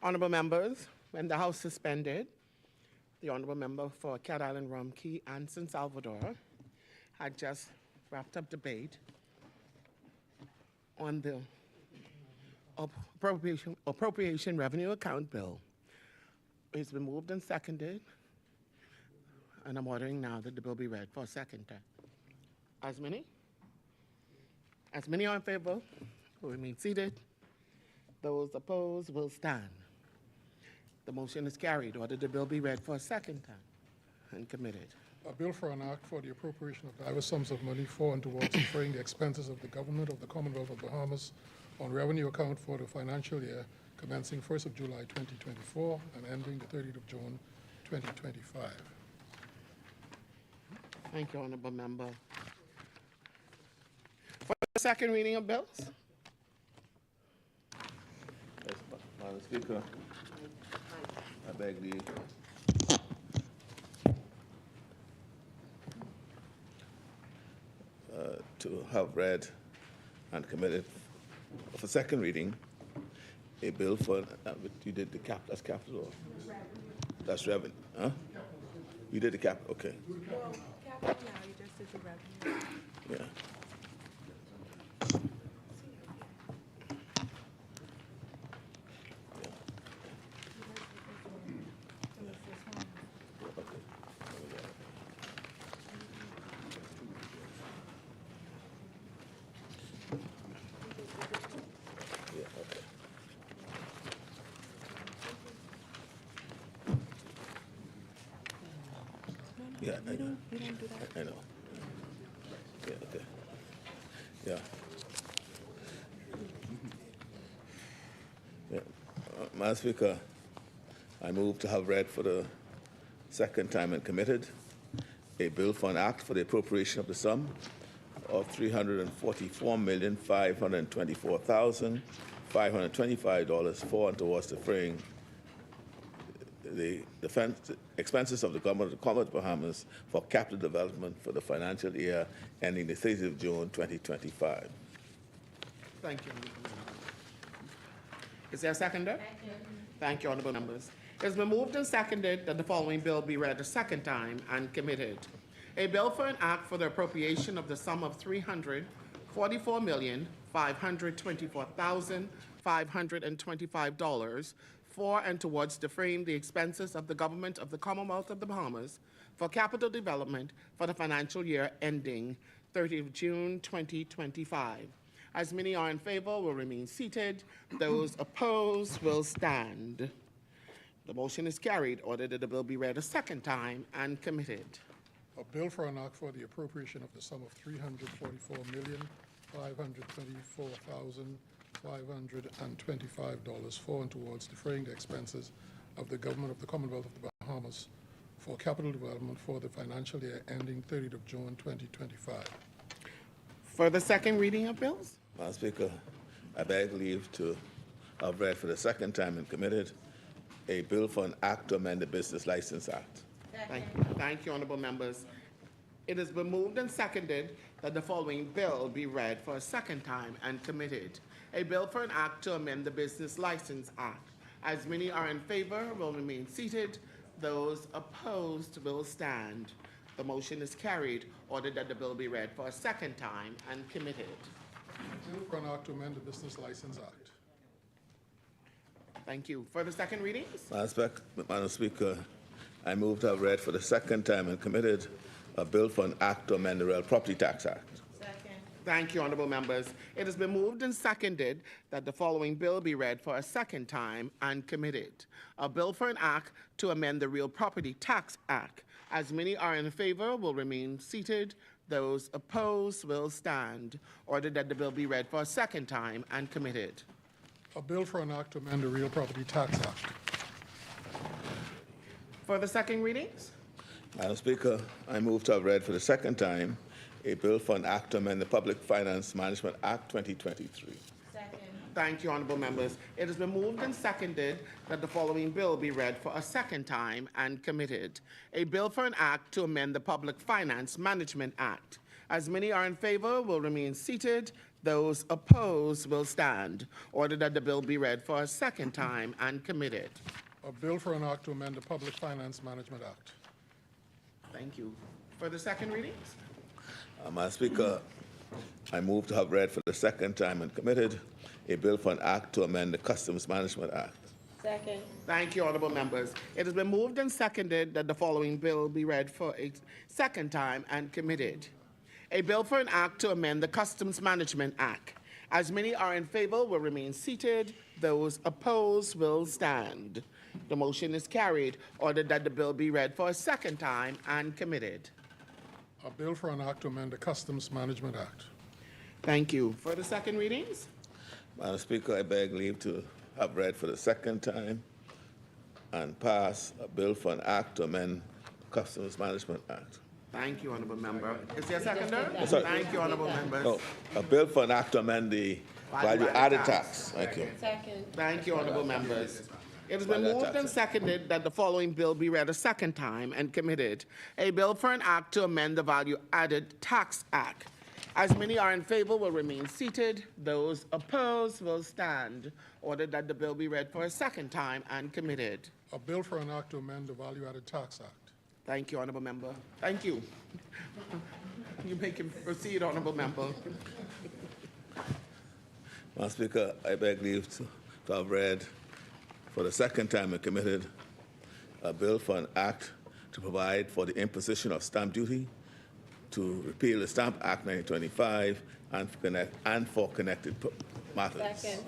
Honourable members, when the House suspended, the Honourable Member for Cat Island, Rumkey, and San Salvador had just wrapped up debate on the appropriation revenue account bill. It's been moved and seconded, and I'm ordering now that the bill be read for a second time. As many are in favor will remain seated. Those opposed will stand. The motion is carried. Order the bill be read for a second time and committed. A bill for an act for the appropriation of diverse sums of money for and towards defraying the expenses of the government of the Commonwealth of Bahamas on revenue account for the financial year commencing 1st of July 2024 and ending the 30th of June 2025. Thank you, Honourable Member. For the second reading of bills. Yes, Madam Speaker, I beg leave to have read and committed for second reading a bill for, you did the cap, that's capital? That's revenue, huh? You did the cap, okay. Well, capital now, you just did the revenue. Yeah. Yeah, I know. You don't do that. I know. Yeah, okay. Yeah. Yeah. Madam Speaker, I move to have read for the second time and committed a bill for an act for the appropriation of the sum of $344,524,525 for and towards defraying the expenses of the government of the Commonwealth of Bahamas for capital development for the financial year ending the 30th of June 2025. Thank you, Honourable Member. Is there a seconder? Thank you, Honourable Members. It's been moved and seconded that the following bill be read a second time and committed. A bill for an act for the appropriation of the sum of $344,524,525 for and towards defraying the expenses of the government of the Commonwealth of the Bahamas for capital development for the financial year ending 30th of June 2025. As many are in favor will remain seated. Those opposed will stand. The motion is carried. Order that the bill be read a second time and committed. A bill for an act for the appropriation of the sum of $344,524,525 for and towards defraying the expenses of the government of the Commonwealth of the Bahamas for capital development for the financial year ending 30th of June 2025. For the second reading of bills? Madam Speaker, I beg leave to have read for the second time and committed a bill for an act to amend the Business License Act. Thank you, Honourable Members. It has been moved and seconded that the following bill be read for a second time and committed. A bill for an act to amend the Business License Act. As many are in favor will remain seated. Those opposed will stand. The motion is carried. Ordered that the bill be read for a second time and committed. A bill for an act to amend the Business License Act. Thank you. For the second readings? Madam Speaker, I move to have read for the second time and committed a bill for an act to amend the Real Property Tax Act. Second. Thank you, Honourable Members. It has been moved and seconded that the following bill be read for a second time and committed. A bill for an act to amend the Real Property Tax Act. As many are in favor will remain seated. Those opposed will stand. Ordered that the bill be read for a second time and committed. A bill for an act to amend the Real Property Tax Act. For the second readings? Madam Speaker, I move to have read for the second time a bill for an act to amend the Public Finance Management Act 2023. Second. Thank you, Honourable Members. It has been moved and seconded that the following bill be read for a second time and committed. A bill for an act to amend the Public Finance Management Act. As many are in favor will remain seated. Those opposed will stand. Order that the bill be read for a second time and committed. A bill for an act to amend the Public Finance Management Act. Thank you. For the second readings? Madam Speaker, I move to have read for the second time and committed a bill for an act to amend the Customs Management Act. Second. Thank you, honorable members. It has been moved and seconded that the following bill be read for a second time and committed. A bill for an act to amend the Customs Management Act. As many are in favor will remain seated. Those opposed will stand. The motion is carried. Ordered that the bill be read for a second time and committed. A bill for an act to amend the Customs Management Act. Thank you. For the second readings? Madam Speaker, I beg leave to have read for the second time and pass a bill for an act to amend the Customs Management Act. Thank you, honorable member. Is there a seconder? sorry. Thank you, honorable members. No, a bill for an act to amend the value-added tax. Thank you. Second. Thank you, honorable members. It has been moved and seconded that the following bill be read a second time and committed. A bill for an act to amend the Value-Added Tax Act. As many are in favor will remain seated. Those opposed will stand. Ordered that the bill be read for a second time and committed. A bill for an act to amend the Value-Added Tax Act. Thank you, honorable member. Thank you. You may proceed, honorable member. Madam Speaker, I beg leave to have read for the second time and committed a bill for an act to provide for the imposition of stamp duty, to repeal the Stamp Act 1925, and for connected matters. Second.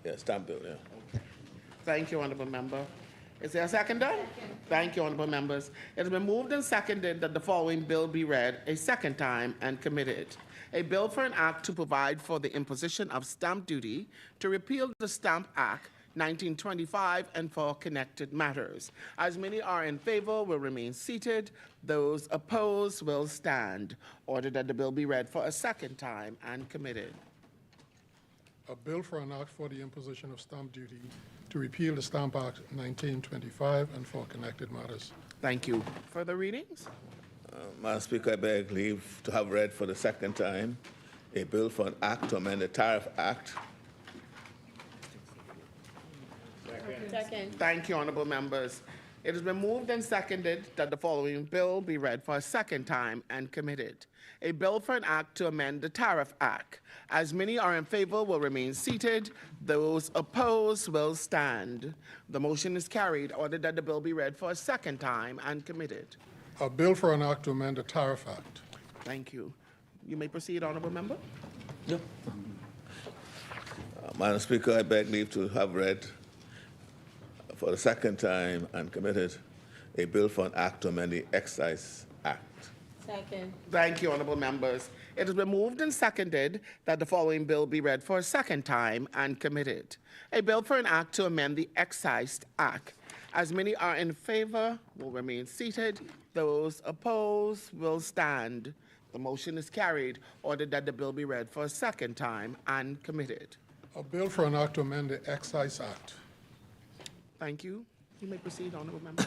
Yeah, stamp bill, yeah. Thank you, honorable member. Is there a seconder? Thank you, honorable members. It has been moved and seconded that the following bill be read a second time and committed. A bill for an act to provide for the imposition of stamp duty, to repeal the Stamp Act 1925, and for connected matters. As many are in favor will remain seated. Those opposed will stand. Ordered that the bill be read for a second time and committed. A bill for an act for the imposition of stamp duty, to repeal the Stamp Act 1925 and for connected matters. Thank you. Further readings? Madam Speaker, I beg leave to have read for the second time a bill for an act to amend the Tariff Act. Second. Thank you, honorable members. It has been moved and seconded that the following bill be read for a second time and committed. A bill for an act to amend the Tariff Act. As many are in favor will remain seated. Those opposed will stand. The motion is carried. Ordered that the bill be read for a second time and committed. A bill for an act to amend the Tariff Act. Thank you. You may proceed, honorable member. Madam Speaker, I beg leave to have read for the second time and committed a bill for an act to amend the Excise Act. Second. Thank you, honorable members. It has been moved and seconded that the following bill be read for a second time and committed. A bill for an act to amend the Excise Act. As many are in favor will remain seated. Those opposed will stand. The motion is carried. Ordered that the bill be read for a second time and committed. A bill for an act to amend the Excise Act. Thank you. You may proceed, honorable member.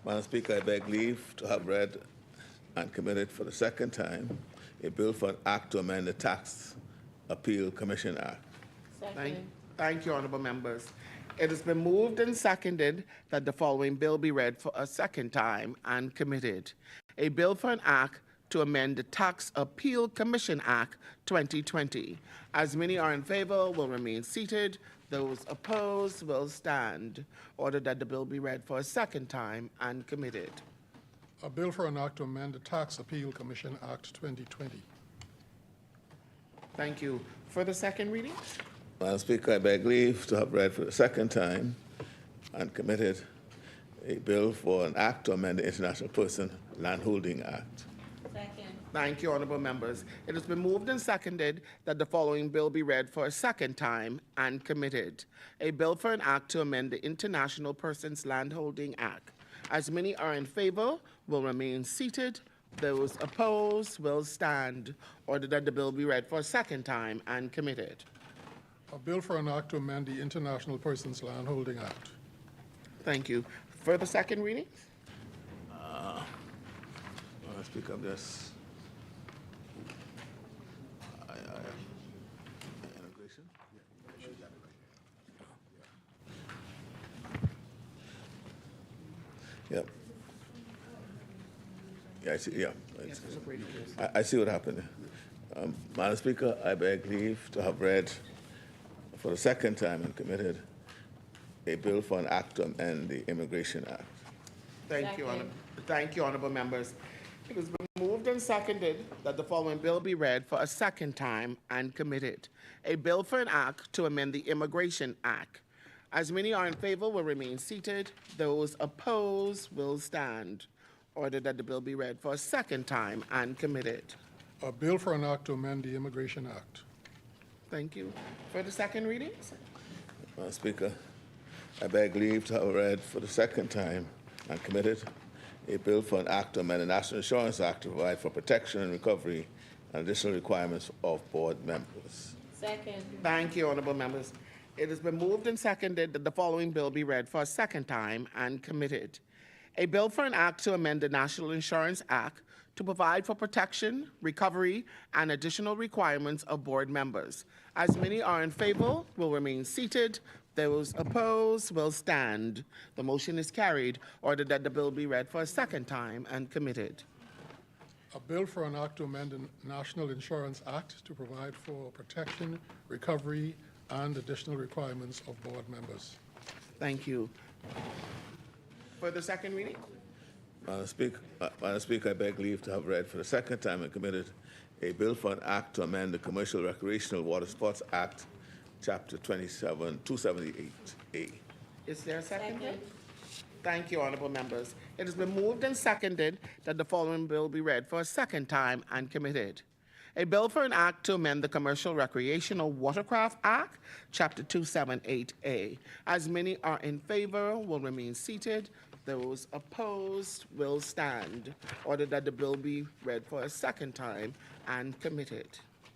Madam Speaker, I beg leave to have read and committed for the second time a bill for an act to amend the Tax Appeal Commission Act. Thank you, honorable members. It has been moved and seconded that the following bill be read for a second time and committed. A bill for an act to amend the Tax Appeal Commission Act 2020. As many are in favor will remain seated. Those opposed will stand. Ordered that the bill be read for a second time and committed. A bill for an act to amend the Tax Appeal Commission Act 2020. Thank you. For the second reading? Madam Speaker, I beg leave to have read for the second time and committed a bill for an act to amend the International Person Landholding Act. Second. Thank you, honorable members. It has been moved and seconded that the following bill be read for a second time and committed. A bill for an act to amend the International Persons Landholding Act. As many are in favor will remain seated. Those opposed will stand. Ordered that the bill be read for a second time and committed. A bill for an act to amend the International Persons Landholding Act. Thank you. For the second reading? Madam Speaker, I'm just. Integration? Yep. Yeah, I see, yeah. Yes, appropriation. I see what happened. Madam Speaker, I beg leave to have read for the second time and committed a bill for an act to amend the Immigration Act. Thank you, Second. Thank you, honorable members. It has been moved and seconded that the following bill be read for a second time and committed. A bill for an act to amend the Immigration Act. As many are in favor will remain seated. Those opposed will stand. Order that the bill be read for a second time and committed. A bill for an act to amend the Immigration Act. Thank you. For the second readings? Madam Speaker, I beg leave to have read for the second time and committed a bill for an act to amend the National Insurance Act to provide for protection and recovery and additional requirements of board members. Second. Thank you, honorable members. It has been moved and seconded that the following bill be read for a second time and committed. A bill for an act to amend the National Insurance Act to provide for protection, recovery, and additional requirements of board members. As many are in favor will remain seated. Those opposed will stand. The motion is carried. Order that the bill be read for a second time and committed. A bill for an act to amend the National Insurance Act to provide for protection, recovery, and additional requirements of board members. Thank you. For the second reading? Madam Speaker, I beg leave to have read for the second time and committed a bill for an act to amend the Commercial Recreational Water Sports Act, Chapter 278A. Is there a second? Second. Thank you, honorable members. It has been moved and seconded that the following bill be read for a second time and committed. A bill for an act to amend the Commercial Recreational Watercraft Act, Chapter 278A. As many are in favor will remain seated. Those opposed will stand. Order that the bill be read for a second time and committed.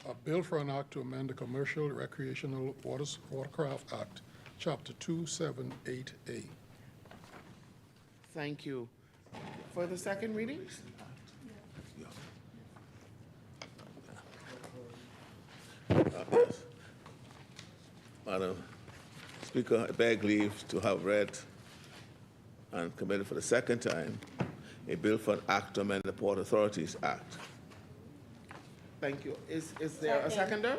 A bill for an act to amend the Commercial Recreational Watercraft Act, Chapter 278A. Thank you. For the second readings? Yes. Madam Speaker, I beg leave to have read and committed for the second time a bill for an act to amend the Port Authorities Act. Thank you. Is there a Second. seconder?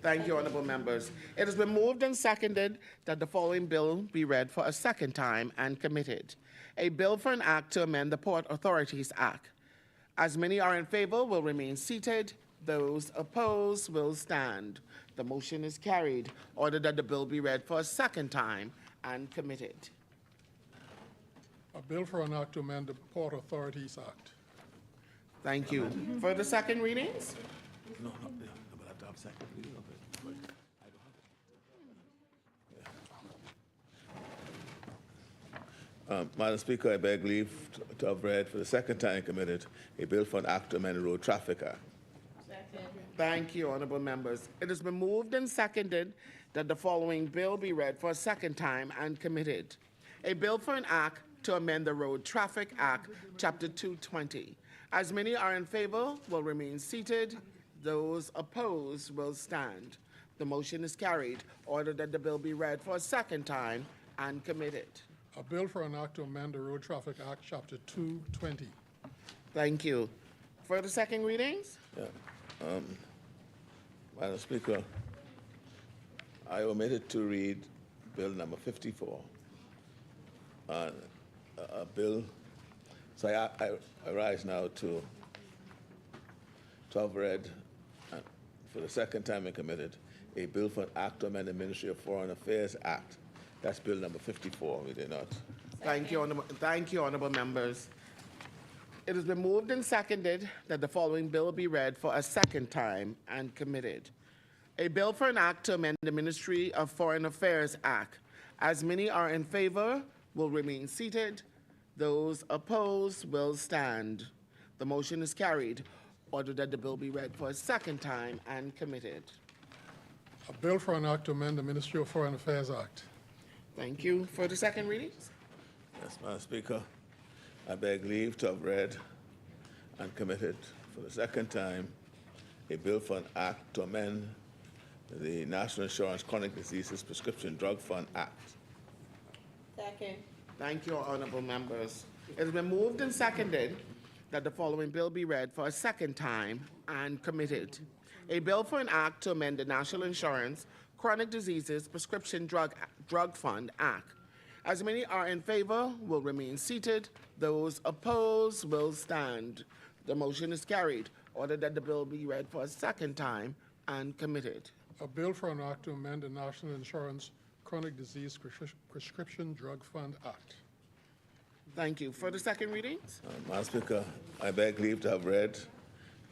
Thank you, honorable members. It has been moved and seconded that the following bill be read for a second time and committed. A bill for an act to amend the Port Authorities Act. As many are in favor will remain seated. Those opposed will stand. The motion is carried. Order that the bill be read for a second time and committed. A bill for an act to amend the Port Authorities Act. Thank you. For the second readings? No, but I have to have second reading of it. Madam Speaker, I beg leave to have read for the second time committed a bill for an act to amend the Road Traffic Act. Second. Thank you, honorable members. It has been moved and seconded that the following bill be read for a second time and committed. A bill for an act to amend the Road Traffic Act, Chapter 220. As many are in favor will remain seated. Those opposed will stand. The motion is carried. Order that the bill be read for a second time and committed. A bill for an act to amend the Road Traffic Act, Chapter 220. Thank you. For the second readings? Yeah. Madam Speaker, I omitted to read Bill number 54. A bill, so I rise now to have read, for the second time and committed, a bill for an act to amend the Ministry of Foreign Affairs Act. That's Bill number 54, we did not. Thank you, honorable members. It has been moved and seconded that the following bill be read for a second time and committed. A bill for an act to amend the Ministry of Foreign Affairs Act. As many are in favor will remain seated. Those opposed will stand. The motion is carried. Order that the bill be read for a second time and committed. A bill for an act to amend the Ministry of Foreign Affairs Act. Thank you. For the second readings? Yes, Madam Speaker. I beg leave to have read and committed for the second time a bill for an act to amend the National Insurance Chronic Diseases Prescription Drug Fund Act. Second. Thank you, honorable members. It has been moved and seconded that the following bill be read for a second time and committed. A bill for an act to amend the National Insurance Chronic Diseases Prescription Drug Fund Act. As many are in favor will remain seated. Those opposed will stand. The motion is carried. Order that the bill be read for a second time and committed. A bill for an act to amend the National Insurance Chronic Disease Prescription Drug Fund Act. Thank you. For the second readings? Madam Speaker, I beg leave to have read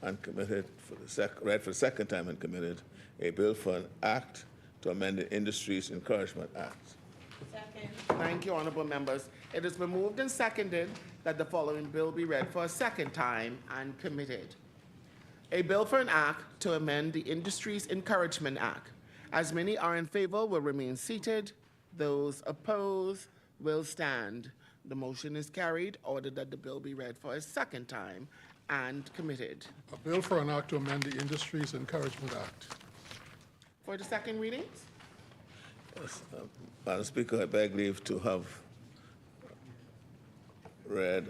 and committed for the second time and committed a bill for an act to amend the Industries Encouragement Act. Second. Thank you, honorable members. It has been moved and seconded that the following bill be read for a second time and committed. A bill for an act to amend the Industries Encouragement Act. As many are in favor will remain seated. Those opposed will stand. The motion is carried. Ordered that the bill be read for a second time and committed. A bill for an act to amend the Industries Encouragement Act. For the second readings? Yes, Madam Speaker, I beg leave to have read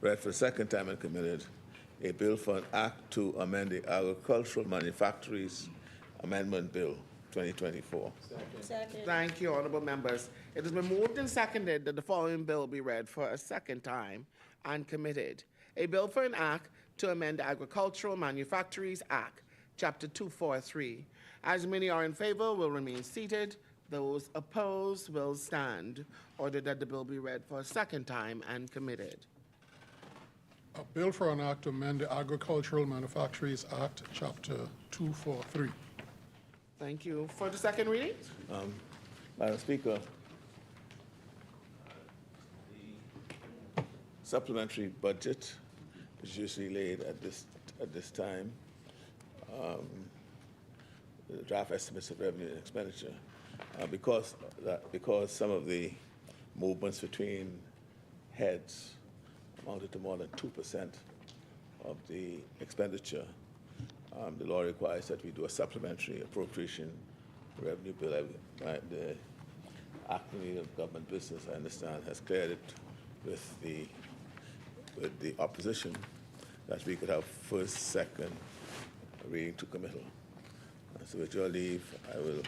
for the second time and committed, a bill for an act to amend the Agricultural Manufactories Amendment Bill 2024. Second. Thank you, honorable members. It has been moved and seconded that the following bill be read for a second time and committed. A bill for an act to amend the Agricultural Manufactories Act, Chapter 243. As many are in favor will remain seated. Those opposed will stand. Ordered that the bill be read for a second time and committed. A bill for an act to amend the Agricultural Manufactories Act, Chapter 243. Thank you. For the second reading? Madam Speaker, the supplementary budget is usually laid at this time. The draft estimates of revenue and expenditure, because some of the movements between heads amounted to more than 2% of the expenditure. The law requires that we do a supplementary appropriation revenue bill. The Act Repeal of Government Business, I understand, has cleared it with the opposition that we could have first, second reading to committal. So with your leave, I will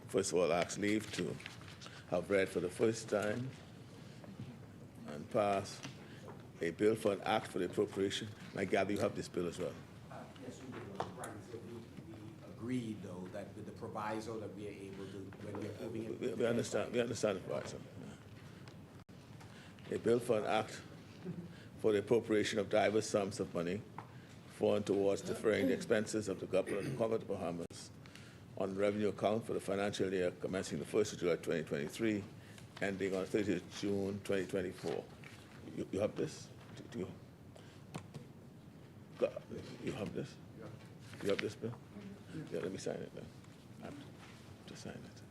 first of all ask leave to have read for the first time and pass a bill for an act for the appropriation. I gather you have this bill as well. Yes, we do. Right. So we agreed, though, that with the proviso that we are able to, when we're moving it. We understand the proviso. A bill for an act for the appropriation of diverse sums of money for and towards deferring the expenses of the government of the Bahamas on revenue account for the financial year commencing the 1st of July 2023, ending on 30th June 2024. You have this? Do you have this? You have this bill? Yeah, let me sign it then. I have to sign it.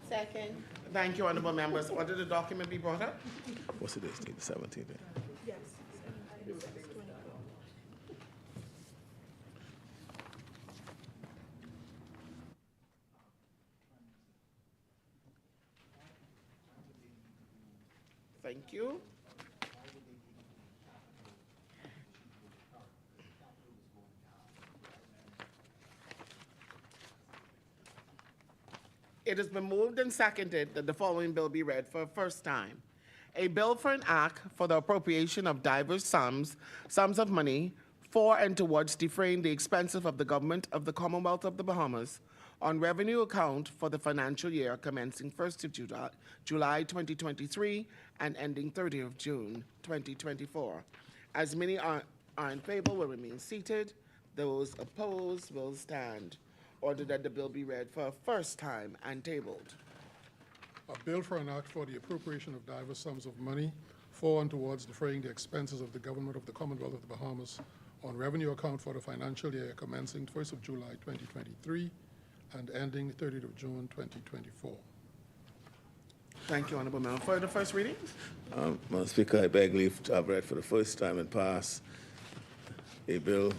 Second. Thank you, honorable members. Order the document be brought up? What's today's date? The 17th. Yes. Thank you. It has been moved and seconded that the following bill be read for a first time. A bill for an act for the appropriation of diverse sums of money for and towards defraying the expenses of the government of the Commonwealth of the Bahamas on revenue account for the financial year commencing 1st of July 2023 and ending 30th of June 2024. As many are in favor will remain seated. Those opposed will stand. Order that the bill be read for a first time and tabled. A bill for an act for the appropriation of diverse sums of money for and towards defraying the expenses of the government of the Commonwealth of the Bahamas on revenue account for the financial year commencing 1st of July 2023 and ending 30th of June 2024. Thank you, Honorable Member. For the first reading? Madam Speaker, I beg leave to have read for the first time and pass a bill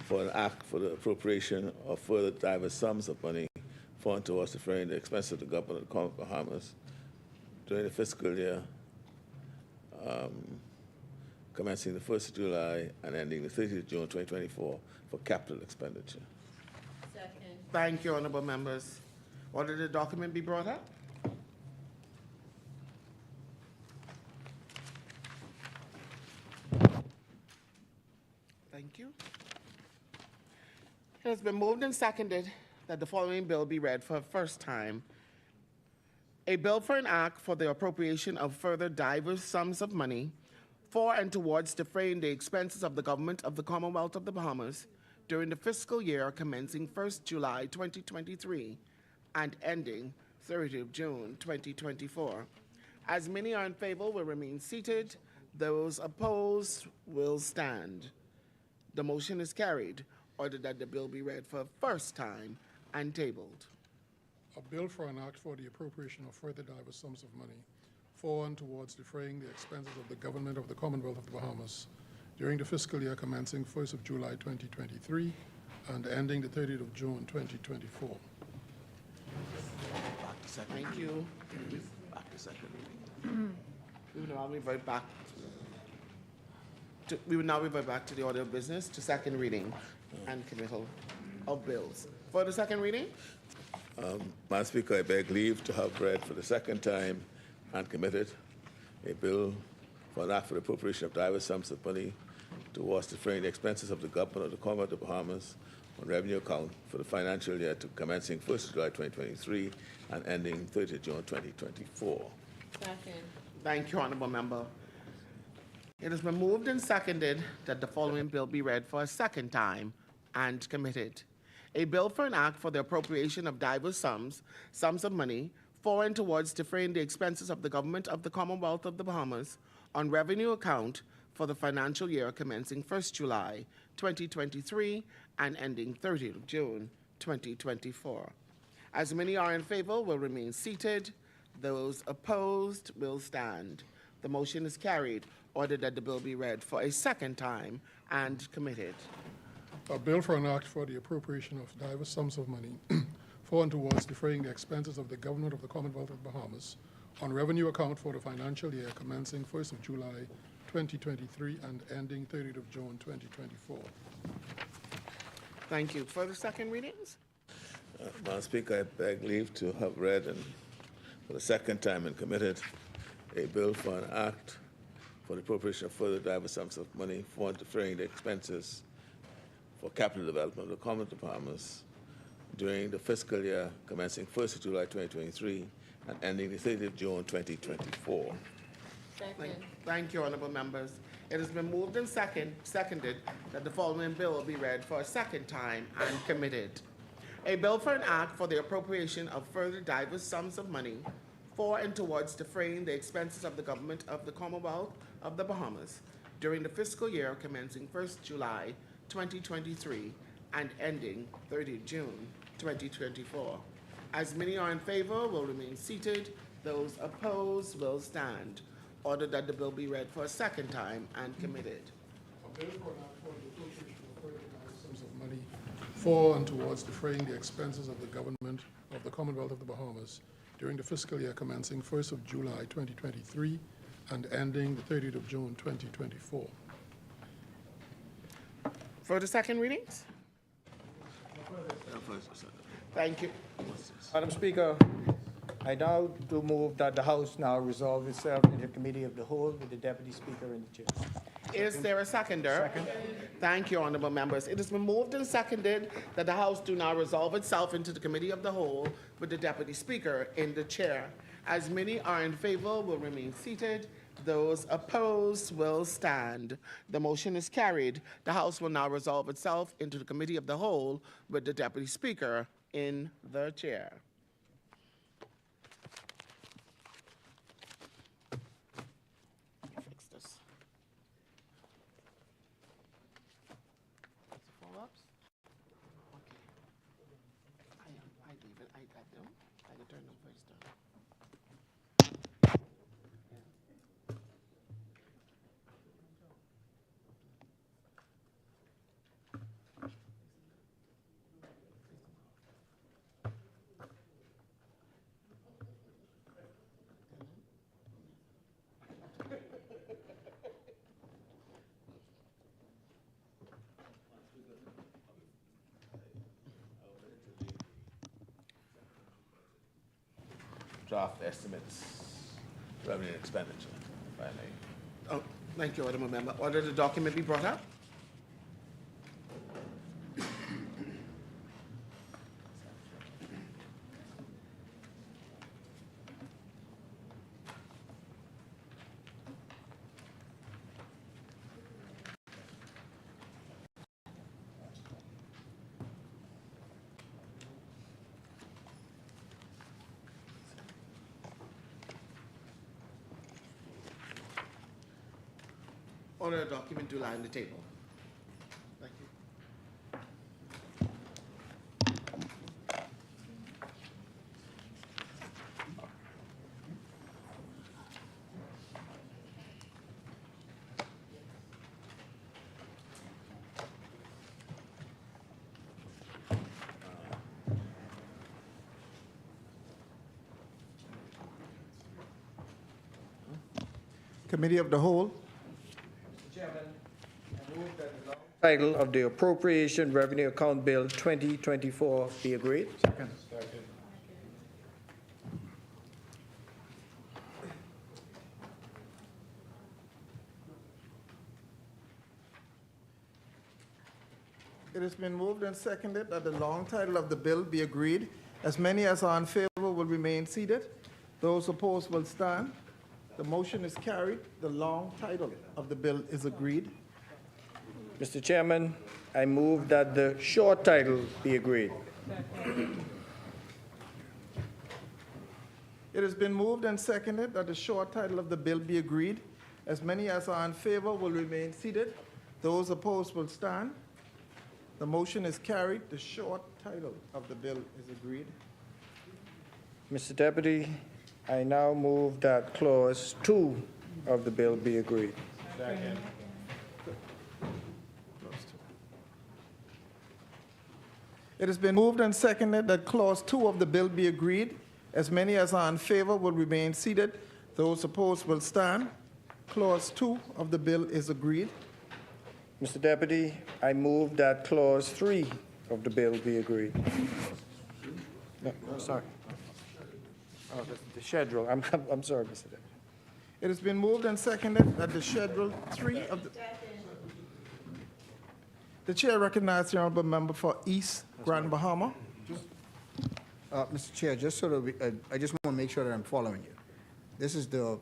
for an act for the appropriation of further diverse sums of money foreign towards defraying the expenses of the government of the Common Bahamas during the fiscal year commencing the 1st of July and ending the 30th of June 2024 for capital expenditure. Second. Thank you, Honorable Members. Order the document be brought up. Thank you. It has been moved and seconded that the following bill be read for a first time. A bill for an act for the appropriation of further diverse sums of money for and towards defraying the expenses of the government of the Commonwealth of the Bahamas during the fiscal year commencing 1st July 2023 and ending 30th of June 2024. As many are in favor will remain seated. Those opposed will stand. The motion is carried. Order that the bill be read for a first time and tabled. A bill for an act for the appropriation of further diverse sums of money for and towards defraying the expenses of the government of the Commonwealth of the Bahamas during the fiscal year commencing 1st of July 2023 and ending the 30th of June 2024. Back to second. Thank you. Back to second reading. We will now revert back to the order of business to second reading and committal of bills. For the second reading? Madam Speaker, I beg leave to have read for the second time and committed a bill for an act for the appropriation of diverse sums of money towards defraying the expenses of the government of the Commonwealth of the Bahamas on revenue account for the financial year to commencing 1st of July 2023 and ending 30th June 2024. Second. Thank you, Honorable Member. It has been moved and seconded that the following bill be read for a second time and committed. A bill for an act for the appropriation of diverse sums of money for and towards defraying the expenses of the government of the Commonwealth of the Bahamas on revenue account for the financial year commencing 1st July 2023 and ending 30th of June 2024. As many are in favor will remain seated. Those opposed will stand. The motion is carried. Order that the bill be read for a second time and committed. A bill for an act for the appropriation of diverse sums of money for and towards defraying the expenses of the government of the Commonwealth of the Bahamas on revenue account for the financial year commencing 1st of July 2023 and ending 30th of June 2024. Thank you. For the second readings? Madam Speaker, I beg leave to have read and for the second time and committed a bill for an act for the appropriation of further diverse sums of money for defraying the expenses for capital development of the Commonwealth of the Bahamas during the fiscal year commencing 1st of July 2023 and ending the 30th of June 2024. Second. Thank you, Honorable Members. It has been moved and seconded that the following bill will be read for a second time and committed. A bill for an act for the appropriation of further diverse sums of money for and towards defraying the expenses of the government of the Commonwealth of the Bahamas during the fiscal year commencing 1st July 2023 and ending 30th June 2024. As many are in favor will remain seated. Those opposed will stand. Order that the bill be read for a second time and committed. A bill for an act for the appropriation of further diverse sums of money for and towards defraying the expenses of the government of the Commonwealth of the Bahamas during the fiscal year commencing 1st of July 2023 and ending the 30th of June 2024. For the second readings? Thank you. Madam Speaker, I now do move that the House now resolve itself in the Committee of the Whole with the Deputy Speaker in the chair. Is there a seconder? Second. Thank you, honorable members. It has been moved and seconded that the House do now resolve itself into the Committee of the Whole with the Deputy Speaker in the chair. As many are in favor will remain seated. Those opposed will stand. The motion is carried. The House will now resolve itself into the Committee of the Whole with the Deputy Speaker in the chair. Fix this. draft estimates, revenue and expenditure, if I may. Oh, thank you, Honorable Member. Order the document be brought up. Order the document to lie on the table. Thank you. Committee of the Whole. Chairman, I move that the long title of the Appropriation Revenue Account Bill 2024 be agreed. It has been moved and seconded that the long title of the bill be agreed. As many as are in favor will remain seated. Those opposed will stand. The motion is carried. The long title of the bill is agreed. Mr. Chairman, I move that the short title be agreed. It has been moved and seconded that the short title of the bill be agreed. As many as are in favor will remain seated. Those opposed will stand. The motion is carried. The short title of the bill is agreed. Mr. Deputy, I now move that Clause 2 of the bill be agreed. It has been moved and seconded that Clause 2 of the bill be agreed. As many as are in favor will remain seated. Those opposed will stand. Clause 2 of the bill is agreed. Mr. Deputy, I move that Clause 3 of the bill be agreed. No, sorry. Oh, the schedule. I'm sorry, Mr. Deputy. It has been moved and seconded that the Schedule 3 of the... The chair recognizes the honorable member for East Grand Bahama. Mr. Chair, just sort of, I just want to make sure that I'm following you. This is the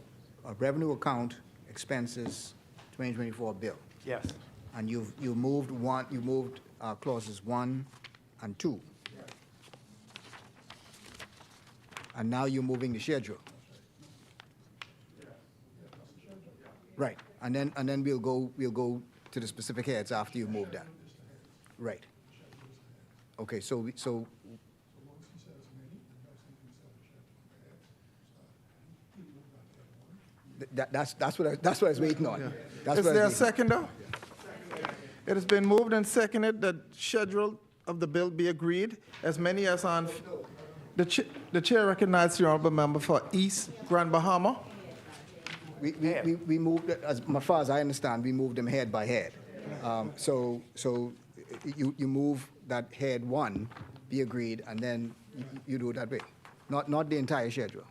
revenue account expenses 2024 bill, Yes. and you moved clauses 1 and 2. And now you're moving the schedule. Right, and then we'll go to the specific heads after you move that. Right. Okay, so that's what I was waiting on. That's Is what I there a was waiting on. seconder? It has been moved and seconded that schedule of the bill be agreed. As many as on... The chair recognizes the honorable member for East Grand Bahama. We moved, as far as I understand, we moved them head by head. So you move that head 1 be agreed, and then you do it that way. Not the entire schedule.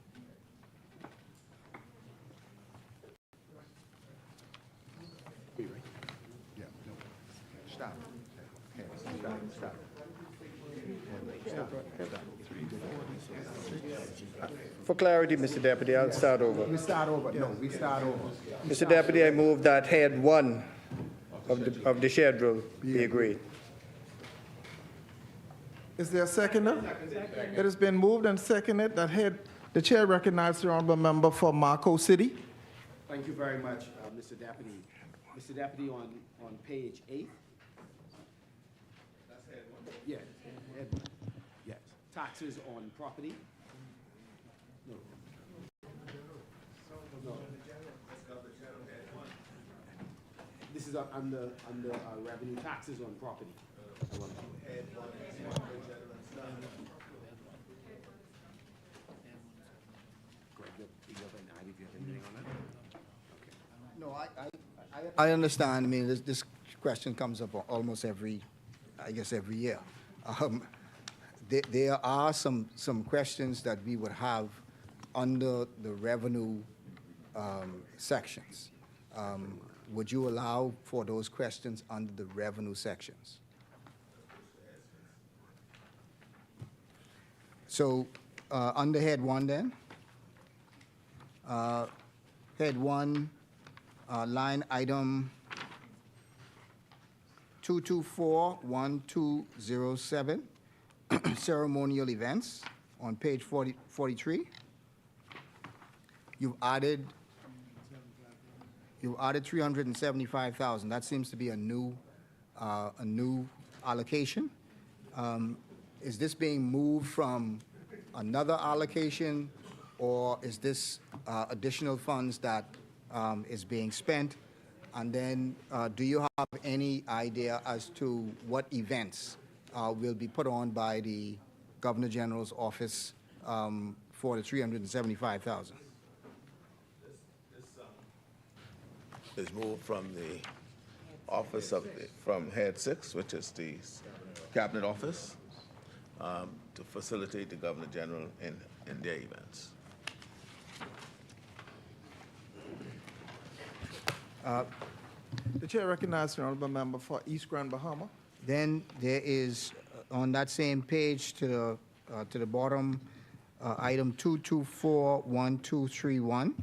For clarity, Mr. Deputy, I'll start over. We start over. No, we start over. Mr. Deputy, I move that head 1 of the schedule be agreed. Is there a seconder? It has been moved and seconded that the chair recognizes the honorable member for Marco City. Thank you very much, Mr. Deputy. Mr. Deputy, on page 8. That's head 1? Yeah, head 1. Yes. Taxes on property. No. No. This is under revenue, taxes on property. No, I understand. I mean, this question comes up almost every year. There are some questions that we would have under the revenue sections. Would you allow for those questions under the revenue sections? So, under head 1 then, head 1, line item 2241207, ceremonial events on page 43. You've added 375,000. That seems to be a new allocation. Is this being moved from another allocation, or is this additional funds that is being spent? And then, do you have any idea as to what events will be put on by the Governor General's office for the 375,000? Is moved from the office from head 6, which is the Cabinet Office, to facilitate the Governor General in their events. The chair recognizes the honorable member for East Grand Bahama. Then there is, on that same page to the bottom, item 2241231,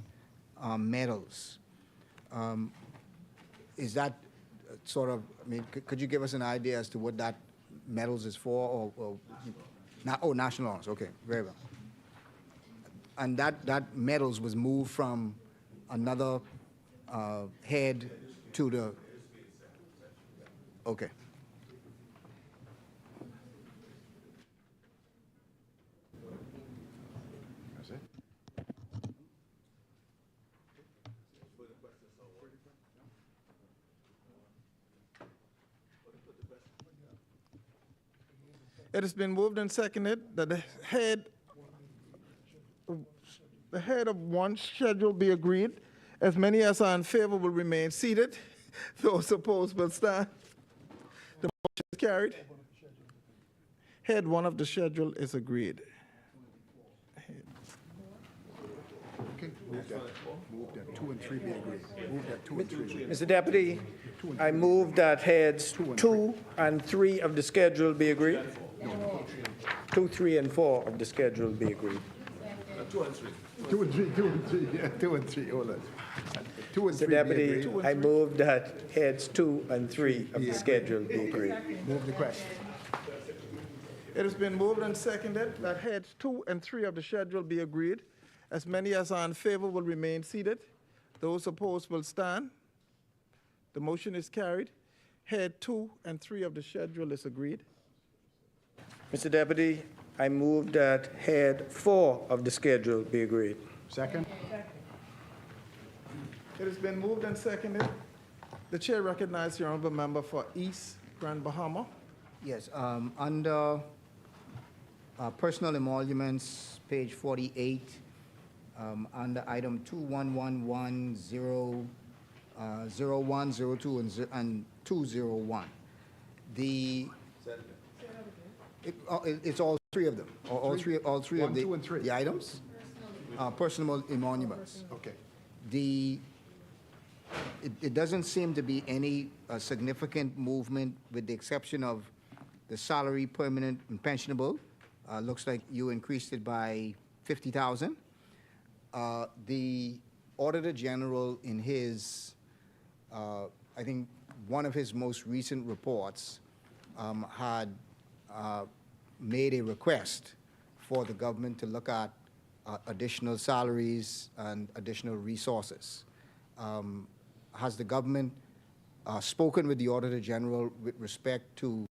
medals. Is that sort of, I mean, could you give us an idea as to what that medals is for, or national honors, okay, very well. And that medals was moved from another head to the, okay. That's it? It has been moved and seconded that the head of one schedule be agreed. As many as are in favor will remain seated. Those opposed will stand. The motion is carried. Head 1 of the schedule is agreed. Move that 2 and 3 be agreed. Move that 2 and 3. Mr. Deputy, I move that heads 2 and 3 of the schedule be agreed. 2, 3, and 4 of the schedule be agreed. 2 and 3. 2 and 3, 2 and 3, yeah, 2 and 3, hold on. 2 and 3 Mr. be Deputy, agreed. I move that heads 2 and 3 of the schedule be agreed. Move the question. It has been moved and seconded that heads 2 and 3 of the schedule be agreed. As many as are in favor will remain seated. Those opposed will stand. The motion is carried. Head 2 and 3 of the schedule is agreed. Mr. Deputy, I move that head 4 of the schedule be agreed. Second? It has been moved and seconded. The chair recognizes the honorable member for East Grand Bahama. Yes, under personal emoluments, page 48, under item 21110102 and 201, it's all three of them, all three of 1, 2, and 3. the items, personal emoluments. Okay. It doesn't seem to be any significant movement, with the exception of the salary, permanent, and pensionable. Looks like you increased it by 50,000. The Auditor General, in his, I think, one of his most recent reports, had made a request for the government to look at additional salaries and additional resources. Has the government spoken with the Auditor General with respect to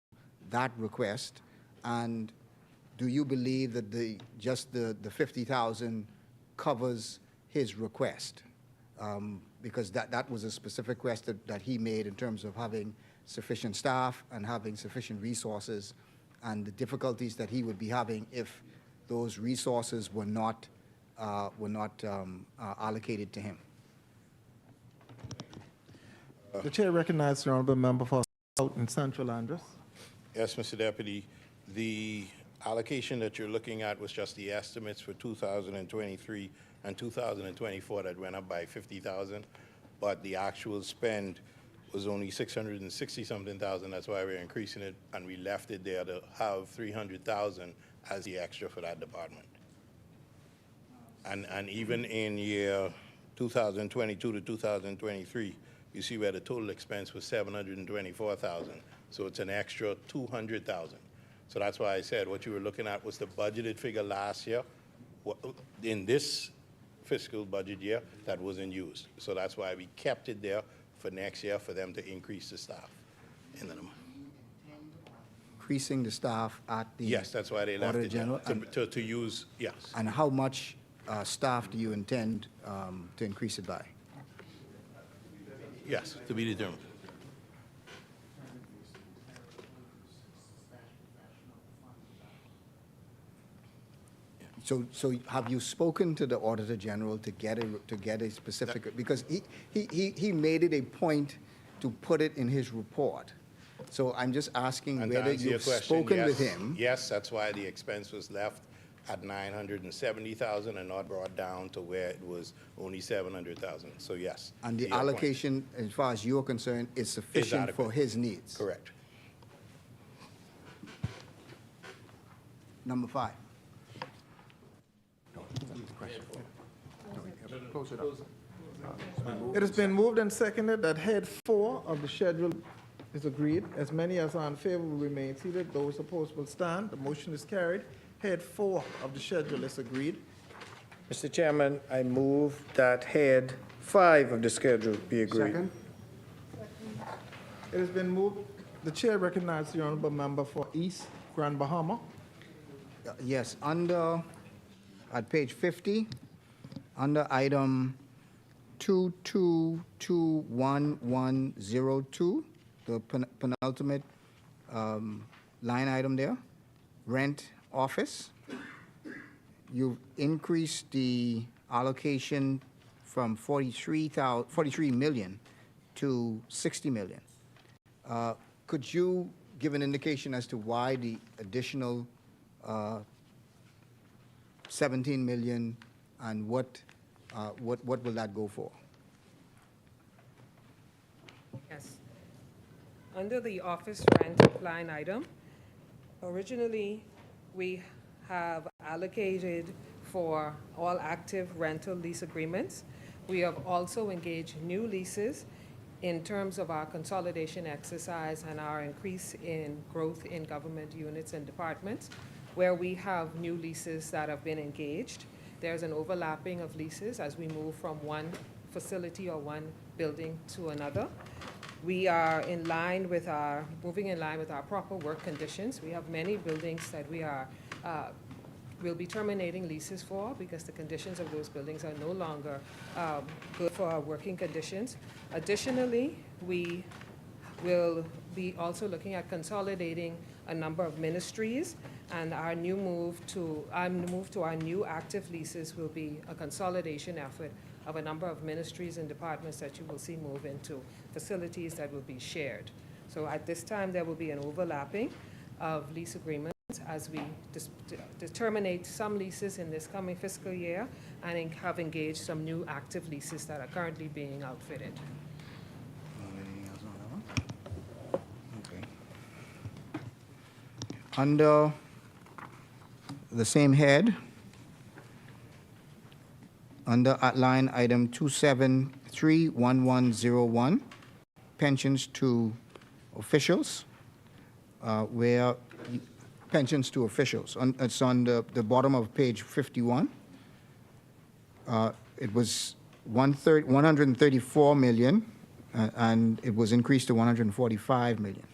that request? And do you believe that just the 50,000 covers his request? Because that was a specific request that he made in terms of having sufficient staff and having sufficient resources, and the difficulties that he would be having if those resources were not allocated to him. The chair recognizes the honorable member for South and Central Andros. Yes, Mr. Deputy. The allocation that you're looking at was just the estimates for 2023 and 2024 that went up by 50,000, but the actual spend was only 660-something thousand. That's why we're increasing it, and we left it there to have 300,000 as the extra for that department. And even in year 2022 to 2023, you see where the total expense was 724,000. So it's an extra 200,000. So that's why I said what you were looking at was the budgeted figure last year. In this fiscal budget year, that wasn't used. So that's why we kept it there for next year for them to increase the staff. And then, Increasing the staff at the yes, that's why they left Auditor it there, General? to use, yes. And how much staff do you intend to increase it by? Yes, to be determined. So have you spoken to the Auditor General to get a specific, because he made it a point to put it in his report. So I'm just asking And to whether answer your you've question, spoken with yes. him. Yes, that's why the expense was left at 970,000 and not brought down to where it was only 700,000. So yes. And to the your point. allocation, as far as you're concerned, is sufficient adequate. for his needs. Correct. Number 5. Close it up. It has been moved and seconded that head 4 of the schedule is agreed. As many as are in favor will remain seated. Those opposed will stand. The motion is carried. Head 4 of the schedule is agreed. Mr. Chairman, I move that head 5 of the schedule be agreed. Second? It has been moved. The chair recognizes the honorable member for East Grand Bahama. Yes, at page 50, under item 22211102, the penultimate line item there, rent office, you've increased the allocation from 43 million to 60 million. Could you give an indication as to why the additional 17 million, and what will that go for? Yes. Under the office rent line item, originally, we have allocated for all active rental lease agreements. We have also engaged new leases in terms of our consolidation exercise and our increase in growth in government units and departments, where we have new leases that have been engaged. There's an overlapping of leases as we move from one facility or one building to another. We are moving in line with our proper work conditions. We have many buildings that we'll be terminating leases for because the conditions of those buildings are no longer good for our working conditions. Additionally, we will be also looking at consolidating a number of ministries, and our move to our new active leases will be a consolidation effort of a number of ministries and departments that you will see move into facilities that will be shared. So at this time, there will be an overlapping of lease agreements as we terminate some leases in this coming fiscal year and have engaged some new active leases that are currently being outfitted. Anything else on that one? Okay. Under the same head, under line item 2731101, pensions to officials, where pensions to officials. It's on the bottom of page 51. It was 134 million, and it was increased to 145 million.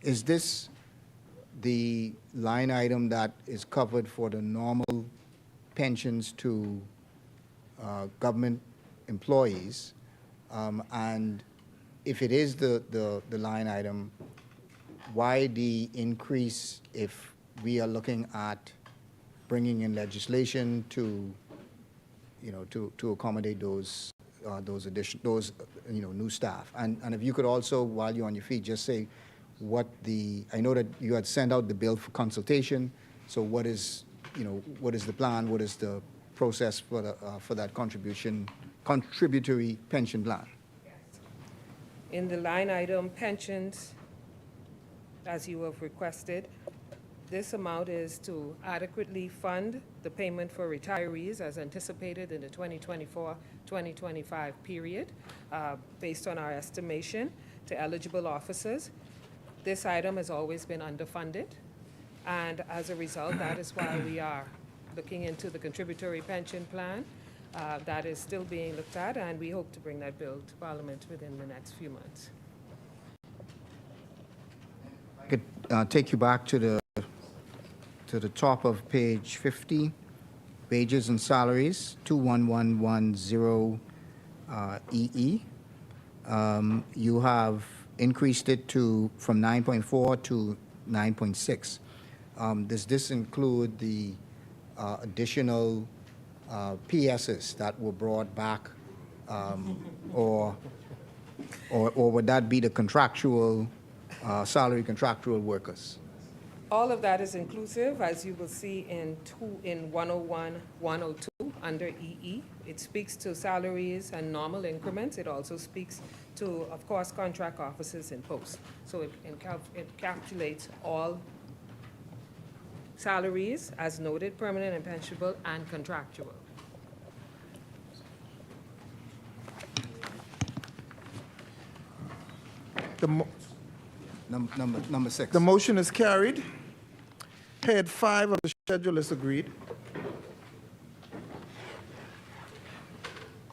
Is this the line item that is covered for the normal pensions to government employees? And if it is the line item, why the increase if we are looking at bringing in legislation to, to accommodate those new staff? And if you could also, while you're on your feet, just say what I know that you had sent out the bill for consultation, So what is, what is the plan? What is the process for that contributory pension plan? In the line item pensions, as you have requested, this amount is to adequately fund the payment for retirees as anticipated in the 2024-2025 period, based on our estimation to eligible officers. This item has always been underfunded, and as a result, that is why we are looking into the contributory pension plan. That is still being looked at, and we hope to bring that bill to Parliament within the next few months. I could take you back to the top of page 50, wages and salaries, 21110 EE. You have increased it from 9.4 to 9.6. Does this include the additional PSs that were brought back, or would that be the contractual, salary contractual workers? All of that is inclusive, as you will see in 101, 102 under EE. It speaks to salaries and normal increments. It also speaks to, of course, contract officers in post. So it encapsulates all salaries, as noted, permanent and pensionable, and contractual. Number 6. The motion is carried. Head 5 of the schedule is agreed.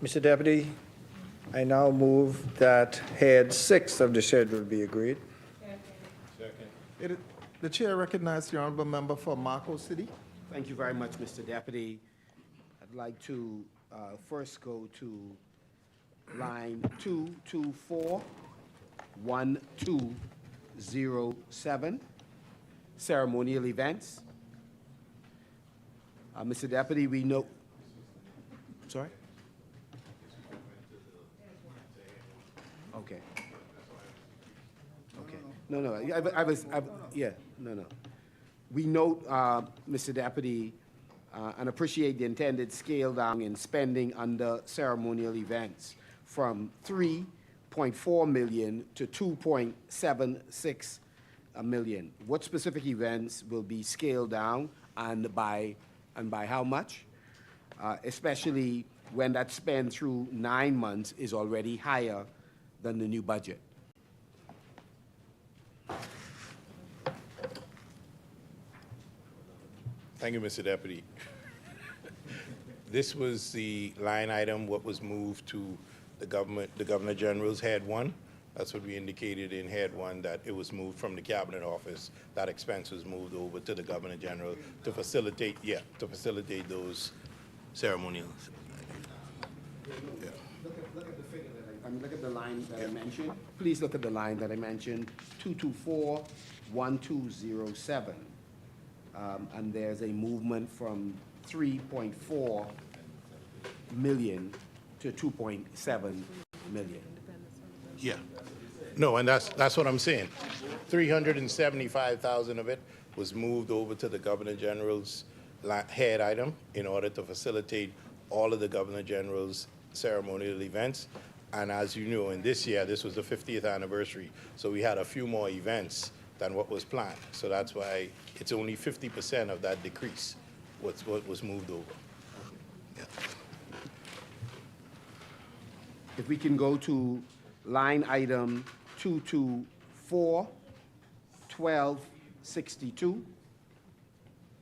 Mr. Deputy, I now move that head 6 of the schedule be agreed. The chair recognizes the honorable member for Marco City. Thank you very much, Mr. Deputy. I'd like to first go to line 224-1207, ceremonial events. Mr. Deputy, we know, sorry? Okay. Okay. No, no. We note, Mr. Deputy, and appreciate the intended scale down in spending under ceremonial events from $3.4 million to $2.76 million. What specific events will be scaled down, and by how much? Especially when that spend through 9 months is already higher than the new budget. Thank you, Mr. Deputy. This was the line item, what was moved to the Governor General's Head 1. That's what we indicated in Head 1, that it was moved from the Cabinet Office. That expense was moved over to the Governor General to facilitate those ceremonials. Yeah. Look at the figure look at the line that I mentioned. Please look at the line that I mentioned, 224-1207. And there's a movement from 3.4 million to 2.7 million. Yeah. No, and that's what I'm saying. 375,000 of it was moved over to the Governor General's head item in order to facilitate all of the Governor General's ceremonial events. And as you know, in this year, this was the 50th anniversary, so we had a few more events than what was planned. So that's why it's only 50% of that decrease, what was moved over. Yeah. If we can go to line item 224-1262,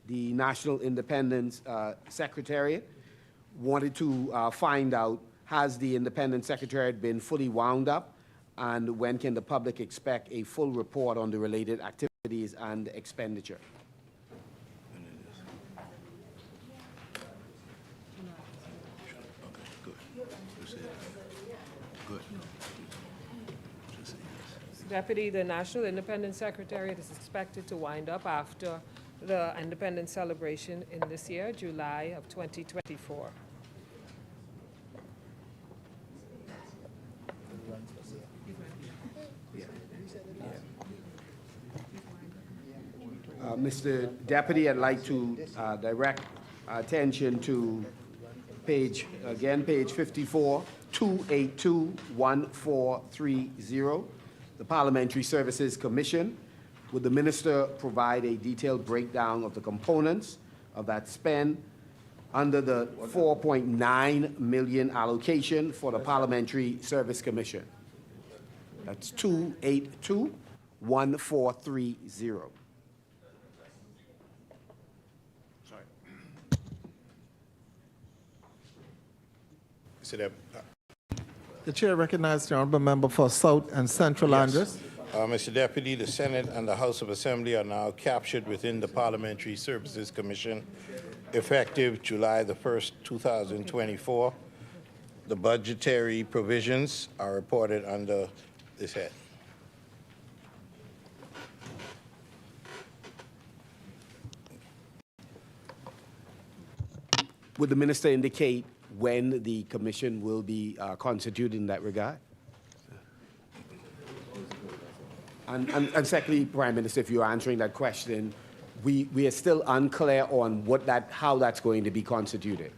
the National Independence Secretariat wanted to find out, has the Independence Secretariat been fully wound up, and when can the public expect a full report on the related activities and expenditure? Deputy, the National Independence Secretariat is expected to wind up after the Independence celebration in this year, July of 2024. Mr. Deputy, I'd like to direct attention to page 54, 2821430, the Parliamentary Services Commission. Would the minister provide a detailed breakdown of the components of that spend under the 4.9 million allocation for the Parliamentary Service Commission? That's 2821430. Mr. Dep- The chair recognizes the honorable member for South and Central Andres. Mr. Deputy, the Senate and the House of Assembly are now captured within the Parliamentary Services Commission, effective July the 1st, 2024. The budgetary provisions are reported under this head. Would the minister indicate when the commission will be constituted in that regard? And secondly, Prime Minister, if you're answering that question, we are still unclear on how that's going to be constituted.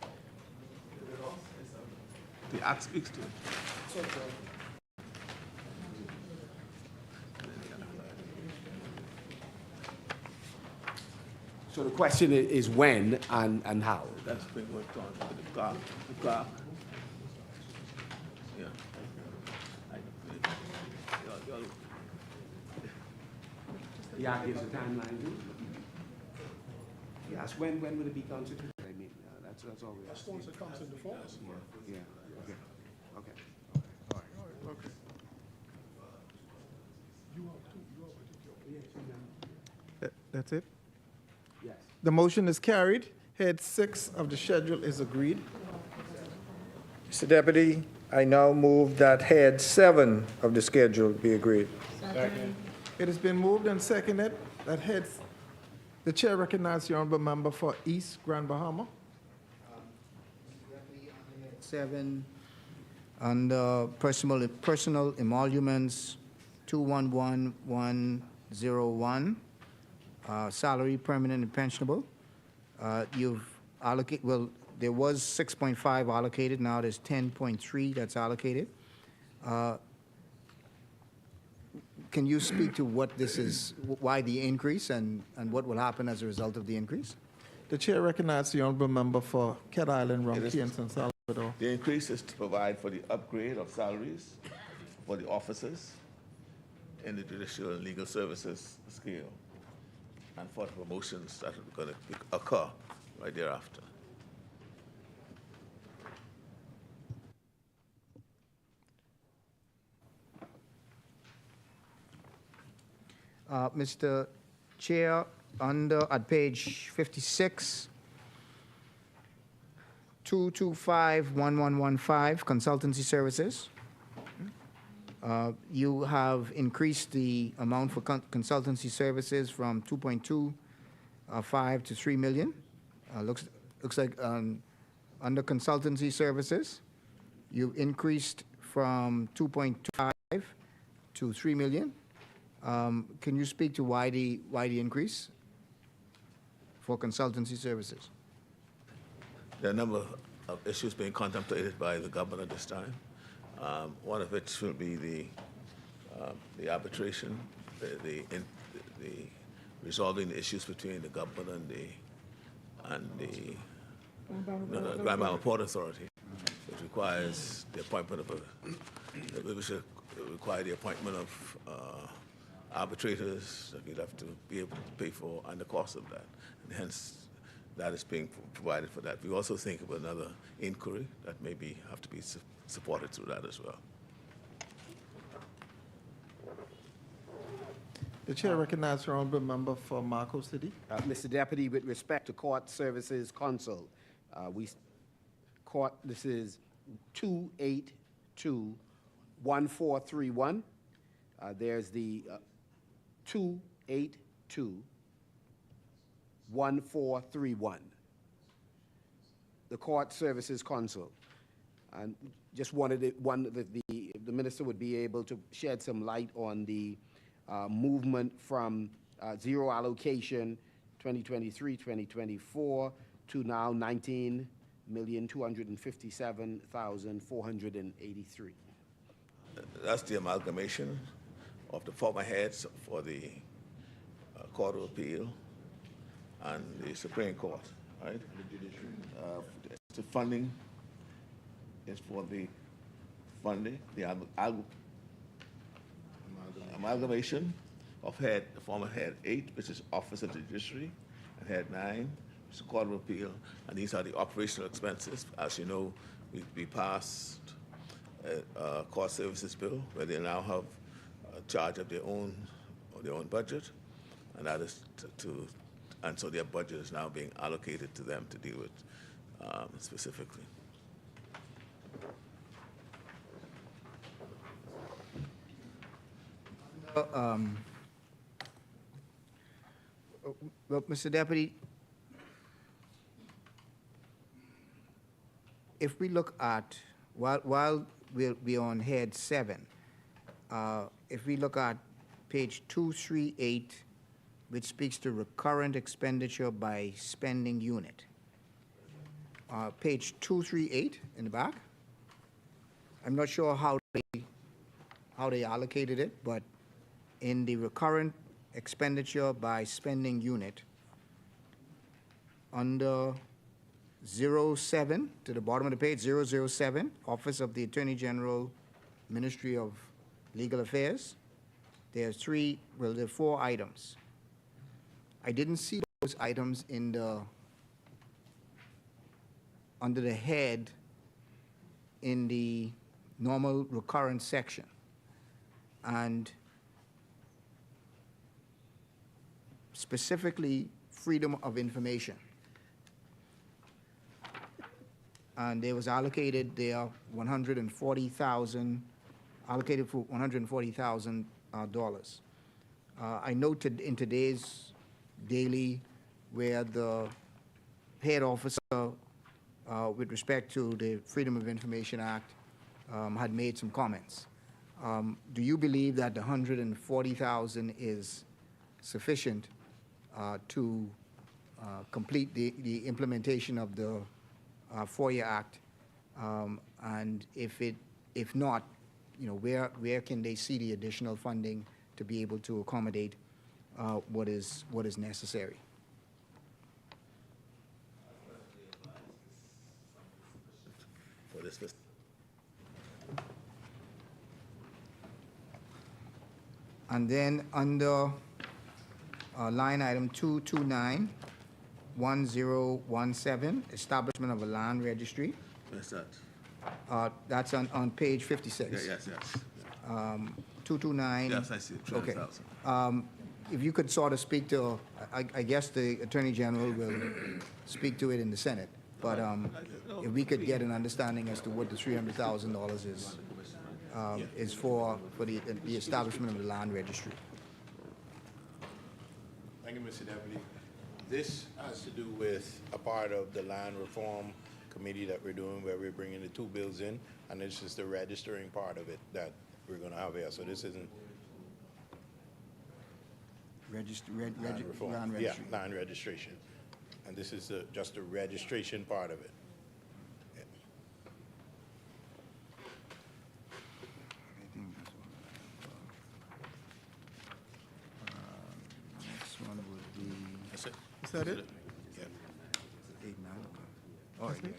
The Act speaks to it. So the question is when and how. That's been worked on with the clerk. Yeah. The act gives a timeline. Yes, when would it be constituted? I mean, that's all we ask. As soon as it comes into force. Yeah, okay, okay. All right. Okay. That's it? Yes. The motion is carried. Head 6 of the schedule is agreed. Mr. Deputy, I now move that head 7 of the schedule be agreed. It has been moved and seconded that heads. The chair recognizes the honorable member for East Grand Bahama. 7, under personal emoluments, 211101, salary, permanent and pensionable. You've allocated, well, there was 6.5 allocated, now there's 10.3 that's allocated. Can you speak to what this is, why the increase, and what will happen as a result of the increase? The chair recognizes the honorable member for Cat Island, It is- Rumkey, and San Salvador. The increase is to provide for the upgrade of salaries for the officers in the judicial and legal services scale, and for the promotions that are going to occur right thereafter. Mr. Chair, at page 56, 2251115, consultancy services. You have increased the amount for consultancy services from 2.25 to 3 million. Looks like under consultancy services, you increased from 2.25 to 3 million. Can you speak to why the increase for consultancy services? There are a number of issues being contemplated by the government at this time. One of which will be the arbitration, the resolving the issues between the government and the Grand Bahama Port Authority, which requires the appointment of arbitrators that we'd have to be able to pay for and the cost of that. And hence, that is being provided for that. We also think of another inquiry that maybe have to be supported through that as well. The chair recognizes the honorable member for Marco City. Mr. Deputy, with respect to Court Services Council, this is 2821431. There's the 2821431. The Court Services Council. And just wanted the minister would be able to shed some light on the movement from zero allocation 2023-2024 to now $19,257,483. That's the amalgamation of the former heads for the Court of Appeal and the Supreme Court, right? The funding is for the funding, the amalgamation of the former head 8, which is Office of the Judiciary, and head 9, which is the Court of Appeal, and these are the operational expenses. As you know, we passed a court services bill where they now have a charge of their own budget, and that is and so their budget is now being allocated to them to deal with specifically. Well, Mr. Deputy, if we look at, while we're on head 7, if we look at page 238, which speaks to recurrent expenditure by spending unit. Page 238 in the back. I'm not sure how they allocated it, but in the recurrent expenditure by spending unit, under 07, to the bottom of the page, 007, Office of the Attorney General, Ministry of Legal Affairs, there are 4 items. I didn't see those items in under the head in the normal recurrent section. And specifically, freedom of information. And there was allocated there $140,000, allocated for $140,000. I noted in today's daily where the head officer with respect to the Freedom of Information Act had made some comments. Do you believe that the $140,000 is sufficient to complete the implementation of the FOIA Act? And if not, you know, where can they see the additional funding to be able to accommodate what is necessary? For this, And then under line item 229-1017, establishment of a land registry. where's that? That's on page 56. Yes. 229. Yes, I see it. Okay. 12,000. If you could sort of speak to, I guess the Attorney General will speak to it in the Senate, but if we could get an understanding as to what the $300,000 is for the establishment of the land registry. Thank you, Mr. Deputy. This has to do with a part of the land reform committee that we're doing where we're bringing the 2 bills in, and this is the registering part of it that we're going to have here. So this isn't land reform. Land registry. Yeah, land registration. And this is just the registration part of it. Yeah. Next one would be That's it. Is that it? Yeah. 8, 9. Oh, yeah.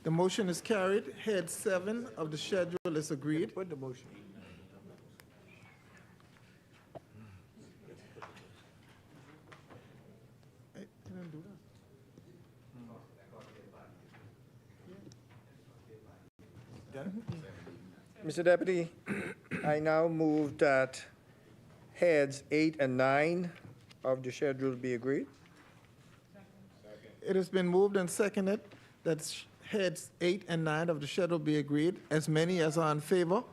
The motion is carried. Head 7 of the schedule is agreed. Put the motion. I didn't do that. Mr. Deputy, I now move that heads 8 and 9 of the schedule be agreed. It has been moved and seconded that heads 8 and 9 of the schedule be agreed. As many as are in favor,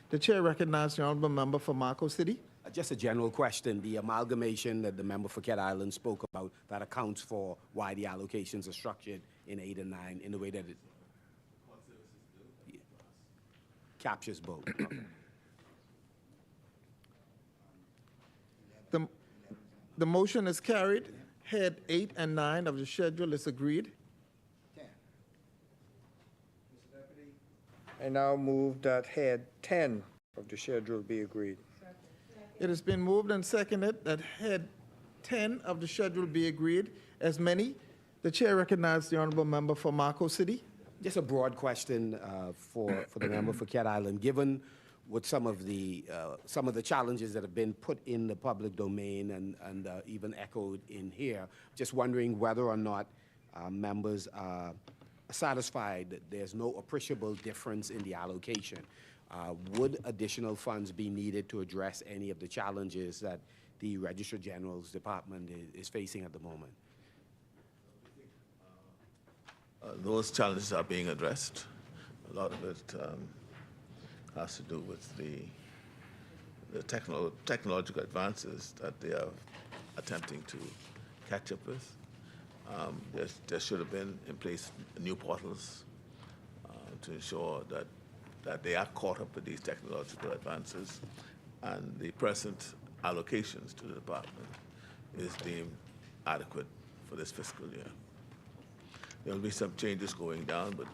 the chair recognizes the honorable member for Marco City. Just a general question, the amalgamation that the member for Cat Island spoke about, that accounts for why the allocations are structured in 8 and 9 in the way that it captures both. The motion is carried. Head 8 and 9 of the schedule is agreed. I now move that head 10 of the schedule be agreed. It has been moved and seconded that head 10 of the schedule be agreed. As many, the chair recognizes the honorable member for Marco City. Just a broad question for the member for Cat Island. Given what some of the challenges that have been put in the public domain and even echoed in here, just wondering whether or not members are satisfied that there's no appreciable difference in the allocation. Would additional funds be needed to address any of the challenges that the Registrar General's Department is facing at the moment? Those challenges are being addressed. A lot of it has to do with the technological advances that they are attempting to catch up with. There should have been in place new portals to ensure that they are caught up with these technological advances, and the present allocations to the department is deemed adequate for this fiscal year. There will be some changes going down, but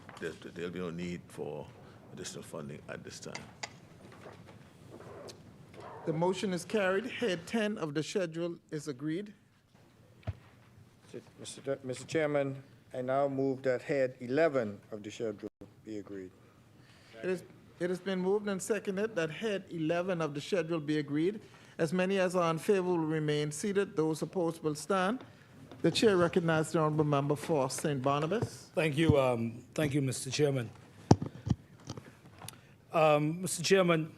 there'll be no need for additional funding at this time. The motion is carried. Head 10 of the schedule is agreed. Mr. Chairman, I now move that head 11 of the schedule be agreed. It has been moved and seconded that head 11 of the schedule be agreed. As many as are in favor will remain seated. Those opposed will stand. The chair recognizes the honorable member for St. Barnabas. Thank you, Mr. Chairman. Mr. Chairman,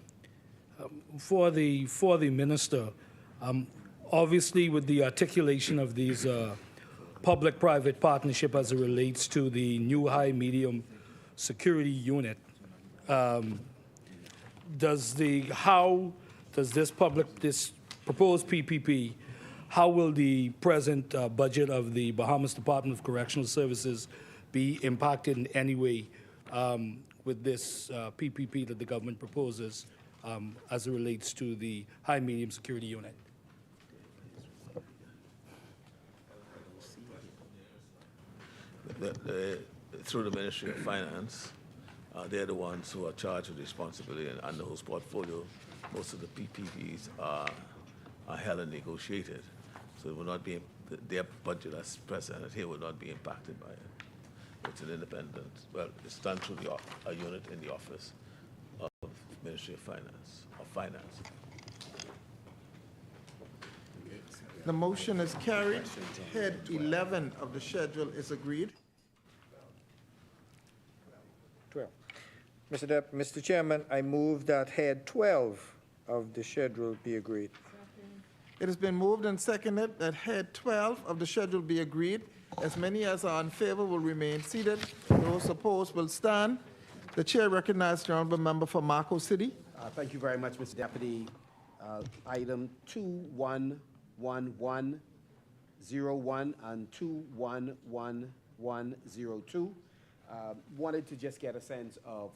for the minister, obviously with the articulation of these public-private partnership as it relates to the new high-medium security unit, how does this proposed PPP, how will the present budget of the Bahamas Department of Correctional Services be impacted in any way with this PPP that the government proposes as it relates to the high-medium security unit? Through the Ministry of Finance, they're the ones who are charged with responsibility, and under whose portfolio most of the PPPs are held and negotiated. So it will not be, their budget as presented here will not be impacted by it. It's an independent, well, it's done through a unit in the office of Ministry of Finance. The motion is carried. Head 11 of the schedule is agreed. 12. Mr. Chairman, I move that head 12 of the schedule be agreed. It has been moved and seconded that head 12 of the schedule be agreed. As many as are in favor will remain seated. Those opposed will stand. The chair recognizes the honorable member for Marco City. Thank you very much, Mr. Deputy. Item 211101 and 211102. Wanted to just get a sense of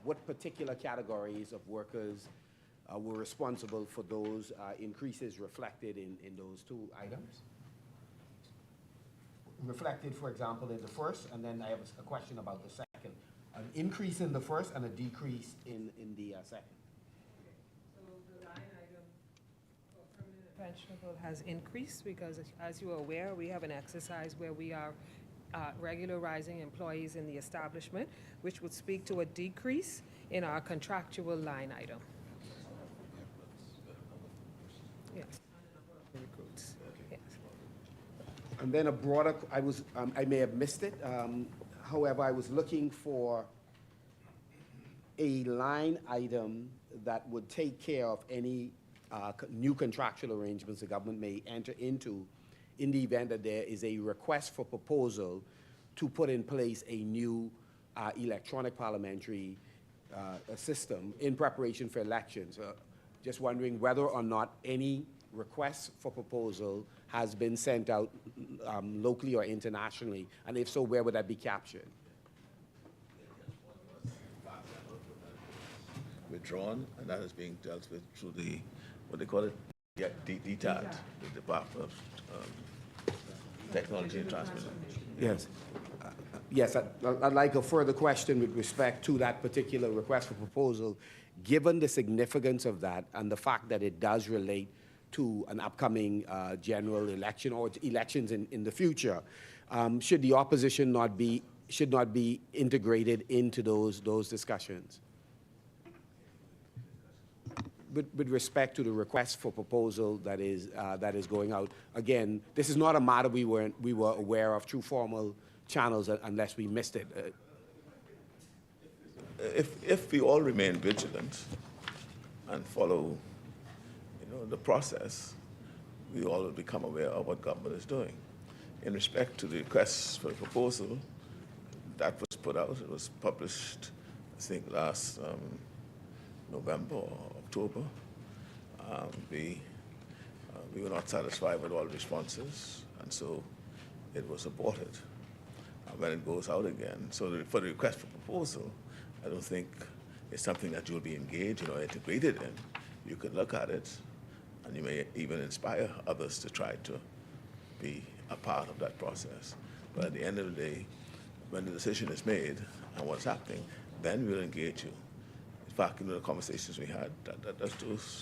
what particular categories of workers were responsible for those increases reflected in those two items. Reflected, for example, in the first, and then I have a question about the second. An increase in the first and a decrease in the second. So the line item for permanent pensionable has increased because, as you are aware, we have an exercise where we are regularizing employees in the establishment, which would speak to a decrease in our contractual line item. Yes. Yes. And then a broader, I may have missed it. However, I was looking for a line item that would take care of any new contractual arrangements the government may enter into in the event that there is a request for proposal to put in place a new electronic parliamentary system in preparation for elections. Just wondering whether or not any request for proposal has been sent out locally or internationally, and if so, where would that be captured? Withdrawn, and that is being dealt with through the, what they call it, DTAT, the Department of technology and transmission. Yes. Yes, I'd like a further question with respect to that particular request for proposal. Given the significance of that and the fact that it does relate to an upcoming general election or elections in the future, should the opposition should not be integrated into those discussions? With respect to the request for proposal that is going out, again, this is not a matter we were aware of through formal channels unless we missed it. If we all remain vigilant and follow, the process, we all will become aware of what government is doing. In respect to the request for the proposal, that was put out. It was published, I think, last November or October. We were not satisfied with all responses, and so it was aborted when it goes out again. So for the request for proposal, I don't think it's something that you'll be engaged or integrated in. You could look at it, and you may even inspire others to try to be a part of that process. But at the end of the day, when the decision is made and what's happening, then we'll engage you. In fact, the conversations we had,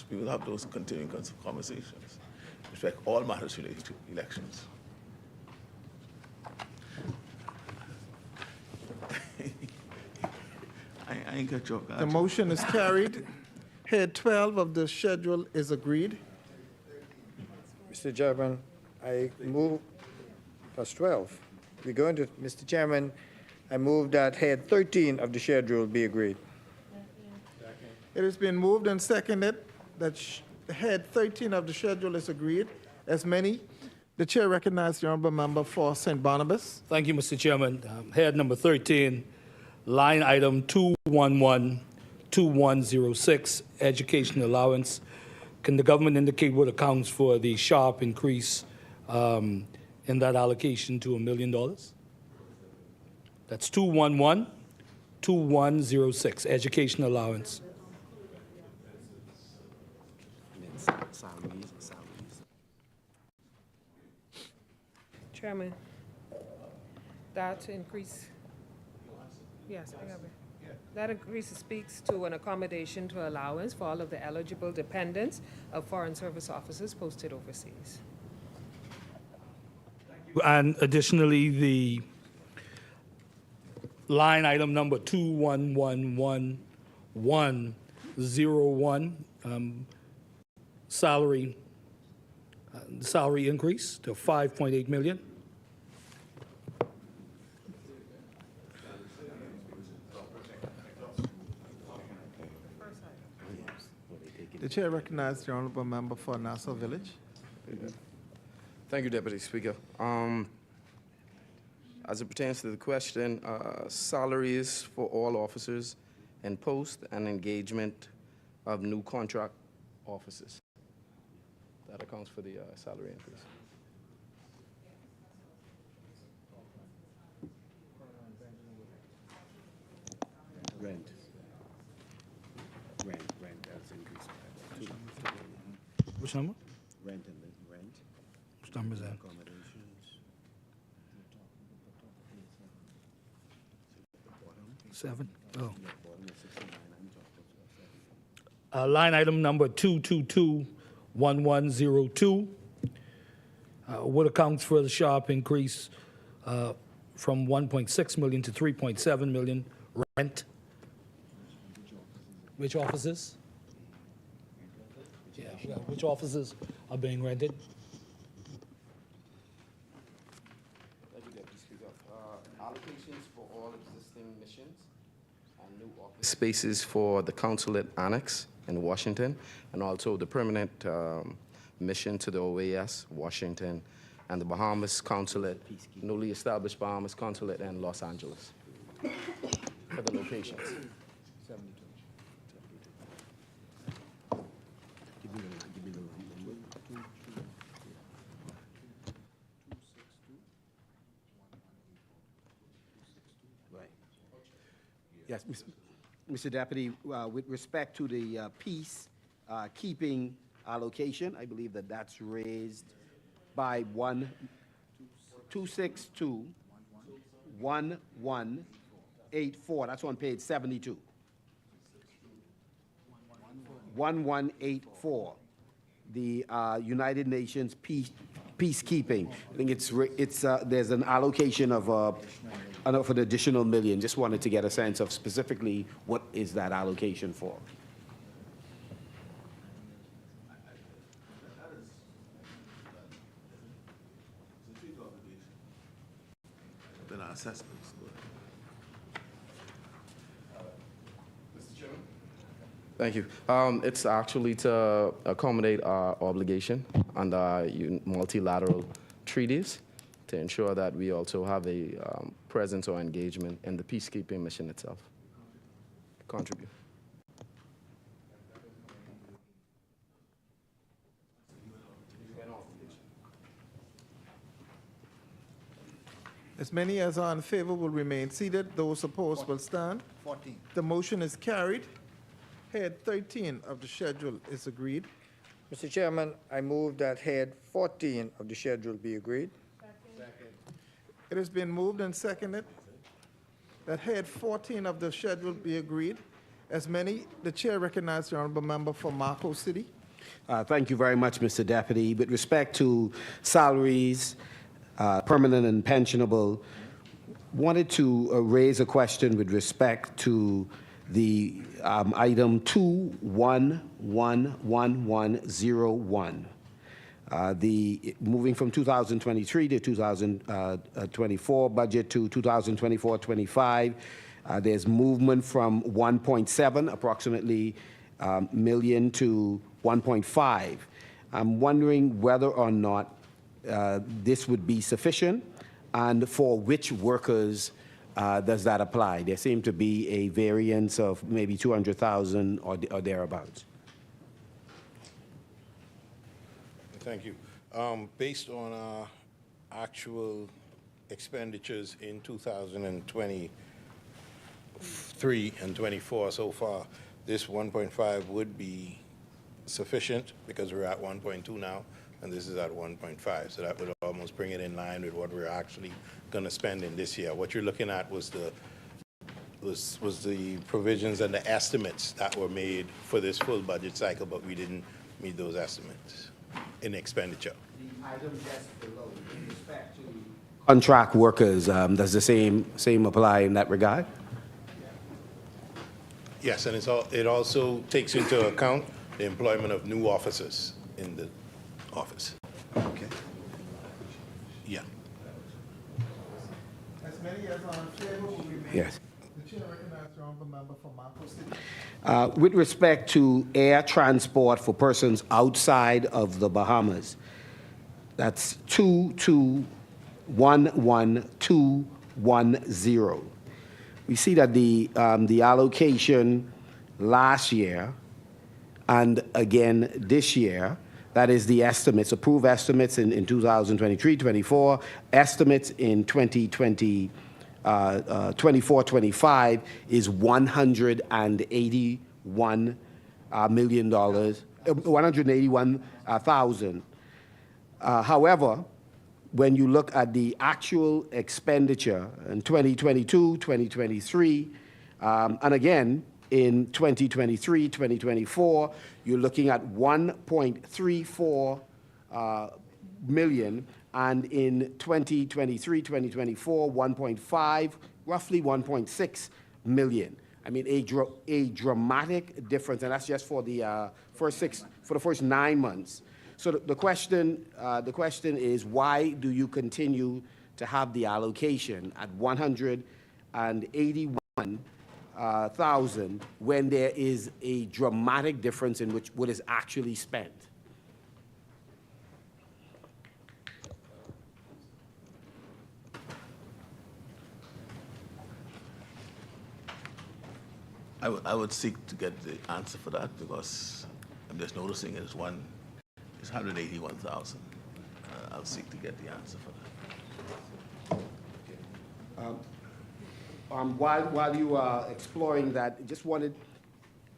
we will have those continuing conversations. In respect, all matters related to elections. I ain't got your card. The motion is carried. Head 12 of the schedule is agreed. Mr. Chairman, I move, that's 12. We're going to, Mr. Chairman, I move that head 13 of the schedule be agreed. It has been moved and seconded that head 13 of the schedule is agreed. As many, the chair recognizes the honorable member for St. Barnabas. Thank you, Mr. Chairman. Head number 13, line item 211-2106, education allowance. Can the government indicate what accounts for the sharp increase in that allocation to $1 million? That's 211-2106, education allowance. Chairman, that increase, yes, I have it. That increase speaks to an accommodation to allowance for all of the eligible dependents of foreign service officers posted overseas. And additionally, the line item number 211101, salary increase to $5.8 million. The chair recognizes the honorable member for Nassau Village. Thank you, Deputy Speaker. As it pertains to the question, salaries for all officers in post and engagement of new contract officers. That accounts for the salary increase. Rent, that's increased by 2. Which number? Rent. Which number is that? Accommodations. 7? Oh. Line item number 2221102. What accounts for the sharp increase from 1.6 million to 3.7 million? Rent. Which offices? Yeah, which offices are being rented? Thank you, Deputy Speaker. Allocations for all existing missions and new office spaces for the Consulate Annex in Washington, and also the permanent mission to the OAS, Washington, and the Bahamas Consulate, newly established Bahamas Consulate in Los Angeles, for the locations. Yes, Mr. Deputy, with respect to the peace keeping allocation, I believe that's raised by 262-1184. That's on page 72. 1184. The United Nations peacekeeping. I think there's an allocation of an additional $1 million. Just wanted to get a sense of specifically what is that allocation for. Been our assessments. Thank you. It's actually to accommodate our obligation under multilateral treaties to ensure that we also have a presence or engagement in the peacekeeping mission itself. Contribute. As many as are in favor will remain seated. Those opposed will stand. 14. The motion is carried. Head 13 of the schedule is agreed. Mr. Chairman, I move that head 14 of the schedule be agreed. It has been moved and seconded that head 14 of the schedule be agreed. As many, the chair recognizes the honorable member for Marco City. Thank you very much, Mr. Deputy. With respect to salaries, permanent and pensionable, wanted to raise a question with respect to the item 211101. Moving from 2023 to 2024 budget to 2024-25, there's movement from 1.7 approximately million to 1.5. I'm wondering whether or not this would be sufficient, and for which workers does that apply? There seemed to be a variance of maybe 200,000 or thereabouts. Thank you. Based on our actual expenditures in 2023 and 24 so far, this 1.5 would be sufficient because we're at 1.2 now, and this is at 1.5. So that would almost bring it in line with what we're actually going to spend in this year. What you're looking at was the provisions and the estimates that were made for this full budget cycle, but we didn't meet those estimates in expenditure. The item just below, with respect to contract workers, does the same apply in that regard? Yes, and it also takes into account the employment of new officers in the office. Okay. Yeah. As many as are in favor will remain. Yes. The chair recognizes the honorable member for Marco City. With respect to air transport for persons outside of the Bahamas, that's 2211,210. We see that the allocation last year and again this year, that is the estimates, approved estimates in 2023-24, estimates in 24-25 is $181 million, 181,000. However, when you look at the actual expenditure in 2022, 2023, and again in 2023, 2024, you're looking at 1.34 million, and in 2023, 2024, 1.5, roughly 1.6 million. I mean, a dramatic difference, and that's just for the first 9 months. So the question is, why do you continue to have the allocation at 181,000 when there is a dramatic difference in what is actually spent? I would seek to get the answer for that, because I'm just noticing it's 181,000. I'll seek to get the answer for that. While you are exploring that, just wanted,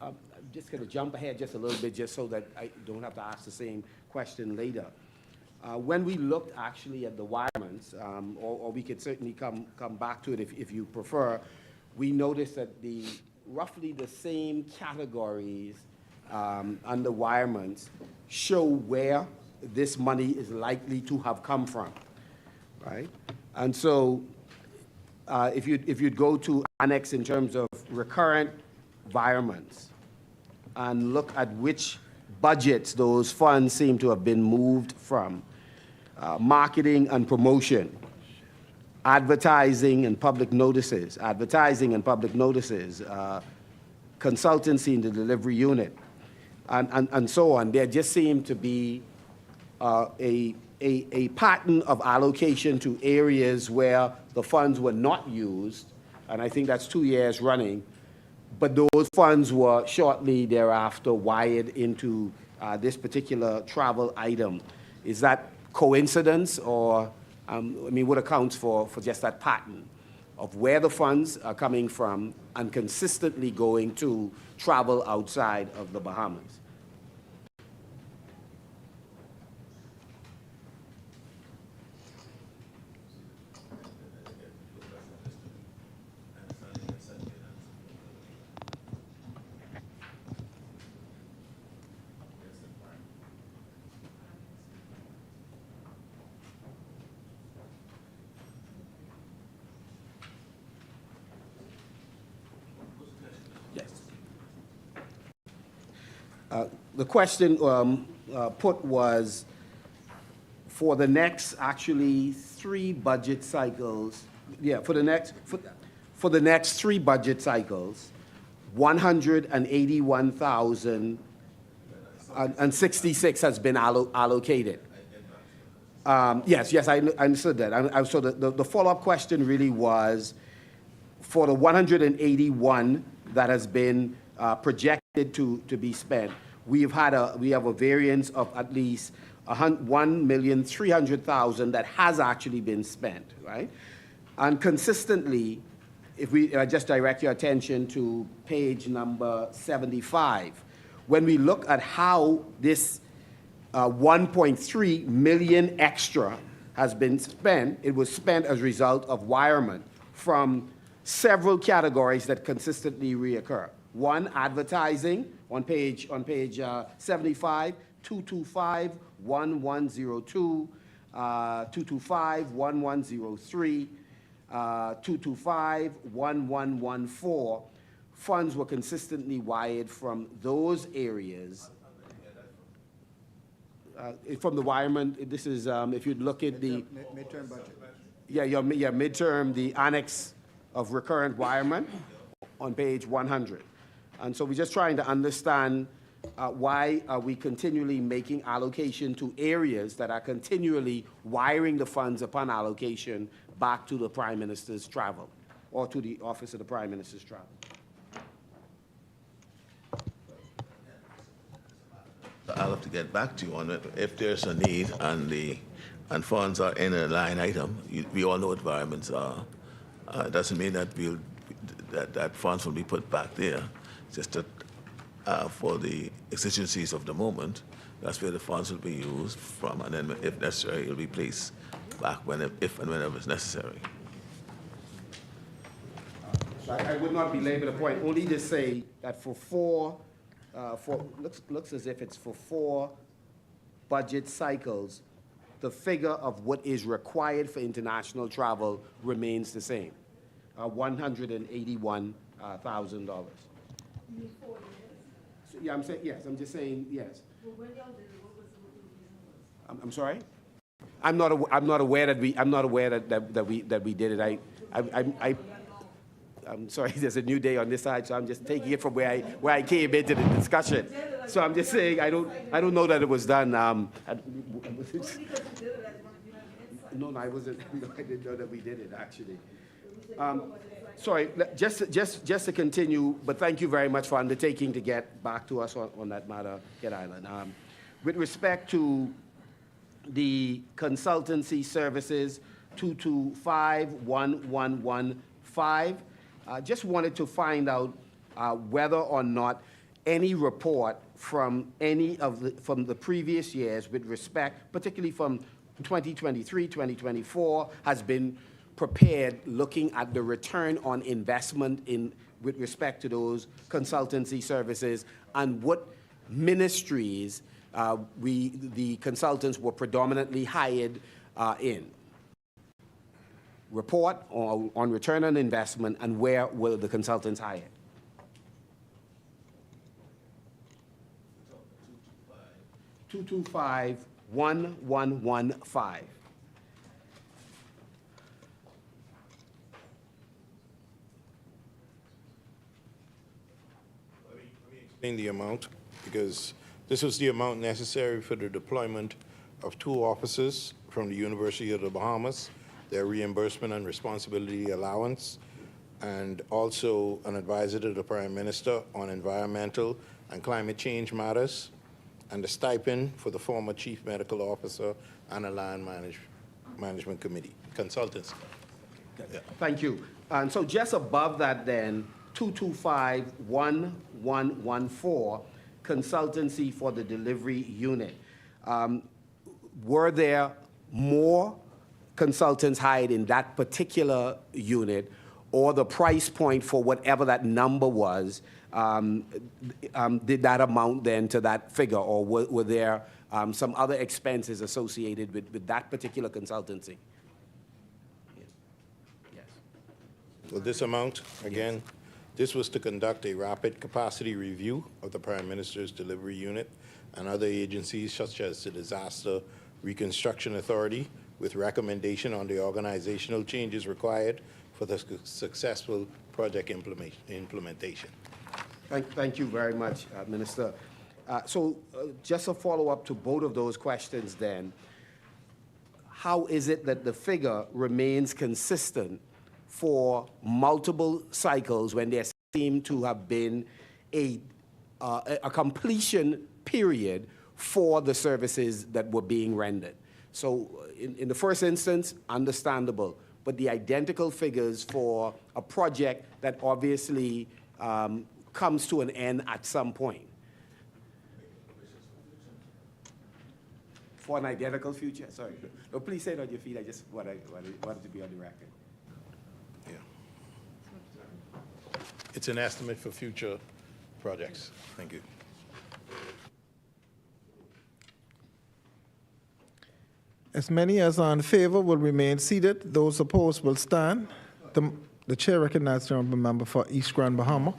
I'm just going to jump ahead just a little bit, just so that I don't have to ask the same question later. When we looked actually at the wirements, or we could certainly come back to it if you prefer, we noticed that roughly the same categories under wirements show where this money is likely to have come from, right? And so if you'd go to annex in terms of recurrent wirements and look at which budgets those funds seem to have been moved from, marketing and promotion, advertising and public notices, consultancy in the delivery unit, and so on. There just seemed to be a pattern of allocation to areas where the funds were not used, and I think that's 2 years running, but those funds were shortly thereafter wired into this particular travel item. Is that coincidence, or, what accounts for just that pattern of where the funds are coming from and consistently going to travel outside of the Bahamas? The question put was, for the next actually 3 budget cycles, for the next 3 budget cycles, 181,066 has been allocated. Yes, I understood that. So the follow-up question really was, for the 181 that has been projected to be spent, we have a variance of at least 1,300,000 that has actually been spent, right? And consistently, if I just direct your attention to page number 75, when we look at how this 1.3 million extra has been spent, it was spent as a result of wirement from several categories that consistently reoccur. One, advertising on page 75, 225, 1102, 225, 1103, 225, 1114. Funds were consistently wired from those areas. From the wirement, this is, if you'd look at the midterm budget. your midterm, the annex of recurrent wirement on page 100. And so we're just trying to understand why are we continually making allocation to areas that are continually wiring the funds upon allocation back to the Prime Minister's travel or to the Office of the Prime Minister's travel. I'll have to get back to you on it. If there's a need and funds are in a line item, we all know what environments are. It doesn't mean that that funds will be put back there. Just that for the exigencies of the moment, that's where the funds will be used from, and then if necessary, it'll be placed back if and whenever it's necessary. So I would not belabor the point, only to say that looks as if it's for 4 budget cycles, the figure of what is required for international travel remains the same, $181,000. So, yeah, I'm saying yes. I'm just saying yes. I'm sorry. I'm not aware that we did it. I'm sorry. There's a new day on this side, so I'm just taking it from where I came into the discussion. So I'm just saying I don't know that it was done. No, I wasn't. No, I didn't know that we did it actually. Sorry, just to continue, but thank you very much for undertaking to get back to us on that matter, Kid Island. With respect to the consultancy services, 225-1115, just wanted to find out whether or not any report from from the previous years with respect, particularly from 2023, 2024, has been prepared looking at the return on investment with respect to those consultancy services and what ministries the consultants were predominantly hired in. Report on return on investment and where were the consultants hired. $225,1115. Explain the amount, because this was the amount necessary for the deployment of 2 officers from the University of the Bahamas, their reimbursement and responsibility allowance, and also an advisor to the Prime Minister on environmental and climate change matters, and the stipend for the former Chief Medical Officer and a land management committee, consultants. Yeah. Thank you. And so just above that then, 225,1114, consultancy for the delivery unit. Were there more consultants hired in that particular unit, or the price point for whatever that number was, did that amount then to that figure, or were there some other expenses associated with that particular consultancy? Yes. Well, this amount, again, this was to conduct a rapid capacity review of the Prime Minister's delivery unit and other agencies such as the Disaster Reconstruction Authority, with recommendation on the organizational changes required for the successful project implementation. Thank you very much, Minister. Just a follow-up to both of those questions then. How is it that the figure remains consistent for multiple cycles when there seemed to have been a completion period for the services that were being rendered? So in the first instance, understandable, but the identical figures for a project that obviously comes to an end at some point. For an identical future? Sorry. No, please say it on your feet. I just wanted to be on the record. Yeah. It's an estimate for future projects. Thank you. As many as are in favor will remain seated. Those opposed will stand. The chair recognizes the honourable member for East Grand Bahama.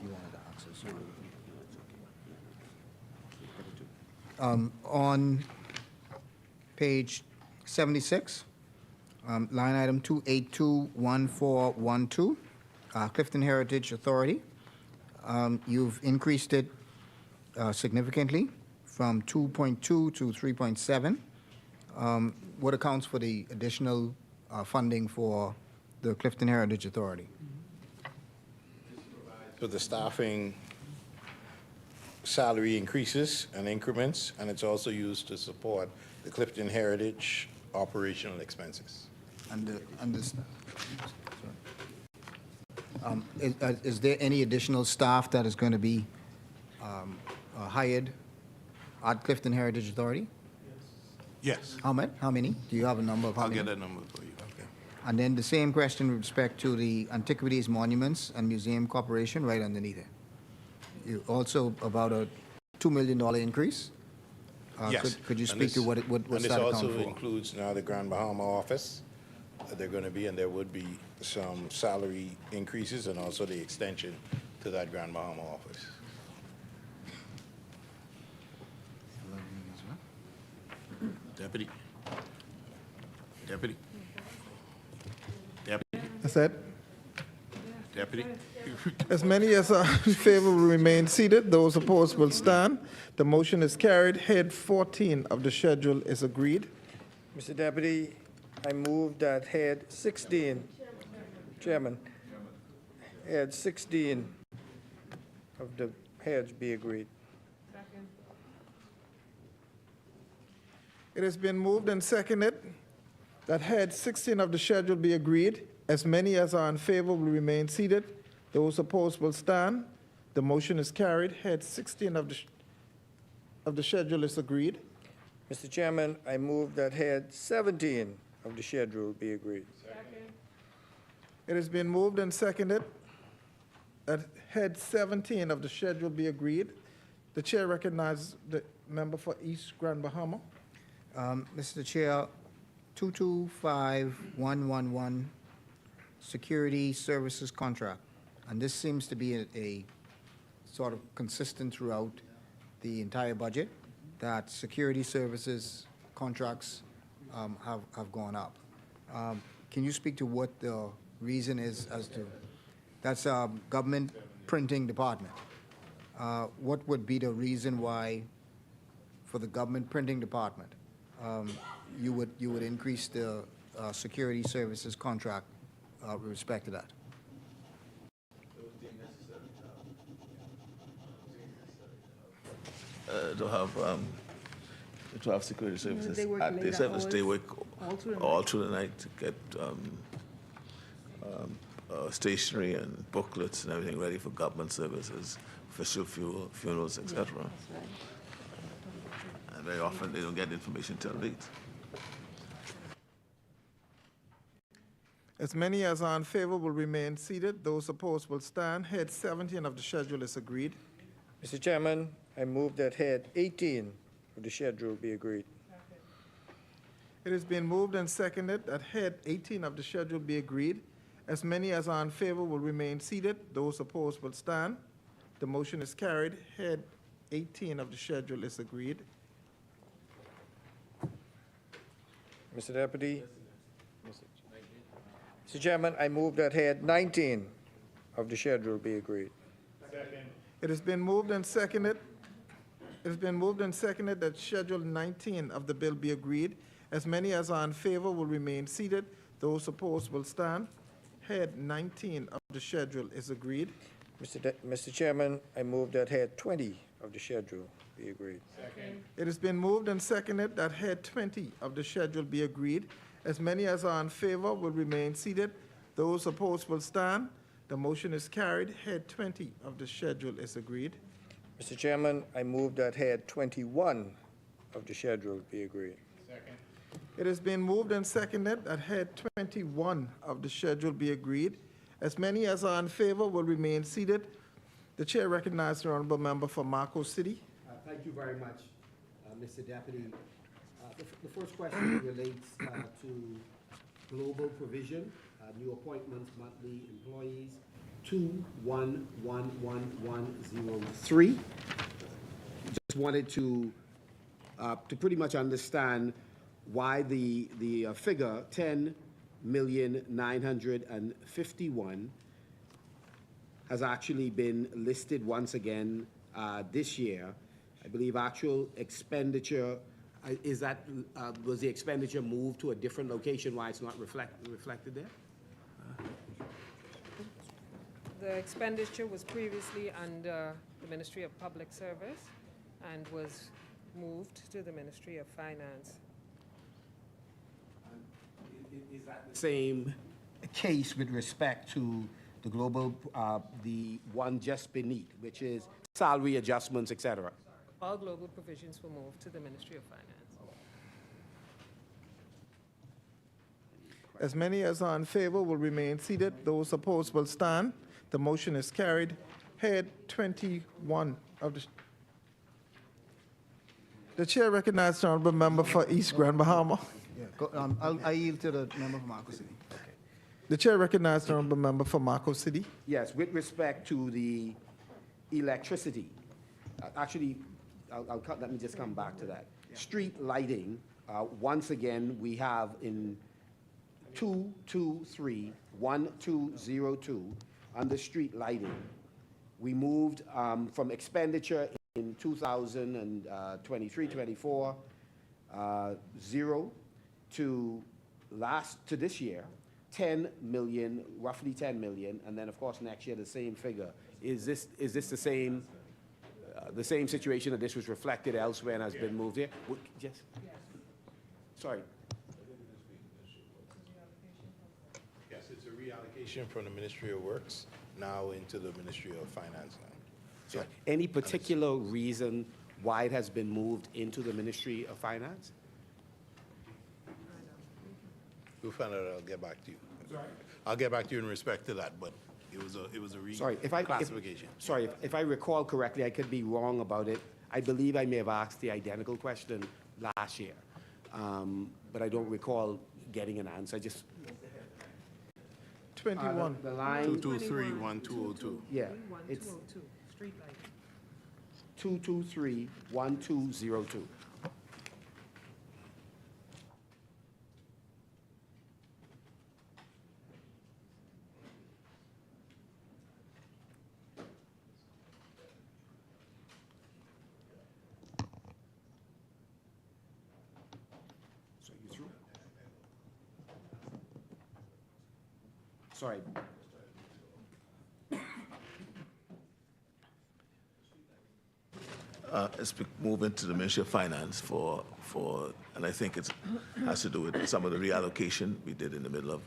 On page 76, line item 2821412, Clifton Heritage Authority. You've increased it significantly from 2.2 to 3.7. What accounts for the additional funding for the Clifton Heritage Authority? So the staffing salary increases and increments, and it's also used to support the Clifton Heritage operational expenses. Is there any additional staff that is going to be hired at Clifton Heritage Authority? Yes. How many? How many? Do you have a number of how many? I'll get that number for you. Okay. And then the same question with respect to the Antiquities, Monuments, and Museum Corporation right underneath it. You also about a $2 million increase. Yes. Could you speak to what's that account for? And this also includes now the Grand Bahama office. They're going to be, and there would be some salary increases and also the extension to that Grand Bahama office. Deputy. Deputy. Deputy. That's it. Deputy. As many as are in favor will remain seated. Those opposed will stand. The motion is carried. Head 14 of the schedule is agreed. Mr. Deputy, I move that head 16, Chairman, head 16 of the heads be agreed. It has been moved and seconded that head 16 of the schedule be agreed. As many as are in favor will remain seated. Those opposed will stand. The motion is carried. Head 16 of the schedule is agreed. Mr. Chairman, I move that head 17 of the schedule be agreed. It has been moved and seconded that head 17 of the schedule be agreed. The chair recognizes the member for East Grand Bahama. Mr. Chair, 225111, security services contract. And this seems to be a sort of consistent throughout the entire budget, that security services contracts have gone up. Can you speak to what the reason is as to, that's government printing department. What would be the reason why, for the government printing department, you would increase the security services contract with respect to that? To have security services. They work They later said that they hours, work all through the night. all through the night to get stationery and booklets and everything ready for government services, official funerals, etc. And very often they don't get information till late. As many as are in favor will remain seated. Those opposed will stand. Head 17 of the schedule is agreed. Mr. Chairman, I move that head 18 of the schedule be agreed. It has been moved and seconded that head 18 of the schedule be agreed. As many as are in favor will remain seated. Those opposed will stand. The motion is carried. Head 18 of the schedule is agreed. Mr. Deputy? Mr. Chairman, I move that head 19 of the schedule be agreed. It has been moved and seconded. It has been moved and seconded that Schedule 19 of the bill be agreed. As many as are in favor will remain seated. Those opposed will stand. Head 19 of the schedule is agreed. Mr. Chairman, I move that head 20 of the schedule be agreed. It has been moved and seconded that head 20 of the schedule be agreed. As many as are in favor will remain seated. Those opposed will stand. The motion is carried. Head 20 of the schedule is agreed. Mr. Chairman, I move that head 21 of the schedule be agreed. It has been moved and seconded that head 21 of the schedule be agreed. As many as are in favor will remain seated. The chair recognizes the honorable member for Marco City. Thank you very much, Mr. Deputy. The first question relates to global provision, new appointments, monthly employees, 211103. Just wanted to pretty much understand why the figure 10,951,000 has actually been listed once again this year. I believe actual expenditure, was the expenditure moved to a different location, why it's not reflected there? The expenditure was previously under the Ministry of Public Service and was moved to the Ministry of Finance. Is that the same case with respect to the global, the one just beneath, which is salary adjustments, et cetera? All global provisions were moved to the Ministry of Finance. As many as are in favor will remain seated. Those opposed will stand. The motion is carried. Head 21 of the chair recognizes the honorable member for East Grand Bahama. I yield to the member from Marco City. The chair recognizes the honorable member for Marco City. Yes, with respect to the electricity, actually, let me just come back to that. Street lighting, once again, we have in 223-1202, under street lighting, we moved from expenditure in 2023-24, 0 to this year, 10 million, roughly 10 million, and then of course next year the same figure. Is this the same situation that this was reflected elsewhere and has been moved here? Yes. Sorry. Yes, it's a reallocation from the Ministry of Works now into the Ministry of Finance now. Sorry. Any particular reason why it has been moved into the Ministry of Finance? We'll find out, I'll get back to you. I'll get back to you in respect to that, but it was a Sorry, reclassification. if I recall correctly, I could be wrong about it. I believe I may have asked the identical question last year, but I don't recall getting an answer. Just 21. the line 223-1202. Yeah, it's 1202, street lighting. 223-1202. So you through? Sorry. Let's move into the Ministry of Finance and I think it has to do with some of the reallocation we did in the middle of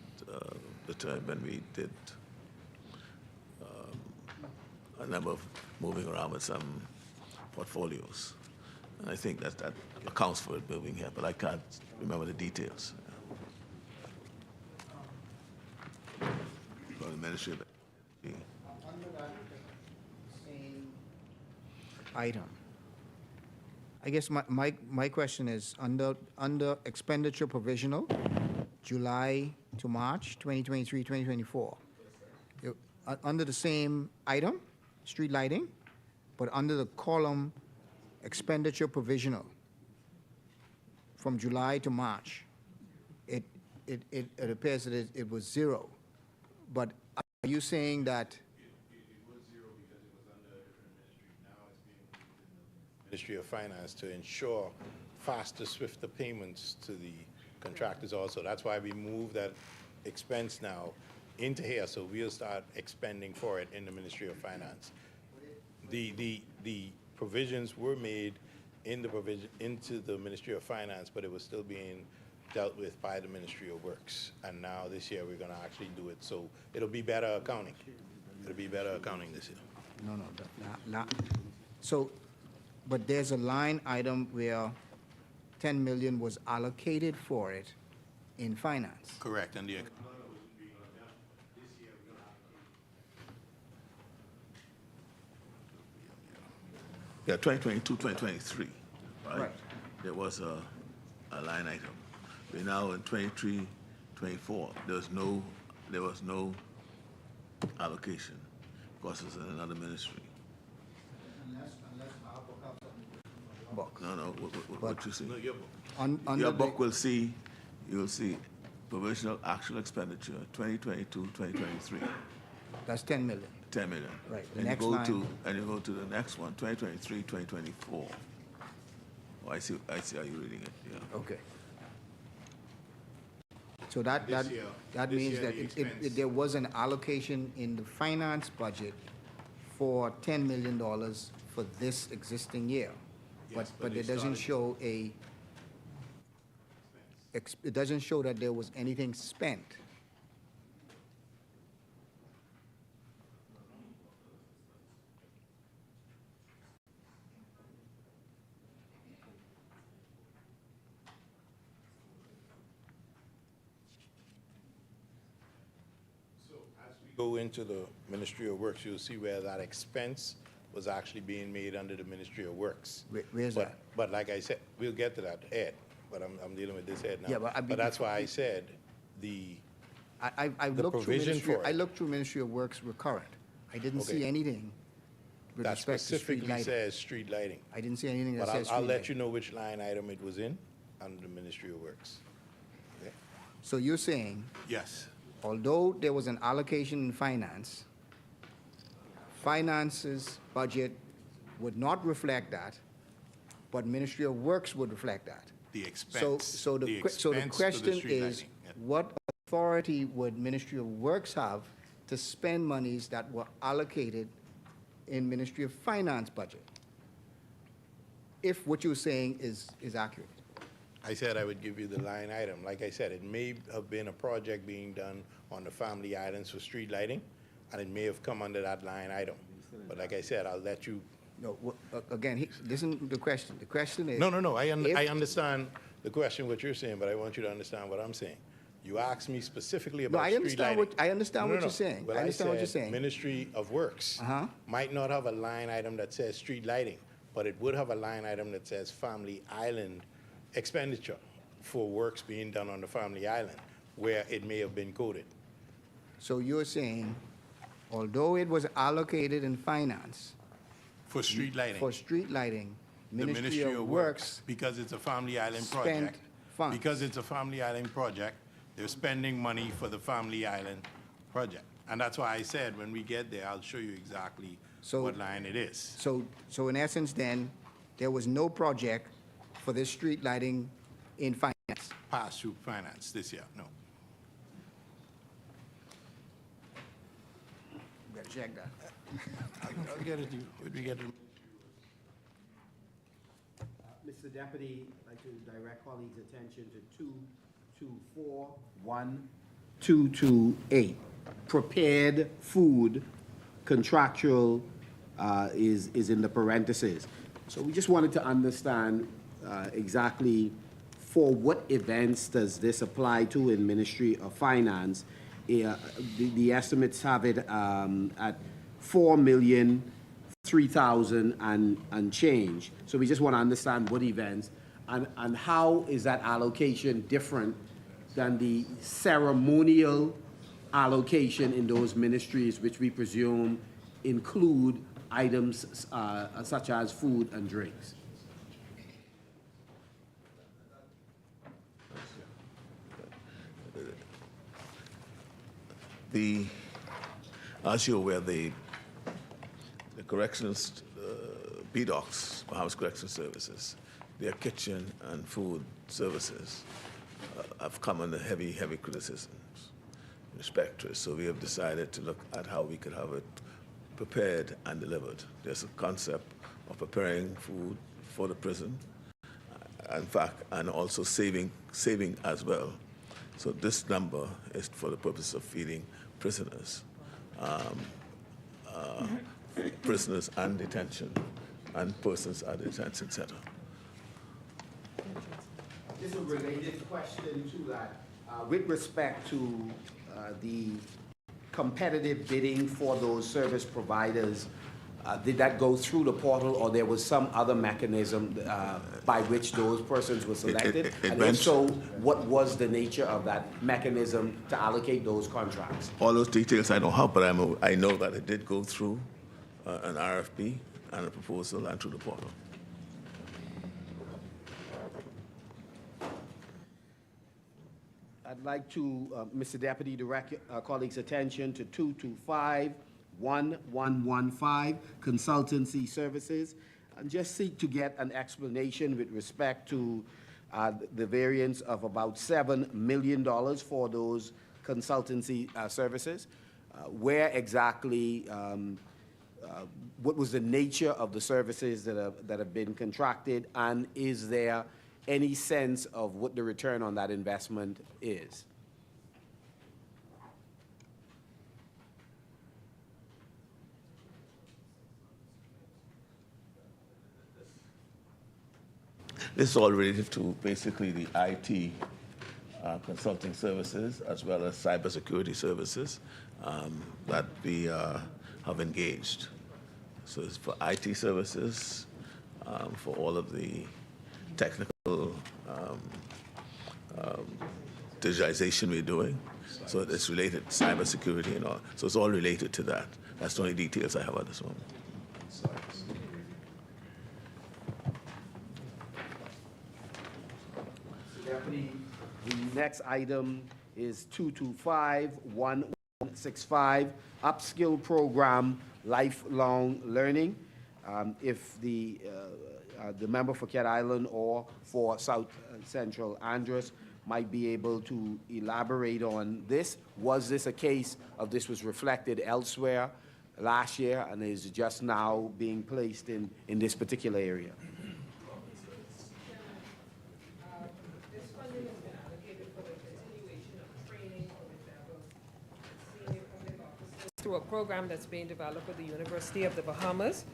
the term when we did a number of moving around with some portfolios. And I think that accounts for it moving here, but I can't remember the details. For the Ministry of Item. I guess my question is, under expenditure provisional, July to March, 2023, 2024, under the same item, street lighting, but under the column expenditure provisional, from July to March, it appears that it was zero. But are you saying that Ministry of Finance to ensure faster, swifter payments to the contractors also. That's why we moved that expense now into here, so we'll start expending for it in the Ministry of Finance. The provisions were made in the provision into the Ministry of Finance, but it was still being dealt with by the Ministry of Works. And now this year we're gonna actually do it, so it'll be better accounting. It'll be better accounting this year. no, so, but there's a line item where 10 million was allocated for it in finance. Correct, and the Yeah, 2022, 2023, right? Right. There was a line item. We're now in 23, 24. There was no allocation because it's in another ministry. Book. No, what you see? Under Your the- book you'll see provisional actual expenditure, 2022, 2023, That's 10 million. 10 million. Right, the And next you go line. and you go to the next one, 2023, 2024. Oh, I see how you're reading it, yeah. Okay. So that This year- means that the expense. there was an allocation in the finance budget for $10 million for this existing year. Yes, But they it doesn't started- show it doesn't show that there was anything spent. Go into the Ministry of Works, you'll see where that expense was actually being made under the Ministry of Works. Where's that? But like I said, we'll get to that, Ed, but I'm dealing with this Ed now. Yeah, but I mean- that's why I said the, I The looked through provision Ministry, for it. I looked through Ministry of Works recurrent. I didn't see Okay. anything with that respect to street specifically lighting. says street lighting. I didn't see anything that But says street I'll let lighting. you know which line item it was in under the Ministry of Works. Okay? So you're saying, Yes. although there was an allocation in finance, finance's budget would not reflect that, but Ministry of Works would reflect that. The expense. So the expense to question street is, lighting, yeah. what authority would Ministry of Works have to spend monies that were allocated in Ministry of Finance budget? If what you're saying is accurate. I said I would give you the line item. Like I said, it may have been a project being done on the family islands for street lighting, and it may have come under that line item. But like I said, I'll let you. No, again, this isn't the question. The question is. No. I if- understand the question, what you're saying, but I want you to understand what I'm saying. You asked me specifically No, about I street understand lighting. I understand No, what no, you're saying. Well, I understand what you're said saying. Ministry of Works might not have a line item that says street lighting, but it would have a line item that says Family Island expenditure for works being done on the Family Island, where it may have been coded. So you're saying, although it was allocated in finance. For street lighting. For street lighting, The Ministry of Works, because it's a Family Island spent project. funds. Because it's a Family Island project, they're spending money for the Family Island project. And that's why I said, when we get there, I'll show you exactly what line it is. So in essence then, there was no project for this street lighting in finance? Pass through finance this year, no. Better check that. I'll get it to you. When we get to Mr. Deputy, I'd like to direct colleagues' attention to 224-1228. Prepared food contractual is in the parentheses. So we just wanted to understand exactly for what events does this apply to in Ministry of Finance. The estimates have it at $4,003,000 and change. So we just want to understand what events and how is that allocation different than the ceremonial allocation in those ministries, which we presume include items such as food and drinks. As you're aware, the corrections, BDOCs, Bahamas Correctional Services, their kitchen and food services have come under heavy criticisms in respect to it. So we have decided to look at how we could have it prepared and delivered. There's a concept of preparing food for the prison, in fact, and also saving as well. So this number is for the purpose of feeding prisoners, prisoners and detention, and persons at the detention center. Just a related question to that. With respect to the competitive bidding for those service providers, did that go through the portal, or there was some other mechanism by which those persons were selected? And if so, what was the nature of that mechanism to allocate those contracts? All those details I don't have, but I know that it did go through an RFP and a proposal and through the portal. I'd like to, Mr. Deputy, direct colleagues' attention to 225-1115, consultancy services, and just seek to get an explanation with respect to the variance of about $7 million for those consultancy services. Where exactly, what was the nature of the services that have been contracted, and is there any sense of what the return on that investment is? This is all related to basically the IT consulting services as well as cybersecurity services that we have engaged. So it's for IT services, for all of the technical digitization we're doing. So it's related to cybersecurity and all. So it's all related to that. That's the only details I have at this moment. Deputy, the next item is 225-1165, upskill program, lifelong learning. If the member for Cat Island or for South Central Andros might be able to elaborate on this. Was this a case of this was reflected elsewhere last year and is just now being placed in this particular area? This funding has been allocated for the continuation of training for the senior public officers to through a program that's being developed with the University of the Bahamas,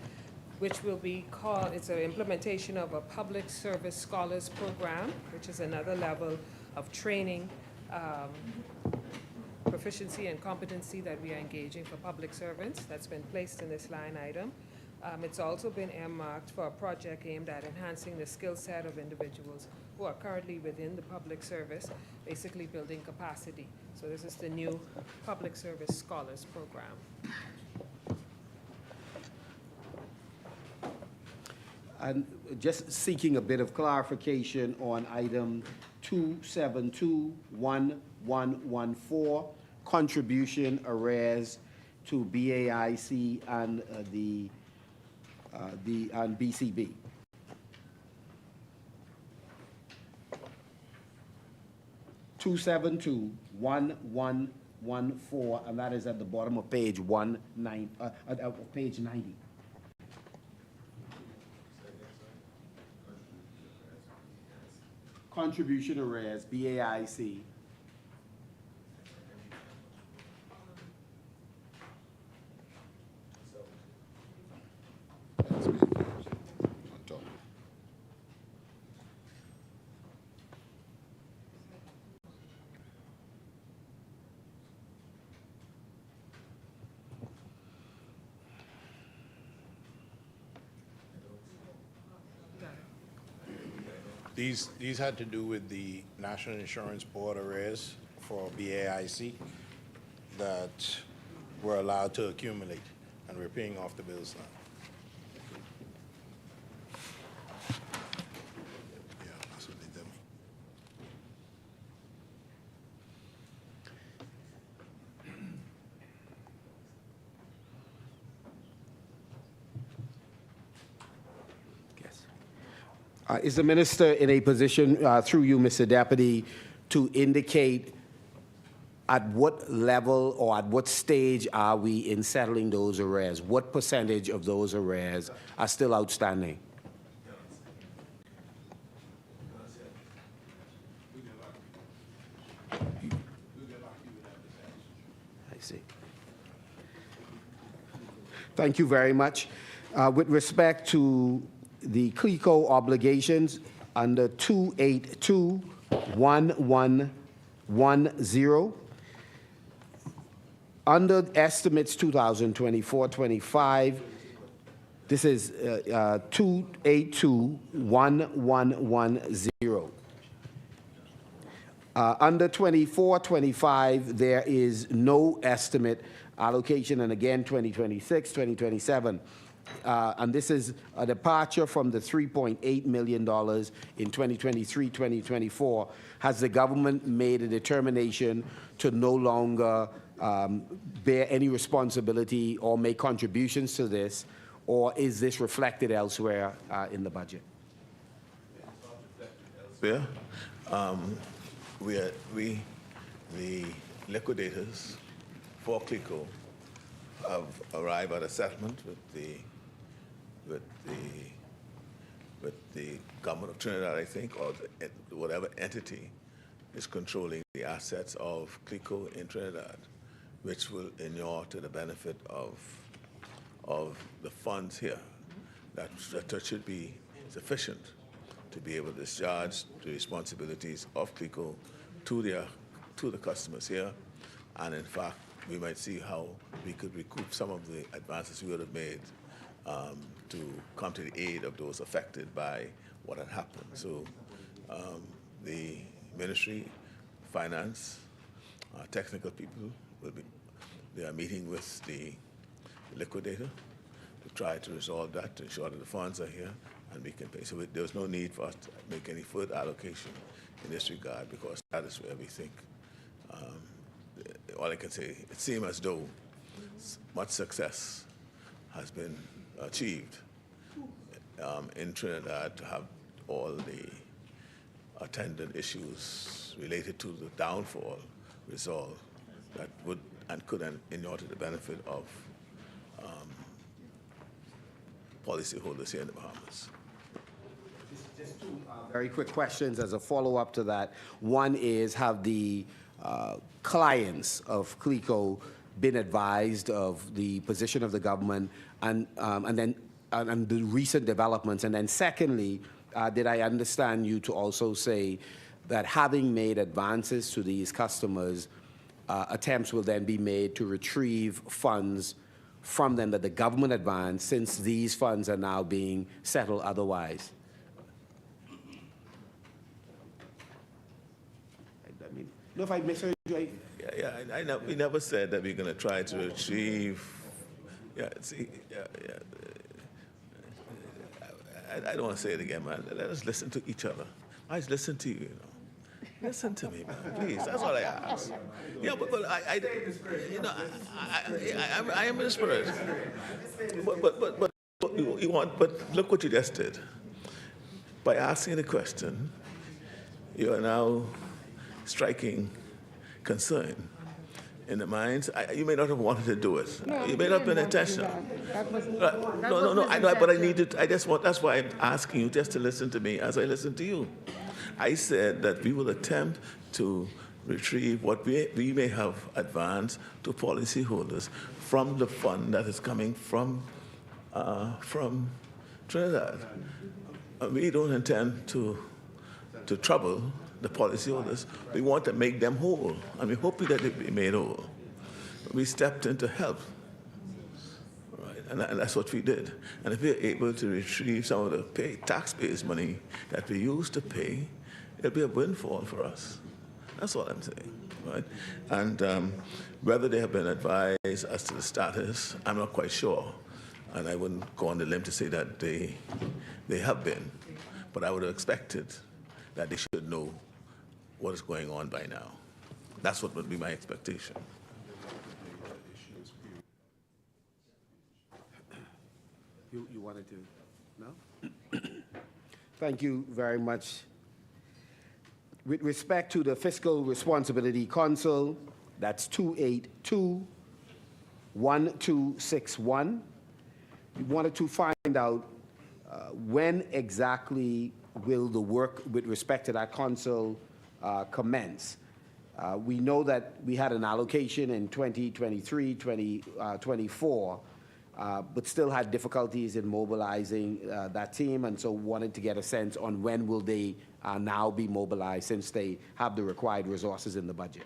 which will be called, it's an implementation of a public service scholars program, which is another level of training, proficiency and competency that we are engaging for public servants. That's been placed in this line item. It's also been earmarked for a project aimed at enhancing the skill set of individuals who are currently within the public service, basically building capacity. So this is the new Public Service Scholars Program. And just seeking a bit of clarification on item 2721114, contribution arrears to BAIC and and BCB. Two 2721114, and that is at the bottom of page page 90. Contribution arrears, BAIC. On top. These had to do with the National Insurance Board arrears for BAIC that were allowed to accumulate, and we're paying off the bills now. Yeah, that's what they did me. Is the minister in a position, through you, Mr. Deputy, to indicate at what level or at what stage are we in settling those arrears? What percentage of those arrears are still outstanding? I see. Thank you very much. With respect to the CLECO obligations under 2821110, under estimates 2024-25, this is 2821110. Under 24-25, there is no estimate allocation, and again 2026, 2027. And this is a departure from the $3.8 million in 2023-2024. Has the government made a determination to no longer bear any responsibility or make contributions to this, or is this reflected elsewhere in the budget? Elsewhere, the liquidators for CLECO have arrived at a settlement with the government of Trinidad, I think, or whatever entity is controlling the assets of CLECO in Trinidad, which will inure to the benefit of the funds here. That should be sufficient to be able to discharge the responsibilities of CLECO to the customers here, and in fact, we might see how we could recoup some of the advances we would have made to come to the aid of those affected by what had happened. So the Ministry, Finance, technical people they are meeting with the liquidator to try to resolve that, to ensure that the funds are here and we can pay. So there's no need for us to make any further allocation in this regard, because that is where we think, all I can say, it seems as though much success has been achieved in Trinidad to have all the attendant issues related to the downfall resolved that would and could inure to the benefit of policyholders here in the Bahamas. Just two very quick questions as a follow-up to that. One is, have the clients of CLECO been advised of the position of the government and the recent developments? And then secondly, did I understand you to also say that having made advances to these customers, attempts will then be made to retrieve funds from them that the government advanced, since these funds are now being settled otherwise? I mean, no, if I misheard you, We never said that we're going to try to retrieve. I don't want to say it again, man. Let us listen to each other. I just listen to you, Listen to me, man, please. That's all I ask. Yeah, but I am in the spirit. But you want? But look what you just did. By asking the question, you are now striking concern in the minds. You may not have wanted to do it. No, You may not have been intentional. No. I know, but I needed. That's why I'm asking you just to listen to me as I listen to you. I said that we will attempt to retrieve what we may have advanced to policyholders from the fund that is coming from Trinidad. We don't intend to trouble the policyholders. We want to make them whole, and we hope that they be made whole. We stepped in to help, right? And that's what we did. And if we're able to retrieve some of the taxpayers' money that we used to pay, it'll be a windfall for us. That's all I'm saying, right? And whether they have been advised as to the status, I'm not quite sure. And I wouldn't go on the limb to say that they have been. But I would have expected that they should know what is going on by now. That's what would be my expectation. You wanted to? No? Thank you very much. With respect to the Fiscal Responsibility Council, that's 282-1261. We wanted to find out when exactly will the work with respect to that council commence. We know that we had an allocation in 2023, 2024, but still had difficulties in mobilizing that team, and so wanted to get a sense on when will they now be mobilized, since they have the required resources in the budget.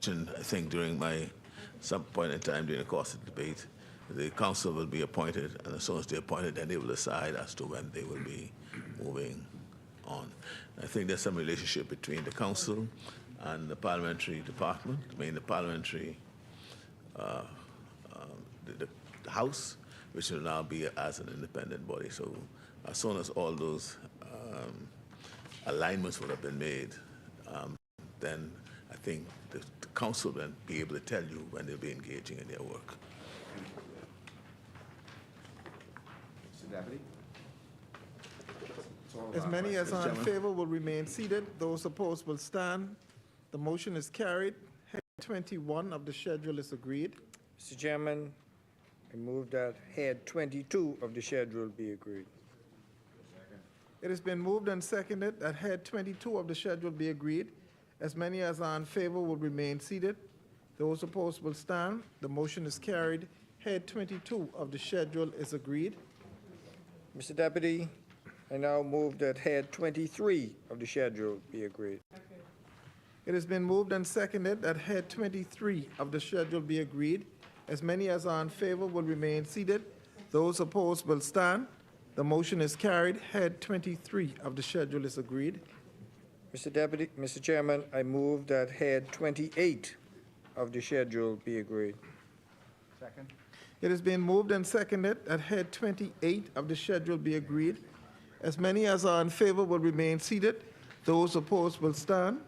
I think during some point in time during the course of the debate, the council will be appointed, and as soon as they're appointed, then they will decide as to when they will be moving on. I think there's some relationship between the council and the parliamentary department. I mean, the parliamentary, the House, which will now be as an independent body. So as soon as all those alignments would have been made, then I think the council will be able to tell you when they'll be engaging in their work. Mr. Deputy? As many as are in favor will remain seated. Those opposed will stand. The motion is carried. Head 21 of the schedule is agreed. Mr. Chairman, I move that head 22 of the schedule be agreed. It has been moved and seconded that head 22 of the schedule be agreed. As many as are in favor will remain seated. Those opposed will stand. The motion is carried. Head 22 of the schedule is agreed. Mr. Deputy, I now move that head 23 of the schedule be agreed. It has been moved and seconded that head 23 of the schedule be agreed. As many as are in favor will remain seated. Those opposed will stand. The motion is carried. Head 23 of the schedule is agreed. Mr. Chairman, I move that head 28 of the schedule be agreed. Second. It has been moved and seconded that head 28 of the schedule be agreed. As many as are in favor will remain seated. Those opposed will stand.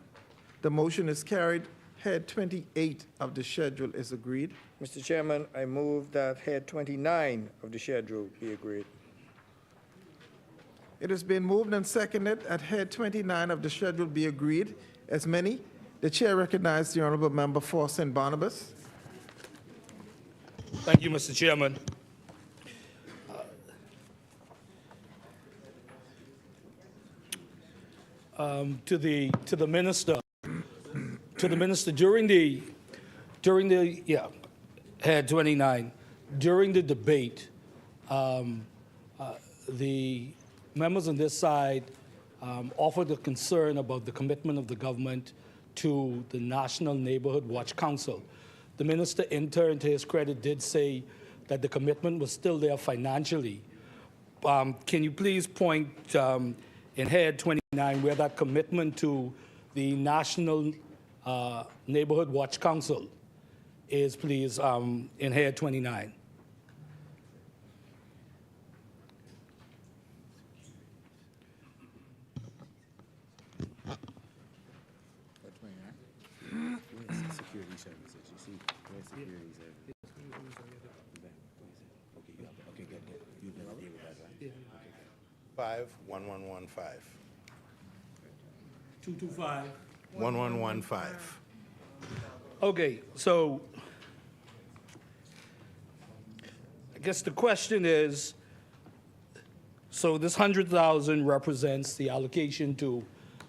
The motion is carried. Head 28 of the schedule is agreed. Mr. Chairman, I move that head 29 of the schedule be agreed. It has been moved and seconded that head 29 of the schedule be agreed. As many, the chair recognizes the honorable member for St. Barnabas. Thank you, Mr. Chairman. To the minister, To the minister, head 29, during the debate, the members on this side offered a concern about the commitment of the government to the National Neighborhood Watch Council. The minister, in turn, to his credit, did say that the commitment was still there financially. Can you please point in head 29 where that commitment to the National Neighborhood Watch Council is, please, in head 29? Security services, you see, where's security services? Okay, you have, okay, good. You've never deal with that, right? 51115. 225. 1115. Okay, so I guess the question is, so this 100,000 represents the allocation to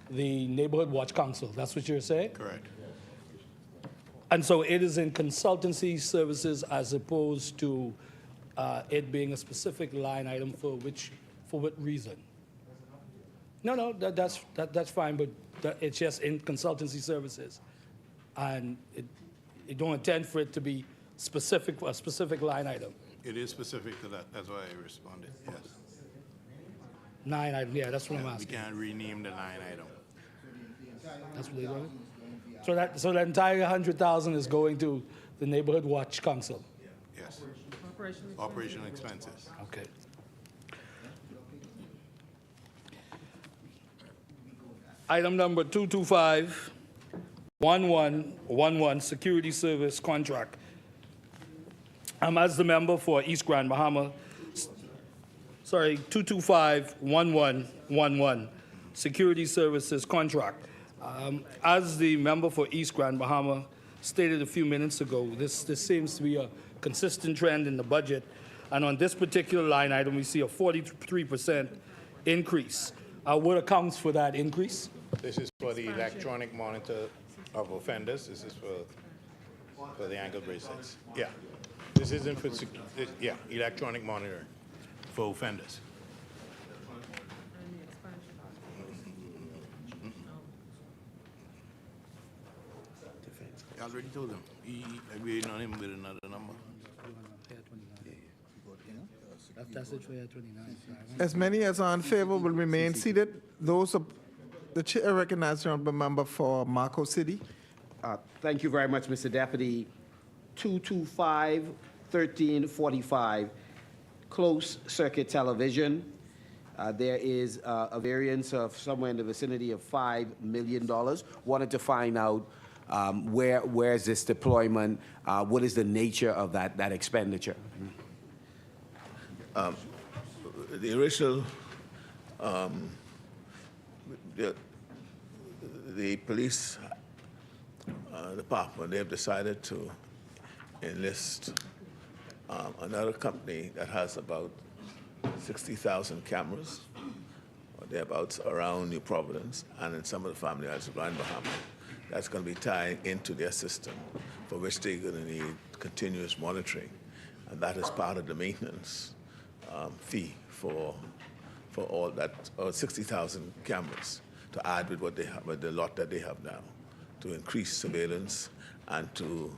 the Neighborhood Watch Council. That's what you're saying? Correct. And so it is in consultancy services as opposed to it being a specific line item for what reason? No, that's fine, but it's just in consultancy services. And it don't intend for it to be specific, a specific line item. It is specific to that. That's why I responded, yes. Line item, yeah, that's what I'm We asking. can't rename the line item. That's what they're doing? So that entire 100,000 is going to the Neighborhood Watch Council? Yes. Operational expenses. Okay. Item number 225-1111, Security Service Contract. As the member for East Grand Bahama, 225-1111, Security Services Contract. As the member for East Grand Bahama stated a few minutes ago, this seems to be a consistent trend in the budget. And on this particular line item, we see a 43% increase. What accounts for that increase? This is for the electronic monitor of offenders. This is for the ankle bracelets. Yeah. This isn't for, electronic monitor for offenders. I already told him. I'm waiting on him with another number. That's it for 29. As many as are in favor will remain seated. The chair recognizes the honourable member for Marco City. Thank you very much, Mr. Deputy. 225-1345, closed circuit television. There is a variance of somewhere in the vicinity of $5 million. Wanted to find out where is this deployment? What is the nature of that expenditure? The original, the police department, they have decided to enlist another company that has about 60,000 cameras, or thereabouts, around New Providence and in some of the family houses around Bahamas. That's going to be tied into their system, for which they're going to need continuous monitoring, and that is part of the maintenance fee for all that 60,000 cameras to add with what they have, with the lot that they have now, to increase surveillance and to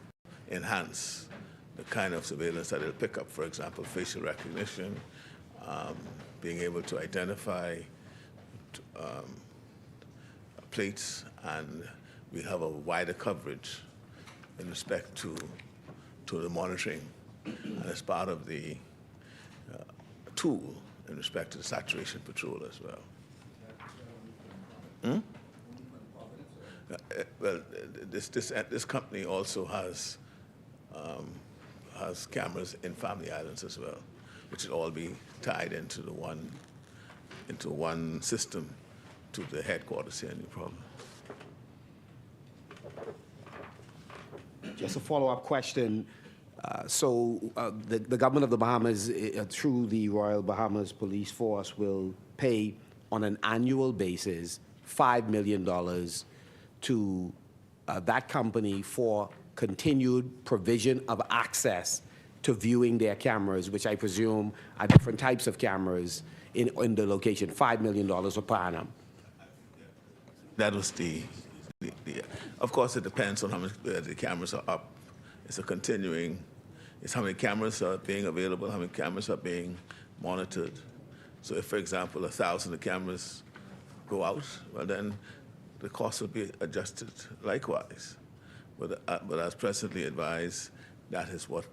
enhance the kind of surveillance that they'll pick up. For example, facial recognition, being able to identify plates, and we have a wider coverage in respect to the monitoring, and as part of the tool in respect to the saturation patrol as well. Well, this company also has cameras in Family Islands as well, which will all be tied into one system to the headquarters here in New Providence. Just a follow-up question. The government of the Bahamas, through the Royal Bahamas Police Force, will pay on an annual basis $5 million to that company for continued provision of access to viewing their cameras, which I presume are different types of cameras in the location, $5 million per annum. That was of course, it depends on how many the cameras are up. It's a continuing, it's how many cameras are being available, how many cameras are being monitored. So if, for example, 1,000 cameras go out, well, then the cost will be adjusted likewise. But as presently advised, that is what,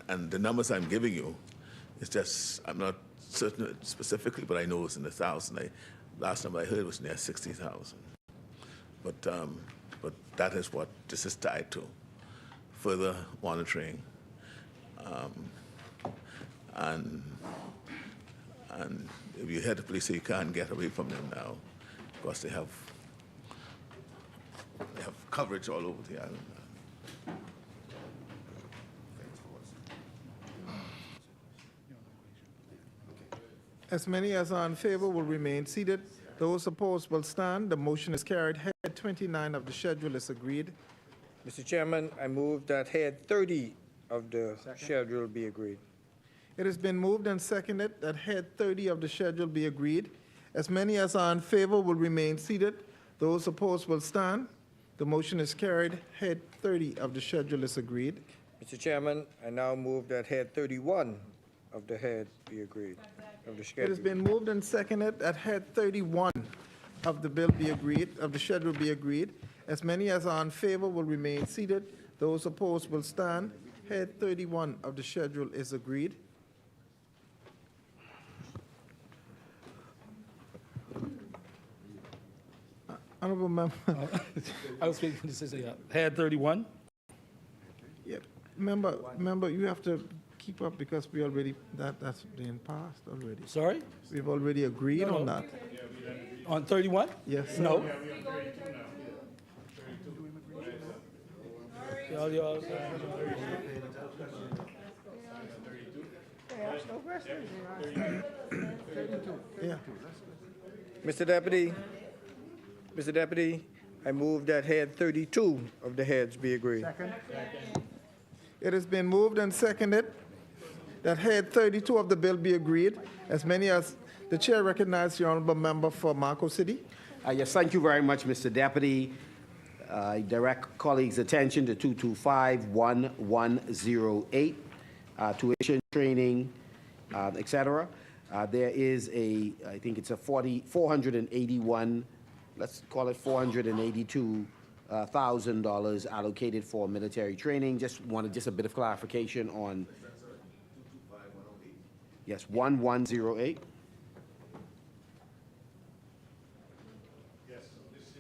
and the numbers I'm giving you, it's just, I'm not certain specifically, but I know it's in the thousand. Last number I heard was near 60,000. But that is what this is tied to, further monitoring. And if you head to police, you can't get away from them now, because they have coverage all over the island. As many as are in favor will remain seated. Those opposed will stand. The motion is carried. Head 29 of the schedule is agreed. Mr. Chairman, I move that head 30 of the schedule be agreed. It has been moved and seconded that head 30 of the schedule be agreed. As many as are in favor will remain seated. Those opposed will stand. The motion is carried. Head 30 of the schedule is agreed. Mr. Chairman, I now move that head 31 of the head be agreed, of the It schedule. has been moved and seconded that head 31 of the bill be agreed, of the schedule be agreed. As many as are in favor will remain seated. Those opposed will stand. Head 31 of the schedule is agreed. Honorable member. I was waiting for this to say, head 31. Yeah, member, you have to keep up because we already, that's been passed already. Sorry? We've already agreed No, on no. that. On 31? Yes, sir. No. Y'all, Yeah. Mr. Deputy, I move that head 32 of the heads be agreed. It has been moved and seconded that head 32 of the bill be agreed. As many as the chair recognizes the honorable member for Marco City. Yes, thank you very much, Mr. Deputy. I direct colleagues' attention to 225-1108, tuition, training, et cetera. There is I think it's a 481, let's call it $482,000 allocated for military training. Just wanted a bit of clarification on. Yes, 1108. Yes, this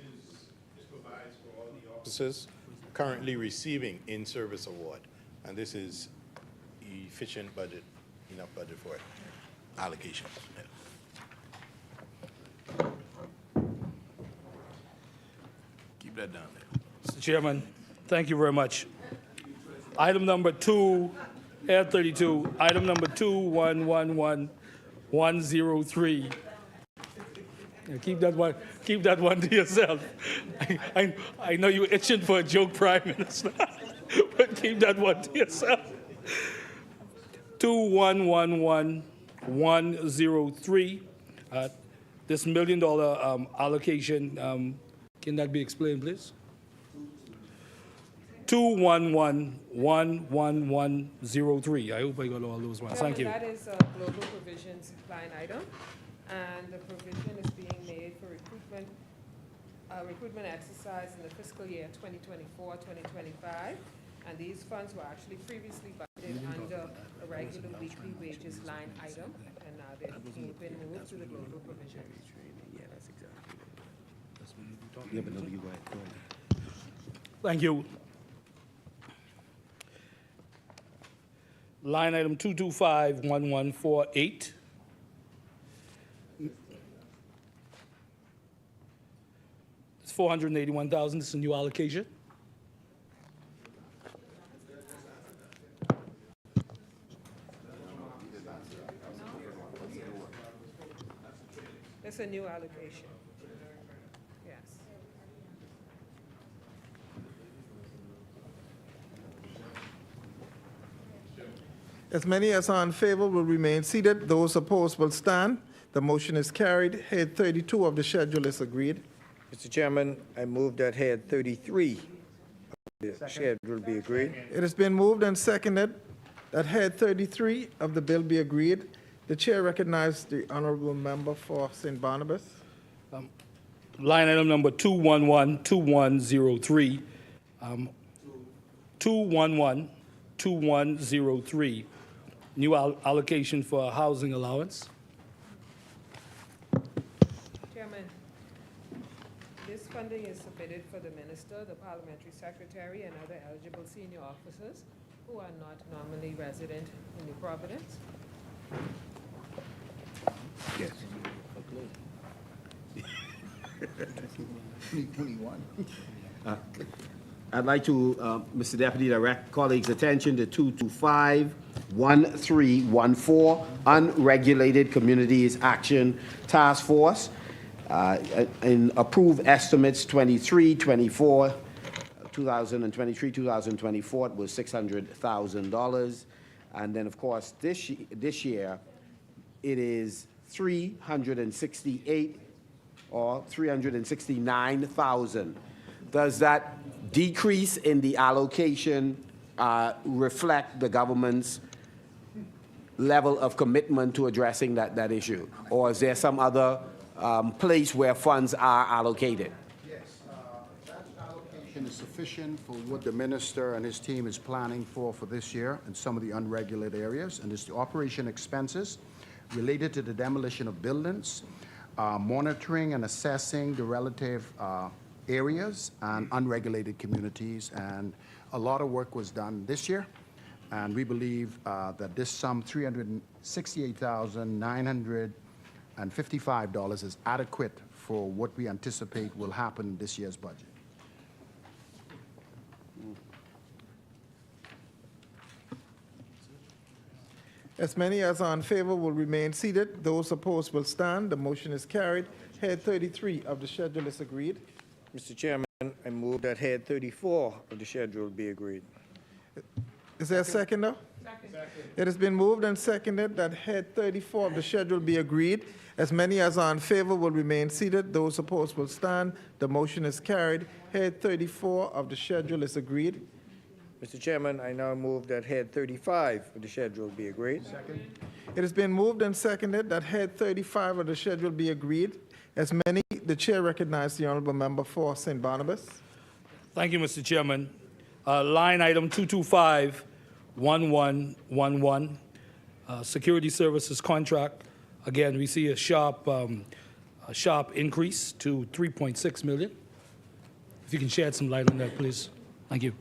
provides for all the officers currently receiving in-service award, and this is efficient budget, enough budget for it, allocation. Yeah. Keep that down there. Mr. Chairman, thank you very much. Item number 2, head 32, item number 2111103. Yeah, keep that one to yourself. I know you're itching for a joke, Prime Minister, but keep that one to yourself. 2111103. This $1 million allocation, can that be explained, please? 2111103. I hope I got all those ones. Thank you. That is a global provisions line item, and the provision is being made for recruitment exercise in the fiscal year 2024-2025, and these funds were actually previously budgeted under a regular weekly wages line item, and now they've been moved to the global provisions. Yeah, that's exactly it. Yeah, but no, you go ahead. Thank you. Line item 2251148. It's $481,000. It's a new allocation. It's a new allocation. Yes. As many as are in favor will remain seated. Those opposed will stand. The motion is carried. Head 32 of the schedule is agreed. Mr. Chairman, I move that head 33 of the schedule be agreed. It has been moved and seconded that head 33 of the bill be agreed. The chair recognizes the honorable member for St. Barnabas. Line item number 211-2103. 211-2103. New allocation for housing allowance. Chairman, this funding is submitted for the minister, the parliamentary secretary, and other eligible senior officers who are not normally resident in New Providence. Yes. 21. I'd like to, Mr. Deputy, direct colleagues' attention to 225-1314, Unregulated Communities Action Task Force, and approve estimates 23-24, 2023-2024 was $600,000. And then, of course, this year, it is 368 or 369,000. Does that decrease in the allocation reflect the government's level of commitment to addressing that issue? Or is there some other place where funds are allocated? Yes, that allocation is sufficient for what the minister and his team is planning for this year in some of the unregulated areas, and it's the operation expenses related to the demolition of buildings, monitoring and assessing the relative areas and unregulated communities, and a lot of work was done this year, and we believe that this sum, $368,955, is adequate for what we anticipate will happen in this year's budget. As many as are in favor will remain seated. Those opposed will stand. The motion is carried. Head 33 of the schedule is agreed. Mr. Chairman, I move that head 34 of the schedule be agreed. Is there a seconder? Second. It has been moved and seconded that head 34 of the schedule be agreed. As many as are in favor will remain seated. Those opposed will stand. The motion is carried. Head 34 of the schedule is agreed. Mr. Chairman, I now move that head 35 of the schedule be agreed. Second. It has been moved and seconded that head 35 of the schedule be agreed. As many, the chair recognizes the honorable member for St. Barnabas. Thank you, Mr. Chairman. Line item 225-1111, security services contract. Again, we see a sharp increase to $3.6 million. If you can shed some light on that, please. Thank you.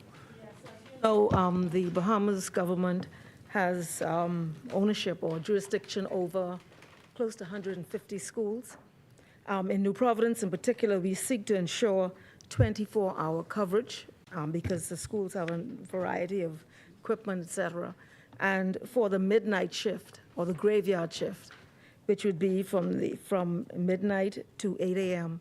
So the Bahamas government has ownership or jurisdiction over close to 150 schools. In New Providence, in particular, we seek to ensure 24-hour coverage because the schools have a variety of equipment, et cetera. And for the midnight shift or the graveyard shift, which would be from midnight to 8 a.m.,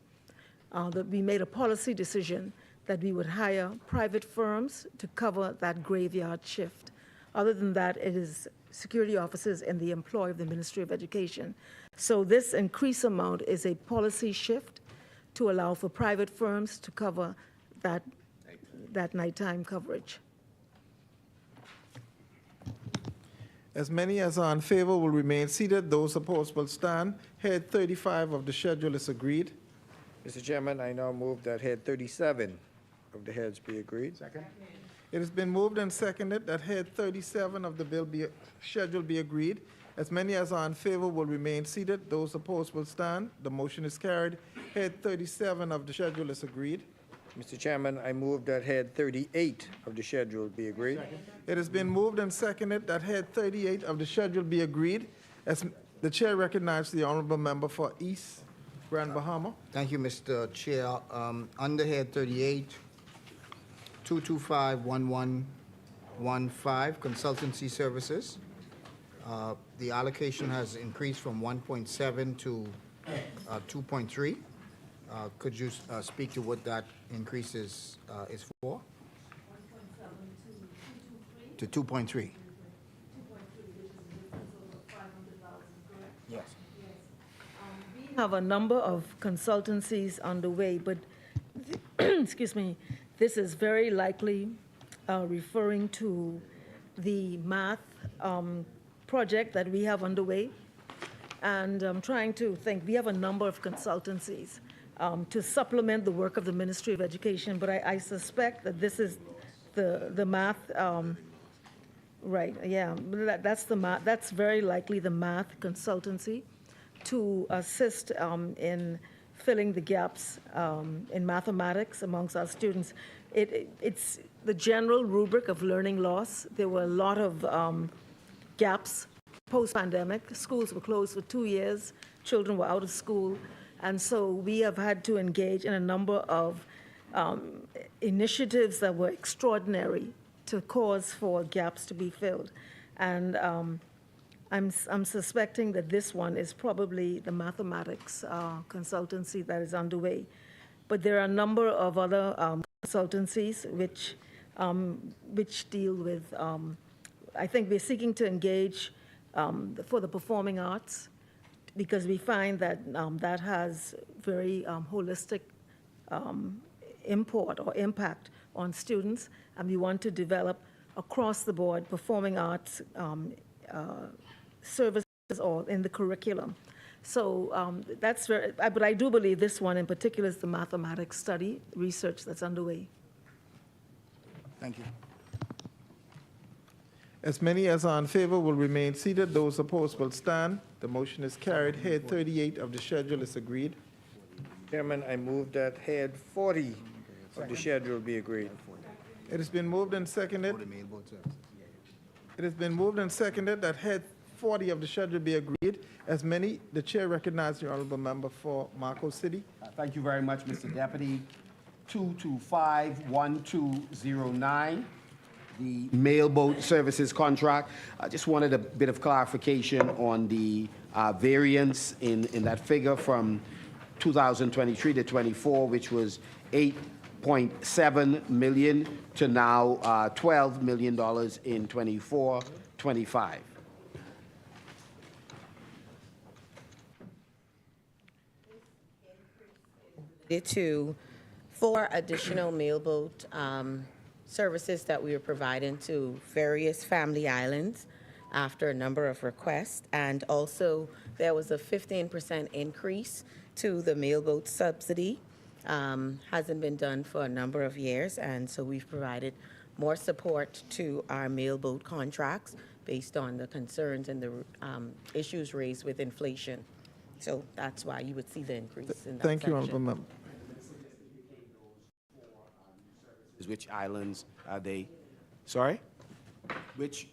that we made a policy decision that we would hire private firms to cover that graveyard shift. Other than that, it is security officers in the employ of the Ministry of Education. So this increased amount is a policy shift to allow for private firms to cover that nighttime coverage. As many as are in favor will remain seated. Those opposed will stand. Head 35 of the schedule is agreed. Mr. Chairman, I now move that head 37 of the heads be agreed. Second. It has been moved and seconded that head 37 of the bill schedule be agreed. As many as are in favor will remain seated. Those opposed will stand. The motion is carried. Head 37 of the schedule is agreed. Mr. Chairman, I move that head 38 of the schedule be agreed. It has been moved and seconded that head 38 of the schedule be agreed. As the chair recognizes the honorable member for East Grand Bahama. Thank you, Mr. Chair. Under head 38, 225-1115, consultancy services. The allocation has increased from 1.7 to 2.3. Could you speak to what that increase is for? To 2.3. have a number of consultancies underway, but, excuse me, this is very likely referring to the math project that we have underway. And I'm trying to think, we have a number of consultancies to supplement the work of the Ministry of Education, but I suspect that this is the math, right, yeah, that's very likely the math consultancy to assist in filling the gaps in mathematics amongst our students. It's the general rubric of learning loss. There were a lot of gaps post-pandemic. Schools were closed for 2 years. Children were out of school. And so we have had to engage in a number of initiatives that were extraordinary to cause for gaps to be filled. And I'm suspecting that this one is probably the mathematics consultancy that is underway. But there are a number of other consultancies which deal with, I think we're seeking to engage for the performing arts, because we find that that has very holistic import or impact on students, and we want to develop across the board performing arts services or in the curriculum. So that's very, but I do believe this one in particular is the mathematics study research that's underway. Thank you. As many as are in favor will remain seated. Those opposed will stand. The motion is carried. Head 38 of the schedule is agreed. Chairman, I move that head 40 of the schedule be agreed. It has been moved and seconded. It has been moved and seconded that head 40 of the schedule be agreed. As many, the chair recognizes the honorable member for Marco City. Thank you very much, Mr. Deputy. 225-1209, the mailboat services contract. I just wanted a bit of clarification on the variance in that figure from 2023 to 24, which was $8.7 million to now $12 million in 24-25. To 4 additional mailboat services that we are providing to various family islands after a number of requests. And also, there was a 15% increase to the mailboat subsidy. Hasn't been done for a number of years, and so we've provided more support to our mailboat contracts based on the concerns and the issues raised with inflation. So that's why you would see the increase in that Thank you, section. honorable member. Which islands are they? Sorry? Which?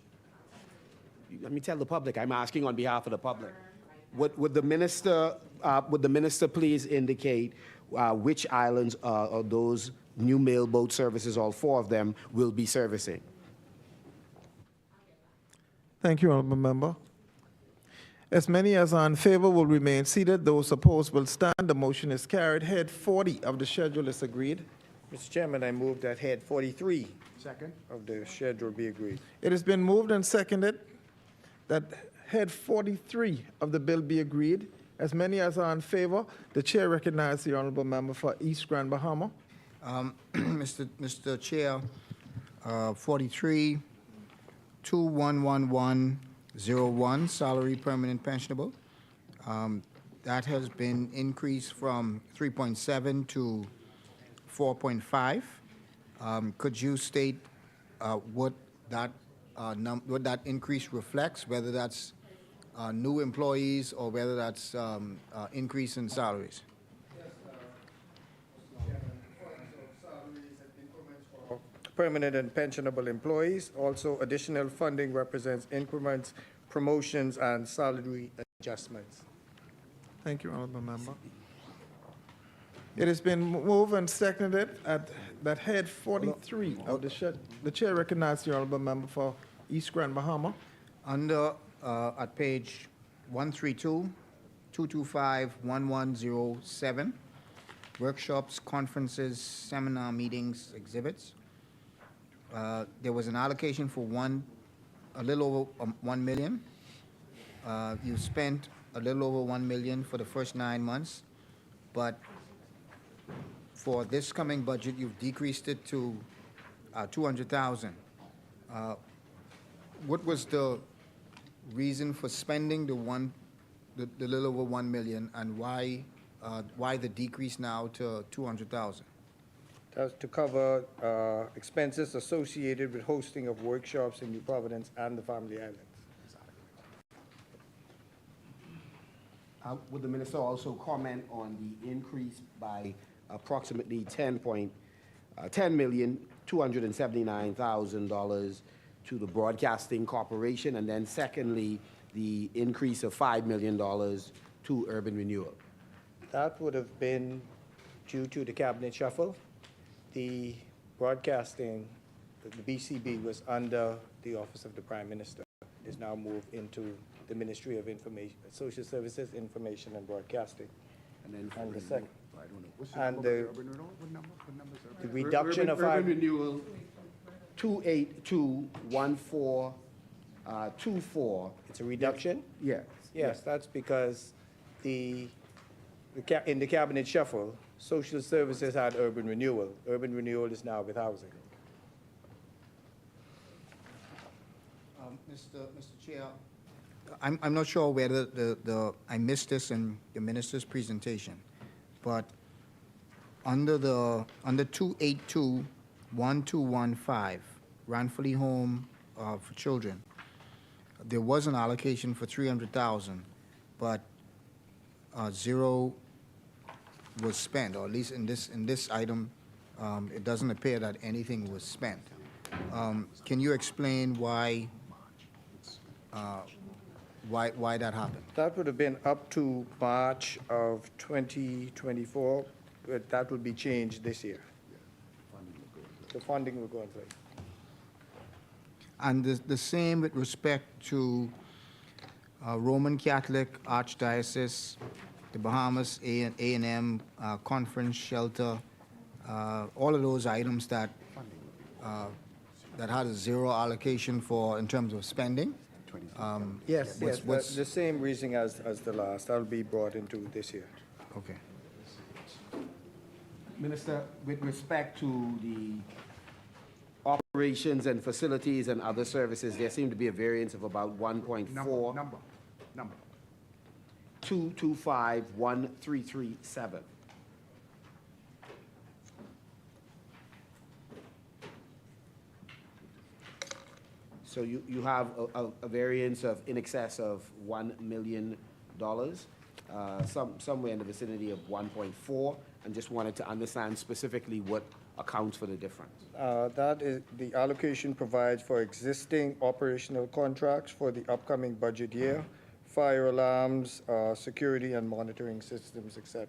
Let me tell the public. I'm asking on behalf of the public. Would the minister please indicate which islands are those new mailboat services, all 4 of them, will be servicing? Thank you, honorable member. As many as are in favor will remain seated. Those opposed will stand. The motion is carried. Head 40 of the schedule is agreed. Mr. Chairman, I move that head 43 Second. of the schedule be agreed. It has been moved and seconded that head 43 of the bill be agreed. As many as are in favor, the chair recognizes the honorable member for East Grand Bahama. Mr. Chair, 43, 211101, salary permanent pensionable. That has been increased from 3.7 to 4.5. Could you state what that increase reflects, whether that's new employees or whether that's increase in salaries? Permanent and pensionable employees. Also, additional funding represents increments, promotions, and salary adjustments. Thank you, honorable member. It has been moved and seconded that head 43 of the schedule. The chair recognizes the honorable member for East Grand Bahama. Under, at page 132, 225-1107, workshops, conferences, seminar meetings, exhibits. There was an allocation for a little over 1 million. You spent a little over 1 million for the first 9 months, but for this coming budget, you've decreased it to 200,000. What was the reason for spending the little over 1 million, and why the decrease now to 200,000? That's to cover expenses associated with hosting of workshops in New Providence and the Family Islands. Would the minister also comment on the increase by approximately $10,279,000 to the Broadcasting Corporation, and then secondly, the increase of $5 million to urban renewal? That would have been due to the cabinet shuffle. The broadcasting, the BCB was under the Office of the Prime Minister. It is now moved into the Ministry of Information, Social Services, Information and Broadcasting. And then And the second, I don't know. What's the and number for the, urban renewal? What number is the urban? reduction of Urban five, renewal, 2821424. it's a reduction? Yes. Yes, that's because in the cabinet shuffle, social services had urban renewal. Urban renewal is now with housing. Mr. Chair, I'm not sure whether I missed this in the minister's presentation, but under 2821215, Ranfully Home for Children, there was an allocation for 300,000, but zero was spent, or at least in this item, it doesn't appear that anything was spent. Can you explain why that happened? That would have been up to March of 2024, but that would be changed this year. The funding will go in place. And the same with respect to Roman Catholic Archdiocese, the Bahamas A&M Conference Shelter, all of those items that had a zero allocation for in terms of spending. Yes, the same reason as the last. That'll be brought into this year. Okay. Minister, with respect to the operations and facilities and other services, there seemed to be a variance of about 1.4. Number. 2251337. So you have a variance of in excess of $1 million, somewhere in the vicinity of 1.4, and just wanted to understand specifically what accounts for the difference. That is, the allocation provides for existing operational contracts for the upcoming budget year, fire alarms, security and monitoring systems, etc.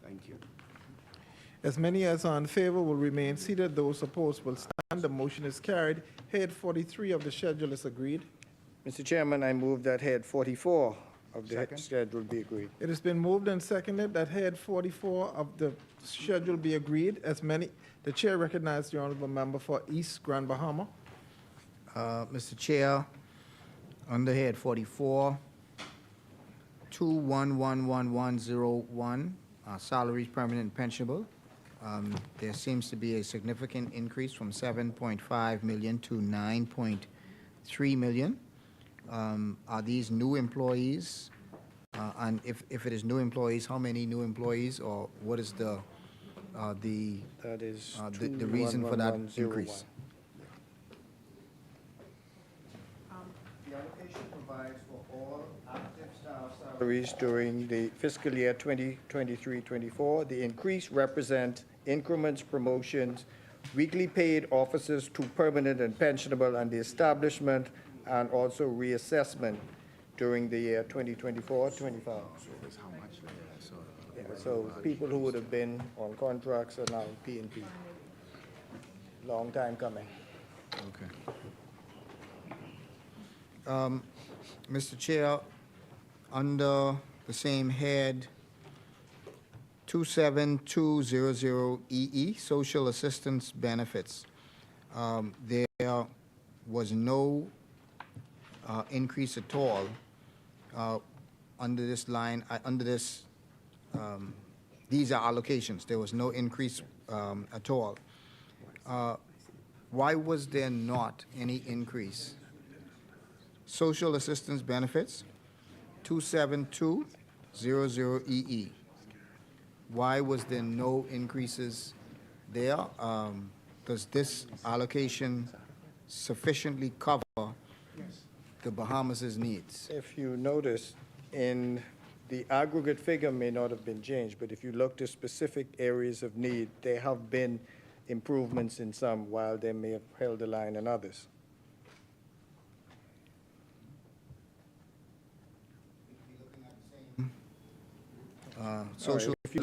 Thank you. As many as are in favor will remain seated. Those opposed will stand. The motion is carried. Head 43 of the schedule is agreed. Mr. Chairman, I move that head 44 of the Second. schedule be agreed. It has been moved and seconded that head 44 of the schedule be agreed. The chair recognizes the honorable member for East Grand Bahama. Mr. Chair, under head 44, 211101, salaries permanent and pensionable. There seems to be a significant increase from 7.5 million to 9.3 million. Are these new employees? And if it is new employees, how many new employees, or what is the That is reason for that 211101. increase? The allocation provides for all active staff salaries during the fiscal year 2023-24. The increase represents increments, promotions, weekly paid officers to permanent and pensionable, and the establishment and also reassessment during the year 2024-25. So people who would have been on contracts are now P&P. Long time coming. Okay. Mr. Chair, under the same head, 27200EE, Social Assistance Benefits, There was no increase at all under this line, under this, these are allocations. There was no increase at all. Why was there not any increase? Social assistance benefits, 27200EE. Why was there no increases there? Does this allocation sufficiently cover the Bahamas' needs? If you notice, in the aggregate figure may not have been changed, but if you look to specific areas of need, there have been improvements in some, while they may have held the line in others. Social If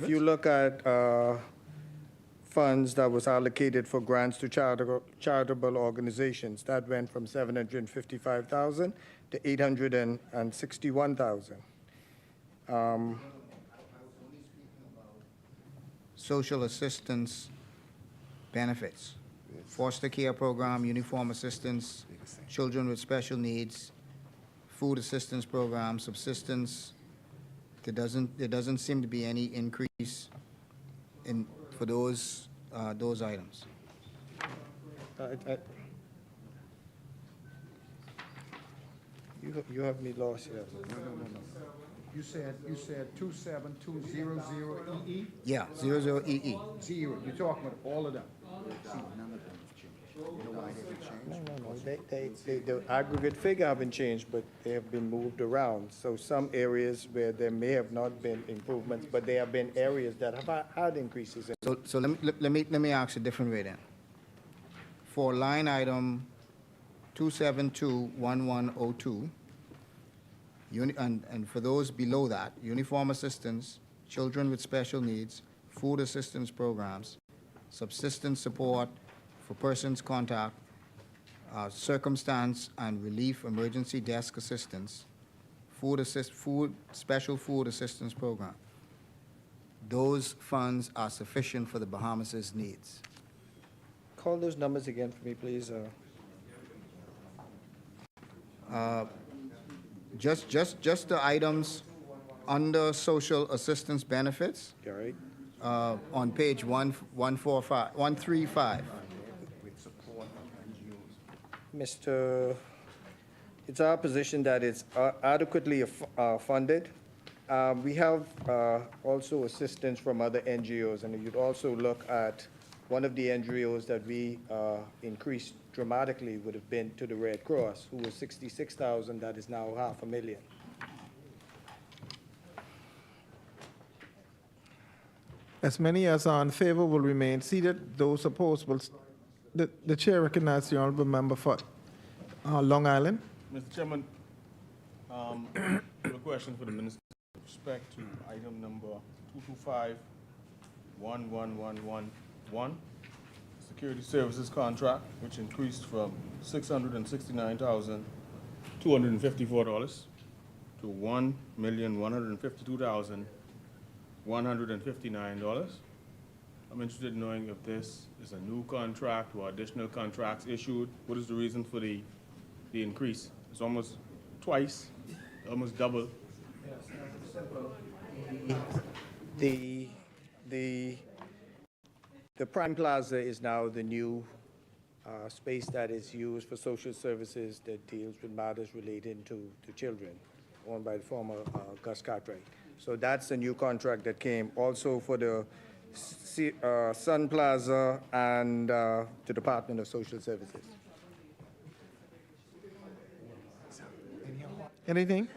you look at, funds that was allocated for grants to charitable organizations, that went from 755,000 to 861,000. Social assistance benefits, foster care program, uniform assistance, children with special needs, food assistance program, subsistence. There doesn't seem to be any increase for those items. You have me lost here. No. You said 27200EE? Yeah, 00EE. Zero, you're talking about all of them? See, none of them have changed. You know why they haven't changed? No. The aggregate figure haven't changed, but they have been moved around. So some areas where there may have not been improvements, but there have been areas that have had increases. So let me ask a different way then. For line item 2721102, and for those below that, uniform assistance, children with special needs, food assistance programs, subsistence support for persons contact, circumstance and relief emergency desk assistance, special food assistance program. Those funds are sufficient for the Bahamas' needs. Call those numbers again for me, please. Just the items under social assistance benefits. All right. On page 135. Mr. It's our position that it's adequately funded. We have also assistance from other NGOs, and you'd also look at one of the NGOs that we increased dramatically would have been to the Red Cross, who was 66,000, that is now $500,000. As many as are in favor will remain seated. Those opposed will, the chair recognizes the honorable member for Long Island. Mr. Chairman, a question for the minister with respect to item number 225-11111, security services contract, which increased from $669,254 to $1,152,159. I'm interested in knowing if this is a new contract or additional contracts issued. What is the reason for the increase? It's almost twice, almost double. The Prime Plaza is now the new space that is used for social services that deals with matters relating to children, owned by the former Gus Cartwright. So that's the new contract that came. Also for the Sun Plaza and the Department of Social Services. Anything?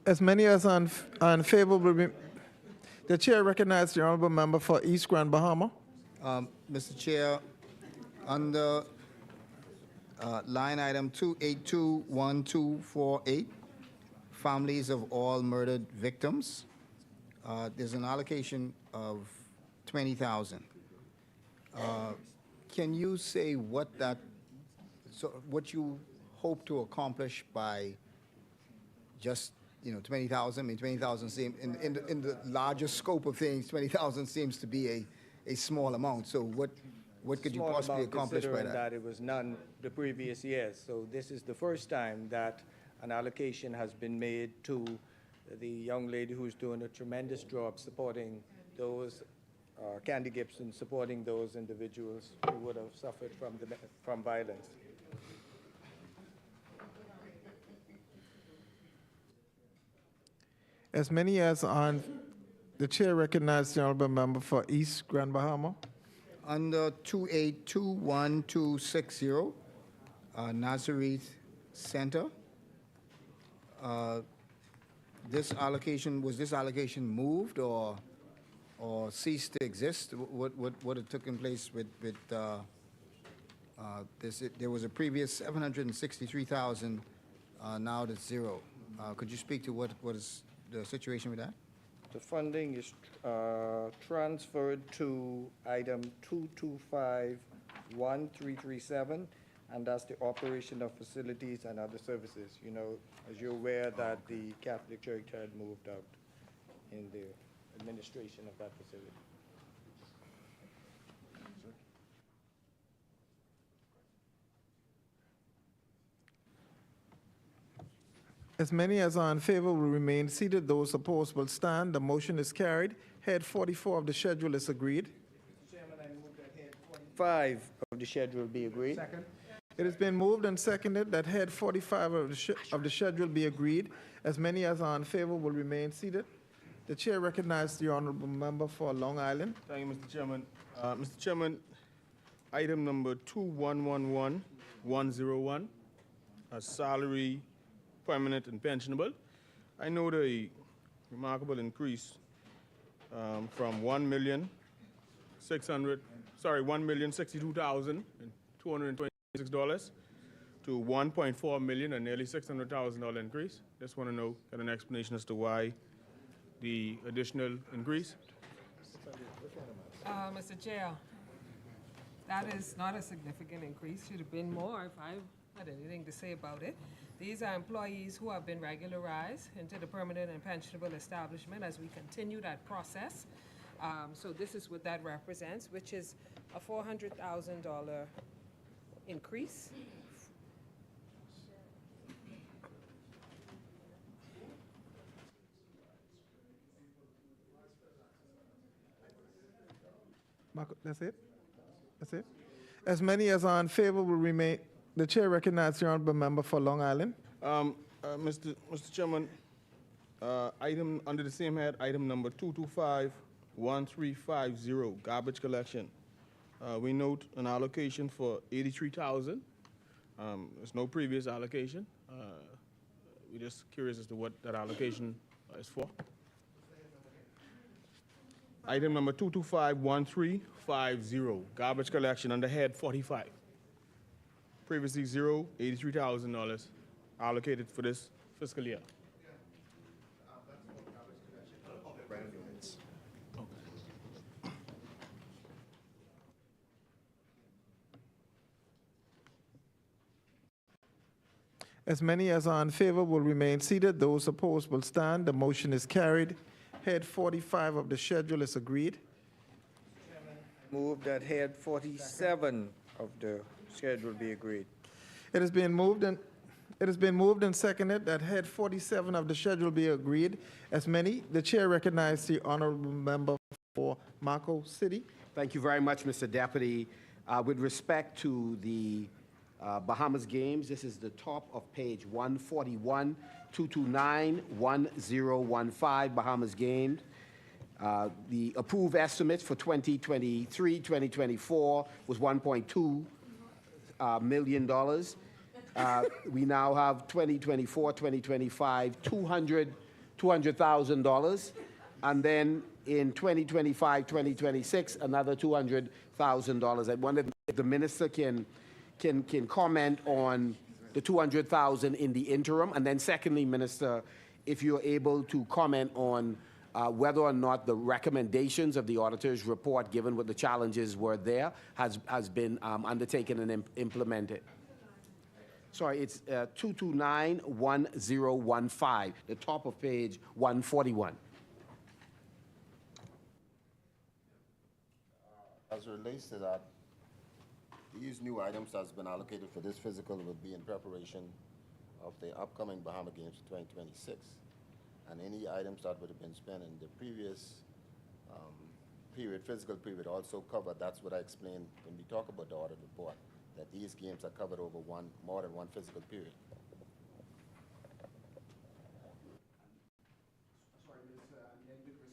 As many as are in favor will be, the chair recognizes the honorable member for East Grand Bahama. Mr. Chair, under line item 2821248, families of all murdered victims, there's an allocation of $20,000. Can you say what you hope to accomplish by just, $20,000? I mean, $20,000 seems, in the larger scope of things, $20,000 seems to be a small amount. So what could you Small possibly amount accomplish by considering that? that it was none the previous years. So this is the first time that an allocation has been made to the young lady who's doing a tremendous job supporting those, Candy Gibson, supporting those individuals who would have suffered from violence. As many as on, the chair recognizes the honorable member for East Grand Bahama. Under 2821-260, Nazareth Center, this allocation, was this allocation moved or ceased to exist? What had taken place with this? There was a previous 763,000, now that's zero. Could you speak to what is the situation with that? The funding is transferred to item 2251337, and that's the operation of facilities and other services. You know, as you're aware that the Catholic Church had moved out in the administration of that facility. As many as are in favor will remain seated. Those opposed will stand. The motion is carried. Head 44 of the schedule is agreed. Mr. Chairman, I move that head 45 of the schedule be agreed. Second. It has been moved and seconded that head 45 of the schedule be agreed. As many as are in favor will remain seated. The chair recognizes the honorable member for Long Island. Thank you, Mr. Chairman. Mr. Chairman, item number 2111101, salary, permanent and pensionable. I note a remarkable increase from $1,062,226 to $1.4 million, a nearly $600,000 increase. Just want to know, get an explanation as to why the additional increase. Mr. Chair, that is not a significant increase. Should have been more if I had anything to say about it. These are employees who have been regularized into the permanent and pensionable establishment as we continue that process. So this is what that represents, which is a $400,000 increase. Marco, that's it? That's it? As many as are in favor will remain. The chair recognizes the honorable member for Long Island. Mr. Chairman, item under the same head, item number 2251350, garbage collection. We note an allocation for $83,000. There's no previous allocation. We're just curious as to what that allocation is for. Item number 2251350, garbage collection under head 45. Previously zero, $83,000 allocated for this fiscal year. As many as are in favor will remain seated. Those opposed will stand. The motion is carried. Head 45 of the schedule is agreed. Move that head 47 of the schedule be agreed. It has been moved and seconded that head 47 of the schedule be agreed. As many, the chair recognizes the honorable member for Marco City. Thank you very much, Mr. Deputy. With respect to the Bahamas Games, this is the top of page 141, 229-1015, Bahamas Games. The approved estimate for 2023-2024 was $1.2 million. We now have 2024-2025, $200,000. And then in 2025-2026, another $200,000. I wonder if the minister can comment on the $200,000 in the interim. And then secondly, Minister, if you're able to comment on whether or not the recommendations of the auditor's report, given what the challenges were there, has been undertaken and implemented. Sorry, it's 229-1015, the top of page 141. As it relates to that, these new items that's been allocated for this physical will be in preparation of the upcoming Bahama Games 2026. And any items that would have been spent in the previous physical period also covered. That's what I explained when we talk about the audit report, that these games are covered over more than one physical period.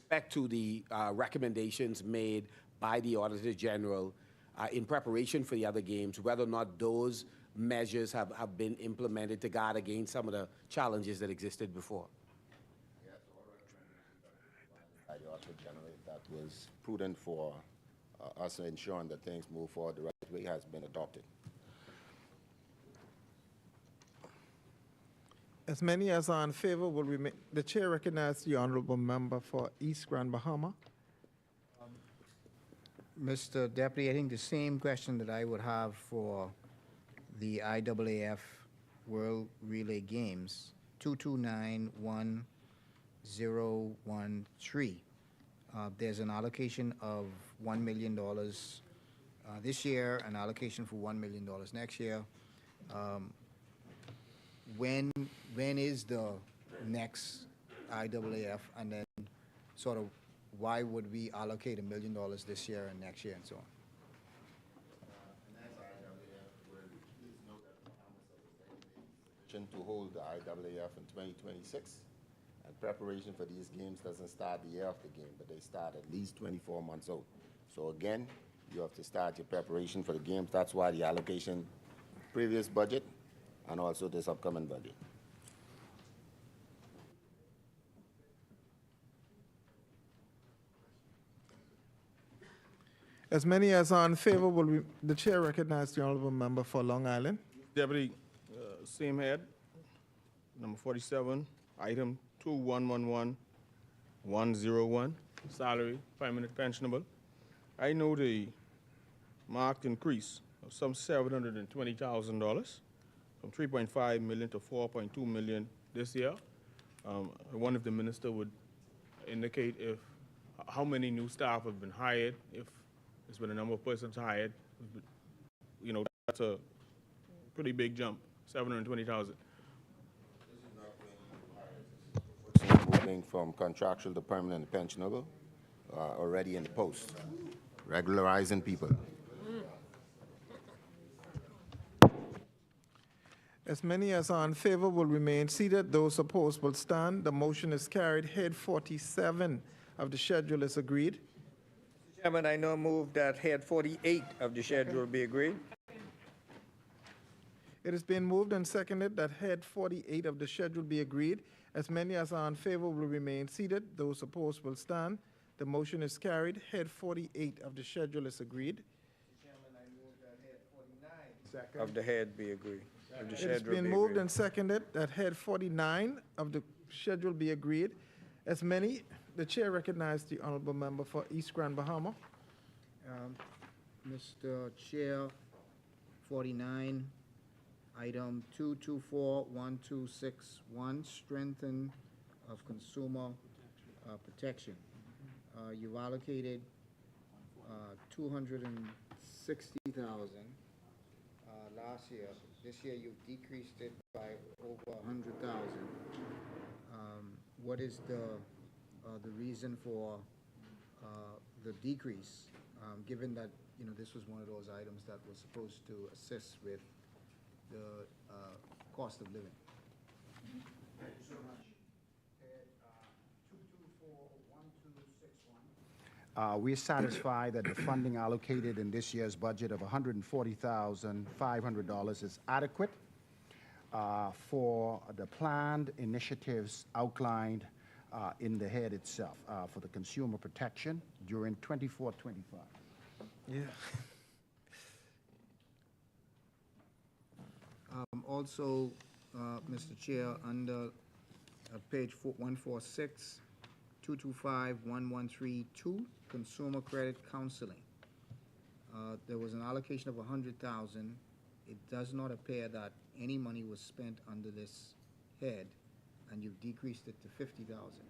Respect to the recommendations made by the Auditor General in preparation for the other games, whether or not those measures have been implemented to guard against some of the challenges that existed before. Yes, all recommendations by the Auditor General that was prudent for us ensuring that things move forward the right way has been adopted. As many as are in favor will remain. The chair recognizes the honorable member for East Grand Bahama. Mr. Deputy, I think the same question that I would have for the IAAF World Relay Games, 2291013. There's an allocation of $1 million this year, an allocation for $1 million next year. When is the next IAAF, and then sort of why would we allocate $1 million this year and next year and so on? To hold the IAAF in 2026, and preparation for these games doesn't start the year of the game, but they start at least 24 months out. So again, you have to start your preparation for the games. That's why the allocation, previous budget, and also this upcoming budget. As many as are in favor will the chair recognize the honorable member for Long Island. Deputy, same head, number 47, item 2111101, salary, permanent pensionable. I know the marked increase of some $720,000 from 3.5 million to 4.2 million this year. I wonder if the minister would indicate how many new staff have been hired, if there's been a number of persons hired. You know, that's a pretty big jump, 720,000. Moving from contractual to permanent and pensionable, already in the post, regularizing people. As many as are in favor will remain seated. Those opposed will stand. The motion is carried. Head 47 of the schedule is agreed. Mr. Chairman, I now move that head 48 of the schedule be agreed. It has been moved and seconded that head 48 of the schedule be agreed. As many as are in favor will remain seated. Those opposed will stand. The motion is carried. Head 48 of the schedule is agreed. Mr. Chairman, I move that head 49 of the head be agreed. Of the It has schedule been be moved agreed. and seconded that head 49 of the schedule be agreed. As many, the chair recognizes the honorable member for East Grand Bahama. Mr. Chair, 49, item 2241261, strengthen of consumer protection. You've allocated 260,000 last year. This year you've decreased it by over 100,000. What is the reason for the decrease, given that this was one of those items that was supposed to assist with the cost of living? Thank you so much. Head 2241261. We're satisfied that the funding allocated in this year's budget of $140,500 is adequate for the planned initiatives outlined in the head itself for the consumer protection during 24-25. Yeah. Also, Mr. Chair, under page 146, 2251132, consumer credit counseling. There was an allocation of 100,000. It does not appear that any money was spent under this head, and you've decreased it to 50,000.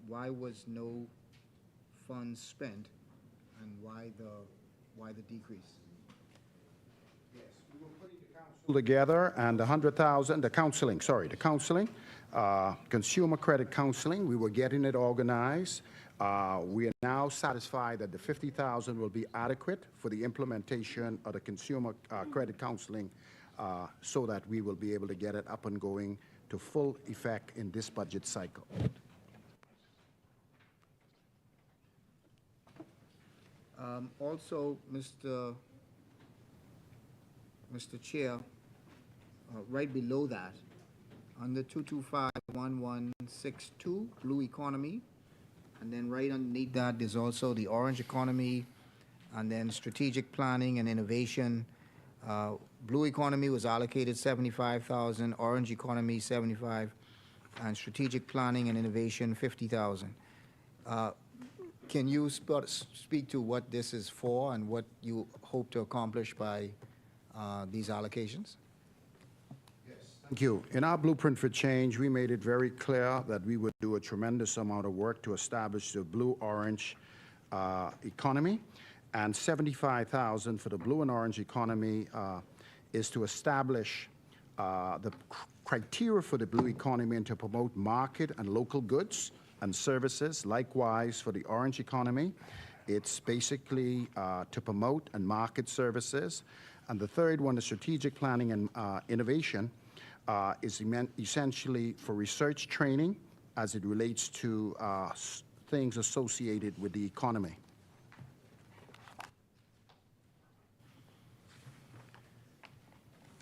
Why was no funds spent and why the decrease? Together, and the 100,000, the counseling, consumer credit counseling, we were getting it organized. We are now satisfied that the 50,000 will be adequate for the implementation of the consumer credit counseling, so that we will be able to get it up and going to full effect in this budget cycle. Also, Mr. Chair, right below that, under 2251162, Blue Economy, and then right underneath that, there's also the Orange Economy, and then Strategic Planning and Innovation. Blue Economy was allocated 75,000, Orange Economy 75, and Strategic Planning and Innovation 50,000. Can you speak to what this is for and what you hope to accomplish by these allocations? Thank you. In our blueprint for change, we made it very clear that we would do a tremendous amount of work to establish the blue-orange economy, and 75,000 for the blue and orange economy is to establish the criteria for the blue economy and to promote market and local goods and services. Likewise, for the orange economy, it's basically to promote and market services. And the third one, the strategic planning and innovation, is essentially for research training as it relates to things associated with the economy.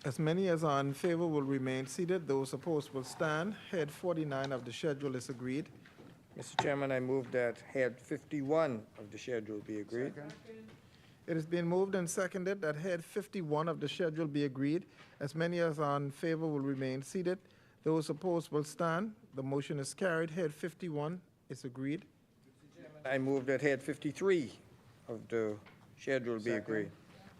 As many as are in favor will remain seated. Those opposed will stand. Head 49 of the schedule is agreed. Mr. Chairman, I move that Head 51 of the schedule be agreed. It has been moved and seconded that Head 51 of the schedule be agreed. As many as are in favor will remain seated. Those opposed will stand. The motion is carried. Head 51 is agreed. I move that Head 53 of the schedule be agreed.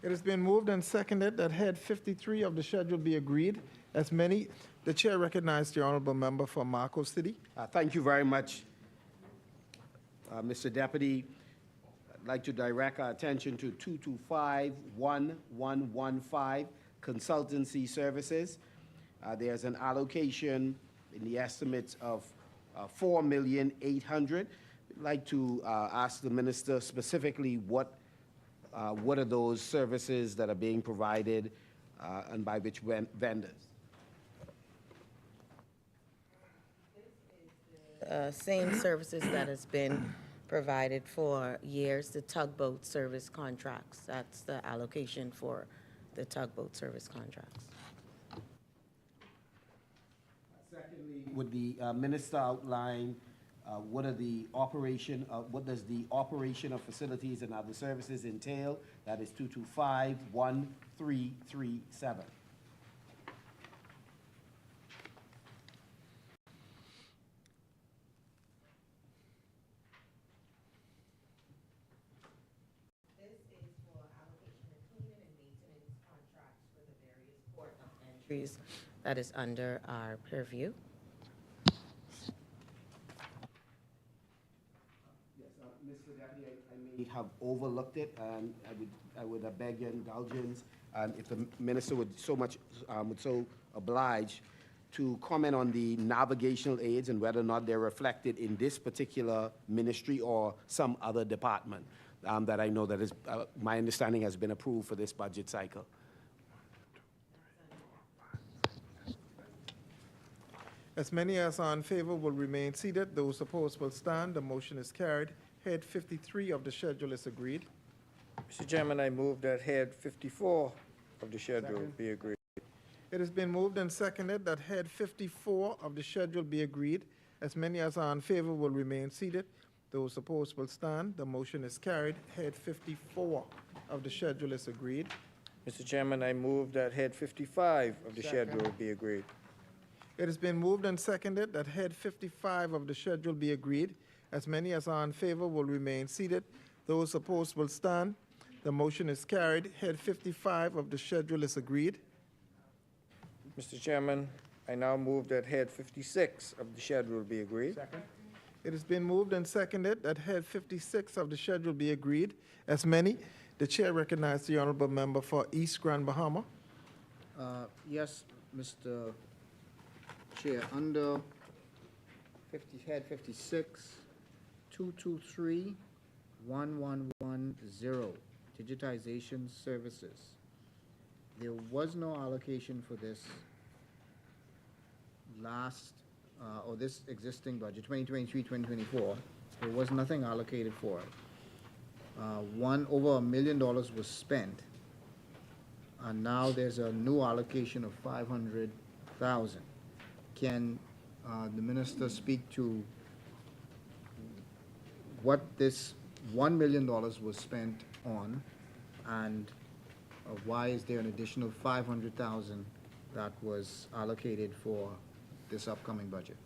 It has been moved and seconded that Head 53 of the schedule be agreed. As many, the chair recognized the honorable member for Marco City. Thank you very much, Mr. Deputy. I'd like to direct our attention to 2251115, consultancy services. There's an allocation in the estimates of $4,800,000. I'd like to ask the minister specifically what are those services that are being provided and by which vendors? Same services that has been provided for years, the tugboat service contracts. That's the allocation for the tugboat service contracts. Secondly, would the minister outline what does the operation of facilities and other services entail? That is 2251337. That is under our purview. Yes, Mr. Deputy, I may have overlooked it, and I would beg your indulgence, and if the minister would so oblige to comment on the navigational aids and whether or not they're reflected in this particular ministry or some other department that I know that is, my understanding has been approved for this budget cycle. As many as are in favor will remain seated. Those opposed will stand. The motion is carried. Head 53 of the schedule is agreed. Mr. Chairman, I move that Head 54 of the schedule be agreed. It has been moved and seconded that Head 54 of the schedule be agreed. As many as are in favor will remain seated. Those opposed will stand. The motion is carried. Head 54 of the schedule is agreed. Mr. Chairman, I move that Head 55 of the schedule be agreed. It has been moved and seconded that Head 55 of the schedule be agreed. As many as are in favor will remain seated. Those opposed will stand. The motion is carried. Head 55 of the schedule is agreed. Mr. Chairman, I now move that Head 56 of the schedule be agreed. It has been moved and seconded that head 56 of the schedule be agreed as many. The chair recognizes the honorable member for East Grand Bahama. Yes, Mr. Chair, under head 56, 223-1110, digitization services. There was no allocation for this or this existing budget, 2023-2024. There was nothing allocated for it. Over $1 million was spent, and now there's a new allocation of $500,000. Can the minister speak to what this $1 million was spent on, and why is there an additional $500,000 that was allocated for this upcoming budget?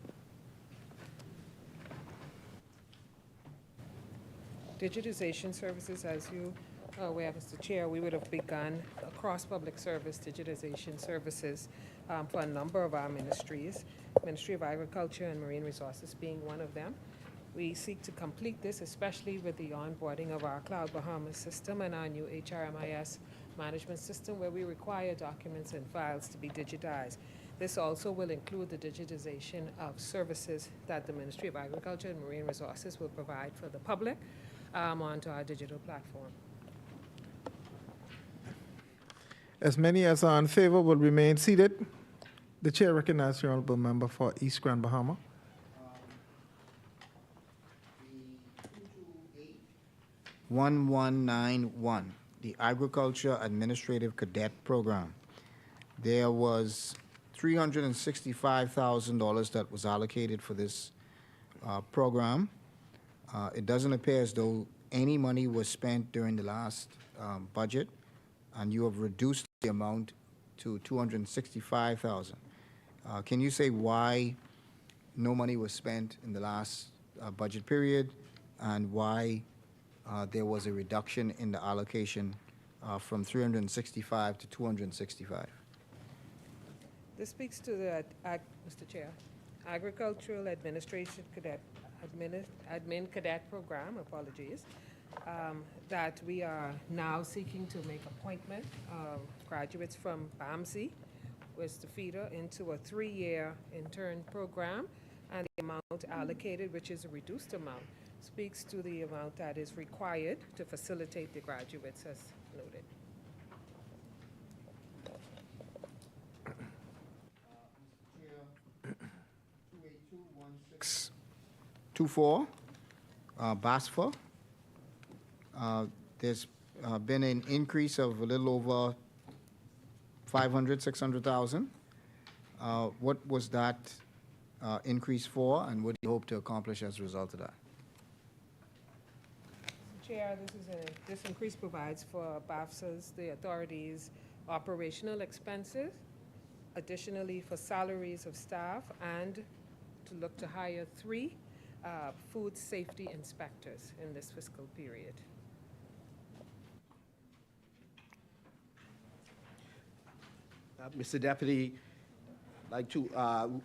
Digitization services, as you are aware, Mr. Chair, we would have begun across public service digitization services for a number of our ministries, Ministry of Agriculture and Marine Resources being one of them. We seek to complete this, especially with the onboarding of our Cloud Bahamas system and our new HRMIS management system, where we require documents and files to be digitized. This also will include the digitization of services that the Ministry of Agriculture and Marine Resources will provide for the public onto our digital platform. As many as are in favor will remain seated. The chair recognizes the honorable member for East Grand Bahama. 1191, the Agriculture Administrative Cadet Program. There was $365,000 that was allocated for this program. It doesn't appear as though any money was spent during the last budget, and you have reduced the amount to $265,000. Can you say why no money was spent in the last budget period, and why there was a reduction in the allocation from 365 to 265? This speaks to the, Mr. Chair, Agricultural Administration Cadet, Admin Cadet Program, apologies, that we are now seeking to make appointment of graduates from BAMSI, was the feeder, into a 3-year intern program, and the amount allocated, which is a reduced amount, speaks to the amount that is required to facilitate the graduates, as noted. Mr. Chair, 2821624, BASFA. There's been an increase of a little over $600,000. What was that increase for, and what do you hope to accomplish as a result of that? Chair, this increase provides for BAFSA's, the authorities' operational expenses, additionally for salaries of staff, and to look to hire 3 food safety inspectors in this fiscal period. Mr. Deputy, I'd like to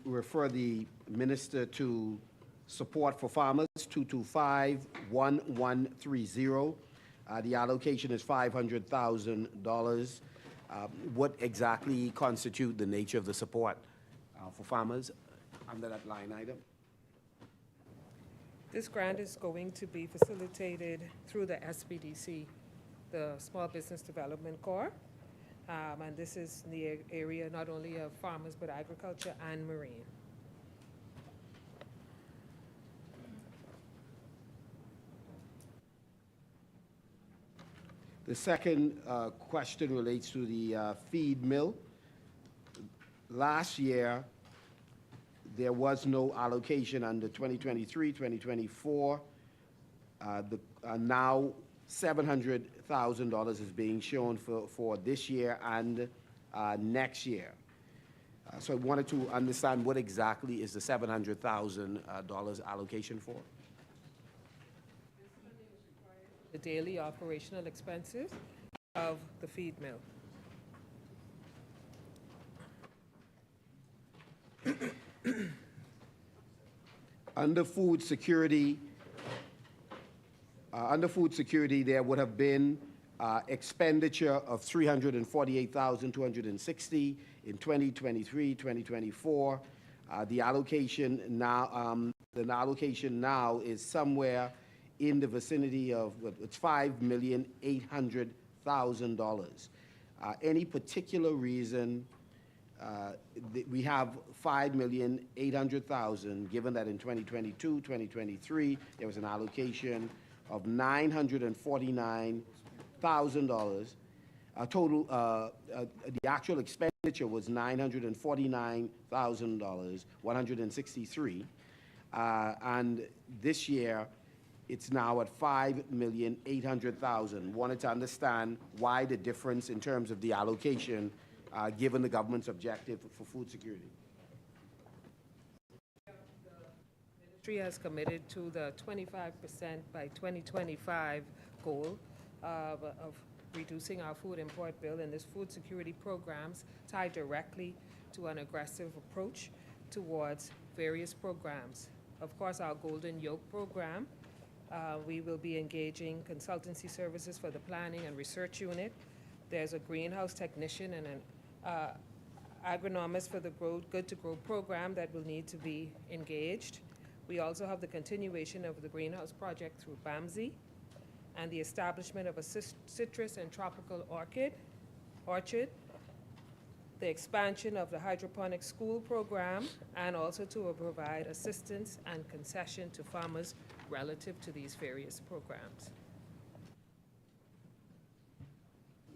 refer the minister to Support for Farmers, 225-1130. The allocation is $500,000. What exactly constitute the nature of the support for farmers under that line item? This grant is going to be facilitated through the SBDC, the Small Business Development Corps. And this is in the area not only of farmers, but agriculture and marine. The second question relates to the feed mill. Last year, there was no allocation under 2023, 2024. Now, $700,000 is being shown for this year and next year. So I wanted to understand what exactly is the $700,000 allocation for? The daily operational expenses of the feed mill. Under food security, there would have been expenditure of $348,260 in 2023, 2024. The allocation now is somewhere in the vicinity of it's $5,800,000. Any particular reason we have $5,800,000, given that in 2022, 2023, there was an allocation of $949,000. Total, the actual expenditure was $949,163. And this year, it's now at $5,800,000. Wanted to understand why the difference in terms of the allocation, given the government's objective for food security. The ministry has committed to the 25% by 2025 goal of reducing our food import bill, and this food security programs tie directly to an aggressive approach towards various programs. Of course, our Golden Yoke program, we will be engaging consultancy services for the planning and research unit. There's a greenhouse technician and an agronomist for the Good to Grow program that will need to be engaged. We also have the continuation of the greenhouse project through BAMSI and the establishment of a citrus and tropical orchard, the expansion of the hydroponic school program, and also to provide assistance and concession to farmers relative to these various programs.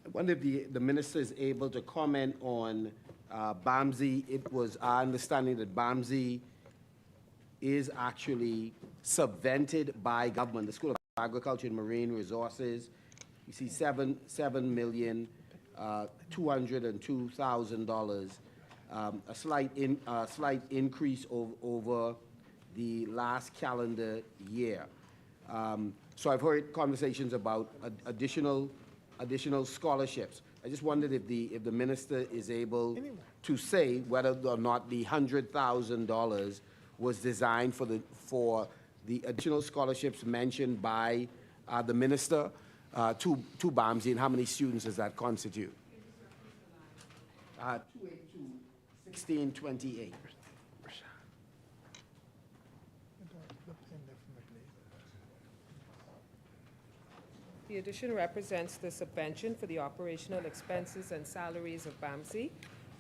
I wonder if the minister is able to comment on BAMSI. It was our understanding that BAMSI is actually subvented by government. The School of Agriculture and Marine Resources, you see $7,202,000, a slight increase over the last calendar year. So I've heard conversations about additional scholarships. I just wondered if the minister is able to say whether or not the $100,000 was designed for the additional scholarships mentioned by the minister to BAMSI, and how many students does that constitute? 282-1628. The addition represents the subvention for the operational expenses and salaries of BAMSI,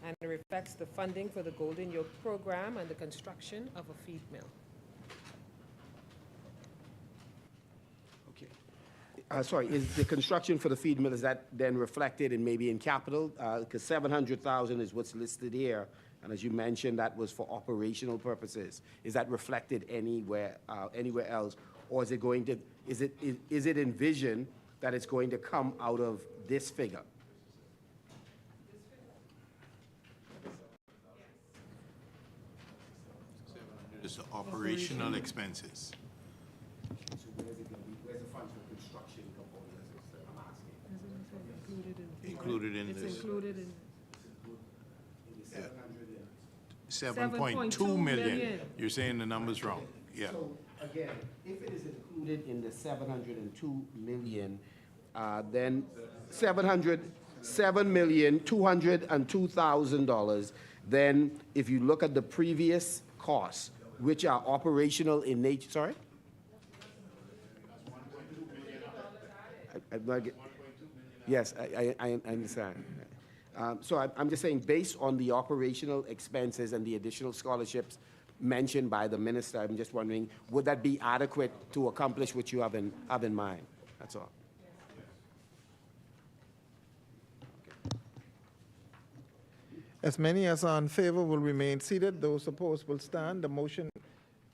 and it reflects the funding for the Golden Yoke program and the construction of a feed mill. Sorry, is the construction for the feed mill, is that then reflected in maybe in capital? Because $700,000 is what's listed here, and as you mentioned, that was for operational purposes. Is that reflected anywhere else, or is it going to? Is it envisioned that it's going to come out of this figure? It's the operational expenses. Included in this. It's included in. 7.2 million. You're saying the number's wrong. Yeah. So again, if it is included in the $702 million, then $7,202,000. Then if you look at the previous costs, which are operational in nature, sorry? Yes, I understand. So I'm just saying, based on the operational expenses and the additional scholarships mentioned by the minister, I'm just wondering, would that be adequate to accomplish what you have in mind? That's all. As many as are in favor will remain seated. Those opposed will stand. The motion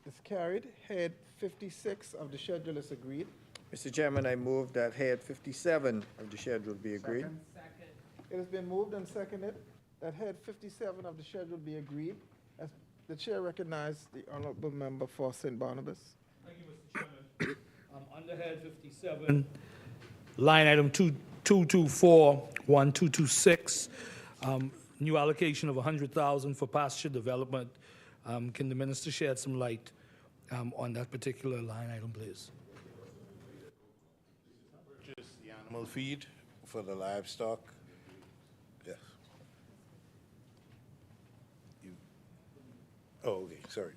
is carried. Head 56 of the schedule is agreed. Mr. Chairman, I move that head 57 of the schedule be agreed. Second. It has been moved and seconded that head 57 of the schedule be agreed. As the chair recognizes the honorable member for St. Barnabas. Thank you, Mr. Chairman. Under head 57, line item 2241226, new allocation of $100,000 for pasture development. Can the minister shed some light on that particular line item, please. Purchase the animal feed for the livestock. Yes. Oh, okay, sorry.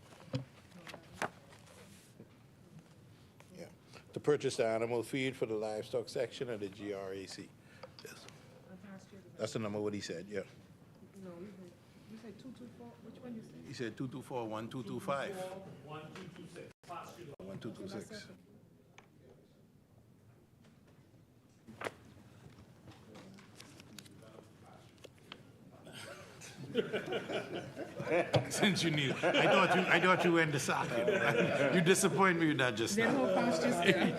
Yeah, to purchase the animal feed for the livestock section of the GRAC. Yes. That's the number what he said, yeah. No, you said 224, which one you said? He said 224, 1225. 1226. 1226. Since you knew, I thought you were in the socket. You disappoint me with that just Then now. how fast you say?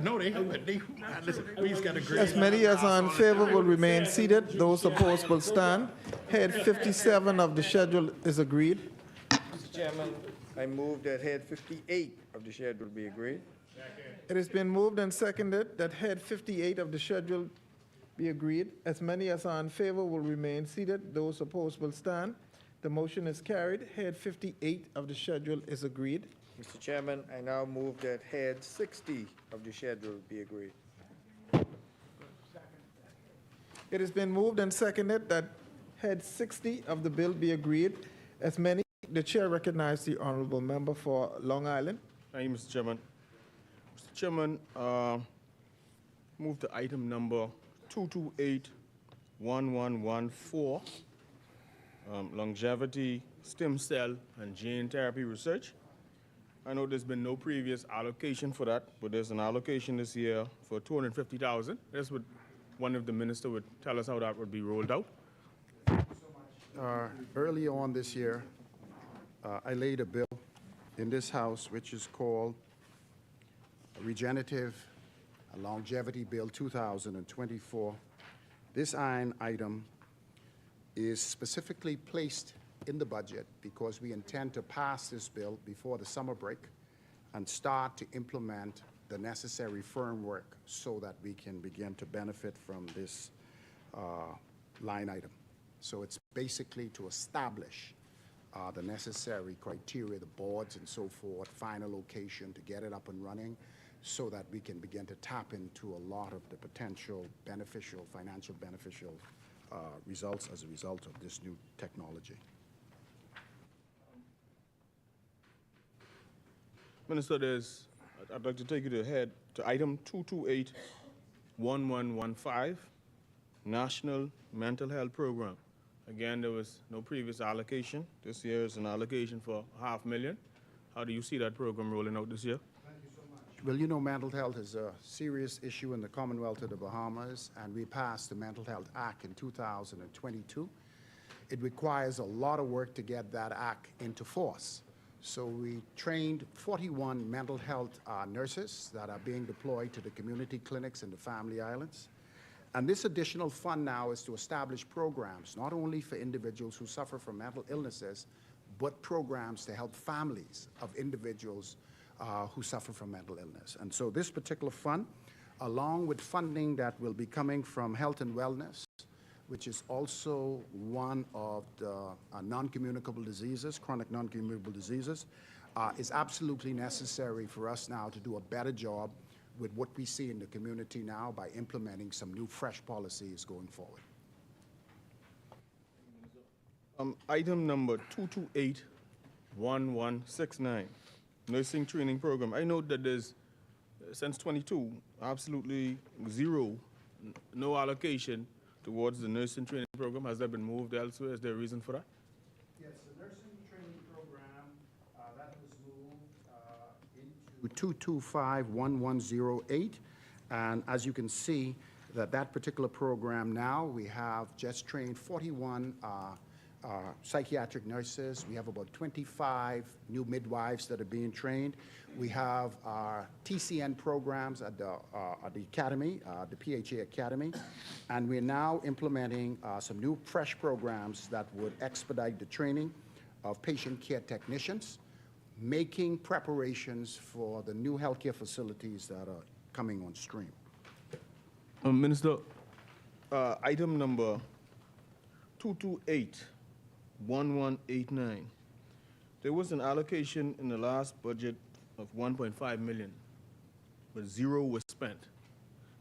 No, listen, we've got a great. As many as are in favor will remain seated. Those opposed will stand. Head 57 of the schedule is agreed. Mr. Chairman, I move that head 58 of the schedule be agreed. It has been moved and seconded that head 58 of the schedule be agreed. As many as are in favor will remain seated. Those opposed will stand. The motion is carried. Head 58 of the schedule is agreed. Mr. Chairman, I now move that head 60 of the schedule be agreed. It has been moved and seconded that head 60 of the bill be agreed. As many, the chair recognizes the honorable member for Long Island. Thank you, Mr. Chairman. Mr. Chairman, move to item number 228-1114, longevity, stem cell, and gene therapy research. I know there's been no previous allocation for that, but there's an allocation this year for $250,000. That's what one of the minister would tell us how that would be rolled out. Early on this year, I laid a bill in this House which is called Regenerative Longevity Bill 2024. This item is specifically placed in the budget because we intend to pass this bill before the summer break and start to implement the necessary framework so that we can begin to benefit from this line item. So it's basically to establish the necessary criteria, the boards and so forth, find a location to get it up and running so that we can begin to tap into a lot of the potential beneficial, financial beneficial results as a result of this new technology. Minister, I'd like to take you to item 228-1115, National Mental Health Program. Again, there was no previous allocation. This year is an allocation for $500,000. How do you see that program rolling out this year? Well, you know, mental health is a serious issue in the Commonwealth of the Bahamas, and we passed the Mental Health Act in 2022. It requires a lot of work to get that act into force. So we trained 41 mental health nurses that are being deployed to the community clinics in the Family Islands. And this additional fund now is to establish programs, not only for individuals who suffer from mental illnesses, but programs to help families of individuals who suffer from mental illness. And so this particular fund, along with funding that will be coming from health and wellness, which is also one of the non-communicable diseases, chronic non-communicable diseases, is absolutely necessary for us now to do a better job with what we see in the community now by implementing some new fresh policies going forward. Item number 228-1169, Nursing Training Program. I note that there's, since 22, absolutely zero, no allocation towards the nursing training program. Has that been moved elsewhere? Is there a reason for that? Yes, the nursing training program, that was moved into 225-1108. And as you can see, that particular program now, we have just trained 41 psychiatric nurses. We have about 25 new midwives that are being trained. We have our TCN programs at the academy, the PHA Academy, and we're now implementing some new fresh programs that would expedite the training of patient care technicians, making preparations for the new healthcare facilities that are coming on stream. Minister, item number 228-1189. There was an allocation in the last budget of 1.5 million, but 0 was spent.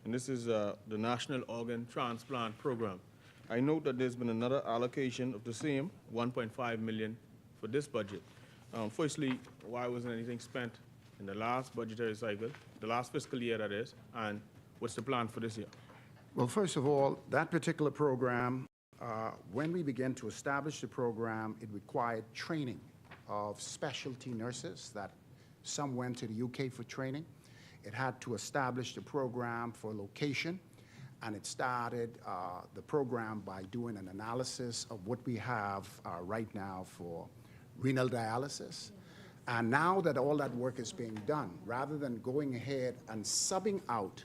And this is the National Organ Transplant Program. I note that there's been another allocation of the same 1.5 million for this budget. Firstly, why wasn't anything spent in the last budgetary cycle, the last fiscal year that is, and what's the plan for this year? Well, first of all, that particular program, when we began to establish the program, it required training of specialty nurses that some went to the UK for training. It had to establish the program for location, and it started the program by doing an analysis of what we have right now for renal dialysis. And now that all that work is being done, rather than going ahead and subbing out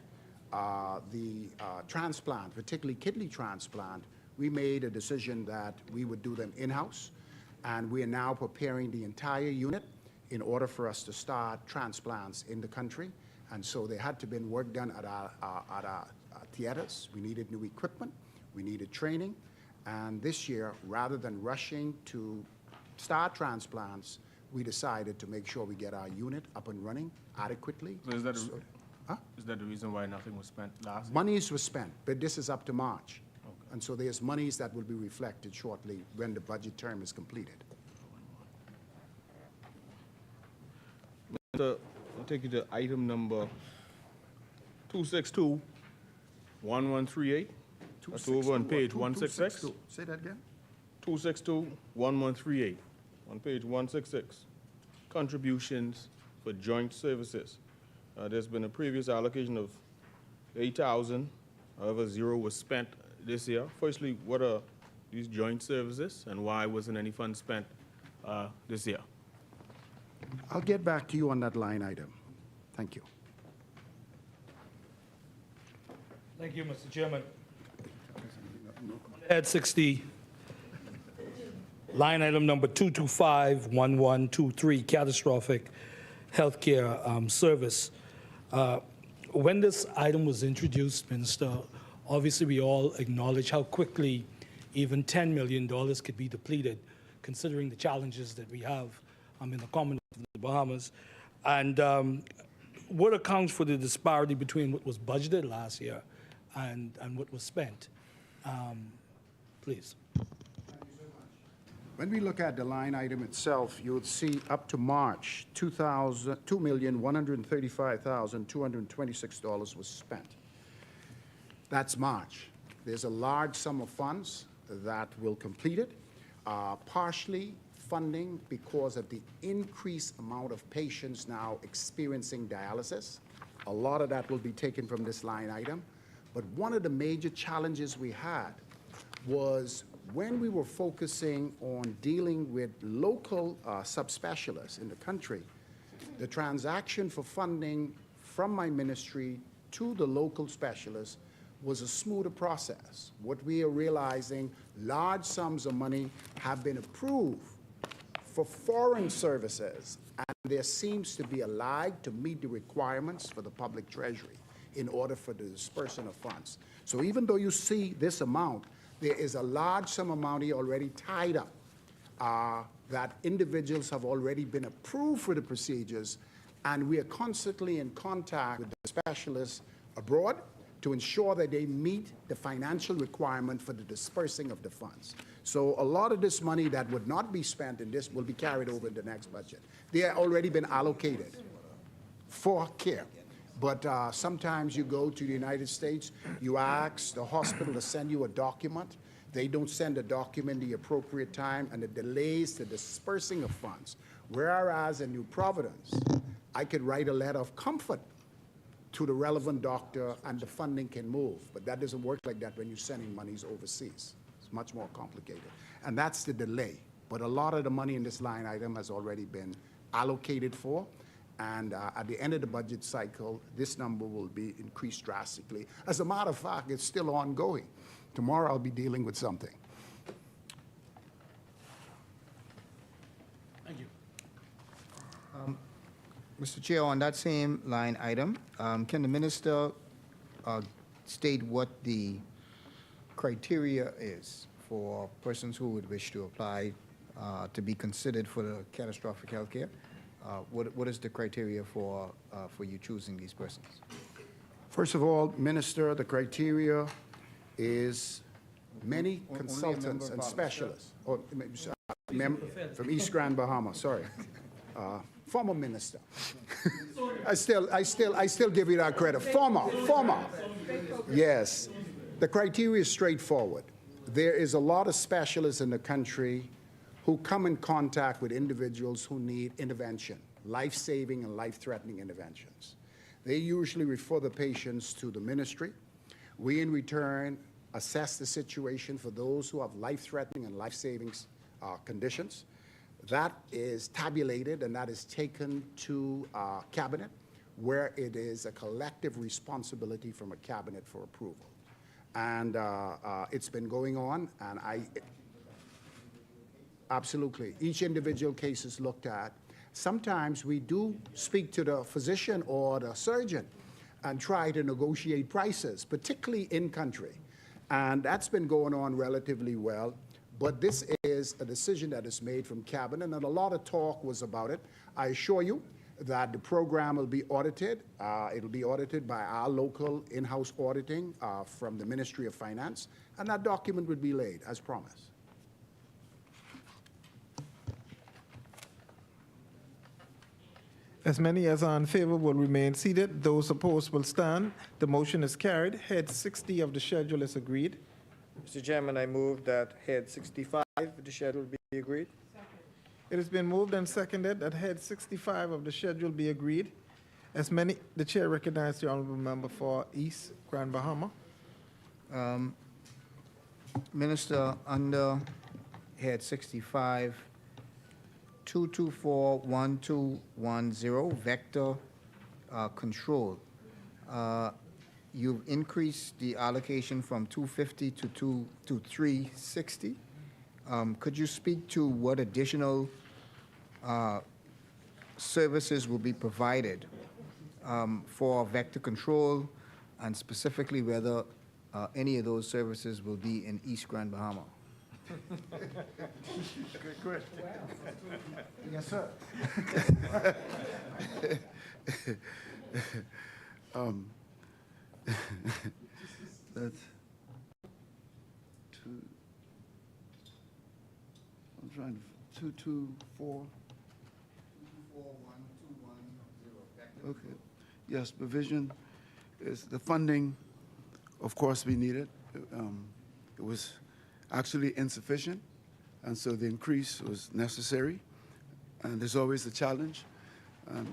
the transplant, particularly kidney transplant, we made a decision that we would do them in-house, and we are now preparing the entire unit in order for us to start transplants in the country. And so there had to be work done at our theaters. We needed new equipment, we needed training, and this year, rather than rushing to start transplants, we decided to make sure we get our unit up and running adequately. So is that the reason why nothing was spent last year? Monies were spent, but this is up to March. Okay. And so there's monies that will be reflected shortly when the budget term is completed. I'll take you to item number 262-1138. That's over on page 166. Say that again? 262-1138, on page 166. Contributions for joint services. There's been a previous allocation of 8,000, however, 0 was spent this year. Firstly, what are these joint services, and why wasn't any funds spent this year? I'll get back to you on that line item. Thank you. Thank you, Mr. Chairman. Ad 60, line item number 225-1123, catastrophic healthcare service. When this item was introduced, Minister, obviously we all acknowledge how quickly even $10 million could be depleted, considering the challenges that we have in the Commonwealth of the Bahamas. And what accounts for the disparity between what was budgeted last year and what was spent? Please. When we look at the line item itself, you would see up to March, $2,135,226 was spent. That's March. There's a large sum of funds that will complete it, partially funding because of the increased amount of patients now experiencing dialysis. A lot of that will be taken from this line item. But one of the major challenges we had was when we were focusing on dealing with local subspecialists in the country, the transaction for funding from my ministry to the local specialists was a smoother process. What we are realizing, large sums of money have been approved for foreign services, and there seems to be a lag to meet the requirements for the public treasury in order for the dispersion of funds. So even though you see this amount, there is a large sum of money already tied up that individuals have already been approved for the procedures, and we are constantly in contact with the specialists abroad to ensure that they meet the financial requirement for the dispersing of the funds. So a lot of this money that would not be spent in this will be carried over in the next budget. They have already been allocated for care. But sometimes you go to the United States, you ask the hospital to send you a document. They don't send a document the appropriate time, and it delays the dispersing of funds. Whereas in New Providence, I could write a letter of comfort to the relevant doctor and the funding can move. But that doesn't work like that when you're sending monies overseas. It's much more complicated. And that's the delay. But a lot of the money in this line item has already been allocated for. And at the end of the budget cycle, this number will be increased drastically. As a matter of fact, it's still ongoing. Tomorrow I'll be dealing with something. Thank you. Mr. Chair, on that same line item, can the minister state what the criteria is for persons who would wish to apply to be considered for the catastrophic health care? What is the criteria for you choosing these persons? First of all, Minister, the criteria is many Only a consultants member and of specialists. From East Grand Bahama, sorry. Former minister. I still give you that credit. Former. Yes. The criteria is straightforward. There is a lot of specialists in the country who come in contact with individuals who need intervention, life-saving and life-threatening interventions. They usually refer the patients to the ministry. We, in return, assess the situation for those who have life-threatening and life-saving conditions. That is tabulated and that is taken to Cabinet, where it is a collective responsibility from a Cabinet for approval. And it's been going on, and absolutely. Each individual case is looked at. Sometimes we do speak to the physician or the surgeon and try to negotiate prices, particularly in country. And that's been going on relatively well. But this is a decision that is made from Cabinet, and a lot of talk was about it. I assure you that the program will be audited. It'll be audited by our local in-house auditing from the Ministry of Finance, and that document would be laid as promised. As many as are in favor will remain seated. Those opposed will stand. The motion is carried. Head 60 of the schedule is agreed. Mr. Chairman, I move that Head 65 of the schedule be agreed. It has been moved and seconded that Head 65 of the schedule be agreed. The chair recognizes the honorable member for East Grand Bahama. Minister, under Head 65, 2241210, vector control. You've increased the allocation from 250 to 360. Could you speak to what additional services will be provided for vector control, and specifically whether any of those services will be in East Grand Bahama? Good question. Yes, sir. That's two. I'm trying to 224. 2241210. Okay. Yes, provision is the funding. Of course, we need it. It was actually insufficient, and so the increase was necessary. And there's always a challenge,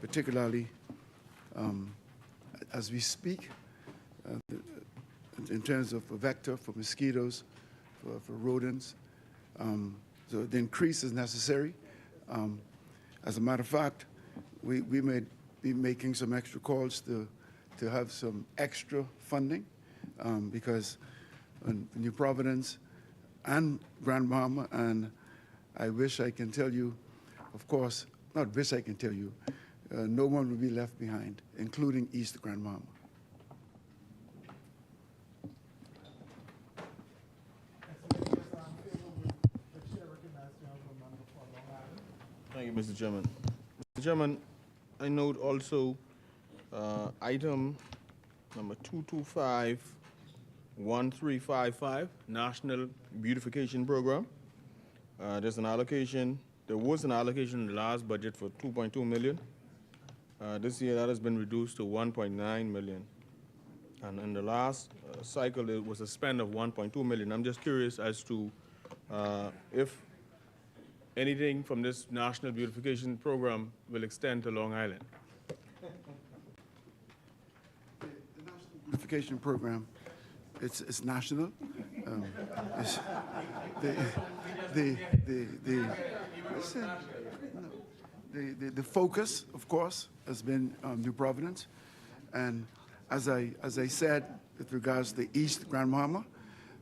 particularly as we speak, in terms of a vector for mosquitoes, for rodents. So the increase is necessary. As a matter of fact, we may be making some extra calls to have some extra funding because in New Providence and Grand Bahama, and I wish I can tell you, of course, not wish I can tell you, no one will be left behind, including East Grand Bahama. Thank you, Mr. Chairman. Mr. Chairman, I note also item number 225-1355, National Beautification Program. There's an allocation. There was an allocation in the last budget for 2.2 million. This year that has been reduced to 1.9 million. And in the last cycle, it was a spend of 1.2 million. I'm just curious as to if anything from this National Beautification Program will extend to Long Island. The National Beautification Program, it's national. It's the focus, of course, has been New Providence, and as I said, with regards to East Grand Bahama,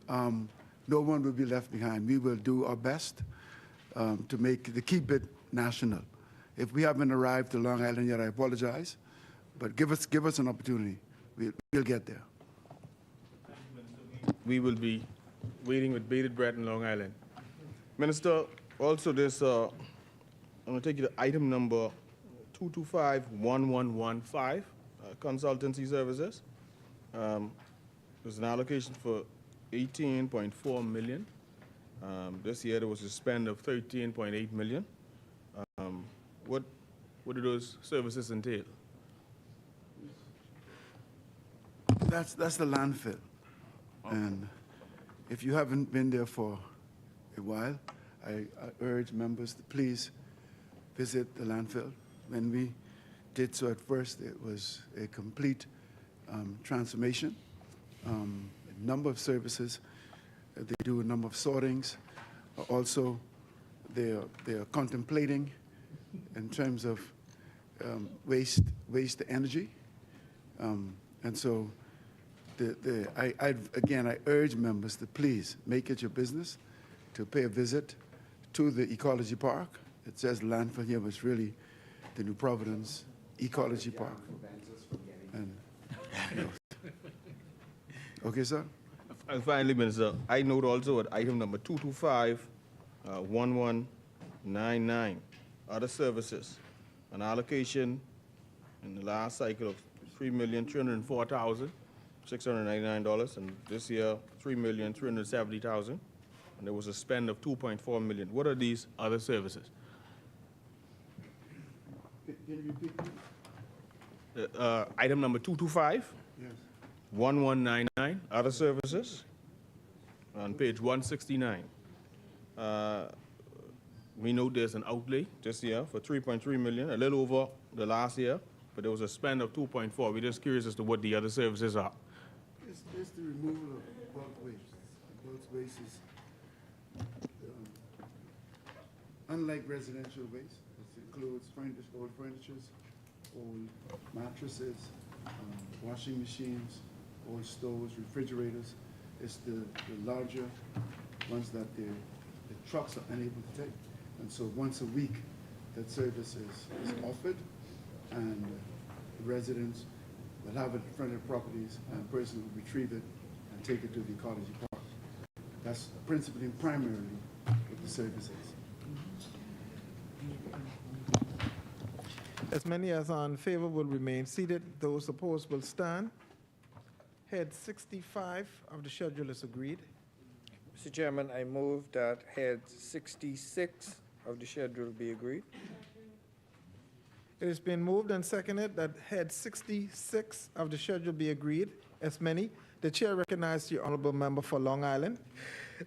no one will be left behind. We will do our best to keep it national. If we haven't arrived to Long Island yet, I apologize, but give us an opportunity. We'll get there. We will be waiting with bated breath in Long Island. Minister, also this, I'm going to take you to item number 225-1115, consultancy services. There's an allocation for 18.4 million. This year there was a spend of 13.8 million. What do those services entail? That's the landfill. And if you haven't been there for a while, I urge members to please visit the landfill. When we did so at first, it was a complete transformation. A number of services. They do a number of sortings. Also, they are contemplating in terms of waste to energy. And so I urge members to please make it your business to pay a visit to the Ecology Park. It says landfill here, but it's really the New Providence Ecology Park. And, okay, sir? And finally, Minister, I note also at item number 225-1199, other services, an allocation in the last cycle of $3,304,699, and this year $3,370,000, and there was a spend of $2.4 million. What are these other services? Can you repeat? Item number 225. Yes. 1199, other services, on page 169. We know there's an outlay this year for 3.3 million, a little over the last year, but there was a spend of 2.4. We're just curious as to what the other services are. It's the removal of bulk waste. Bulk waste is unlike residential waste. It includes old furnitures, old mattresses, washing machines, old stoves, refrigerators. It's the larger ones that the trucks are unable to take. And so once a week, that service is offered, and the residents will have it in front of their properties, and a person will retrieve it and take it to the Ecology Park. That's principally and primarily what the service is. As many as are in favor will remain seated. Those opposed will stand. Head 65 of the schedule is agreed. Mr. Chairman, I move that head 66 of the schedule be agreed. It has been moved and seconded that head 66 of the schedule be agreed. As many, the chair recognizes the honorable member for Long Island.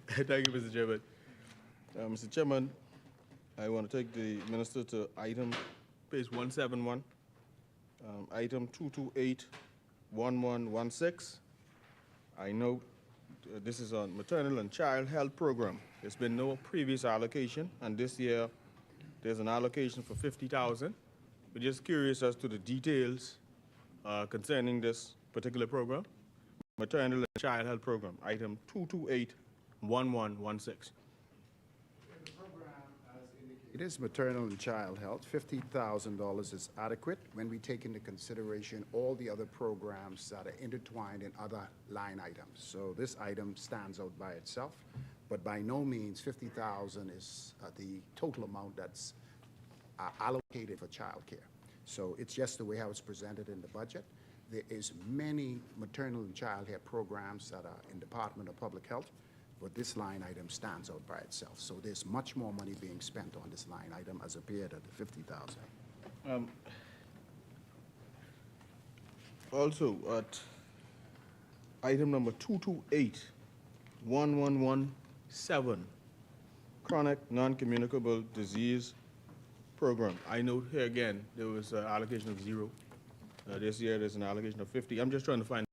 Thank you, Mr. Chairman. Mr. Chairman, I want to take the minister to item page 171, item 228-1116. I know this is on maternal and child health program. There's been no previous allocation, and this year there's an allocation for $50,000. We're just curious as to the details concerning this particular program, maternal and child health program, item 228-1116. It is maternal and child health. $50,000 is adequate when we take into consideration all the other programs that are intertwined in other line items. So this item stands out by itself, but by no means $50,000 is the total amount that's allocated for child care. So it's just the way how it's presented in the budget. There is many maternal and child care programs that are in Department of Public Health, but this line item stands out by itself. So there's much more money being spent on this line item as appeared at the $50,000. Also, at item number 228-1117, chronic non-communicable disease program. I note here again, there was an allocation of 0. This year, there's an allocation of 50. I'm just trying to find,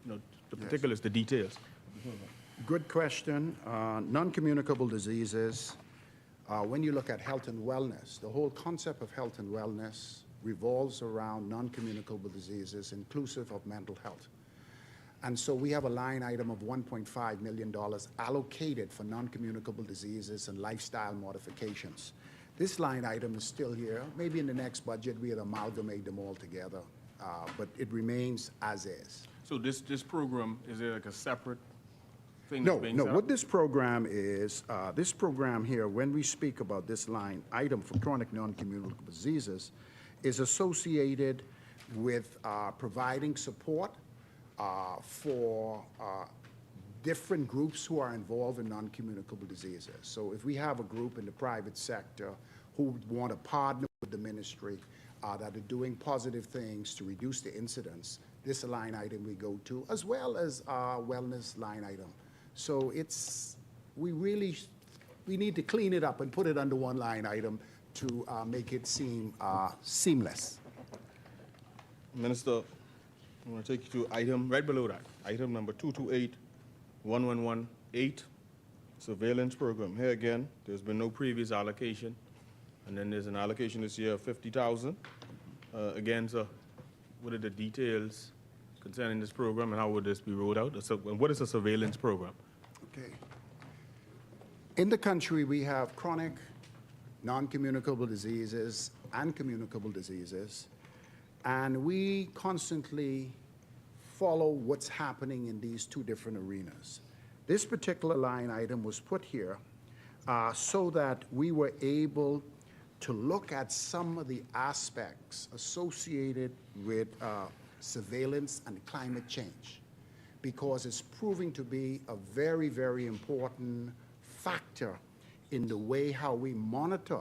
the particulars, the details. Good question. Non-communicable diseases, when you look at health and wellness, the whole concept of health and wellness revolves around non-communicable diseases, inclusive of mental health. And so we have a line item of $1.5 million allocated for non-communicable diseases and lifestyle modifications. This line item is still here. Maybe in the next budget, we'll amalgamate them all together, but it remains as is. So this program, is it like a separate thing? No. What this program is, this program here, when we speak about this line item for chronic non-communicable diseases, is associated with providing support for different groups who are involved in non-communicable diseases. So if we have a group in the private sector who want to partner with the ministry that are doing positive things to reduce the incidence, this line item we go to, as well as our wellness line item. So we need to clean it up and put it under one line item to make it seem seamless. Minister, I want to take you to item right below that, item number 228-1118, surveillance program. Here again, there's been no previous allocation, and then there's an allocation this year of 50,000. Again, sir, what are the details concerning this program, and how would this be rolled out? So, and what is a surveillance program? Okay. In the country, we have chronic, non-communicable diseases and communicable diseases, and we constantly follow what's happening in these two different arenas. This particular line item was put here so that we were able to look at some of the aspects associated with surveillance and climate change, because it's proving to be a very, very important factor in the way how we monitor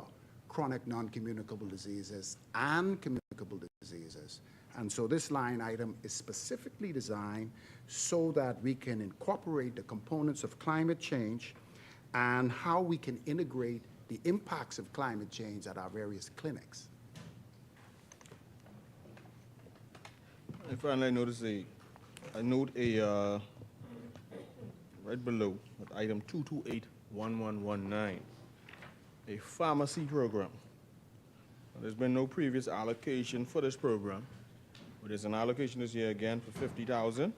chronic non-communicable diseases and communicable diseases. And so this line item is specifically designed so that we can incorporate the components of climate change and how we can integrate the impacts of climate change at our various clinics. And finally, I note right below at item 228-1119, a pharmacy program. There's been no previous allocation for this program, but there's an allocation this year again for 50,000.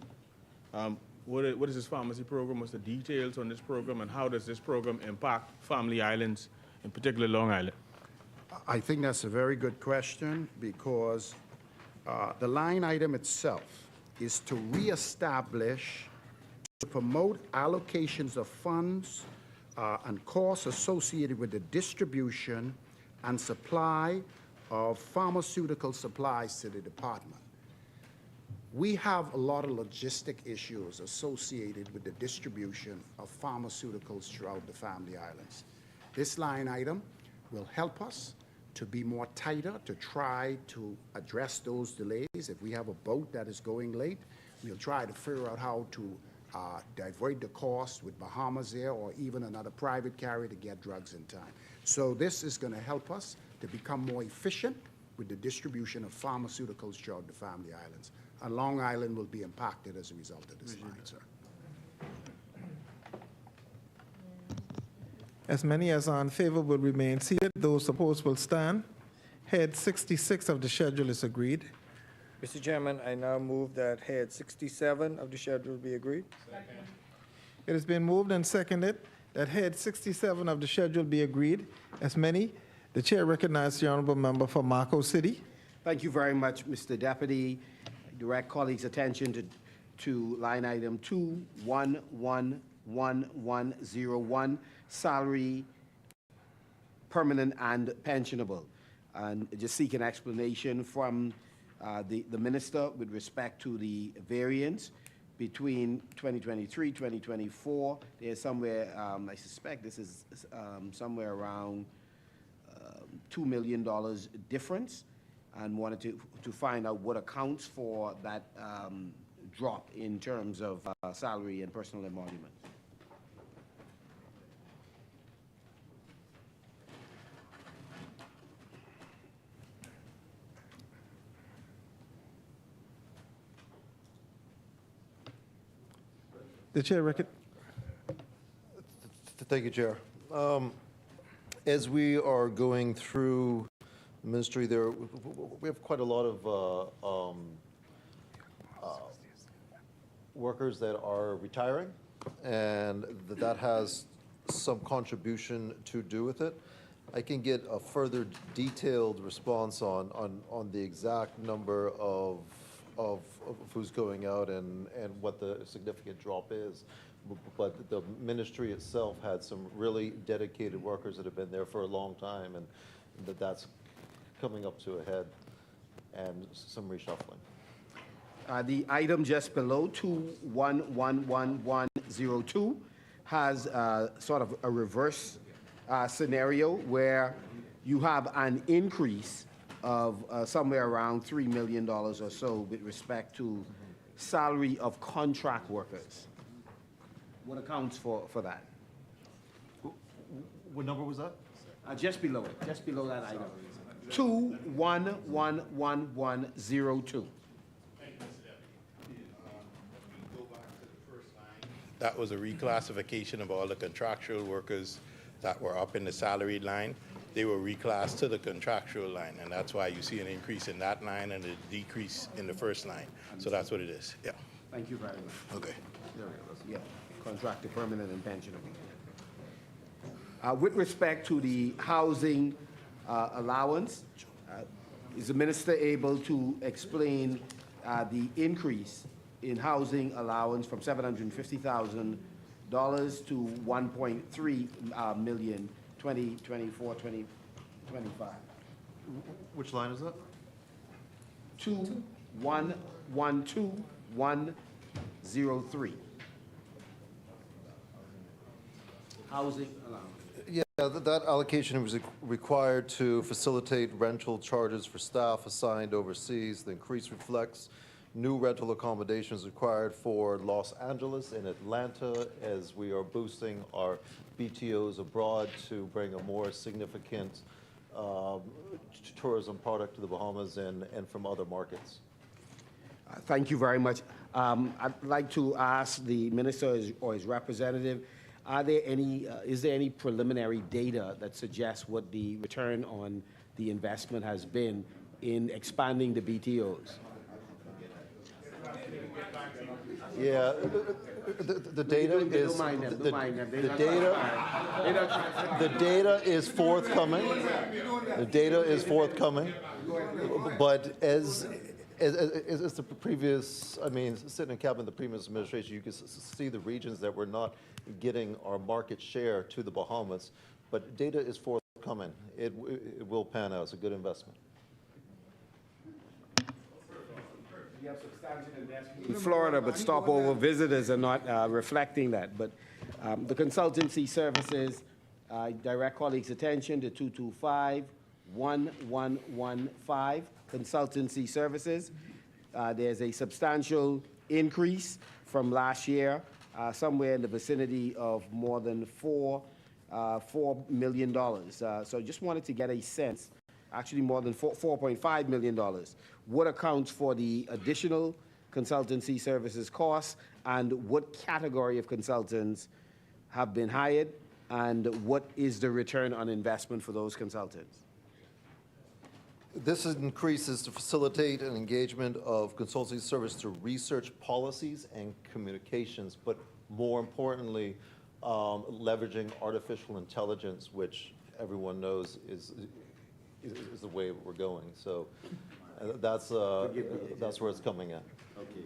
What is this pharmacy program? What's the details on this program, and how does this program impact family islands, in particular Long Island? I think that's a very good question, because the line item itself is to reestablish, to promote allocations of funds and costs associated with the distribution and supply of pharmaceutical supplies to the department. We have a lot of logistic issues associated with the distribution of pharmaceuticals throughout the Family Islands. This line item will help us to be more tighter, to try to address those delays. If we have a boat that is going late, we'll try to figure out how to divert the cost with Bahamas Air or even another private carrier to get drugs in time. So this is going to help us to become more efficient with the distribution of pharmaceuticals throughout the Family Islands. And Long Island will be impacted as a result of this line, sir. As many as are in favor will remain seated. Those opposed will stand. Head 66 of the schedule is agreed. Mr. Chairman, I now move that head 67 of the schedule be agreed. Second. It has been moved and seconded that head 67 of the schedule be agreed. As many, the chair recognizes the honorable member for Marco City. Thank you very much, Mr. Deputy. I direct colleagues' attention to line item 211101, salary, permanent and pensionable. And just seek an explanation from the minister with respect to the variance between 2023, 2024. There's somewhere, I suspect this is somewhere around $2 million difference, and wanted to find out what accounts for that drop in terms of salary and personal emoluments. The chair Thank you, Chair. As we are going through the ministry, we have quite a lot of workers that are retiring, and that has some contribution to do with it. I can get a further detailed response on the exact number of who's going out and what the significant drop is. But the ministry itself had some really dedicated workers that have been there for a long time, and that's coming up to a head. and some reshuffling. The item just below 211102 has sort of a reverse scenario where you have an increase of somewhere around $3 million or so with respect to salary of contract workers. What accounts for that? What number was that? Just below it, just below that item. 211102. That was a reclassification of all the contractual workers that were up in the salaried line. They were reclassed to the contractual line, and that's why you see an increase in that line and a decrease in the first line. So that's what it is, yeah. Thank you very much. Okay. Yeah, contracted, permanent, and pensionable. With respect to the housing allowance, is the minister able to explain the increase in housing allowance from $750,000 to $1.3 million, 2024, 2025? Which line is that? 2112-103. Housing allowance. Yeah, that allocation was required to facilitate rental charges for staff assigned overseas. The increase reflects new rental accommodations required for Los Angeles and Atlanta as we are boosting our BTOs abroad to bring a more significant tourism product to the Bahamas and from other markets. Thank you very much. I'd like to ask the minister or his representative, is there any preliminary data that suggests what the return on the investment has been in expanding the BTOs? Yeah, the data is the data is forthcoming. The data is forthcoming, but as the previous, I mean, sitting in cabinet, the previous administration, you can see the regions that were not getting our market share to the Bahamas, but data is forthcoming. It will pan out. It's a good investment. We have substantial investment in Florida, but stopover visitors are not reflecting that. But the consultancy services, direct colleagues' attention to 225-1115, consultancy services. There's a substantial increase from last year, somewhere in the vicinity of more than $4 million. So just wanted to get a sense, actually more than $4.5 million. What accounts for the additional consultancy services costs, and what category of consultants have been hired, and what is the return on investment for those consultants? This increases to facilitate an engagement of consultancy service to research policies and communications, but more importantly, leveraging artificial intelligence, which everyone knows is the way we're going. So that's where it's coming at. Okay.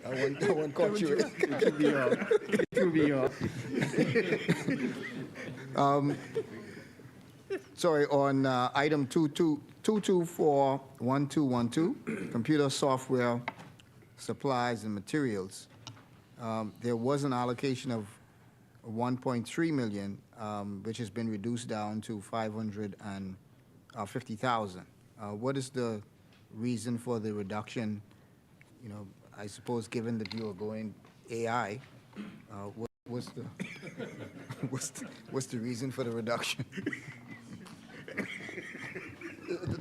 I won't caught you. It could be off. It could be off. Sorry, on item 224-1212, computer software, supplies and materials, there was an allocation of 1.3 million, which has been reduced down to 550,000. What is the reason for the reduction? You know, I suppose given that you are going AI, what's the reason for the reduction?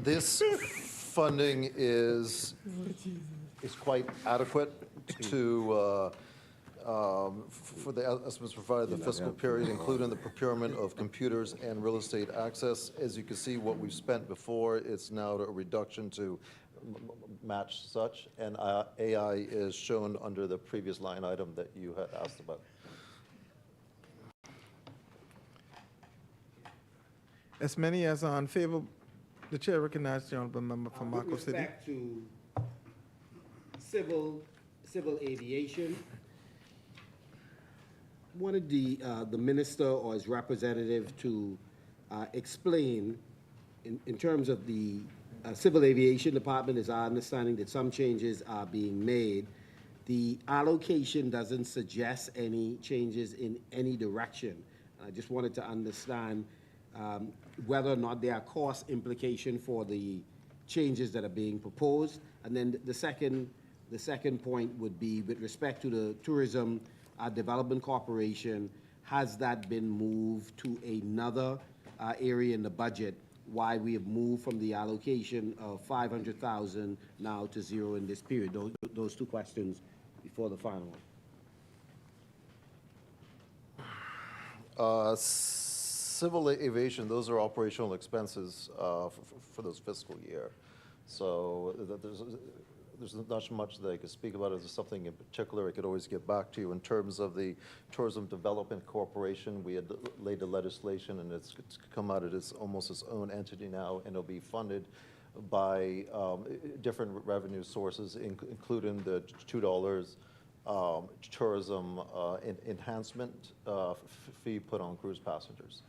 This funding is quite adequate to for the estimates provided the fiscal period, including the procurement of computers and real estate access. As you can see, what we've spent before, it's now a reduction to match such, and AI is shown under the previous line item that you had asked about. As many as are in favor, the chair recognizes the honorable member from With Marco City. respect to civil aviation, wanted the minister or his representative to explain, in terms of the Civil Aviation Department, is our understanding that some changes are being made. The allocation doesn't suggest any changes in any direction. I just wanted to understand whether or not there are cost implications for the changes that are being proposed. And then the second point would be with respect to the Tourism Development Corporation, has that been moved to another area in the budget? Why we have moved from the allocation of 500,000 now to zero in this period? Those two questions before the final one. Civil aviation, those are operational expenses for this fiscal year. So there's not much that I could speak about. If there's something in particular, I could always get back to you. In terms of the Tourism Development Corporation, we had laid the legislation, and it's come out of almost its own entity now, and it'll be funded by different revenue sources, including the $2 tourism enhancement fee put on cruise passengers.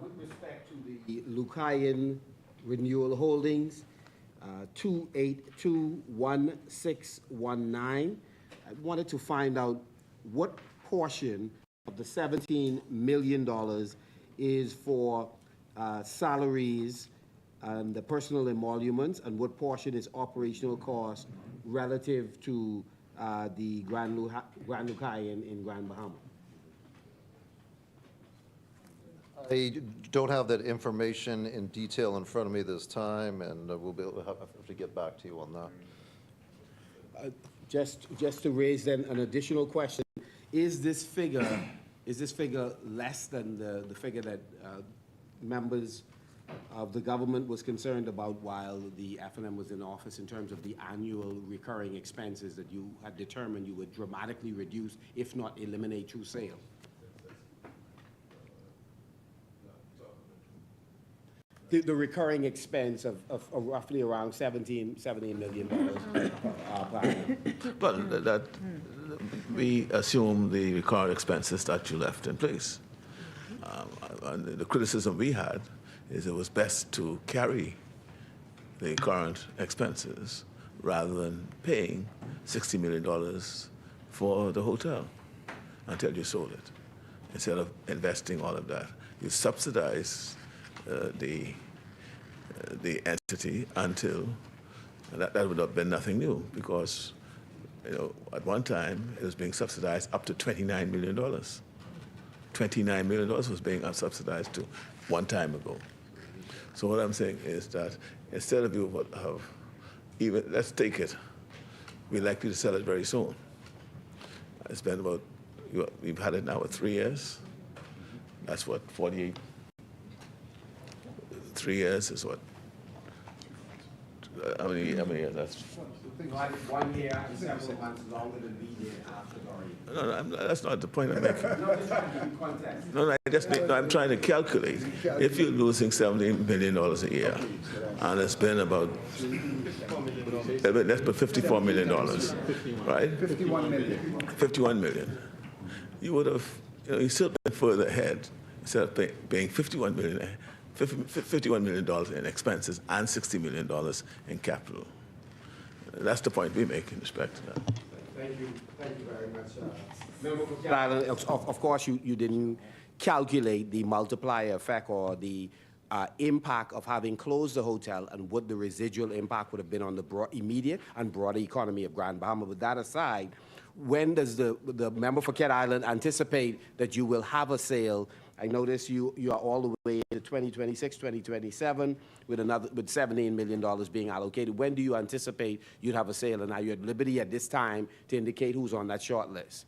With respect to the Lucayan Renewal Holdings, 2821619, I wanted to find out what portion of the $17 million is for salaries and the personal emoluments, and what portion is operational costs relative to the Grand Lucayan in Grand Bahama. I don't have that information in detail in front of me this time, and we'll be able to have to get back to you on that. Just to raise then an additional question, is this figure less than the figure that members of the government was concerned about while the FNM was in office, in terms of the annual recurring expenses that you had determined you would dramatically reduce, if not eliminate, through sale? The recurring expense of roughly around $17 million per annum. But that we assume the recurring expenses that you left in place. And the criticism we had is it was best to carry the current expenses rather than paying $60 million for the hotel until you sold it. Instead of investing all of that, you subsidize the entity until that would have been nothing new, because at one time it was being subsidized up to $29 million. $29 million was being subsidized to one time ago. So what I'm saying is that instead of you have even, let's take it, we're likely to sell it very soon. It's been about, we've had it now for 3 years. That's what, 48. 3 years is what? How many years? That's 1 year and several months longer than we did after Dorian. no, that's not the point I'm making. No, just trying to give you context. No, I'm trying to calculate. If you're losing $17 million a year, and it's been about, let's put $54 million, right? 51 million. 51 million. You would have, you still been further ahead instead of paying $51 million in expenses and $60 million in capital. That's the point we make in respect to that. Thank you very much. Member for Cat Island, of course, you didn't calculate the multiplier effect or the impact of having closed the hotel and what the residual impact would have been on the immediate and broader economy of Grand Bahama. With that aside, when does the member for Cat Island anticipate that you will have a sale? I notice you are all the way to 2026, 2027 with $17 million being allocated. When do you anticipate you'd have a sale? And are you at liberty at this time to indicate who's on that short list?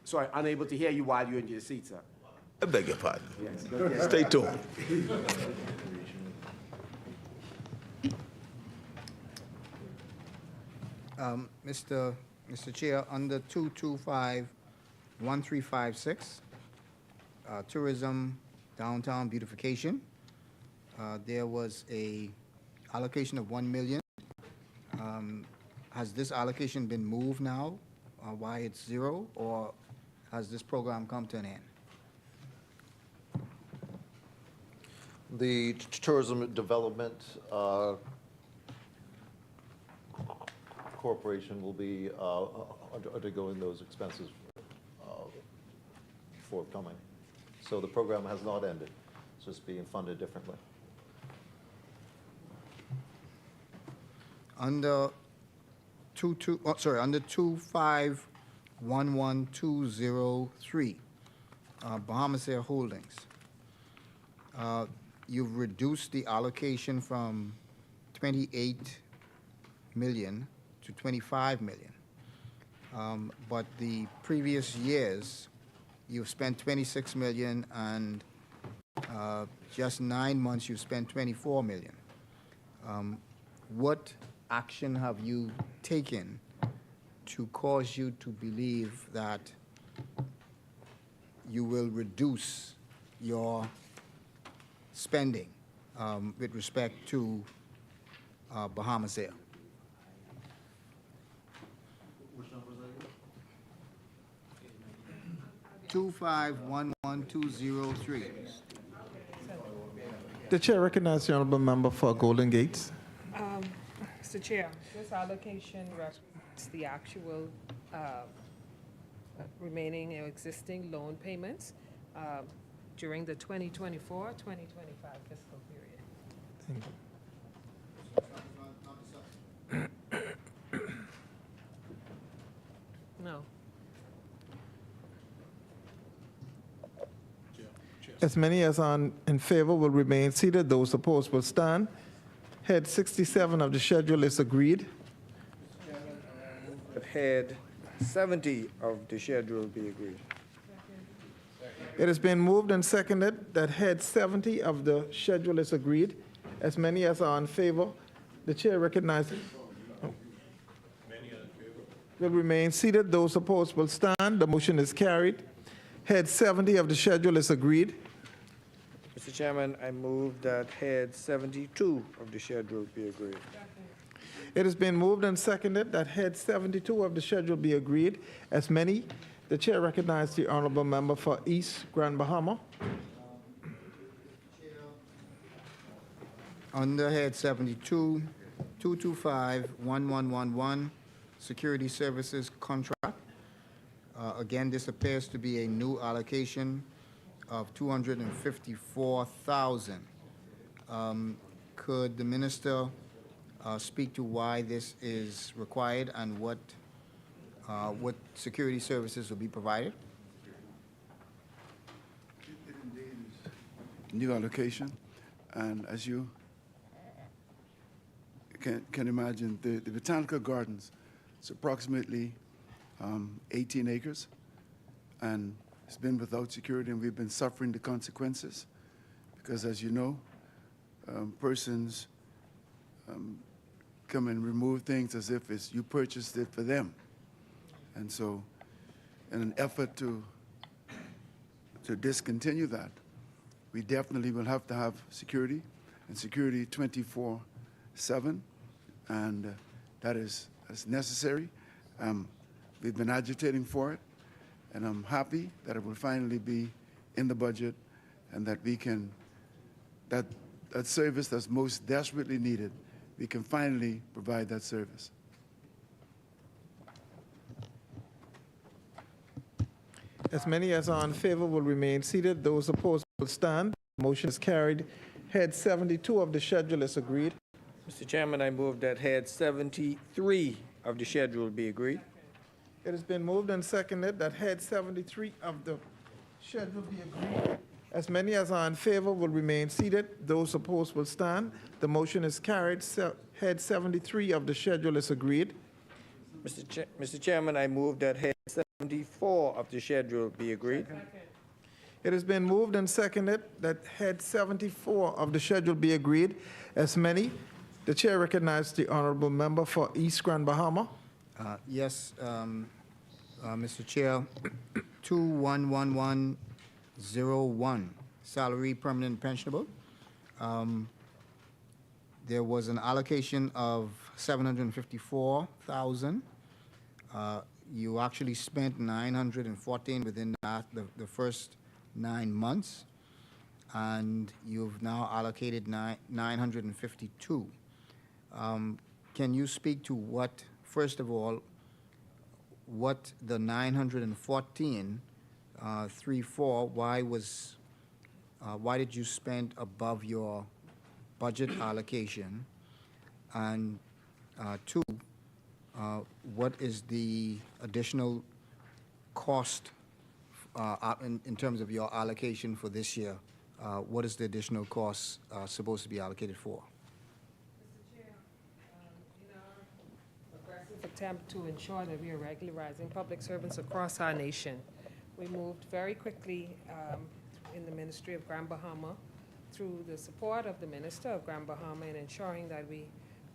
Sorry, unable to hear you while you're in your seat, sir. I beg your pardon. Yes. Stay tuned. Mr. Chair, under 225-1356, tourism, downtown beautification. There was a allocation of 1 million. Has this allocation been moved now? Why it's 0, or has this program come to an end? The Tourism Development Corporation will be undergoing those expenses forthcoming. So the program has not ended. It's just being funded differently. Under under 2511203, Bahamas Air Holdings. You've reduced the allocation from 28 million to 25 million. But the previous years, you've spent 26 million, and just 9 months, you've spent 24 million. What action have you taken to cause you to believe that you will reduce your spending with respect to Bahamas Air? Which number is that? 2511203. The chair recognizes the honorable member for Golden Gates. Mr. Chair, this allocation represents the actual remaining existing loan payments during the 2024-2025 fiscal period. Thank you. No. As many as are in favor will remain seated. Those opposed will stand. Head 67 of the schedule is agreed. Head 70 of the schedule be agreed. It has been moved and seconded that head 70 of the schedule is agreed. As many as are in favor, the chair recognizes. Will remain seated. Those opposed will stand. The motion is carried. Head 70 of the schedule is agreed. Mr. Chairman, I move that head 72 of the schedule be agreed. It has been moved and seconded that head 72 of the schedule be agreed. As many, the chair recognizes the honorable member for East Grand Bahama. Under head 72, 2251111, security services contract. Again, this appears to be a new allocation of 254,000. Could the minister speak to why this is required and what security services will be provided? It indeed is new allocation, and as you can imagine, the botanical gardens, it's approximately 18 acres, and it's been without security, and we've been suffering the consequences because, as you know, persons come and remove things as if it's you purchased it for them. And so in an effort to discontinue that, we definitely will have to have security, and security 24/7, and that's necessary. We've been agitating for it, and I'm happy that it will finally be in the budget, and that we can, that service that's most desperately needed, we can finally provide that service. As many as are in favor will remain seated. Those opposed will stand. Motion is carried. Head 72 of the schedule is agreed. Mr. Chairman, I move that head 73 of the schedule be agreed. It has been moved and seconded that head 73 of the schedule be agreed. As many as are in favor will remain seated. Those opposed will stand. The motion is carried. Head 73 of the schedule is agreed. Mr. Chairman, I move that head 74 of the schedule be agreed. It has been moved and seconded that head 74 of the schedule be agreed. As many, the chair recognizes the honorable member for East Grand Bahama. Yes, Mr. Chair, 2111 01, salary permanent pensionable. There was an allocation of 754,000. You actually spent 914 within the first 9 months, and you've now allocated 952. Can you speak to what, first of all, what the 914, 3-4, why did you spend above your budget allocation? And 2, what is the additional cost in terms of your allocation for this year? What is the additional cost supposed to be allocated for? Attempt to ensure that we are regularizing public servants across our nation. We moved very quickly in the Ministry of Grand Bahama through the support of the Minister of Grand Bahama in ensuring that we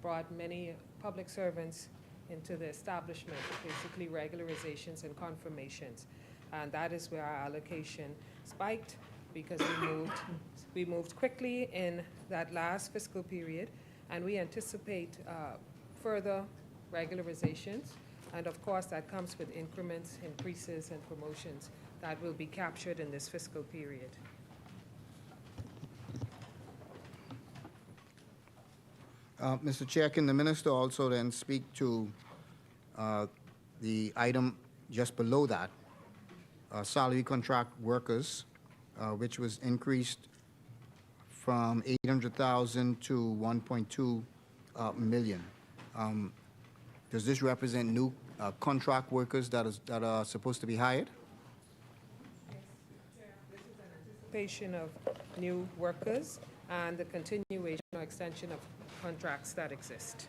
brought many public servants into the establishment, basically regularizations and confirmations. And that is where our allocation spiked, because we moved quickly in that last fiscal period, and we anticipate further regularizations, and of course that comes with increments, increases, and promotions that will be captured in this fiscal period. Mr. Chair, can the minister also then speak to the item just below that, salary contract workers, which was increased from 800,000 to 1.2 million. Does this represent new contract workers that are supposed to be hired? Anticipation of new workers and the continuation or extension of contracts that exist.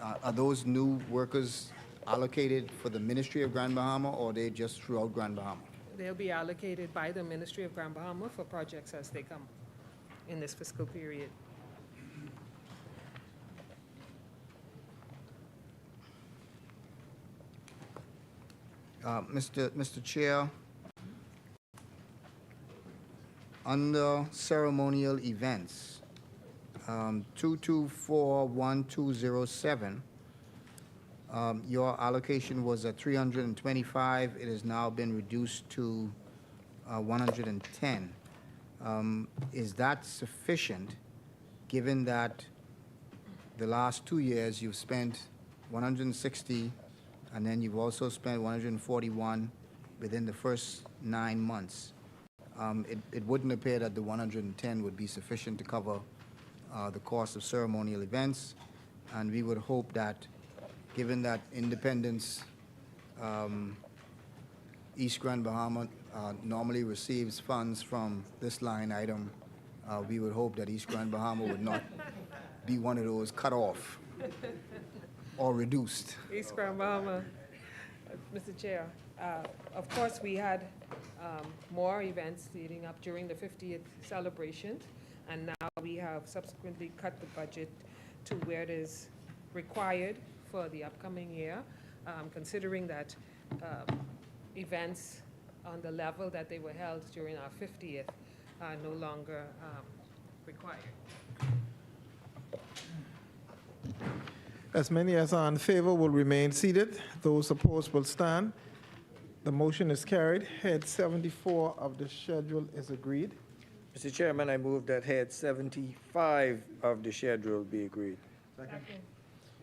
Are those new workers allocated for the Ministry of Grand Bahama, or are they just throughout Grand Bahama? They'll be allocated by the Ministry of Grand Bahama for projects as they come in this fiscal period. Mr. Chair, under ceremonial events, 2241207, your allocation was at 325. It has now been reduced to 110. Is that sufficient, given that the last 2 years you've spent 160, and then you've also spent 141 within the first 9 months? It wouldn't appear that the 110 would be sufficient to cover the cost of ceremonial events, and we would hope that, given that Independence, East Grand Bahama normally receives funds from this line item, we would hope that East Grand Bahama would not be one of those cut off or reduced. East Grand Bahama, Mr. Chair, of course we had more events leading up during the 50th celebration, and now we have subsequently cut the budget to where it is required for the upcoming year, considering that events on the level that they were held during our 50th are no longer required. As many as are in favor will remain seated. Those opposed will stand. The motion is carried. Head 74 of the schedule is agreed. Mr. Chairman, I move that head 75 of the schedule be agreed. Second.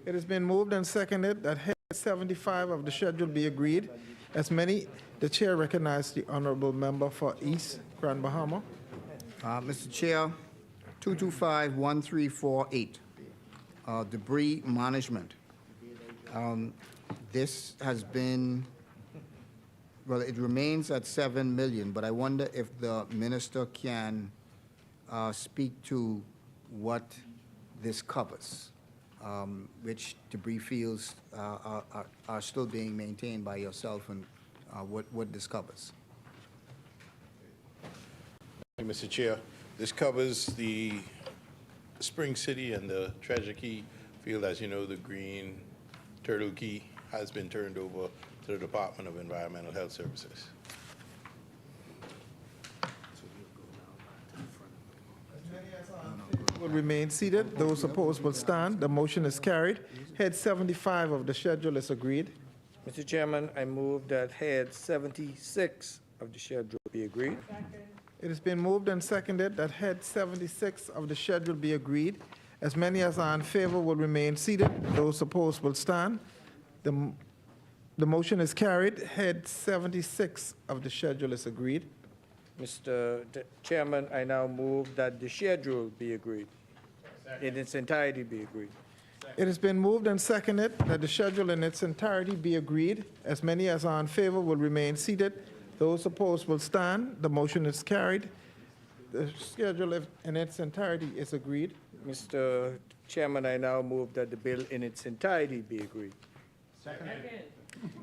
It has been moved and seconded that head 75 of the schedule be agreed. As many, the chair recognizes the honorable member for East Grand Bahama. Mr. Chair, 2251348, debris management. This has been, well, it remains at 7 million, but I wonder if the minister can speak to what this covers, which debris fields are still being maintained by yourself, and what this covers. Thank you, Mr. Chair. This covers the Spring City and the Treasure Key field. As you know, the green Turtle Key has been turned over to the Department of Environmental Health Services. remain seated. Those opposed will stand. The motion is carried. Head 75 of the schedule is agreed. Mr. Chairman, I move that head 76 of the schedule be agreed. It has been moved and seconded that head 76 of the schedule be agreed. As many as are in favor will remain seated. Those opposed will stand. The motion is carried. Head 76 of the schedule is agreed. Mr. Chairman, I now move that the schedule be agreed. In its entirety be agreed. It has been moved and seconded that the schedule in its entirety be agreed. As many as are in favor will remain seated. Those opposed will stand. The motion is carried. The schedule in its entirety is agreed. Mr. Chairman, I now move that the bill in its entirety be agreed.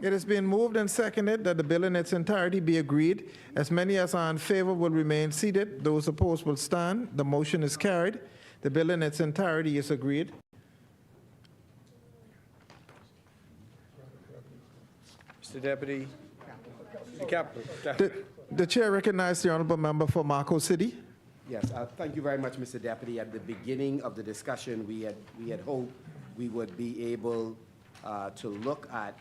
It has been moved and seconded that the bill in its entirety be agreed. As many as are in favor will remain seated. Those opposed will stand. The motion is carried. The bill in its entirety is agreed. Mr. Deputy, the Capital. The chair recognizes the honorable member for Marco City. Yes, thank you very much, Mr. Deputy. At the beginning of the discussion, we had hoped we would be able to look at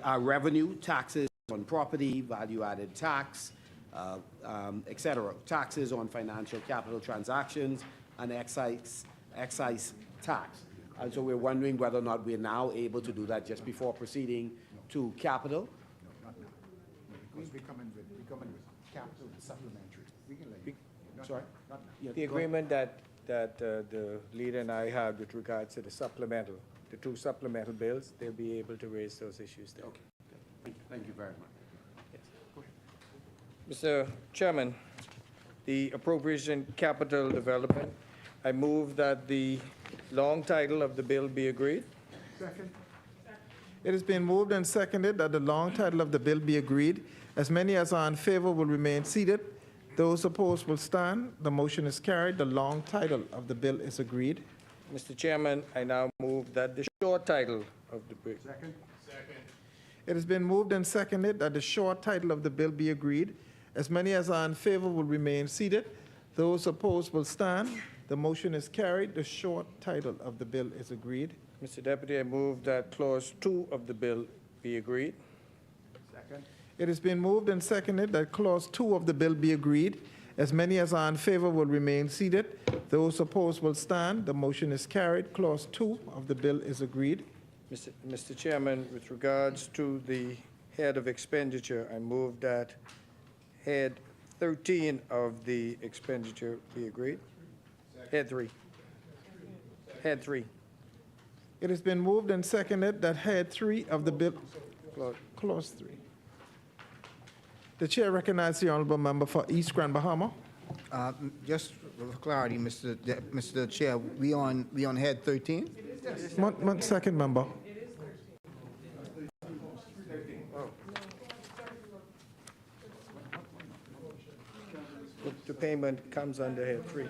our revenue, taxes on property, value-added tax, et cetera, taxes on financial capital transactions, and excise tax. And so we're wondering whether or not we're now able to do that just before proceeding to capital. Not now, because we come in with capital and supplementary. We can let you. Sorry? Not now. The agreement that the leader and I had with regards to the supplemental, the two supplemental bills, they'll be able to raise those issues there. Okay. Thank you very much. Mr. Chairman, the Appropriation Capital Development, I move that the long title of the bill be agreed. Second. It has been moved and seconded that the long title of the bill be agreed. As many as are in favor will remain seated. Those opposed will stand. The motion is carried. The long title of the bill is agreed. Mr. Chairman, I now move that the short title of the bill. Second. It has been moved and seconded that the short title of the bill be agreed. As many as are in favor will remain seated. Those opposed will stand. The motion is carried. The short title of the bill is agreed. Mr. Deputy, I move that Clause 2 of the bill be agreed. Second. It has been moved and seconded that Clause 2 of the bill be agreed. As many as are in favor will remain seated. Those opposed will stand. The motion is carried. Clause 2 of the bill is agreed. Mr. Chairman, with regards to the head of expenditure, I move that head 13 of the expenditure be agreed. Head 3. Head 3. It has been moved and seconded that head 3 of the bill, Clause 3. The chair recognizes the honorable member for East Grand Bahama. Just for clarity, Mr. Chair, we on head 13? One second, member. The payment comes under head 3.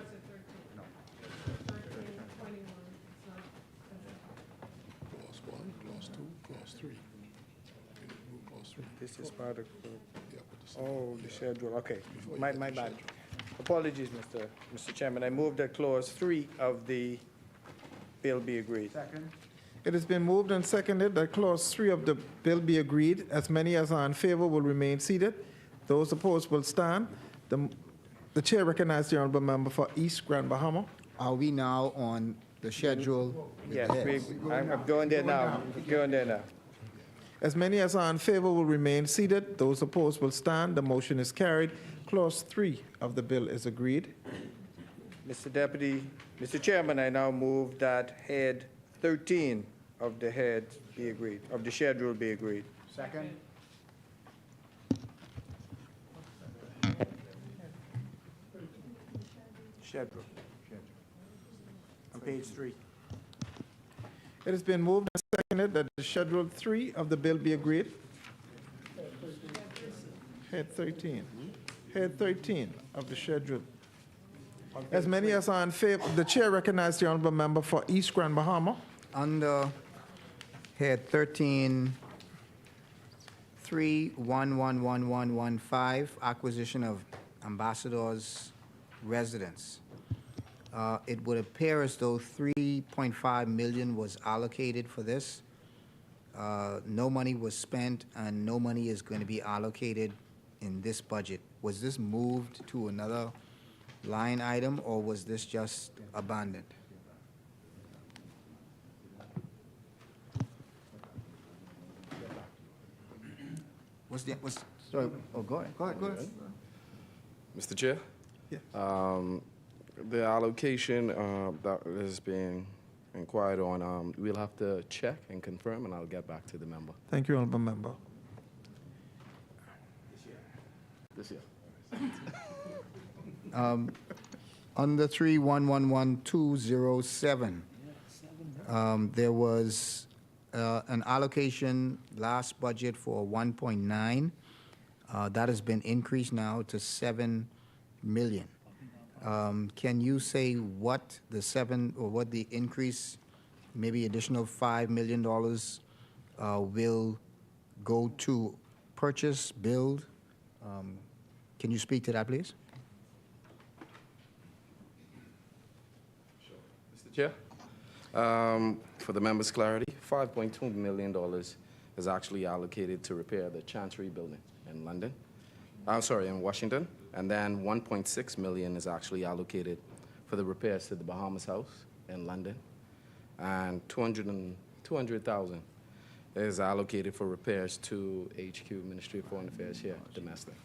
Clause 1, Clause 2, Clause 3. Clause 3. This is part of, the schedule, okay. My bad. Apologies, Mr. Chairman. I move that Clause 3 of the bill be agreed. Second. It has been moved and seconded that Clause 3 of the bill be agreed. As many as are in favor will remain seated. Those opposed will stand. The chair recognizes the honorable member for East Grand Bahama. Are we now on the schedule? with Yes, the heads? I'm going there now. Going there now. As many as are in favor will remain seated. Those opposed will stand. The motion is carried. Clause 3 of the bill is agreed. Mr. Chairman, I now move that head 13 of the head be agreed, of the schedule be agreed. Second. Schedule. On page 3. It has been moved and seconded that the Schedule 3 of the bill be agreed. Head 13. Head 13 of the schedule. As many as are in favor, the chair recognizes the honorable member for East Grand Bahama. Under head 13, 3111115, acquisition of ambassadors' residence. It would appear as though 3.5 million was allocated for this. No money was spent, and no money is going to be allocated in this budget. Was this moved to another line item, or was this just abandoned? Sorry, oh, go ahead. Go ahead. Mr. Chair? Yeah. The allocation that is being inquired on, we'll have to check and confirm, and I'll get back to the member. Thank you, Honorable Member. This year. Under 3111207, there was an allocation last budget for 1.9. That has been increased now to 7 million. Can you say what the what the increase, maybe additional $5 million, will go to purchase, build? Can you speak to that, please? Mr. Chair? For the member's clarity, $5.2 million is actually allocated to repair the Chancery building in London. In Washington. And then 1.6 million is actually allocated for the repairs to the Bahamas house in London. And 200,000 is allocated for repairs to HQ, Ministry of Foreign Affairs here, domestic.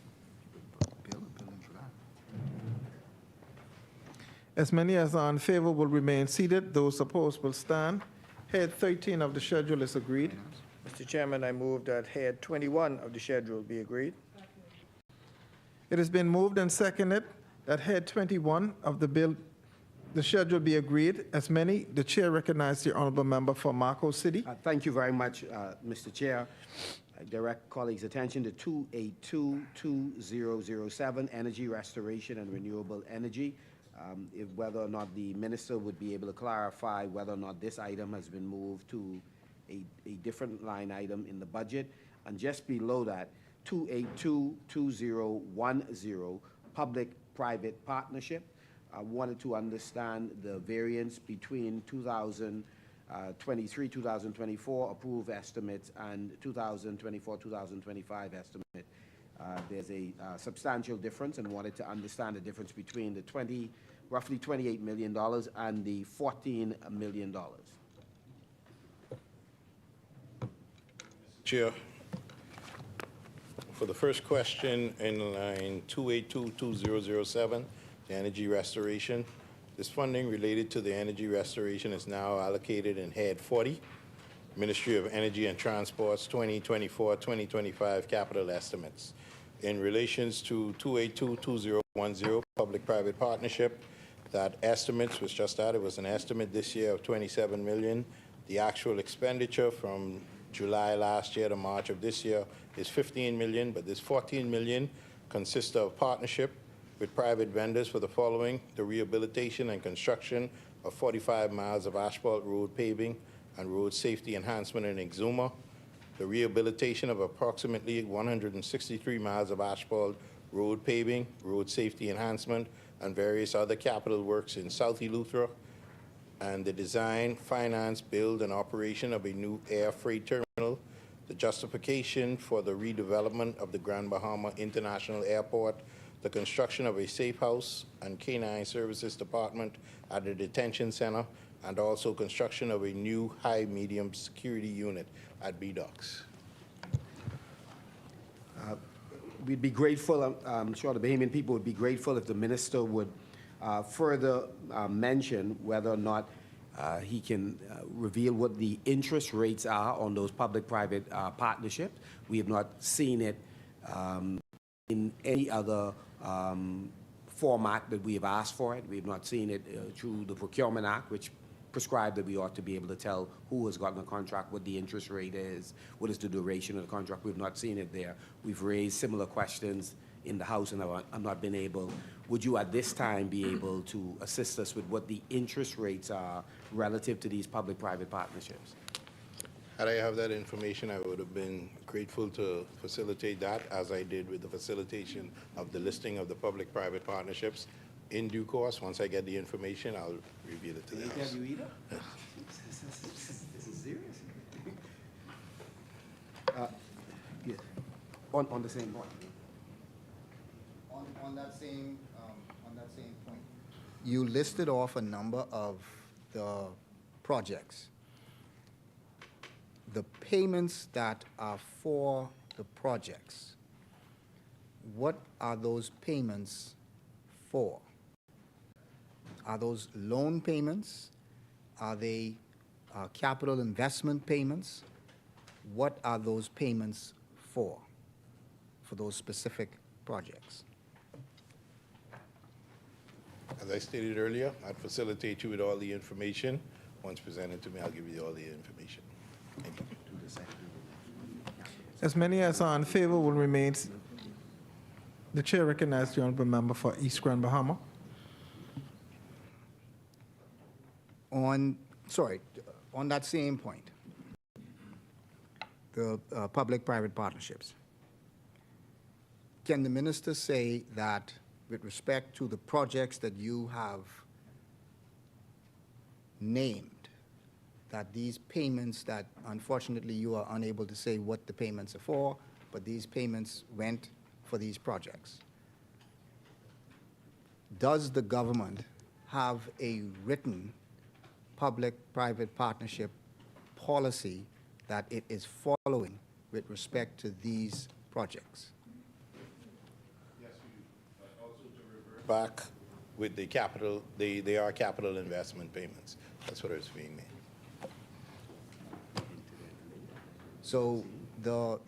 As many as are in favor will remain seated. Those opposed will stand. Head 13 of the schedule is agreed. Mr. Chairman, I move that head 21 of the schedule be agreed. It has been moved and seconded that head 21 of the schedule be agreed. As many, the chair recognizes the honorable member for Marco City. Thank you very much, Mr. Chair. I direct colleagues' attention to 2822007, Energy Restoration and Renewable Energy. Whether or not the minister would be able to clarify whether or not this item has been moved to a different line item in the budget. And just below that, 2822010, Public-Private Partnership. I wanted to understand the variance between 2023, 2024 approved estimates and 2024, 2025 estimate. There's a substantial difference, and wanted to understand the difference between the roughly $28 million and the $14 million. Chair, for the first question in line 2822007, the energy restoration, this funding related to the energy restoration is now allocated in Head 40, Ministry of Energy and Transport's 2024-2025 capital estimates. In relations to 2822010, Public-Private Partnership, that estimates was just added, was an estimate this year of 27 million. The actual expenditure from July last year to March of this year is 15 million, but this 14 million consists of partnership with private vendors for the following: the rehabilitation and construction of 45 miles of asphalt road paving and road safety enhancement in Exuma, the rehabilitation of approximately 163 miles of asphalt road paving, road safety enhancement, and various other capital works in South Eleuthera, and the design, finance, build, and operation of a new air freight terminal, the justification for the redevelopment of the Grand Bahama International Airport, the construction of a safe house and canine services department at the detention center, and also construction of a new high-medium security unit at B-Docks. We'd be grateful, I'm sure the Bahamian people would be grateful if the minister would further mention whether or not he can reveal what the interest rates are on those public-private partnerships. We have not seen it in any other format that we have asked for it. We have not seen it through the Procurement Act, which prescribed that we ought to be able to tell who has gotten a contract, what the interest rate is, what is the duration of the contract. We've not seen it there. We've raised similar questions in the House, and I've not been able. Would you at this time be able to assist us with what the interest rates are relative to these public-private partnerships? Had I have that information, I would have been grateful to facilitate that, as I did with the facilitation of the listing of the public-private partnerships. in due course, once I get the information, I'll reveal it to the House. you either? This is serious. Yeah. On the same point. On that same point, you listed off a number of the projects. The payments that are for the projects, what are those payments for? Are those loan payments? Are they capital investment payments? What are those payments for those specific projects? As I stated earlier, I'd facilitate you with all the information. Once presented to me, I'll give you all the information. Thank you. As many as are in favor will remain. The chair recognizes the honorable member for East Grand Bahama. On that same point, the public-private partnerships, can the minister say that with respect to the projects that you have named, that these payments that unfortunately you are unable to say what the payments are for, but these payments went for these projects? Does the government have a written public-private partnership policy that it is following with respect to these projects? Yes, we do. But also to revert back with the capital, they are capital investment payments. That's what is being made. So the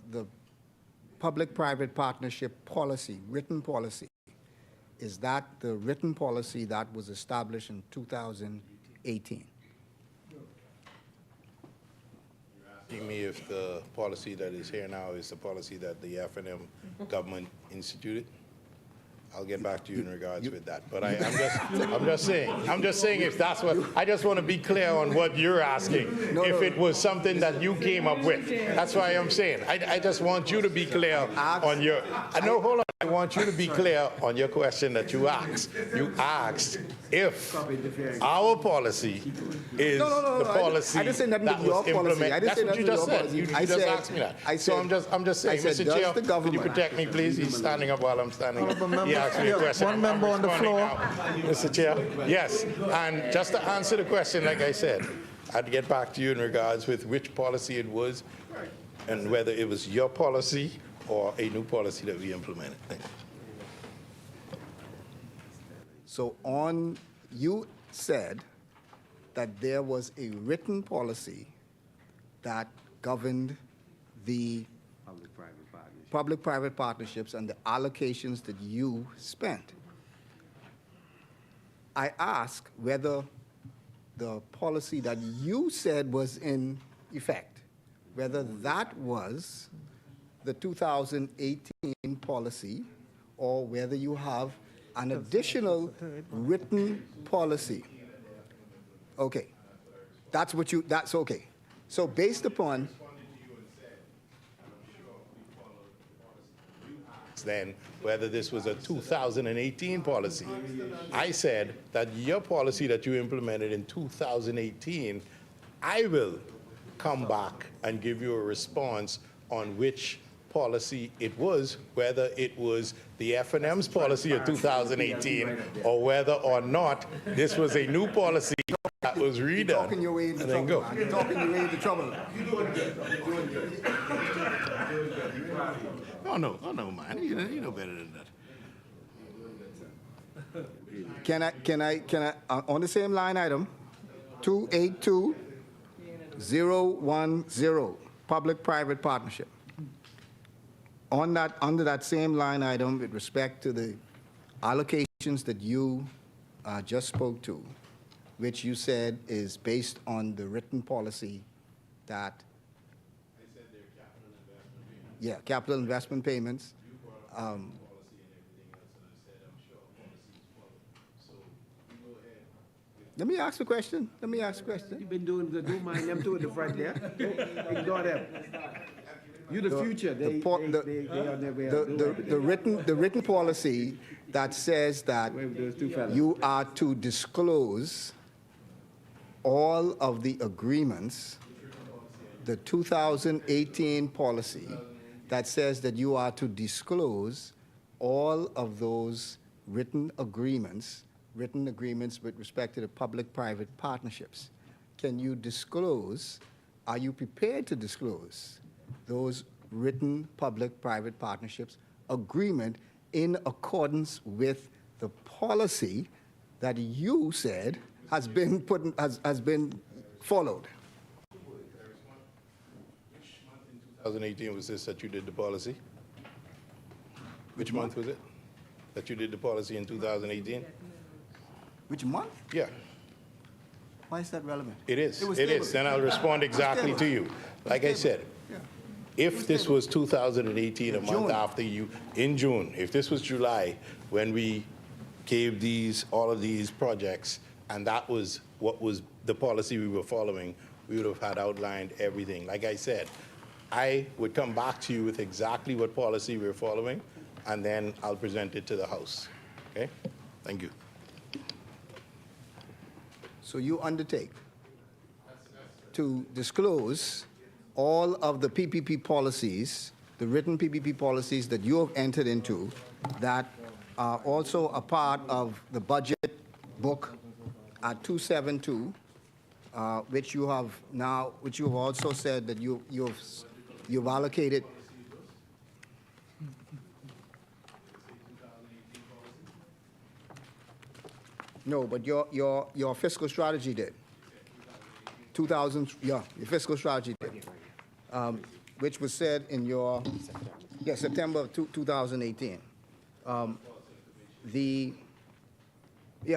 public-private partnership policy, written policy, is that the written policy that was established in 2018? Asking me if the policy that is here now is the policy that the F&M government instituted? I'll get back to you in regards with that. But I'm just saying if that's what, I just want to be clear on what you're asking. If it was something that you came up with, that's why I'm saying. I just want you to be clear on your, no, hold on. I want you to be clear on your question that you asked. You asked if our policy is the policy I didn't say nothing that with your was policy. implemented. I didn't That's say what you nothing just with your said. policy. You I just said- asked me that. I So said- I'm just saying, I said, Mr. does Chair, the could you government- protect me, please? He's standing up while I'm standing up. Honorable He asked me a member, question. one member on the responding floor. now. Mr. Chair, yes. And just to answer the question, like I said, I'd get back to you in regards with which policy it was and whether it was your policy or a new policy that we implemented. Thank you. So you said that there was a written policy that governed the public-private partnerships and the allocations that you spent. I ask whether the policy that you said was in effect, whether that was the 2018 policy or whether you have an additional written policy. Okay, that's okay. So based upon, then whether this was a 2018 policy. I said that your policy that you implemented in 2018, I will come back and give you a response on which policy it was, whether it was the F&M's policy of 2018 or whether or not this was a new policy that was redone. talking your way into and then trouble. go. You're talking your way into trouble. Oh, no, man. You know better than that. Can I, on the same line item, 282010, public-private partnership. Under that same line item, with respect to the allocations that you just spoke to, which you said is based on the written policy that. I said they're capital investment payments. Yeah, capital investment payments. Let me ask the question. You've been doing good. Do mind them two in the front there. Ignore them. You the future. They on their way out. The written policy that says that you are to disclose all of the agreements, the 2018 policy that says that you are to disclose all of those written agreements with respect to the public-private partnerships. Can you disclose, are you prepared to disclose those written public-private partnerships agreement in accordance with the policy that you said has been has been followed? 2018 was this that you did the policy? Which month was it that you did the policy in 2018? Which month? Yeah, Why is that relevant? it is. was It stable. is. Then I'll respond exactly to you. Like I said, if this was 2018, a month June. after you, in June, if this was July, when we gave all of these projects, and that was what was the policy we were following, we would have had outlined everything. Like I said, I would come back to you with exactly what policy we're following, and then I'll present it to the House. Okay? Thank you. So you undertake to disclose all of the PPP policies, the written PPP policies that you have entered into that are also a part of the budget book at 272, which you have also said that you've allocated. No, but your fiscal strategy did. 2000, yeah, your fiscal strategy did, which was said in your, September of 2018. I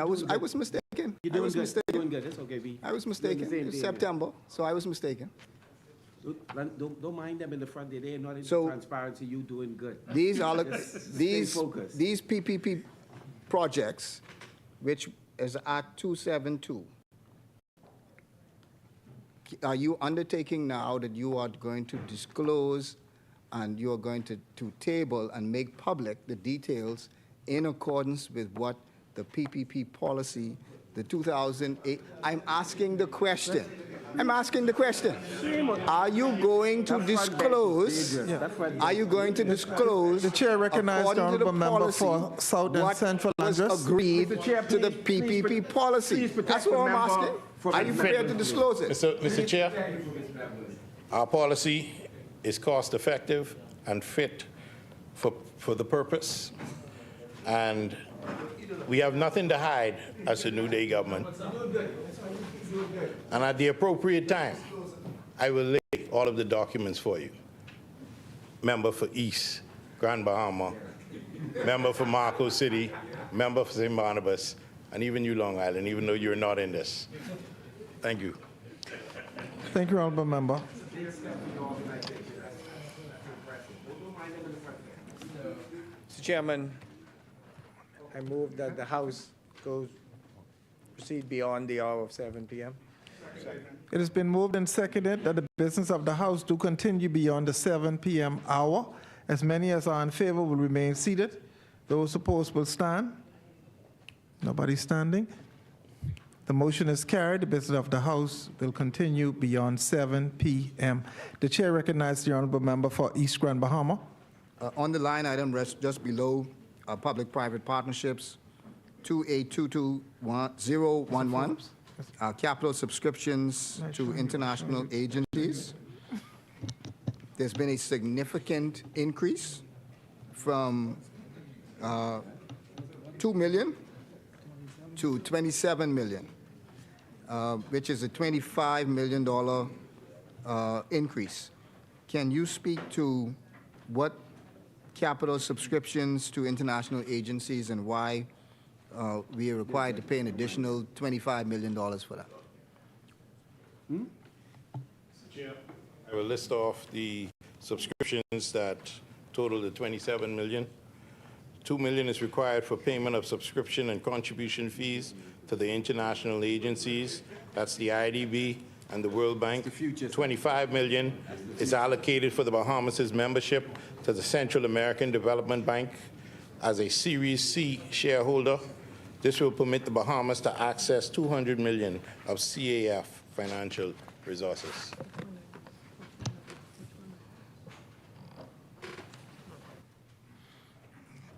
was mistaken. You're doing good. You're doing good. That's okay, B. I was mistaken. Same It's thing, September, so I was mistaken. Don't mind them in the front. They're not in So- transparency. You doing good. These are Just stay focused. these PPP projects, which is Act 272. Are you undertaking now that you are going to disclose and you are going to table and make public the details in accordance with what the PPP policy, the 2008, I'm asking the question. Are you going to disclose, are you going to disclose, The chair recognized the according to honorable member policy, for South and what Central was Address? agreed Mr. Chair, to the please PPP policy? That's what I'm asking. Are you prepared to disclose it? Mr. Chair, our policy is cost-effective and fit for the purpose, and we have nothing to hide as a New Day government. And at the appropriate time, I will lay all of the documents for you. Member for East, Grand Bahama, member for Marco City, member for St. Barnabas, and even you, Long Island, even though you're not in this. Thank you. Thank you, honorable member. Mr. Chairman, I move that the House proceed beyond the hour of 7 p.m. It has been moved and seconded that the business of the House do continue beyond the 7 p.m. hour. As many as are in favor will remain seated. Those opposed will stand. Nobody standing. The motion is carried. The business of the House will continue beyond 7 p.m. The chair recognizes the honorable member for East Grand Bahama. On the line item just below public-private partnerships, 2822011, capital subscriptions to international agencies. There's been a significant increase from 2 million to 27 million, which is a $25 million increase. Can you speak to what capital subscriptions to international agencies and why we are required to pay an additional $25 million for that? I will list off the subscriptions that total the 27 million. 2 million is required for payment of subscription and contribution fees to the international agencies. That's the IDB and the World Bank. 25 million is allocated for the Bahamas' membership to the Central American Development Bank as a Series C shareholder. This will permit the Bahamas to access 200 million of CAF financial resources.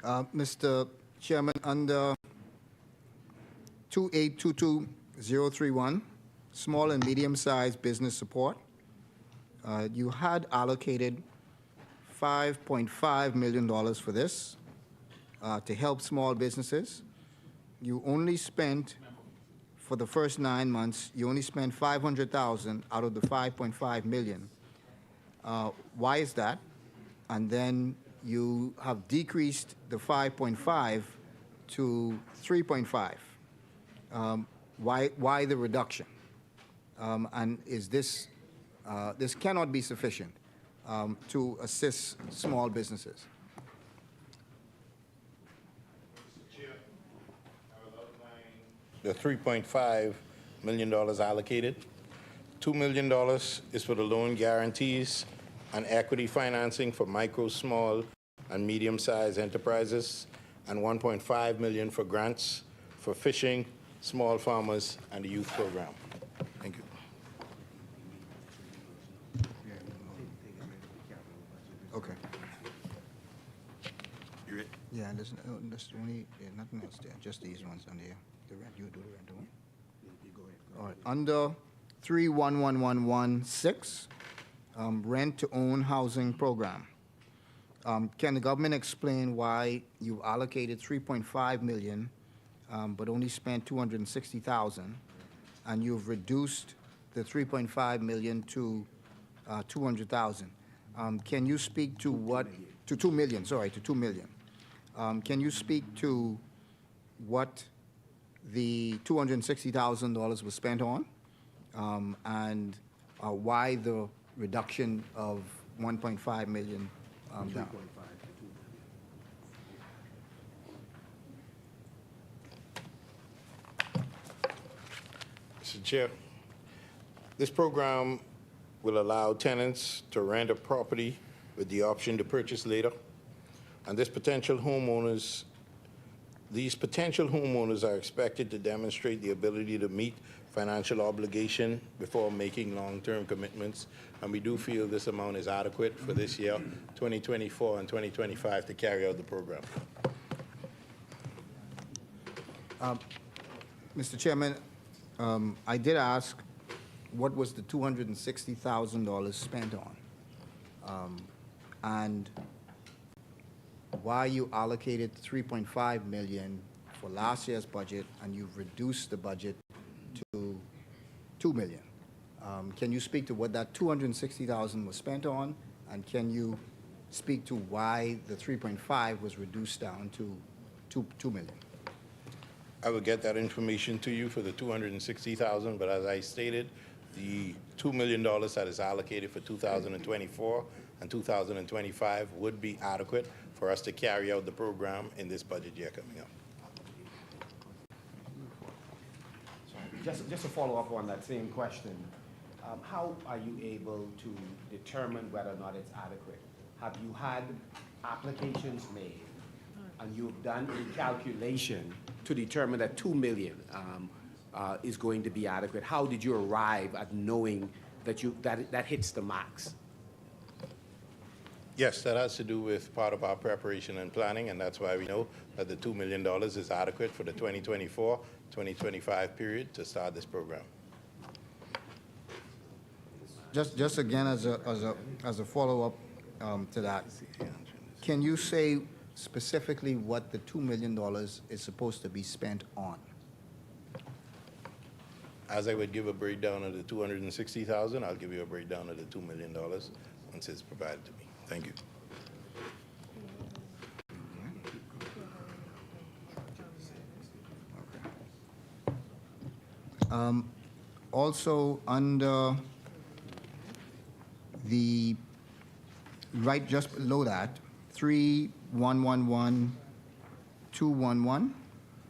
Mr. Chairman, under 2822031, small and medium-sized business support, you had allocated $5.5 million for this to help small businesses. You only spent, for the first 9 months, you only spent $500,000 out of the $5.5 million. Why is that? And then you have decreased the 5.5 to 3.5. Why the reduction? And is this, this cannot be sufficient to assist small businesses? The $3.5 million allocated. $2 million is for the loan guarantees and equity financing for micro, small, and medium-sized enterprises, and $1.5 million for grants for fishing, small farmers, and the youth program. Thank you. Okay. You ready? Yeah, there's only, nothing else there, just these ones on there. The rent, you do the rent one? All right, under 311116, rent-to-own housing program. Can the government explain why you allocated $3.5 million, but only spent $260,000, and you've reduced the $3.5 million to $200,000? Can you speak to what, to $2 million, sorry, to $2 million. Can you speak to what the $260,000 was spent on, and why the reduction of $1.5 million down? Mr. Chair, this program will allow tenants to rent a property with the option to purchase later. And these potential homeowners are expected to demonstrate the ability to meet financial obligation before making long-term commitments. And we do feel this amount is adequate for this year, 2024 and 2025, to carry out the program. Mr. Chairman, I did ask what was the $260,000 spent on, and why you allocated $3.5 million for last year's budget and you've reduced the budget to $2 million. Can you speak to what that $260,000 was spent on, and can you speak to why the 3.5 was reduced down to $2 million? I will get that information to you for the $260,000, but as I stated, the $2 million that is allocated for 2024 and 2025 would be adequate for us to carry out the program in this budget year coming up. Just to follow up on that same question, how are you able to determine whether or not it's adequate? Have you had applications made and you've done a calculation to determine that $2 million is going to be adequate? How did you arrive at knowing that that hits the max? Yes, that has to do with part of our preparation and planning, and that's why we know that the $2 million is adequate for the 2024-2025 period to start this program. Just again, as a follow-up to that, can you say specifically what the $2 million is supposed to be spent on? As I would give a breakdown of the $260,000, I'll give you a breakdown of the $2 million once it's provided to me. Thank you. Also, under the, right just below that, 3111-211,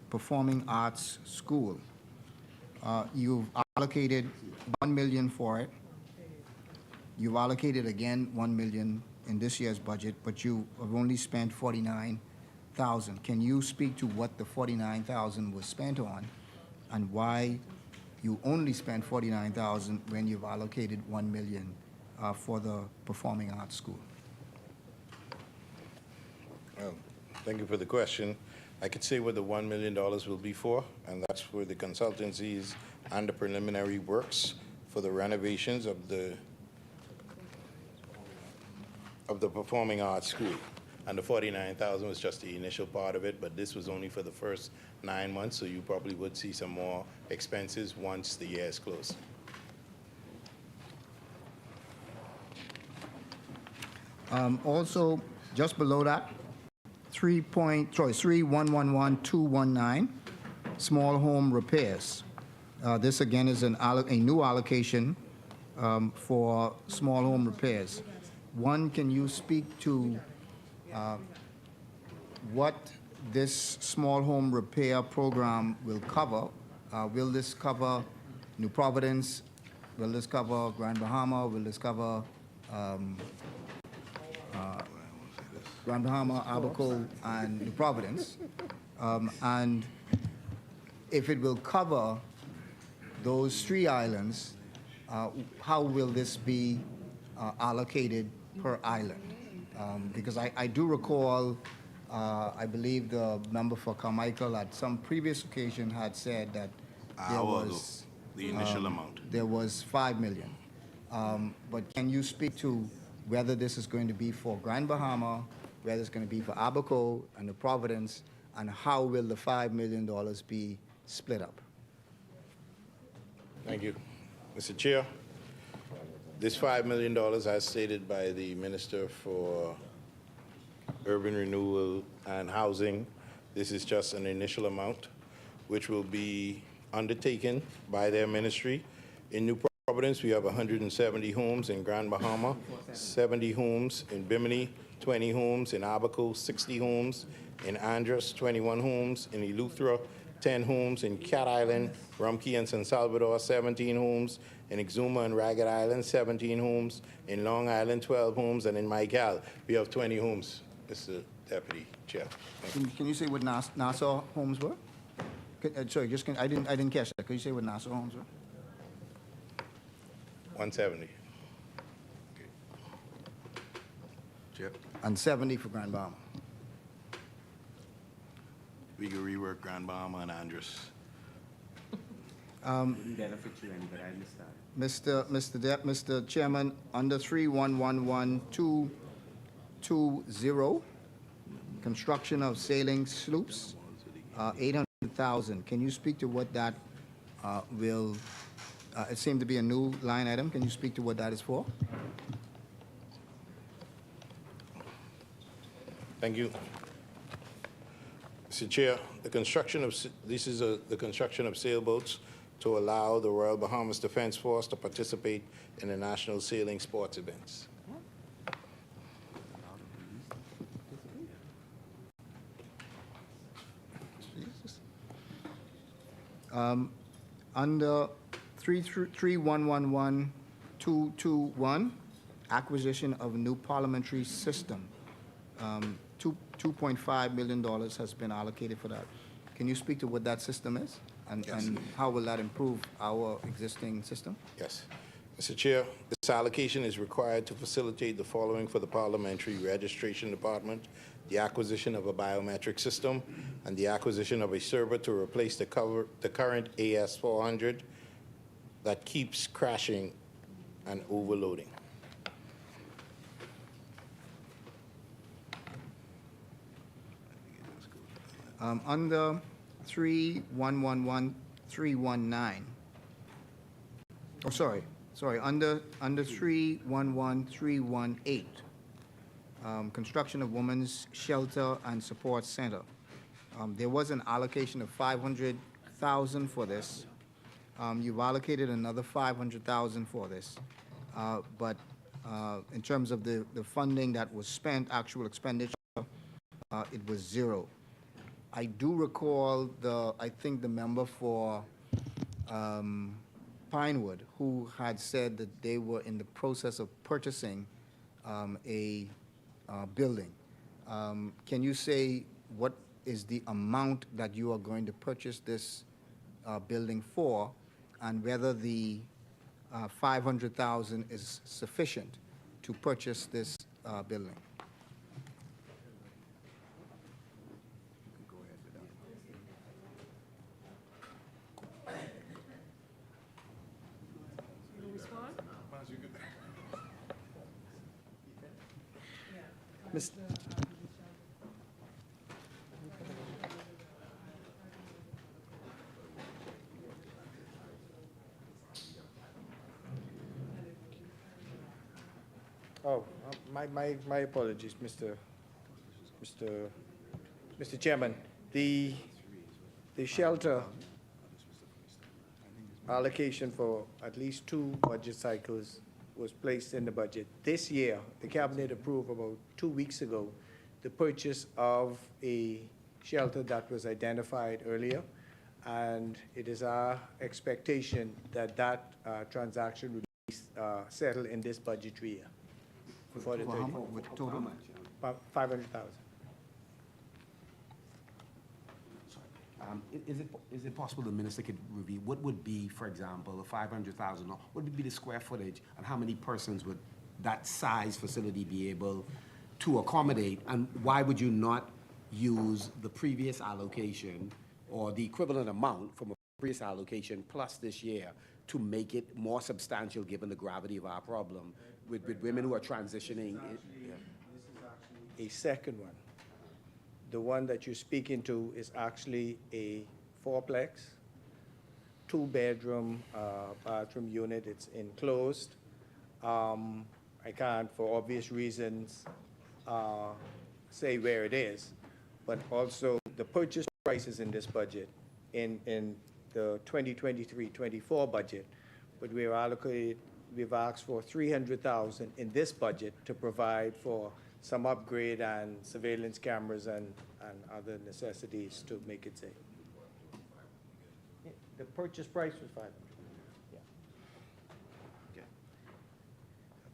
Performing Arts School. You've allocated 1 million for it. You've allocated again 1 million in this year's budget, but you have only spent 49,000. Can you speak to what the 49,000 was spent on and why you only spent 49,000 when you've allocated 1 million for the Performing Arts School? Thank you for the question. I could say what the $1 million will be for, and that's for the consultancies and the preliminary works for the renovations of the Performing Arts School. And the 49,000 was just the initial part of it, but this was only for the first 9 months, so you probably would see some more expenses once the year is closed. Also, just below that, 3.111219, small home repairs. This again is a new allocation for small home repairs. One, can you speak to what this small home repair program will cover? Will this cover New Providence? Will this cover Grand Bahama? Will this cover Grand Bahama, Abaco, and New Providence? And if it will cover those 3 islands, how will this be allocated per island? Because I do recall, I believe the member for Carmichael at some previous occasion had said that there was the initial amount. There was 5 million. But can you speak to whether this is going to be for Grand Bahama, whether it's going to be for Abaco and the Providence, and how will the $5 million be split up? Thank you. Mr. Chair, this $5 million, as stated by the Minister for Urban Renewal and Housing, this is just an initial amount, which will be undertaken by their ministry. In New Providence, we have 170 homes. In Grand Bahama, 70 homes. In Bimini, 20 homes. In Abaco, 60 homes. In Andros, 21 homes. In Eleuthera, 10 homes. In Cat Island, Rumkey and San Salvador, 17 homes. In Exuma and Ragged Island, 17 homes. In Long Island, 12 homes. And in Michael, we have 20 homes, Mr. Deputy Chair. Can you say what Nassau homes were? Sorry, I didn't catch that. Could you say what Nassau homes were? 170. Chair. And 70 for Grand Bahama. We can rework Grand Bahama and Andros. Mr. Chairman, under 3111220, construction of sailing sloops, 800,000. Can you speak to what that will? It seemed to be a new line item. Can you speak to what that is for? Thank you. Mr. Chair, the construction of the construction of sailboats to allow the Royal Bahamas Defense Force to participate in the national sailing sports events. Under 3111221, acquisition of a new parliamentary system, $2.5 million has been allocated for that. Can you speak to what that system is? And how will that improve our existing system? Yes. Mr. Chair, this allocation is required to facilitate the following for the Parliamentary Registration Department: the acquisition of a biometric system and the acquisition of a server to replace the current AS400 that keeps crashing and overloading. Under 3111319, oh, sorry, under 311318, construction of women's shelter and support center. There was an allocation of 500,000 for this. You've allocated another 500,000 for this, but in terms of the funding that was spent, actual expenditure, it was zero. I do recall I think the member for Pinewood, who had said that they were in the process of purchasing a building. Can you say what is the amount that you are going to purchase this building for, and whether the 500,000 is sufficient to purchase this building? Oh, my apologies, Mr. Chairman. The shelter allocation for at least 2 budget cycles was placed in the budget. This year, the Cabinet approved about 2 weeks ago the purchase of a shelter that was identified earlier, and it is our expectation that that transaction will be settled in this budgetary year. For the For how much? With total? About 500,000. Is it possible the minister could review, what would be, for example, the 500,000, what would be the square footage, and how many persons would that size facility be able to accommodate, and why would you not use the previous allocation or the equivalent amount from a previous allocation plus this year to make it more substantial given the gravity of our problem with women who are transitioning? This is actually a second one. The one that you're speaking to is actually a 4-plex, 2-bedroom bathroom unit. It's enclosed. I can't, for obvious reasons, say where it is, but also the purchase prices in this budget, in the 2023-24 budget, but we've asked for 300,000 in this budget to provide for some upgrade and surveillance cameras and other necessities to make it safe. The purchase price was 500. Yeah. Okay.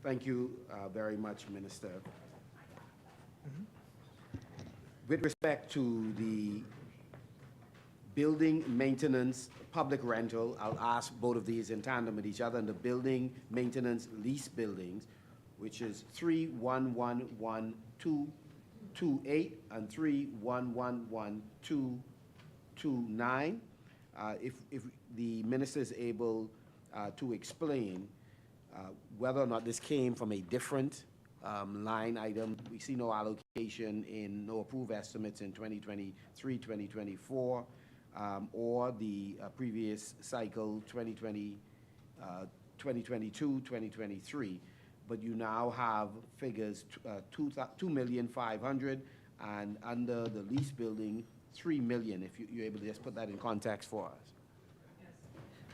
Thank you very much, Minister. With respect to the building maintenance, public rental, I'll ask both of these in tandem with each other. And the building maintenance lease buildings, which is 3111-228 and 3111-229. If the minister is able to explain whether or not this came from a different line item. We see no allocation in, no approved estimates in 2023, 2024, or the previous cycle, 2020, 2022, 2023. But you now have figures, $2,500,000, and under the lease building, $3 million. If you're able to just put that in context for us. Yes.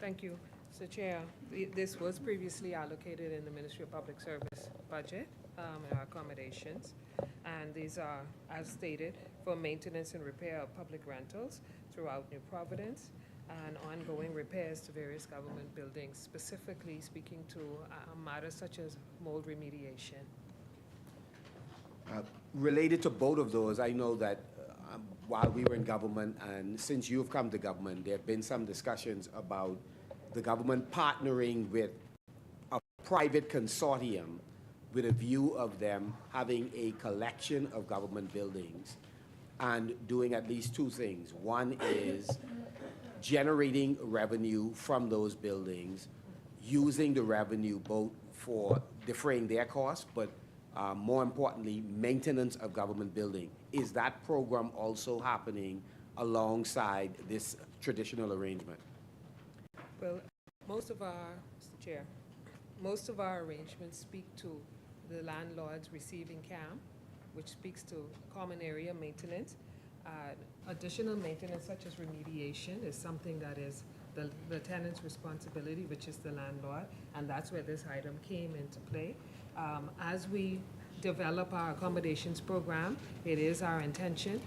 Thank you. So, Chair, this was previously allocated in the Ministry of Public Service budget, in our accommodations, and these are, as stated, for maintenance and repair of public rentals throughout New Providence, and ongoing repairs to various government buildings, specifically speaking to matters such as mold remediation. Related to both of those, I know that while we were in government and since you've come to government, there have been some discussions about the government partnering with a private consortium with a view of them having a collection of government buildings and doing at least two things. One is generating revenue from those buildings, using the revenue both for defraying their costs, but more importantly, maintenance of government building. Is that program also happening alongside this traditional arrangement? Well, most of our, Mr. Chair, most of our arrangements speak to the landlords receiving CAM, which speaks to common area maintenance. Additional maintenance such as remediation is something that is the tenant's responsibility, which is the landlord, and that's where this item came into play. As we develop our accommodations program, it is our intention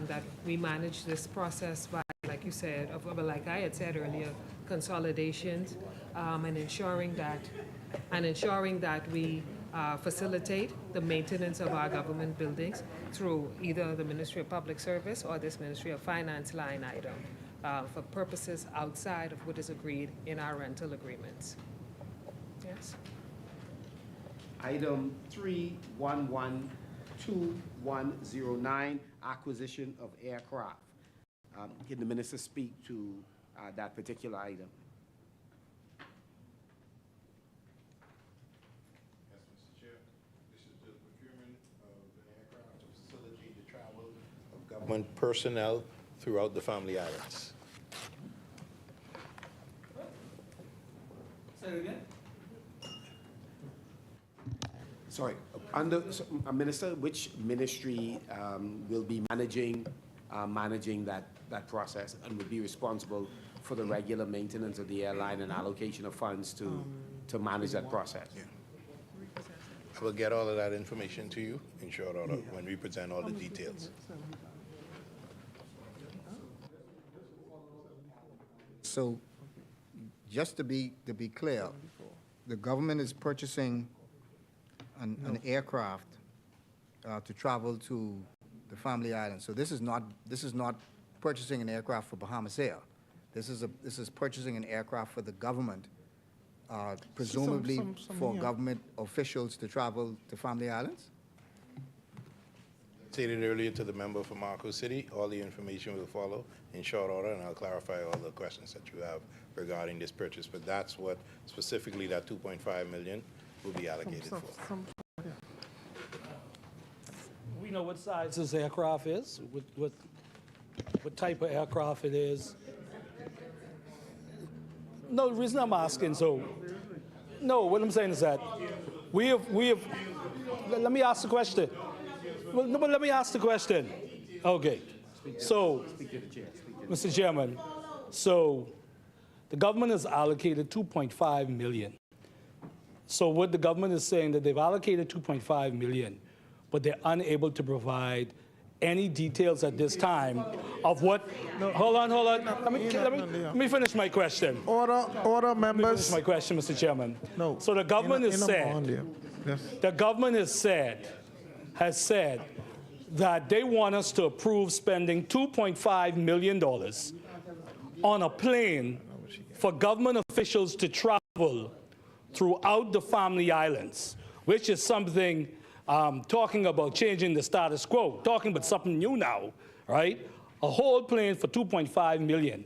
that we manage this process by, like you said, like I had said earlier, consolidations, and ensuring that we facilitate the maintenance of our government buildings through either the Ministry of Public Service or this Ministry of Finance line item for purposes outside of what is agreed in our rental agreements. Yes? Item 3112109, acquisition of aircraft. Can the minister speak to that particular item? Yes, Mr. Chair. This is the procurement of an aircraft to facilitate the travel of government personnel throughout the Family Islands. Say it again? Sorry, Minister, which ministry will be managing that process and will be responsible for the regular maintenance of the airline and allocation of funds to manage that process? I will get all of that information to you in short order when we present all the details. So, just to be clear, the government is purchasing an aircraft to travel to the Family Islands. So this is not purchasing an aircraft for Bahamas Air. This is purchasing an aircraft for the government, presumably for government officials to travel to Family Islands? Stated earlier to the member from Marco City, all the information will follow in short order, and I'll clarify all the questions that you have regarding this purchase. But that's what specifically that $2.5 million will be allocated for. We know what size this aircraft is, what type of aircraft it is. No, the reason I'm asking, no, what I'm saying is that we have, let me ask the question. Well, no, but let me ask the question. Okay, so, Mr. Chairman, so the government has allocated $2.5 million. So what the government is saying that they've allocated $2.5 million, but they're unable to provide any details at this time of what. No. Hold on. Let me finish my question. Order, members. Let me finish my question, Mr. Chairman. No. So the government has said that they want us to approve spending $2.5 million on a plane for government officials to travel throughout the Family Islands, which is something talking about changing the status quo, talking about something new now, right? A whole plane for $2.5 million,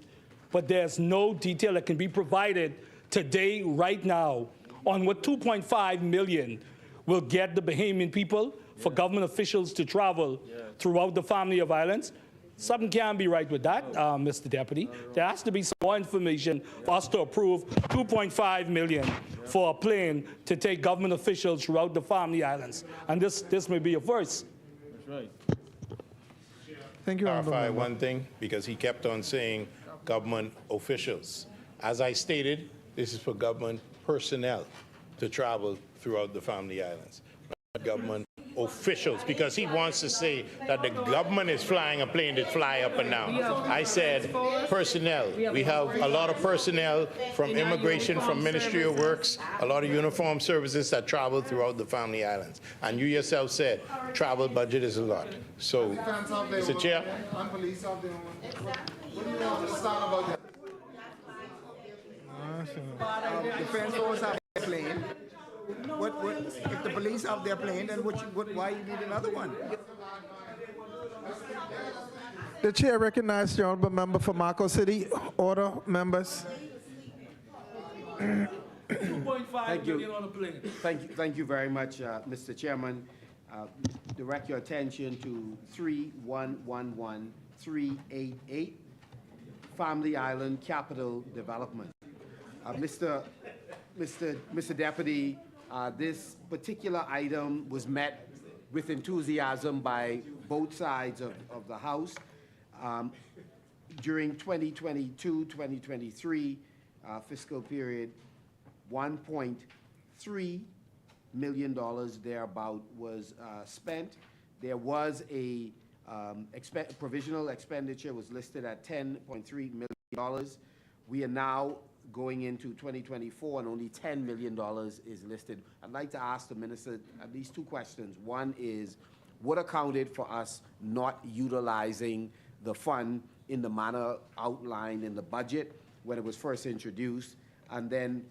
but there's no detail that can be provided today, right now, on what $2.5 million will get the Bahamian people for government officials to travel throughout the Family of Islands. Something can't be right with that, Mr. Deputy. There has to be some more information for us to approve $2.5 million for a plane to take government officials throughout the Family Islands. And this may be a first. That's right. Thank you, Clarify one thing, because he kept on saying government officials. As I stated, this is for government personnel to travel throughout the Family Islands, not government officials, because he wants to say that the government is flying a plane that fly up and down. I said personnel. We have a lot of personnel from immigration, from Ministry of Works, a lot of uniformed services that travel throughout the Family Islands. And you yourself said travel budget is a lot. So, Mr. Chair. Defense force have their plane. If the police have their plane, then why you need another one? The chair recognizes the honorable member for Marco City. Order, members. $2.5 million on a plane. Thank you very much, Mr. Chairman. Direct your attention to 3111388, Family Island Capital Development. Mr. Deputy, this particular item was met with enthusiasm by both sides of the House. During 2022-2023 fiscal period, $1.3 million thereabout was spent. There was a provisional expenditure was listed at $10.3 million. We are now going into 2024, and only $10 million is listed. I'd like to ask the minister at least two questions. One is, what accounted for us not utilizing the fund in the manner outlined in the budget when it was first introduced? And then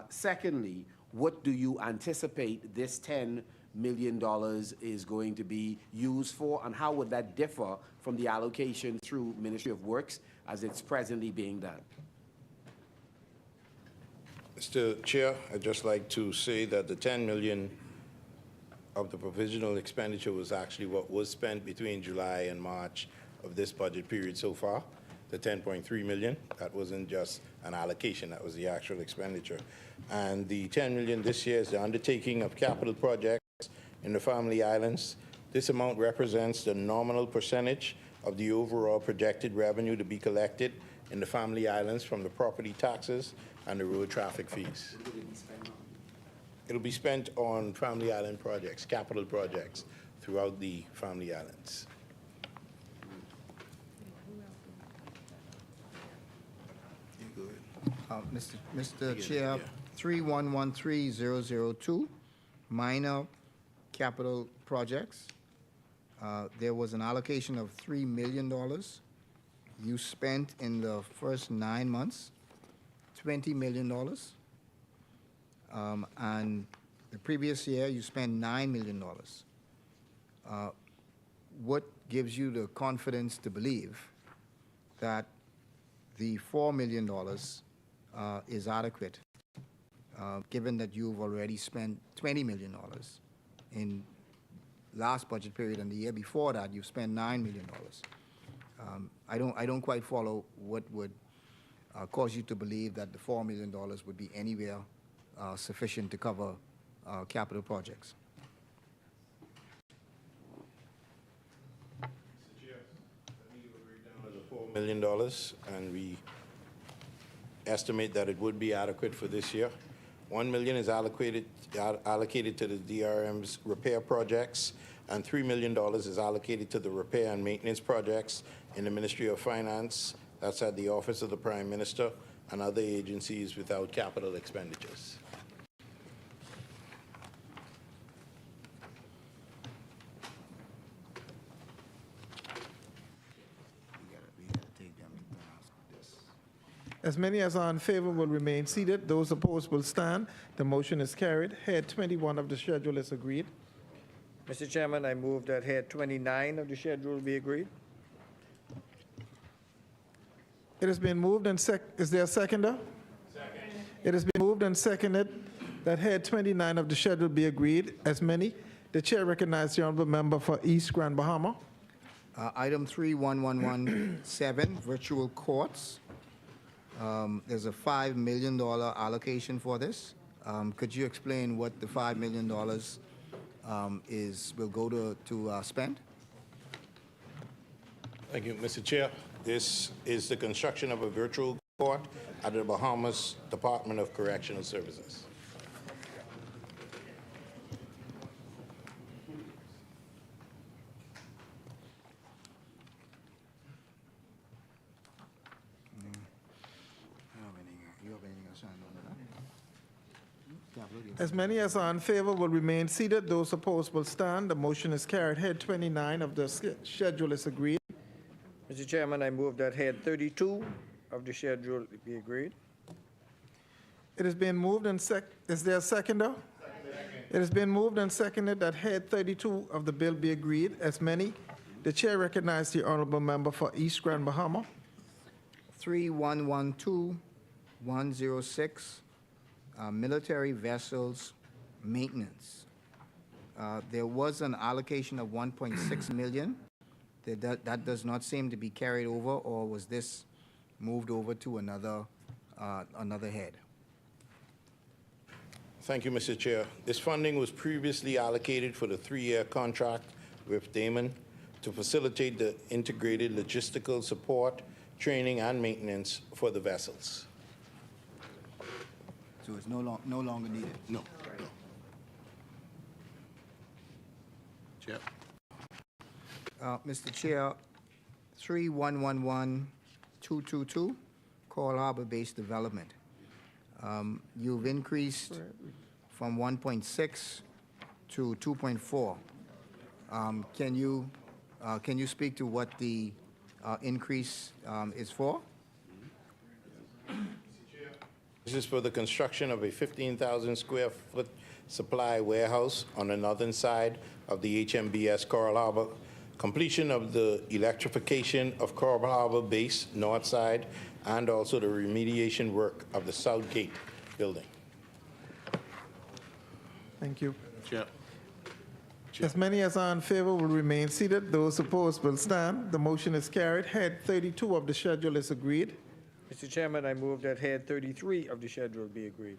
secondly, what do you anticipate this $10 million is going to be used for, and how would that differ from the allocation through Ministry of Works as it's presently being done? Mr. Chair, I'd just like to say that the 10 million of the provisional expenditure was actually what was spent between July and March of this budget period so far. The 10.3 million, that wasn't just an allocation, that was the actual expenditure. And the 10 million this year is the undertaking of capital projects in the Family Islands. This amount represents the nominal percentage of the overall projected revenue to be collected in the Family Islands from the property taxes and the road traffic fees. It'll be spent on Family Island projects, capital projects throughout the Family Islands. Mr. Chair, 3113002, minor capital projects. There was an allocation of $3 million. You spent in the first 9 months $20 million. And the previous year, you spent $9 million. What gives you the confidence to believe that the $4 million is adequate, given that you've already spent $20 million in last budget period, and the year before that, you've spent $9 million. I don't quite follow what would cause you to believe that the $4 million would be anywhere sufficient to cover capital projects. $4 million, and we estimate that it would be adequate for this year. $1 million is allocated to the DRM's repair projects, and $3 million is allocated to the repair and maintenance projects in the Ministry of Finance. That's at the Office of the Prime Minister and other agencies without capital expenditures. As many as are in favor will remain seated. Those opposed will stand. The motion is carried. Head 21 of the schedule is agreed. Mr. Chairman, I move that head 29 of the schedule be agreed. It has been moved and is there a seconder? Second. It has been moved and seconded that head 29 of the schedule be agreed. As many, the chair recognizes the honorable member for East Grand Bahama. Item 31117, virtual courts. There's a $5 million allocation for this. Could you explain what the $5 million will go to spend? Thank you, Mr. Chair. This is the construction of a virtual court at the Bahamas Department of Correctional Services. As many as are in favor will remain seated. Those opposed will stand. The motion is carried. Head 29 of the schedule is agreed. Mr. Chairman, I move that head 32 of the schedule be agreed. It has been moved and is there a seconder? It has been moved and seconded that head 32 of the bill be agreed. As many, the chair recognizes the honorable member for East Grand Bahama. 3112106, military vessels maintenance. There was an allocation of 1.6 million. That does not seem to be carried over, or was this moved over to another head? Thank you, Mr. Chair. This funding was previously allocated for the 3-year contract with Damon to facilitate the integrated logistical support, training, and maintenance for the vessels. So it's no longer needed? No. Chair. Mr. Chair, 3111222, Coral Harbor-based development. You've increased from 1.6 to 2.4. Can you speak to what the increase is for? This is for the construction of a 15,000 square foot supply warehouse on the northern side of the HMBS Coral Harbor, completion of the electrification of Coral Harbor Base north side, and also the remediation work of the South Gate building. Thank you. Chair. As many as are in favor will remain seated. Those opposed will stand. The motion is carried. Head 32 of the schedule is agreed. Mr. Chairman, I move that head 33 of the schedule be agreed.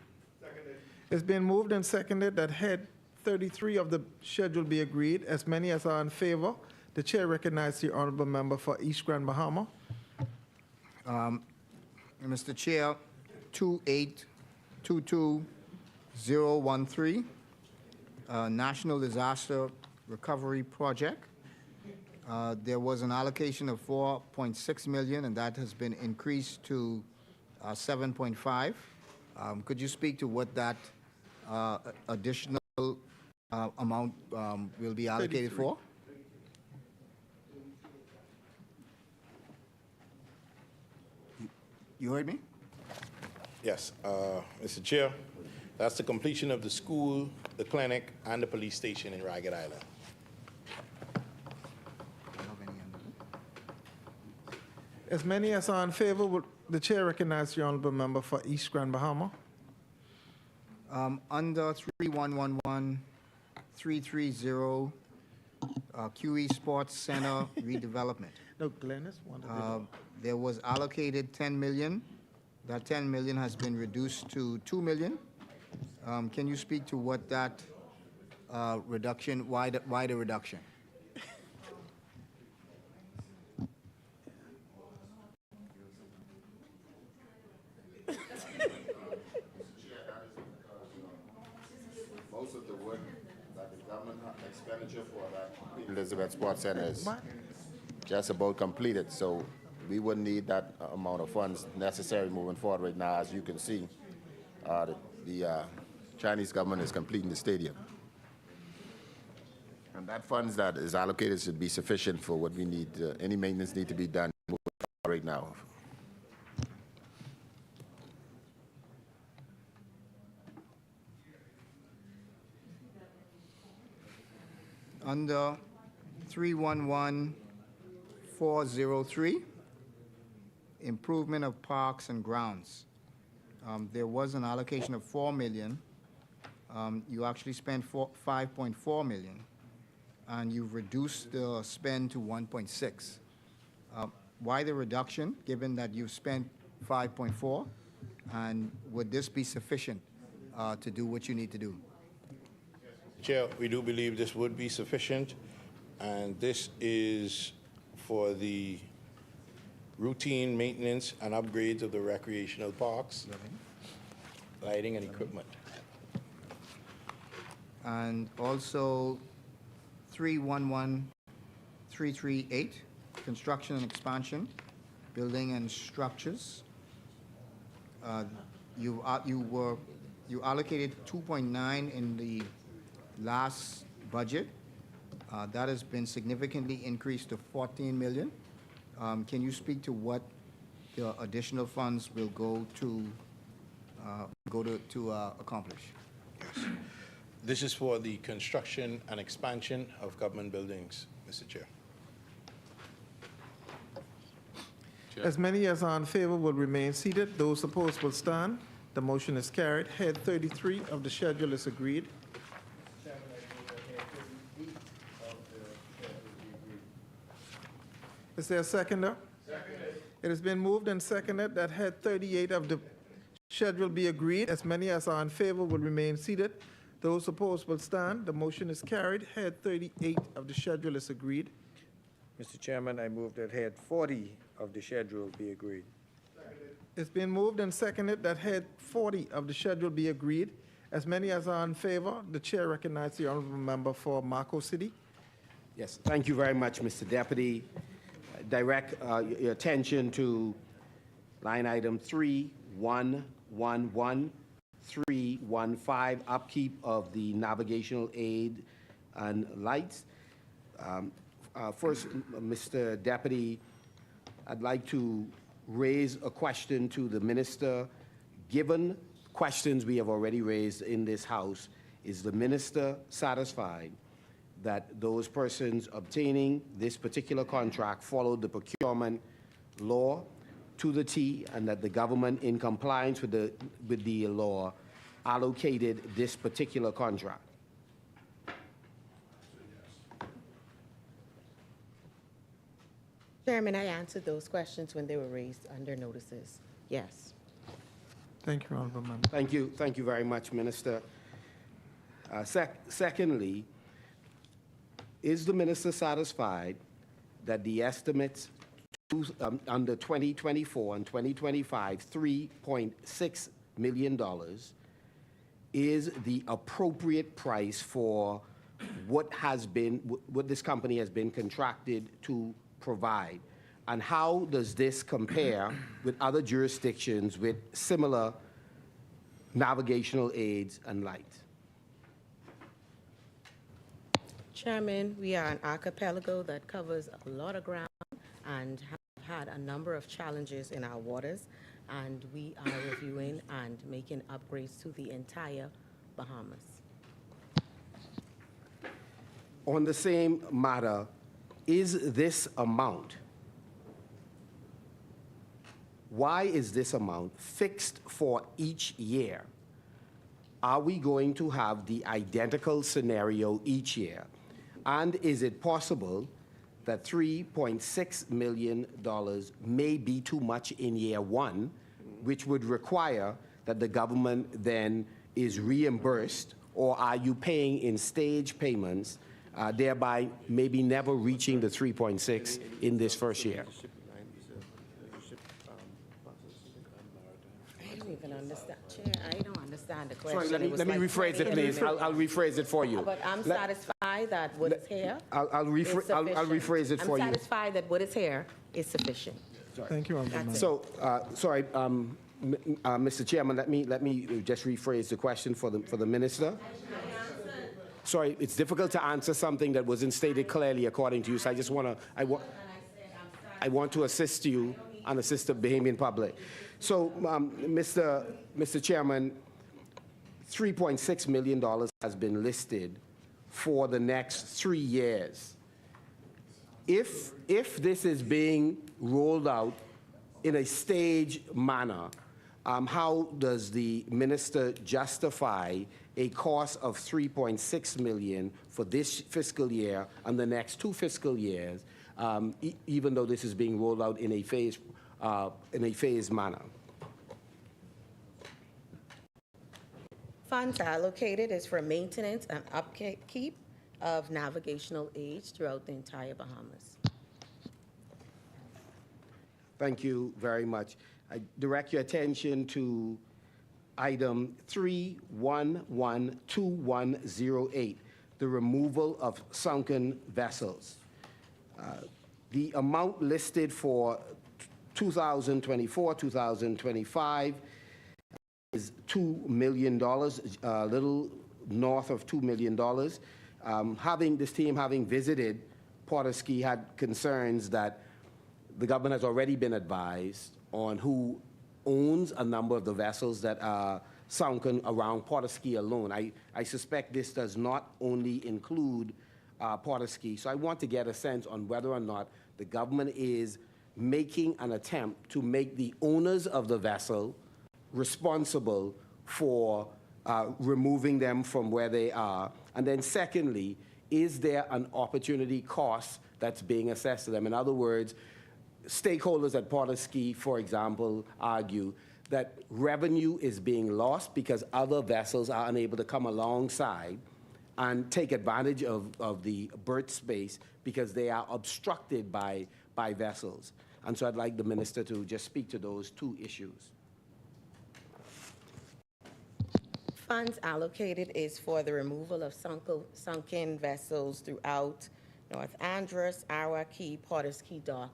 It's been moved and seconded that head 33 of the schedule be agreed. As many as are in favor, the chair recognizes the honorable member for East Grand Bahama. Mr. Chair, 2822013, National Disaster Recovery Project. There was an allocation of 4.6 million, and that has been increased to 7.5. Could you speak to what that additional amount will be allocated 33. for? You heard me? Yes, Mr. Chair, that's the completion of the school, the clinic, and the police station in Ragged Island. As many as are in favor, will the chair recognize the honorable member for East Grand Bahama. Under 311-330, QE Sports Center redevelopment. No, Glennis wanted There was allocated 10 million. That 10 million has been reduced to 2 million. Can you speak to what that reduction, why the reduction? Most of the work that the government expenditure for that Elizabeth Sports Center is just about completed, so we wouldn't need that amount of funds necessary moving forward right now. As you can see, the Chinese government is completing the stadium. And that funds that is allocated should be sufficient for what we need. Any maintenance need to be done right now. Under 311403, improvement of parks and grounds. There was an allocation of 4 million. You actually spent 5.4 million, and you've reduced the spend to 1.6. Why the reduction, given that you've spent 5.4, and would this be sufficient to do what you need to do? Chair, we do believe this would be sufficient, and this is for the routine maintenance and upgrades of the recreational parks, lighting and equipment. And also 311338, construction and expansion, building and structures. You allocated 2.9 in the last budget. That has been significantly increased to 14 million. Can you speak to what the additional funds will go to accomplish? Yes. This is for the construction and expansion of government buildings, Mr. Chair. As many as are in favor will remain seated. Those opposed will stand. The motion is carried. Head 33 of the schedule is agreed. Is there a seconder? Seconded. It has been moved and seconded that head 38 of the schedule be agreed. As many as are in favor will remain seated. Those opposed will stand. The motion is carried. Head 38 of the schedule is agreed. Mr. Chairman, I move that head 40 of the schedule be agreed. It's been moved and seconded that head 40 of the schedule be agreed. As many as are in favor, the chair recognizes the honorable member for Marco City. Yes, thank you very much, Mr. Deputy. Direct your attention to line item 3114. 1315, upkeep of the navigational aid and lights. First, Mr. Deputy, I'd like to raise a question to the minister. Given questions we have already raised in this House, is the minister satisfied that those persons obtaining this particular contract followed the procurement law to the T, and that the government, in compliance with the law, allocated this particular contract? Chairman, I answered those questions when they were raised under notices. Yes. Thank you, Honorable Member. Thank you very much, Minister. Secondly, is the minister satisfied that the estimates under 2024 and 2025, $3.6 million, is the appropriate price for what this company has been contracted to provide? And how does this compare with other jurisdictions with similar navigational aids and lights? Chairman, we are an archipelago that covers a lot of ground and have had a number of challenges in our waters, and we are reviewing and making upgrades to the entire Bahamas. On the same matter, is this amount, why is this amount fixed for each year? Are we going to have the identical scenario each year? And is it possible that $3.6 million may be too much in year one, which would require that the government then is reimbursed, or are you paying in stage payments, thereby maybe never reaching the 3.6 in this first year? I don't even understand, Chair, I don't understand the question. Sorry, let me rephrase it, please. I'll rephrase it for you. But I'm satisfied that what is here I'll rephrase it for you. I'm satisfied that what is here is sufficient. Thank you, Honorable Member. So, sorry, Mr. Chairman, let me just rephrase the question for the minister. Sorry, it's difficult to answer something that wasn't stated clearly according to you, so I just want to, I want to assist you and assist the Bahamian public. So, Mr. Chairman, $3.6 million has been listed for the next 3 years. If this is being rolled out in a staged manner, how does the minister justify a cost of $3.6 million for this fiscal year and the next 2 fiscal years, even though this is being rolled out in a phased manner? Funds allocated is for maintenance and upkeep of navigational aids throughout the entire Bahamas. Thank you very much. I direct your attention to item 3112108, the removal of sunken vessels. The amount listed for 2024, 2025 is $2 million, a little north of $2 million. This team having visited Port-of-Ski had concerns that the government has already been advised on who owns a number of the vessels that are sunken around Port-of-Ski alone. I suspect this does not only include Port-of-Ski, so I want to get a sense on whether or not the government is making an attempt to make the owners of the vessel responsible for removing them from where they are. And then secondly, is there an opportunity cost that's being assessed to them? In other words, stakeholders at Port-of-Ski, for example, argue that revenue is being lost because other vessels are unable to come alongside and take advantage of the berth space because they are obstructed by vessels. And so I'd like the minister to just speak to those 2 issues. Funds allocated is for the removal of sunken vessels throughout North Andros, Arawa Key, Port-of-Ski Dock,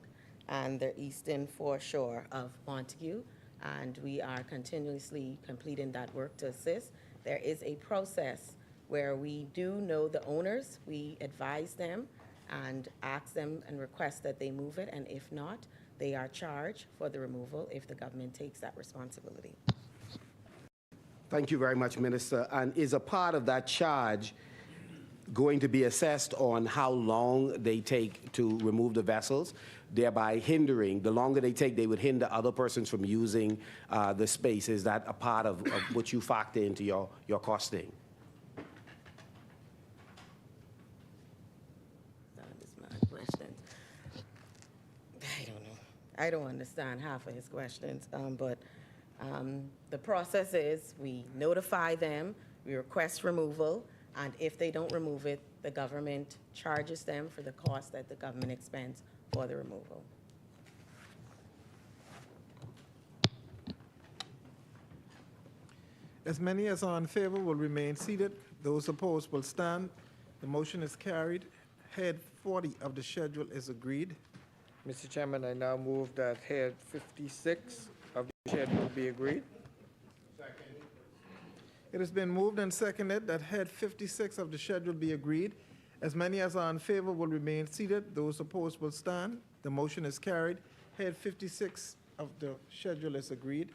and the eastern foreshore of Montague. and we are continuously completing that work to assist. There is a process where we do know the owners, we advise them and ask them and request that they move it, and if not, they are charged for the removal if the government takes that responsibility. Thank you very much, Minister. And is a part of that charge going to be assessed on how long they take to remove the vessels, thereby hindering, the longer they take, they would hinder other persons from using the space? Is that a part of what you factor into your costing? That is my question. I don't know. I don't understand half of his questions, but the process is we notify them, we request removal, and if they don't remove it, the government charges them for the cost that the government expends for the removal. As many as are in favor will remain seated. Those opposed will stand. The motion is carried. Head 40 of the schedule is agreed. Mr. Chairman, I now move that head 56 of the schedule be agreed. It has been moved and seconded that head 56 of the schedule be agreed. As many as are in favor will remain seated. Those opposed will stand. The motion is carried. Head 56 of the schedule is agreed.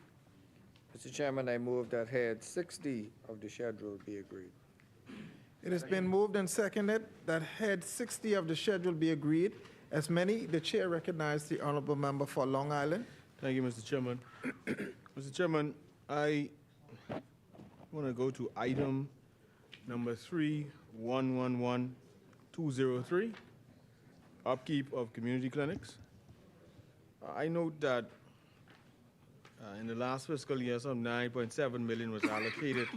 Mr. Chairman, I move that head 60 of the schedule be agreed. It has been moved and seconded that head 60 of the schedule be agreed. As many, the chair recognizes the honorable member for Long Island. Thank you, Mr. Chairman. Mr. Chairman, I want to go to item number 3111203, upkeep of community clinics. I note that in the last fiscal year, some 9.7 million was allocated,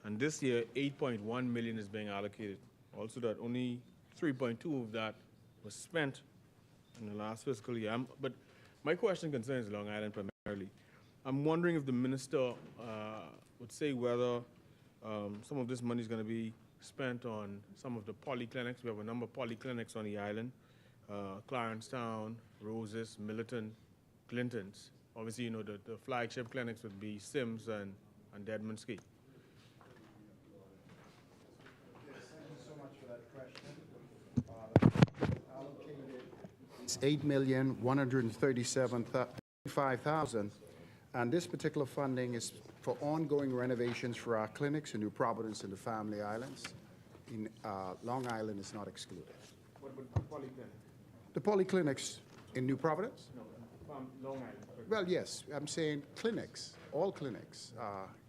and this year, 8.1 million is being allocated. Also, that only 3.2 of that was spent in the last fiscal year. But my question concerns Long Island primarily. I'm wondering if the minister would say whether some of this money is going to be spent on some of the polyclinics. We have a number of polyclinics on the island, Clarencetown, Roses, Milton, Clinton's. Obviously, you know, the flagship clinics would be Sims and Deadman Ski. It's $8,137,000, and this particular funding is for ongoing renovations for our clinics in New Providence and the Family Islands. In Long Island is not excluded. What about the polyclinic? The polyclinics in New Providence? No, Long Island. Well, yes, I'm saying clinics, all clinics.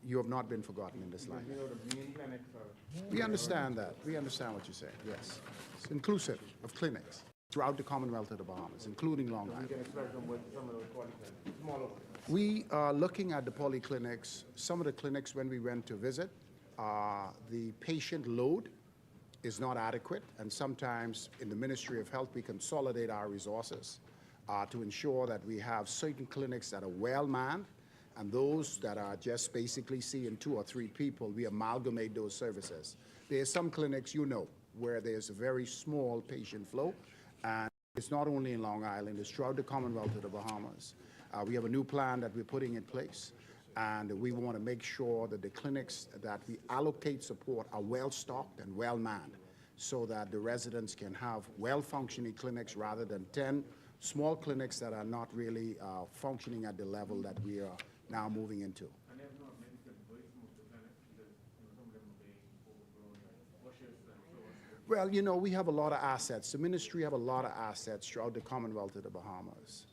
You have not been forgotten in this line. You know, the main clinics are... We understand that. We understand what you're saying, yes. It's inclusive of clinics throughout the Commonwealth of the Bahamas, including Long Island. You can expect them with some of those polyclinics, smaller ones. We are looking at the polyclinics. Some of the clinics, when we went to visit, the patient load is not adequate, and sometimes in the Ministry of Health, we consolidate our resources to ensure that we have certain clinics that are well-manned, and those that are just basically seeing 2 or 3 people, we amalgamate those services. There are some clinics, you know, where there's a very small patient flow, and it's not only in Long Island, it's throughout the Commonwealth of the Bahamas. We have a new plan that we're putting in place, and we want to make sure that the clinics that we allocate support are well-stocked and well-manned, so that the residents can have well-functioning clinics rather than 10 small clinics that are not really functioning at the level that we are now moving into. And they have not medical voice some of the clinics because, you know, some of them are being overgrown, like bushes and so on. Well, you know, we have a lot of assets. The ministry have a lot of assets throughout the Commonwealth of the Bahamas.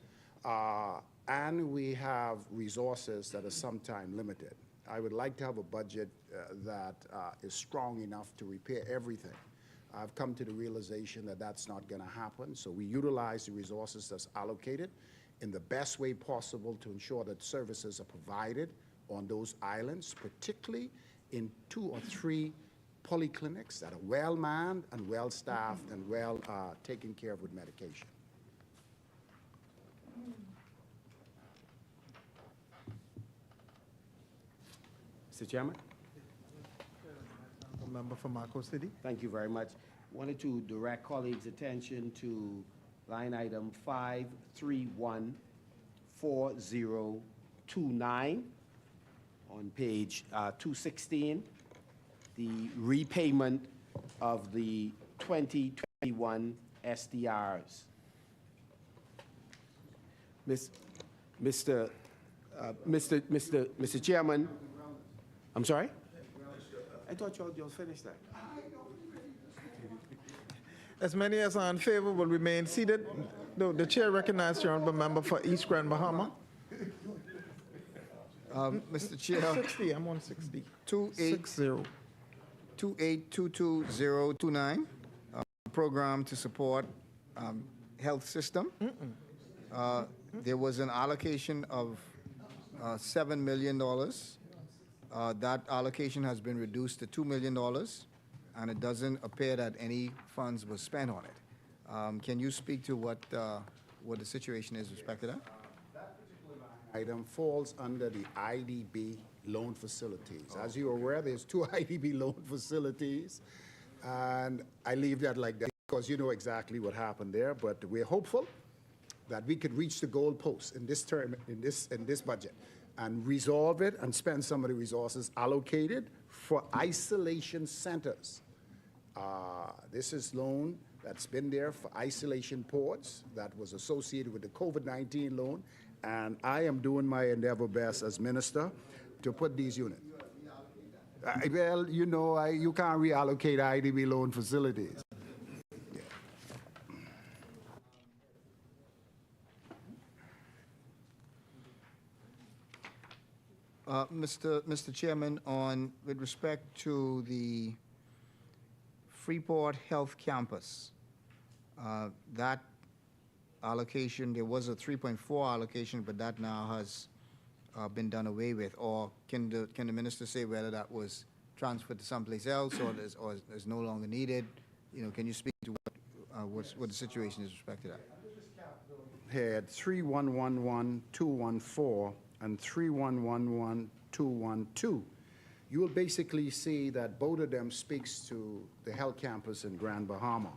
And we have resources that are sometimes limited. I would like to have a budget that is strong enough to repair everything. I've come to the realization that that's not going to happen, so we utilize the resources that's allocated in the best way possible to ensure that services are provided on those islands, particularly in 2 or 3 polyclinics that are well-manned and well-staffed and well taken care of with medication. Mr. Chairman? Member for Marco City. Thank you very much. Wanted to direct colleagues' attention to line item 53140 29 on page 216, the repayment of the 2021 SDRs. Mr. Chairman, I'm sorry? I thought y'all finished that. As many as are in favor will remain seated. No, the chair recognizes the honorable member for East Grand Bahama. Mr. Chair. 60, I'm on 60. 2822029, program to support health system. There was an allocation of $7 million. That allocation has been reduced to $2 million, and it doesn't appear that any funds were spent on it. Can you speak to what the situation is with respect to that? Item falls under the IDB loan facilities. As you're aware, there's two IDB loan facilities, and I leave that like that because you know exactly what happened there, but we're hopeful that we could reach the goal post in this term, in this budget, and resolve it and spend some of the resources allocated for isolation centers. This is loan that's been there for isolation ports that was associated with the COVID-19 loan, and I am doing my endeavor best as minister to put these units. Well, you know, you can't reallocate IDB loan facilities. Mr. Chairman, with respect to the Freeport Health Campus, that allocation, there was a 3.4 allocation, but that now has been done away with. Or can the minister say whether that was transferred to someplace else or is no longer needed? You know, can you speak to what the situation is with respect to that? Had 3111214 and 3111212. You will basically see that both of them speaks to the health campus in Grand Bahama.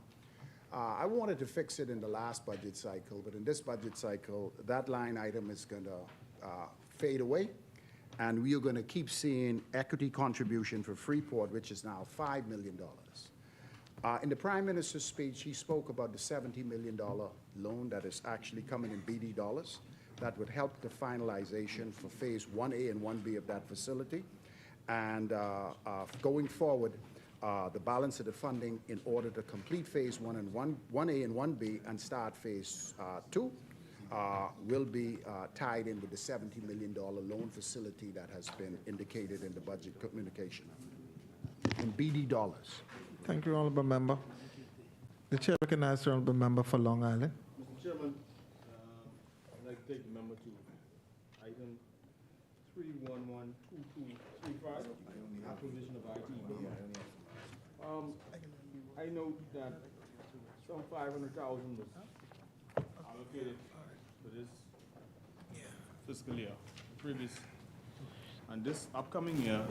I wanted to fix it in the last budget cycle, but in this budget cycle, that line item is going to fade away, and we are going to keep seeing equity contribution for Freeport, which is now $5 million. In the Prime Minister's speech, he spoke about the $70 million loan that is actually coming in BD dollars that would help the finalization for phase 1A and 1B of that facility. And going forward, the balance of the funding in order to complete phase 1A and 1B and start phase 2 will be tied in with the $70 million loan facility that has been indicated in the budget communication in BD dollars. Thank you, honorable member. The chair recognizes the honorable member for Long Island. Mr. Chairman, I'd like to take the member to item 3112235, acquisition of IT. I note that some $500,000 was allocated for this fiscal year, previous, and this upcoming year,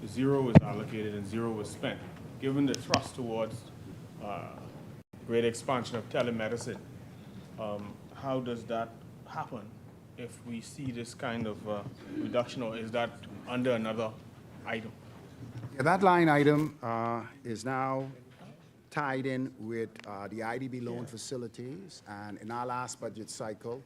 0 is allocated and 0 was spent. Given the thrust towards great expansion of telemedicine, how does that happen if we see this kind of reduction, or is that under another item? Yeah, that line item is now tied in with the IDB loan facilities, and in our last budget cycle,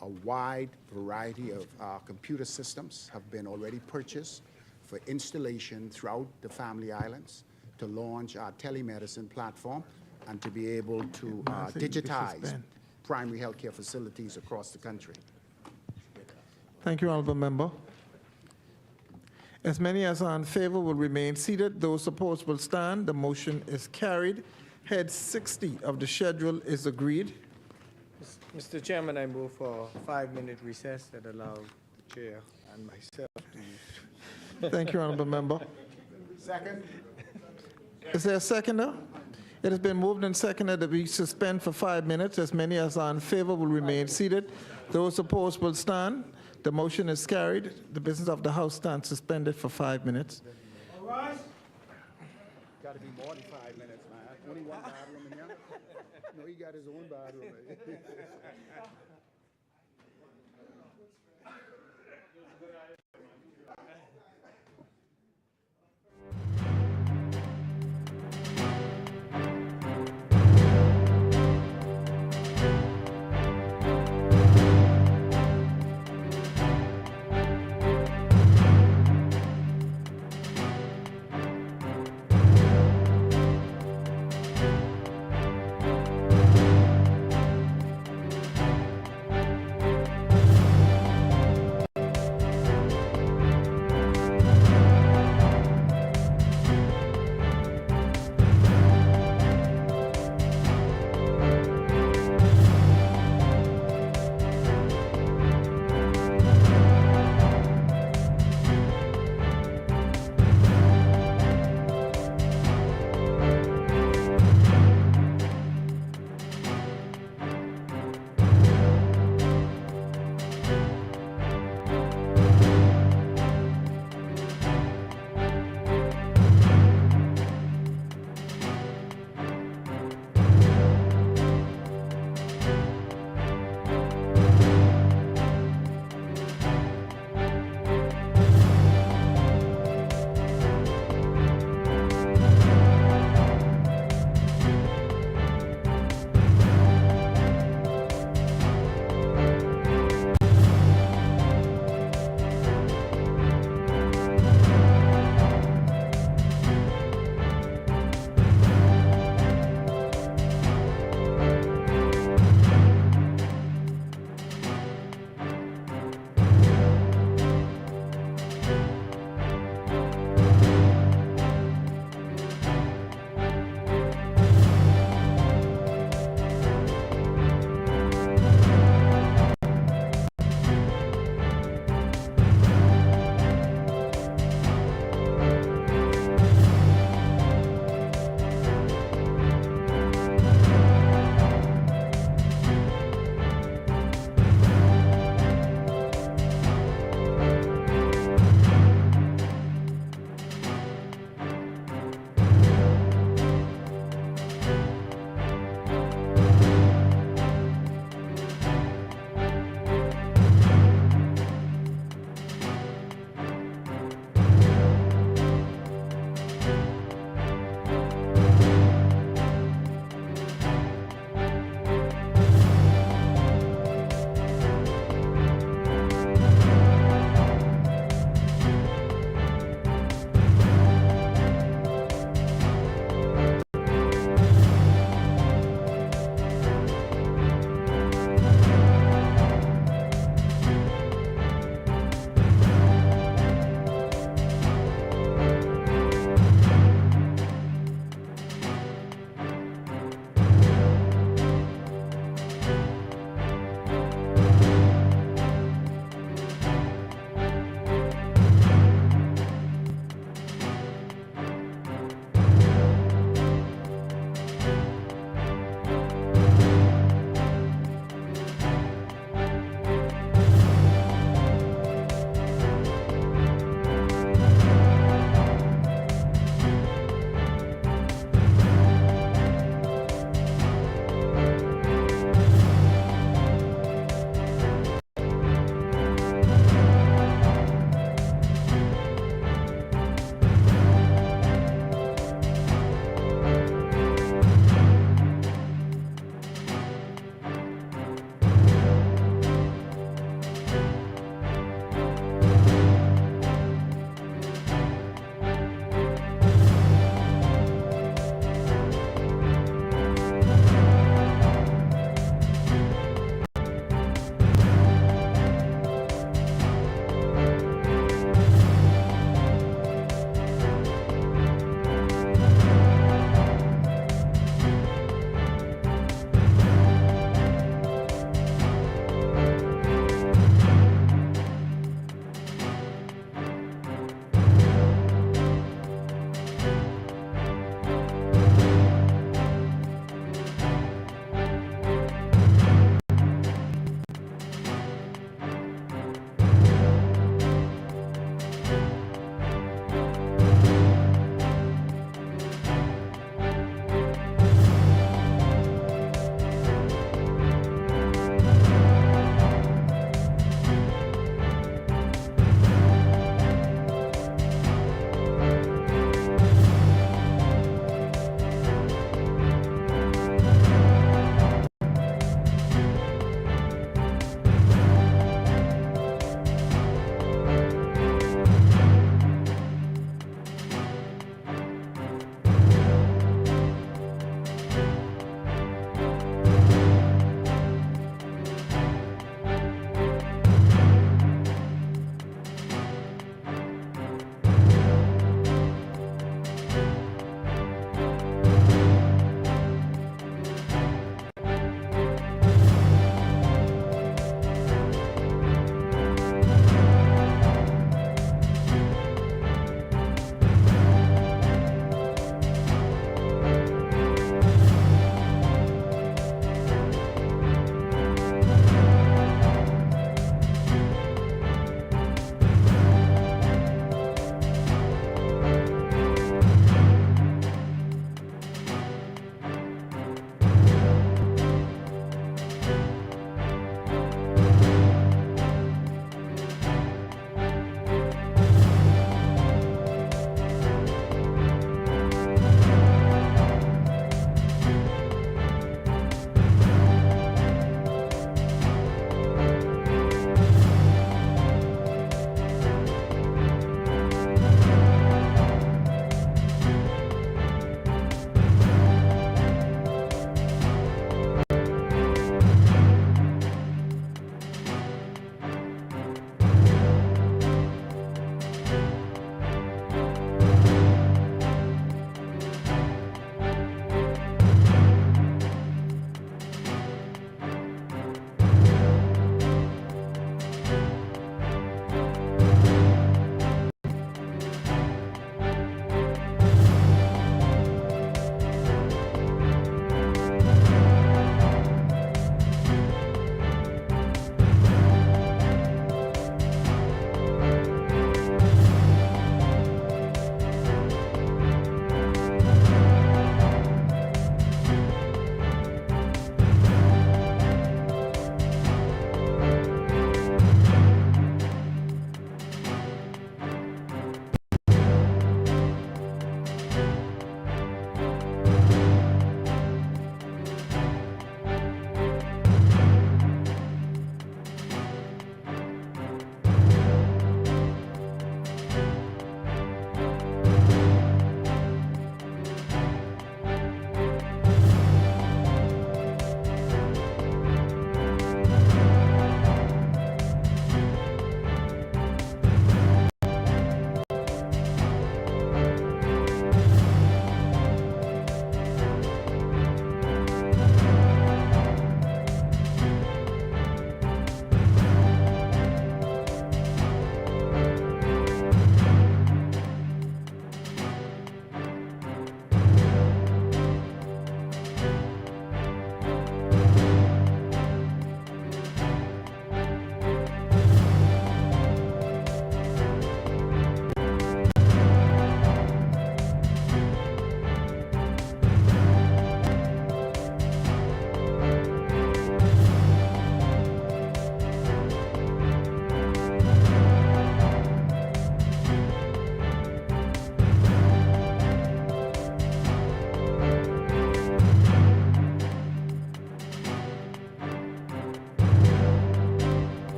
a wide variety of computer systems have been already purchased for installation throughout the Family Islands to launch our telemedicine platform and to be able to digitize primary health care facilities across the country. Thank you, honorable member. As many as are in favor will remain seated. Those opposed will stand. The motion is carried. Head 60 of the schedule is agreed. Mr. Chairman, I move for a 5-minute recess that allows the chair and myself to use. Thank you, honorable member. Second. Is there a seconder? It has been moved and seconded that we suspend for 5 minutes. As many as are in favor will remain seated. Those opposed will stand. The motion is carried. The business of the House stands suspended for 5 minutes. All right. Got to be more than 5 minutes, man. Only one bathroom in here? No, he got his own bathroom.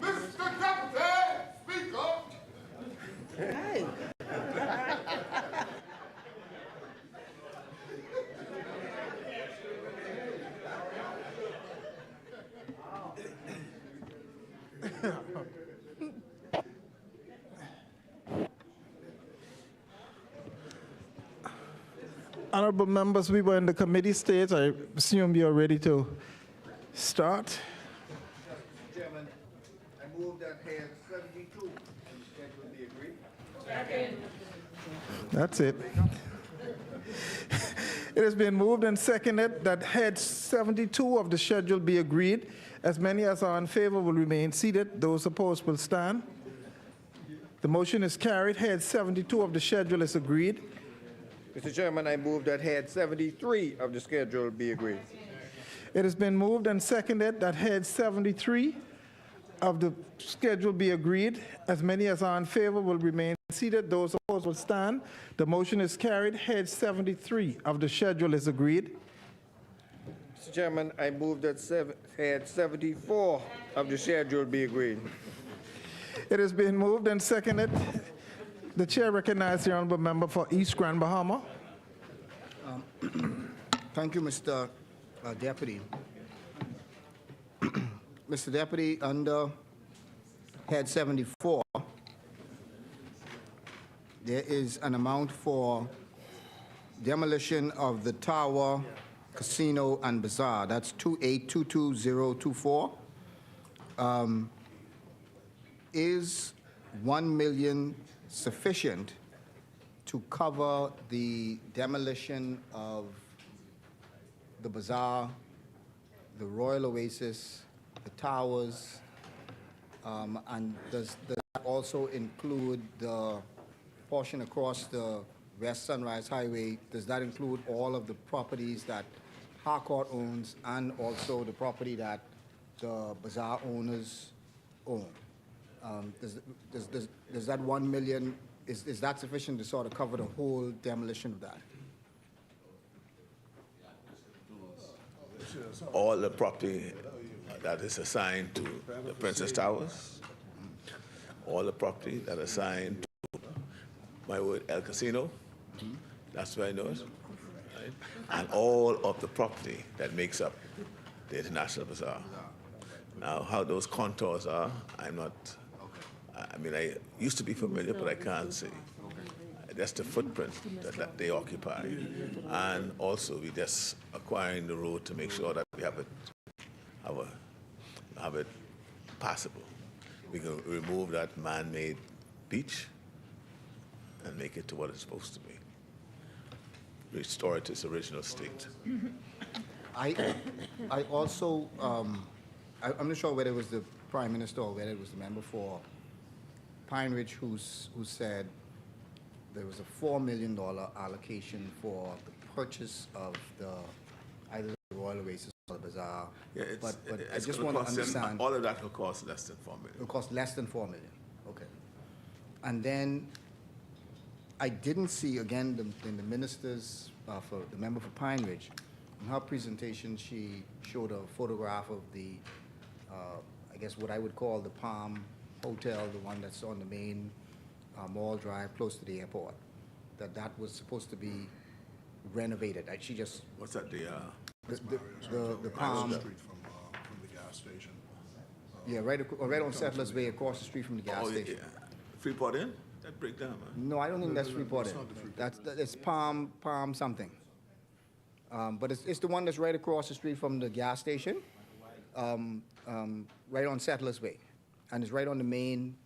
Mr. Deputy Speaker. Hey. Honorable members, we were in the committee stage. I assume you're ready to start. Chairman, I move that head 72 on the schedule be agreed. That's it. It has been moved and seconded that head 72 of the schedule be agreed. As many as are in favor will remain seated. Those opposed will stand. The motion is carried. Head 72 of the schedule is agreed. Mr. Chairman, I move that head 73 of the schedule be agreed. It has been moved and seconded that head 73 of the schedule be agreed. As many as are in favor will remain seated. Those opposed will stand. The motion is carried. Head 73 of the schedule is agreed. Mr. Chairman, I move that head 74 of the schedule be agreed. It has been moved and seconded. The chair recognizes the honorable member for East Grand Bahama. Thank you, Mr. Deputy. Mr. Deputy, under head 74, there is an amount for demolition of the Tower, Casino, and Bazaar. That's 2822024. Is $1 million sufficient to cover the demolition of the Bazaar, the Royal Oasis, the towers, and does that also include the portion across the West Sunrise Highway? Does that include all of the properties that Harcourt owns and also the property that the Bazaar owners own? Does that 1 million, is that sufficient to sort of cover the whole demolition of that? All the property that is assigned to the Princess Towers, all the property that is assigned to my word El Casino, that's where I know it, right? And all of the property that makes up the International Bazaar. Now, how those contours are, I'm not, I mean, I used to be familiar, but I can't say. That's the footprint that they occupy. And also, we just acquiring the road to make sure that we have it passable. We can remove that man-made beach and make it to what it's supposed to be. Restore it to its original state. I also, I'm not sure whether it was the Prime Minister or whether it was the member for Pine Ridge who said there was a $4 million allocation for the purchase of either the Royal Oasis or the Bazaar. Yeah, but I just want to understand. All of that will cost less than $4 million. It will cost less than $4 million. Okay. And then I didn't see, again, in the minister's, for the member for Pine Ridge, in her presentation, she showed a photograph of the, I guess what I would call the Palm Hotel, the one that's on the main Mall Drive, close to the airport, that was supposed to be renovated. She just... What's that, the Palm... Street from the gas station. Yeah, right on Settlers Way, across the street from the gas station. Yeah. Freeport Inn? That breakdown, man. No, I don't think that's Freeport Inn. It's Palm something. But it's the one that's right across the street from the gas station, right on Settlers Way, and it's right on the main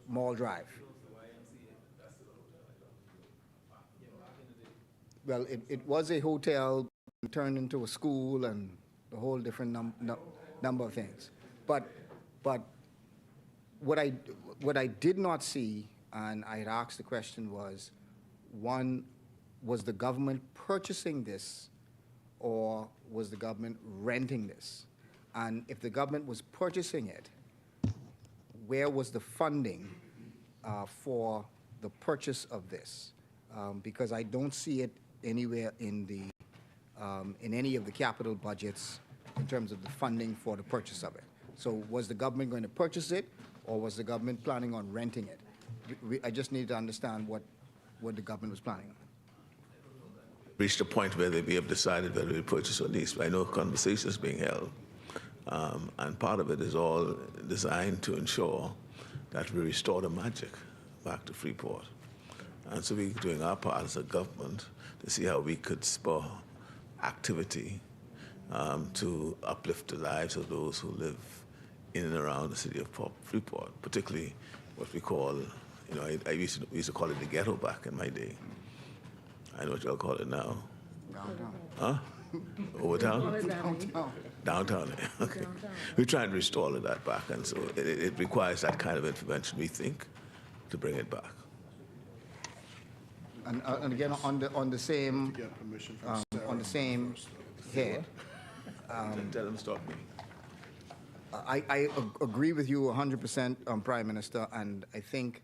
Mall Drive. Well, it was a hotel turned into a school and a whole different number of things. But what I did not see, and I had asked the question, was, one, was the government purchasing this, or was the government renting this? And if the government was purchasing it, where was the funding for the purchase of this? Because I don't see it anywhere in any of the capital budgets in terms of the funding for the purchase of it. So was the government going to purchase it, or was the government planning on renting it? I just need to understand what the government was planning on. Reached a point where they may have decided whether we purchase or lease. I know conversations being held, and part of it is all designed to ensure that we restore the magic back to Freeport. And so we're doing our part as a government to see how we could spur activity to uplift the lives of those who live in and around the city of Freeport, particularly what we call, we used to call it the ghetto back in my day. I know what y'all call it now. Downtown. Huh? Overtown? Downtown. Downtown, okay. We're trying to restore all of that back, and so it requires that kind of intervention, we think, to bring it back. And again, on the same, on the same head, tell them stop me. I agree with you 100%, Prime Minister, and I think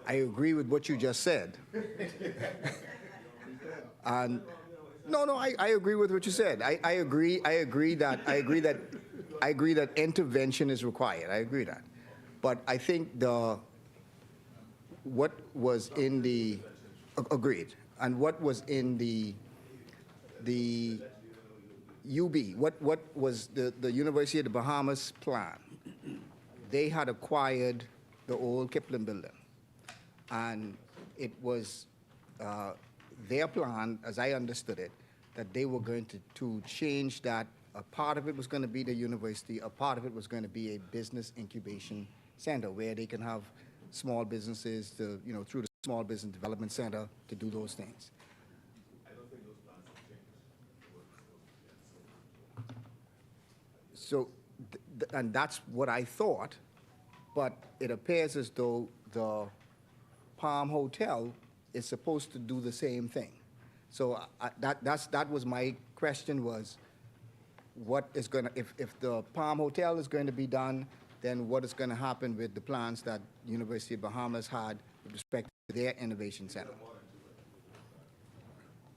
I agree with what you just said. And no, I agree with what you said. I agree that intervention is required. I agree that. But I think what was in the agreed, and what was in the UB, what was the University of the Bahamas plan? They had acquired the old Kipling building, and it was their plan, as I understood it, that they were going to change that. A part of it was going to be the university, a part of it was going to be a business incubation center where they can have small businesses to, through the Small Business Development Center to do those things. So, and that's what I thought, but it appears as though the Palm Hotel is supposed to do the same thing. So that was my question, was what is going to, if the Palm Hotel is going to be done, then what is going to happen with the plans that University of Bahamas had with respect to their innovation center?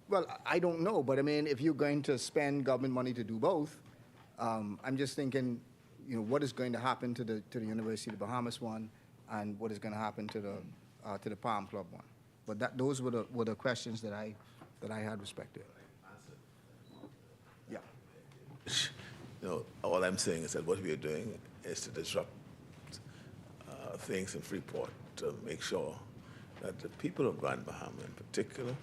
Well, I don't know, but I mean, if you're going to spend government money to do both, I'm just thinking, what is going to happen to the University of the Bahamas one, and what is going to happen to the Palm Club one? But those were the questions that I had respect to. Yeah. All I'm saying is that what we are doing is to disrupt things in Freeport to make sure that the people of Grand Bahama in particular,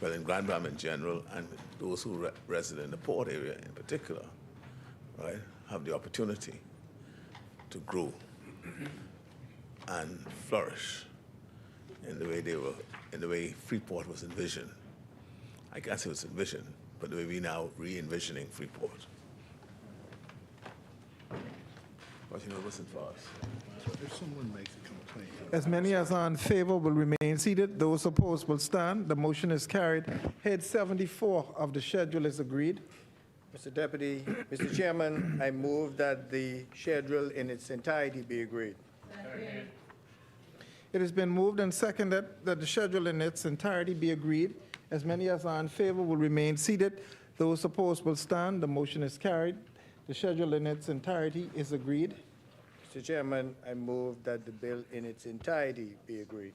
well, in Grand Bahama in general, and those who reside in the port area in particular, right, have the opportunity to grow and flourish in the way Freeport was envisioned. I can't say it was envisioned, but the way we now re-envisioning Freeport. But it wasn't for us. If someone makes a complaint. As many as are in favor will remain seated. Those opposed will stand. The motion is carried. Head 74 of the schedule is agreed. Mr. Deputy, Mr. Chairman, I move that the schedule in its entirety be agreed. It has been moved and seconded that the schedule in its entirety be agreed. As many as are in favor will remain seated. Those opposed will stand. The motion is carried. The schedule in its entirety is agreed. Mr. Chairman, I move that the bill in its entirety be agreed.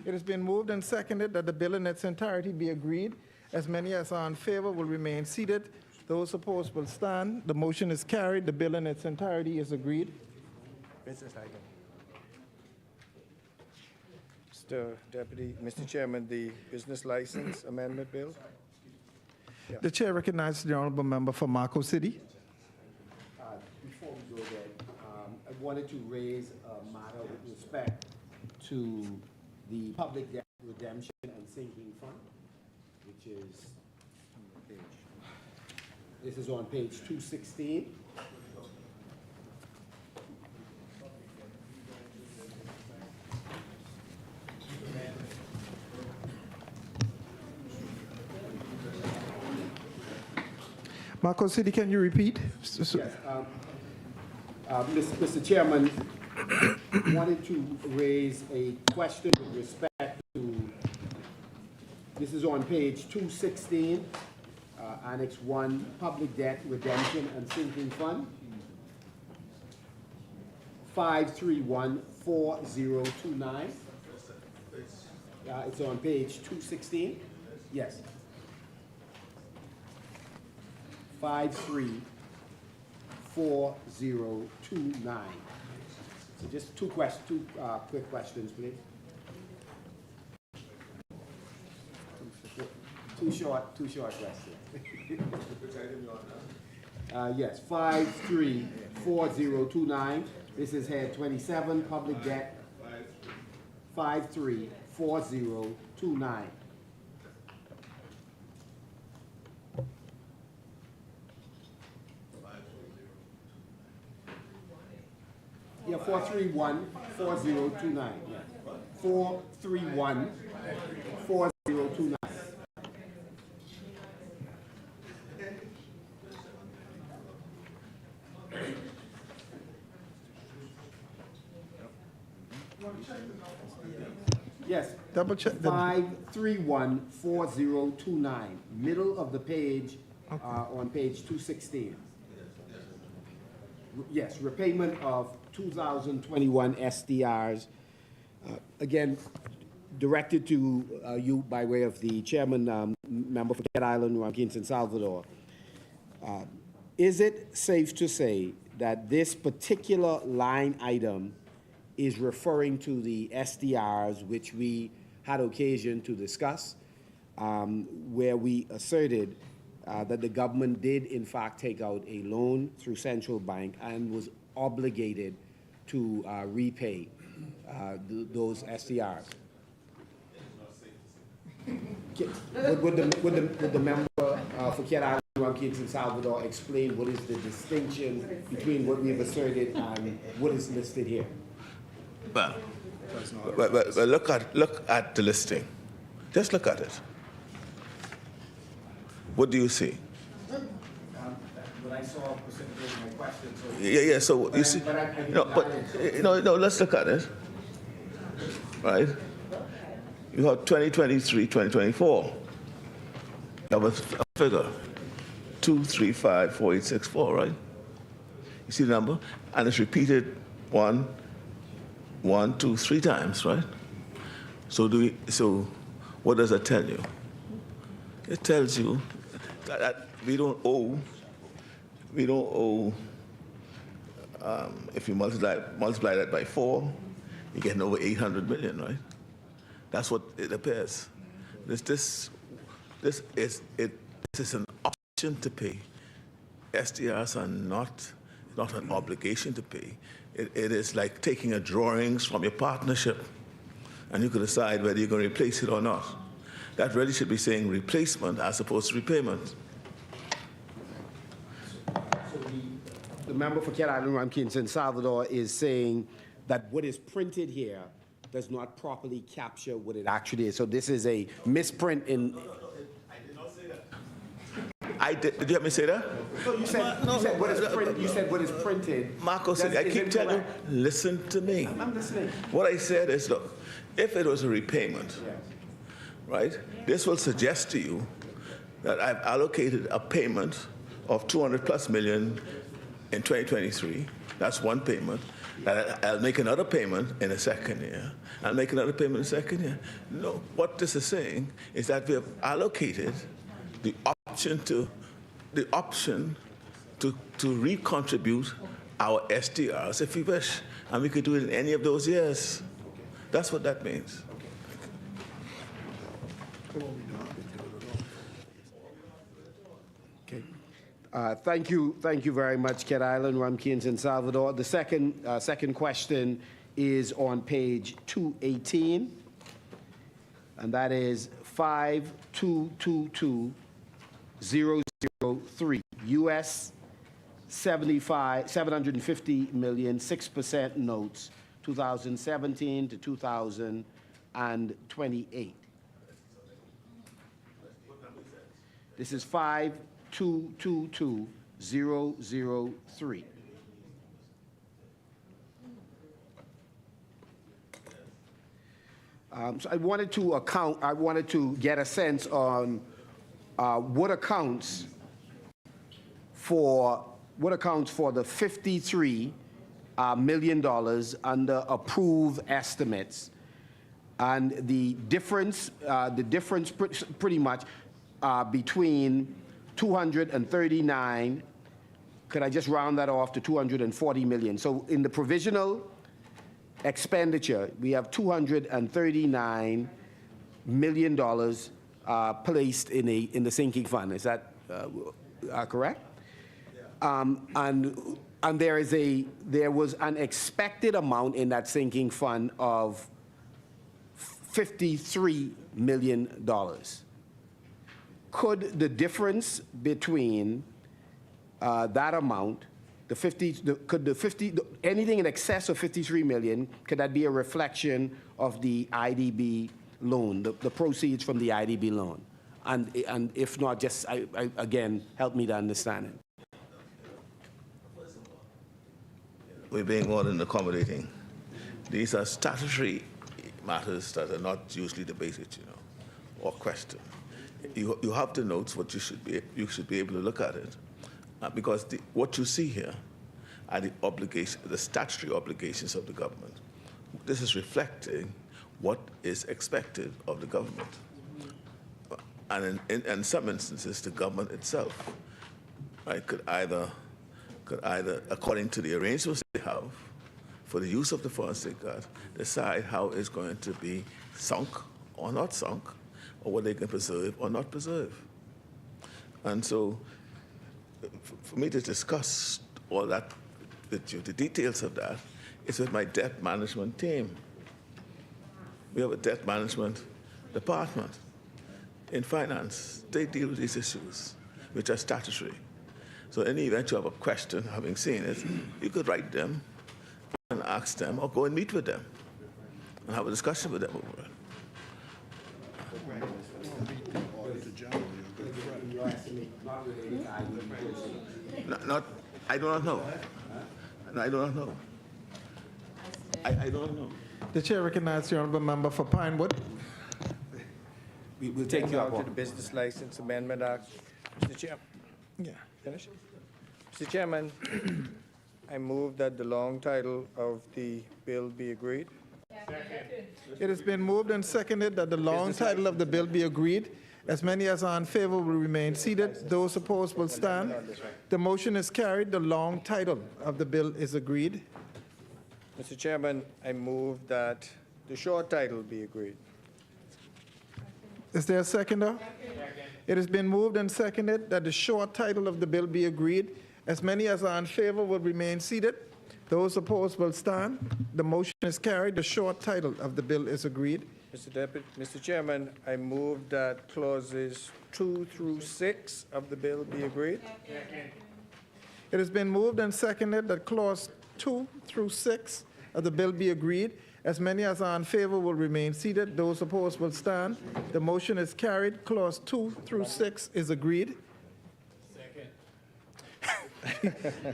It has been moved and seconded that the bill in its entirety be agreed. As many as are in favor will remain seated. Those opposed will stand. The motion is carried. The bill in its entirety is agreed. Business item. Mr. Deputy, Mr. Chairman, the business license amendment bill. The chair recognizes the honorable member for Marco City. Before we go there, I wanted to raise a matter with respect to the public debt redemption and sinking fund, which is, this is on page 216. Marco City, can you repeat? Yes. Mr. Chairman, wanted to raise a question with respect to, this is on page 216, Annex 1, Public Debt Redemption and Sinking Fund. 5314029. It's on page 216. Yes. 534029. So just two quick questions, please. Two short questions. Yes, 534029. This is head 27, public debt. 534029. Yeah, 4314029. Yeah. 4314029. Yes. Double check. 5314029, middle of the page, on page 216. Yes, repayment of 2021 SDRs. Again, directed to you by way of the chairman, member for Cat Island, Ronquins and Salvador. Is it safe to say that this particular line item is referring to the SDRs, which we had occasion to discuss, where we asserted that the government did in fact take out a loan through Central Bank and was obligated to repay those SDRs? Would the member for Cat Island, Ronquins and Salvador explain what is the distinction between what we've asserted and what is listed here? But look at the listing. Just look at it. What do you see? What I saw precipitated my question. So Yeah. So you see, let's look at it. Right? You have 2023, 2024. You have a figure, 2354864, right? You see the number, and it's repeated one, two, three times, right? So what does that tell you? It tells you that we don't owe, if you multiply that by 4, you're getting over 800 million, right? That's what it appears. This is an option to pay. SDRs are not an obligation to pay. It is like taking a drawings from your partnership, and you can decide whether you're going to replace it or not. That really should be saying replacement as opposed to repayment. So the member for Cat Island, Ronquins and Salvador is saying that what is printed here does not properly capture what it actually is. So this is a misprint in. I did not say that. Did you hear me say that? No, you said what is printed. You said what is printed. Marco said, I keep telling you, listen to me. I'm listening. What I said is, look, if it was a repayment, right, this will suggest to you that I've allocated a payment of 200 plus million in 2023. That's one payment. That I'll make another payment in the second year. I'll make another payment in the second year. No, what this is saying is that we have allocated the option to recontribute our SDRs if we wish, and we could do it in any of those years. That's what that means. Okay. Thank you very much, Cat Island, Ronquins and Salvador. The second question is on page 218, and that is 5222003, U.S. 750 million, 6% notes, 2017 to 2028. This is 5222003. So I wanted to get a sense on what accounts for what accounts for the $53 million under approved estimates. And the difference pretty much between 239, could I just round that off to 240 million? So in the provisional expenditure, we have $239 million placed in the sinking fund. Is that correct? And there was an expected amount in that sinking fund of $53 million. Could the difference between that amount, anything in excess of 53 million, could that be a reflection of the IDB loan, the proceeds from the IDB loan? And if not, just again, help me to understand it. We're being more than accommodating. These are statutory matters that are not usually debated, or questioned. You have the notes, what you should be able to look at it, because what you see here are the statutory obligations of the government. This is reflecting what is expected of the government, and in some instances, the government itself, right, could either, according to the arrangements they have for the use of the foreign safeguard, decide how it's going to be sunk or not sunk, or what they can preserve or not preserve. And so, for me to discuss all that with you, the details of that, is with my debt management team. We have a debt management department in finance. They deal with these issues, which are statutory. So in the event you have a question, having seen it, you could write them and ask them, or go and meet with them and have a discussion with them over it. I do not know. I do not know. I do not know. The chair recognizes the honourable member for Pinewood. We'll take you up to on the Business License Amendment Act. Mr. Chair. Yeah. Finish? Mr. Chairman, I move that the long title of the bill be agreed. It has been moved and seconded that the long title of the bill be agreed. As many as are in favor will remain seated. Those opposed will stand. The motion is carried. The long title of the bill is agreed. Mr. Chairman, I move that the short title be agreed. Is there a seconder? It has been moved and seconded that the short title of the bill be agreed. As many as are in favor will remain seated. Those opposed will stand. The motion is carried. The short title of the bill is agreed. Mr. Chairman, I move that clauses 2 through 6 of the bill be agreed. It has been moved and seconded that clause 2 through 6 of the bill be agreed. As many as are in favor will remain seated. Those opposed will stand. The motion is carried. Clause 2 through 6 is agreed. Second.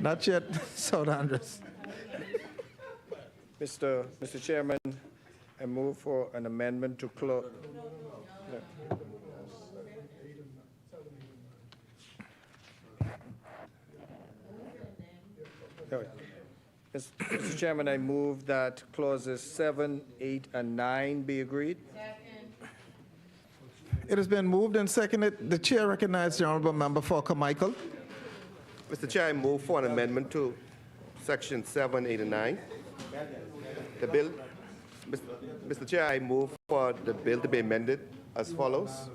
Not yet, South Andres. Mr. Chairman, I move for an amendment to clause. Mr. Chairman, I move that clauses 7, 8, and 9 be agreed. It has been moved and seconded. The chair recognizes the honourable member for Carmichael. Mr. Chair, I move for an amendment to section 7, 8, and 9. The bill, Mr. Chair, I move for the bill to be amended as follows.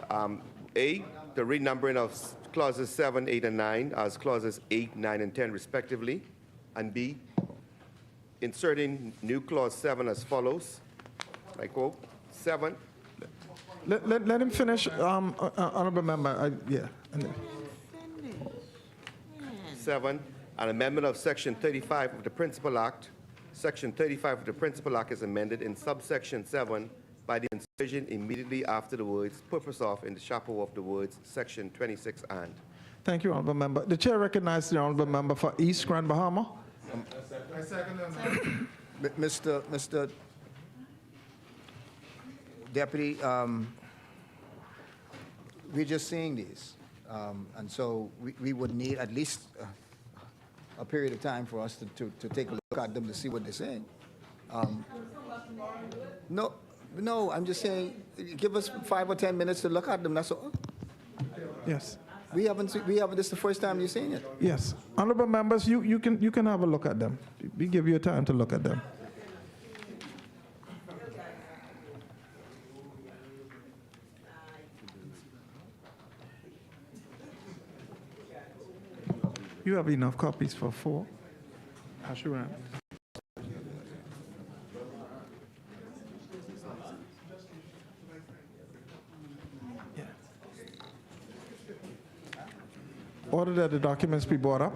A, the renumbering of clauses 7, 8, and 9 as clauses 8, 9, and 10 respectively. And B, inserting new clause 7 as follows. I quote, 7. Let him finish, honourable member. Yeah. 7, an amendment of section 35 of the Principal Act. Section 35 of the Principal Act is amended in subsection 7 by the insertion immediately after the words purpose of in the chapeau of the words section 26 and. Thank you, honourable member. The chair recognizes the honourable member for East Grand Bahama. I second that. Mr. Deputy, we're just seeing these. And so we would need at least a period of time for us to take a look at them to see what they're saying. No, I'm just saying, give us 5 or 10 minutes to look at them, that's all. Yes. We haven't, this is the first time you've seen it. Yes. Honorable members, you can have a look at them. We give you time to look at them. You have enough copies for 4. Assurance. Order that the documents be brought up.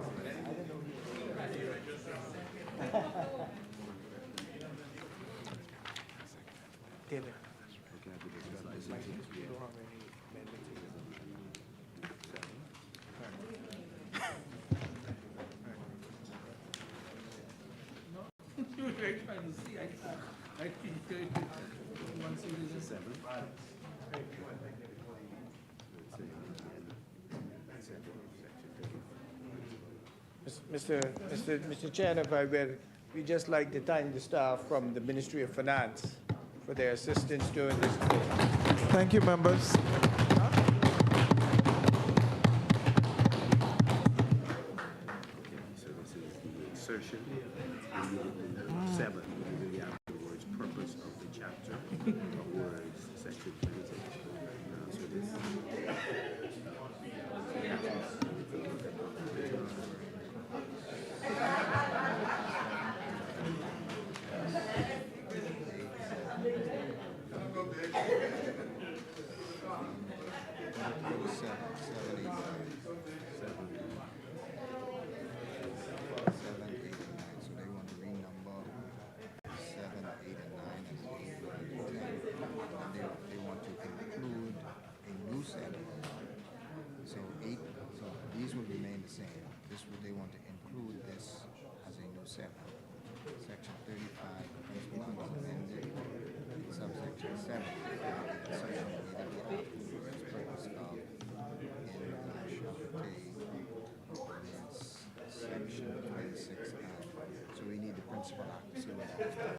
Mr. Chairman, if I will, we just like to thank the staff from the Ministry of Finance for their assistance during this debate. Thank you, members. So this is the insertion, and 7, really afterwards, purpose of the chapter, words, section 26. So this Section 35, principal acts amended, subsection 7, section immediately afterwards, purpose of, in section 26F. So we need the principal act to see what that is.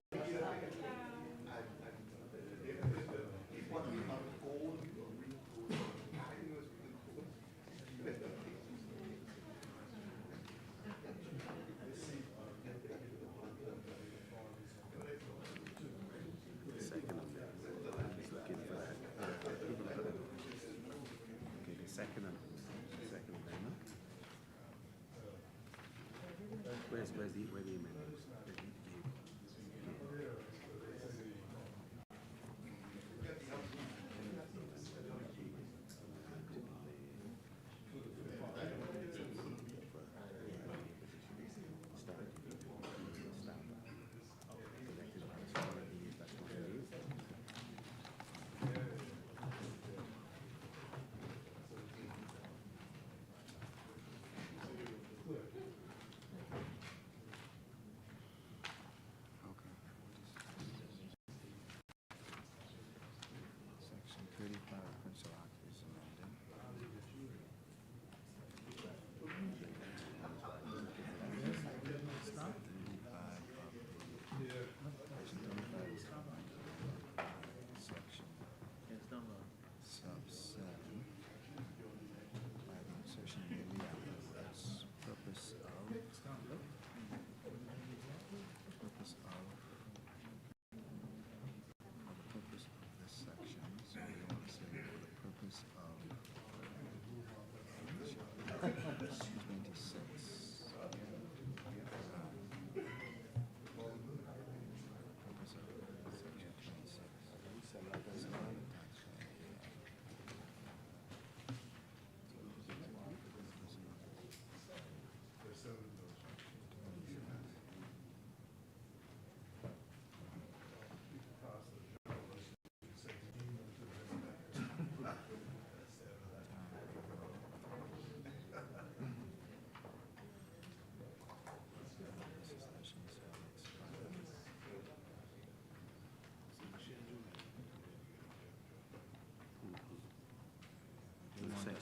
Where's the amendment?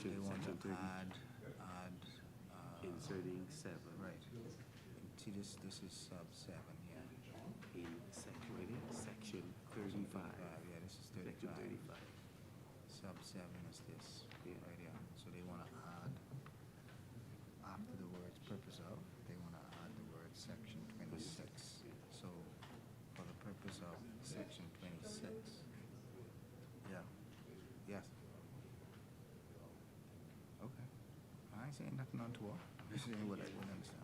section, section 30. Inserting 7. Right. See, this is sub 7, yeah. In section 35. Yeah, this is 35. Section 35. Sub 7 is this, right here. So they want to add, after the words purpose of, they want to add the word section 26. So for the purpose of section 26, yeah, yes. Okay. I ain't saying nothing untoward. I'm just saying what I wouldn't understand.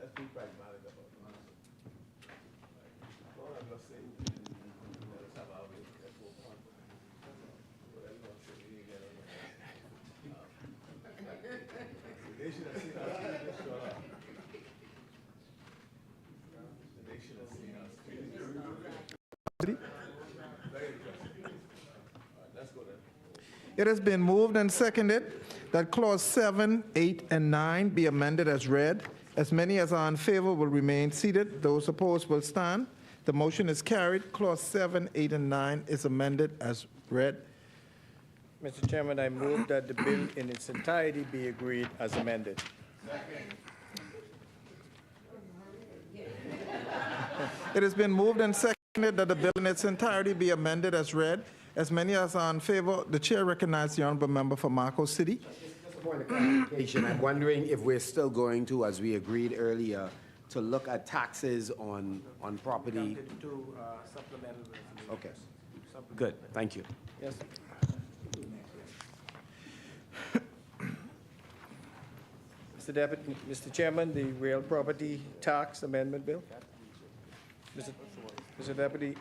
Let's be pragmatic about it. Well, I'm just saying, let us have our way to get more fun. Whatever you want to say, you get it. They should have seen us really just shut up. They should have seen us really just very interesting. All right, let's go then. It has been moved and seconded that clause 7, 8, and 9 be amended as read. As many as are in favor will remain seated. Those opposed will stand. The motion is carried. Clause 7, 8, and 9 is amended as read. Mr. Chairman, I move that the bill in its entirety be agreed as amended. It has been moved and seconded that the bill in its entirety be amended as read. As many as are in favor, the chair recognizes the honorable member for Marco City. Point of clarification, I'm wondering if we're still going to, as we agreed earlier, to look at taxes on property. Two supplemental resolutions. Okay, good, thank you. Yes. Mr. Chairman, the real property tax amendment bill. Mr. Deputy,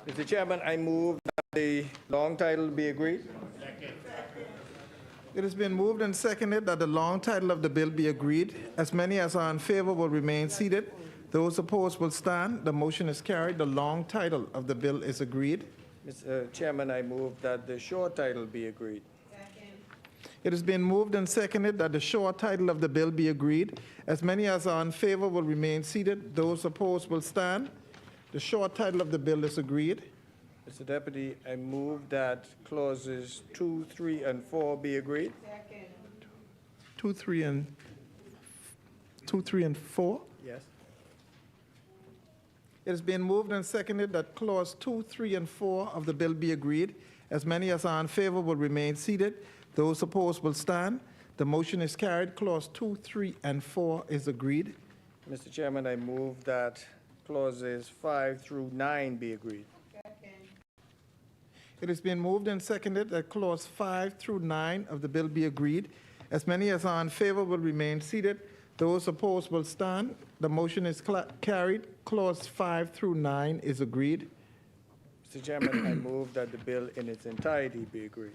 Mr. Chairman, I move that the long title be agreed. It has been moved and seconded that the long title of the bill be agreed. As many as are in favor will remain seated. Those opposed will stand. The motion is carried. The long title of the bill is agreed. Mr. Chairman, I move that the short title be agreed. It has been moved and seconded that the short title of the bill be agreed. As many as are in favor will remain seated. Those opposed will stand. The short title of the bill is agreed. Mr. Deputy, I move that clauses 2, 3, and 4 be agreed. 2, 3, and 4. Yes. It has been moved and seconded that clause 2, 3, and 4 of the bill be agreed. As many as are in favor will remain seated. Those opposed will stand. The motion is carried. Clause 2, 3, and 4 is agreed. Mr. Chairman, I move that clauses 5 through 9 be agreed. It has been moved and seconded that clause 5 through 9 of the bill be agreed. As many as are in favor will remain seated. Those opposed will stand. The motion is carried. Clause 5 through 9 is agreed. Mr. Chairman, I move that the bill in its entirety be agreed.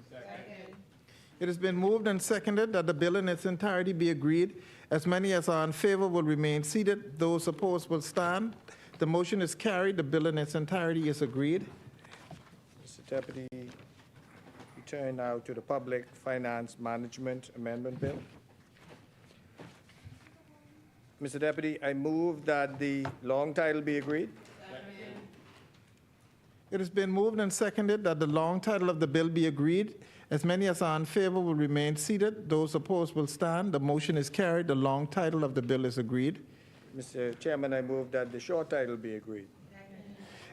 It has been moved and seconded that the bill in its entirety be agreed. As many as are in favor will remain seated. Those opposed will stand. The motion is carried. The bill in its entirety is agreed. Mr. Deputy, we turn now to the Public Finance Management Amendment Bill. Mr. Deputy, I move that the long title be agreed. It has been moved and seconded that the long title of the bill be agreed. As many as are in favor will remain seated. Those opposed will stand. The motion is carried. The long title of the bill is agreed. Mr. Chairman, I move that the short title be agreed.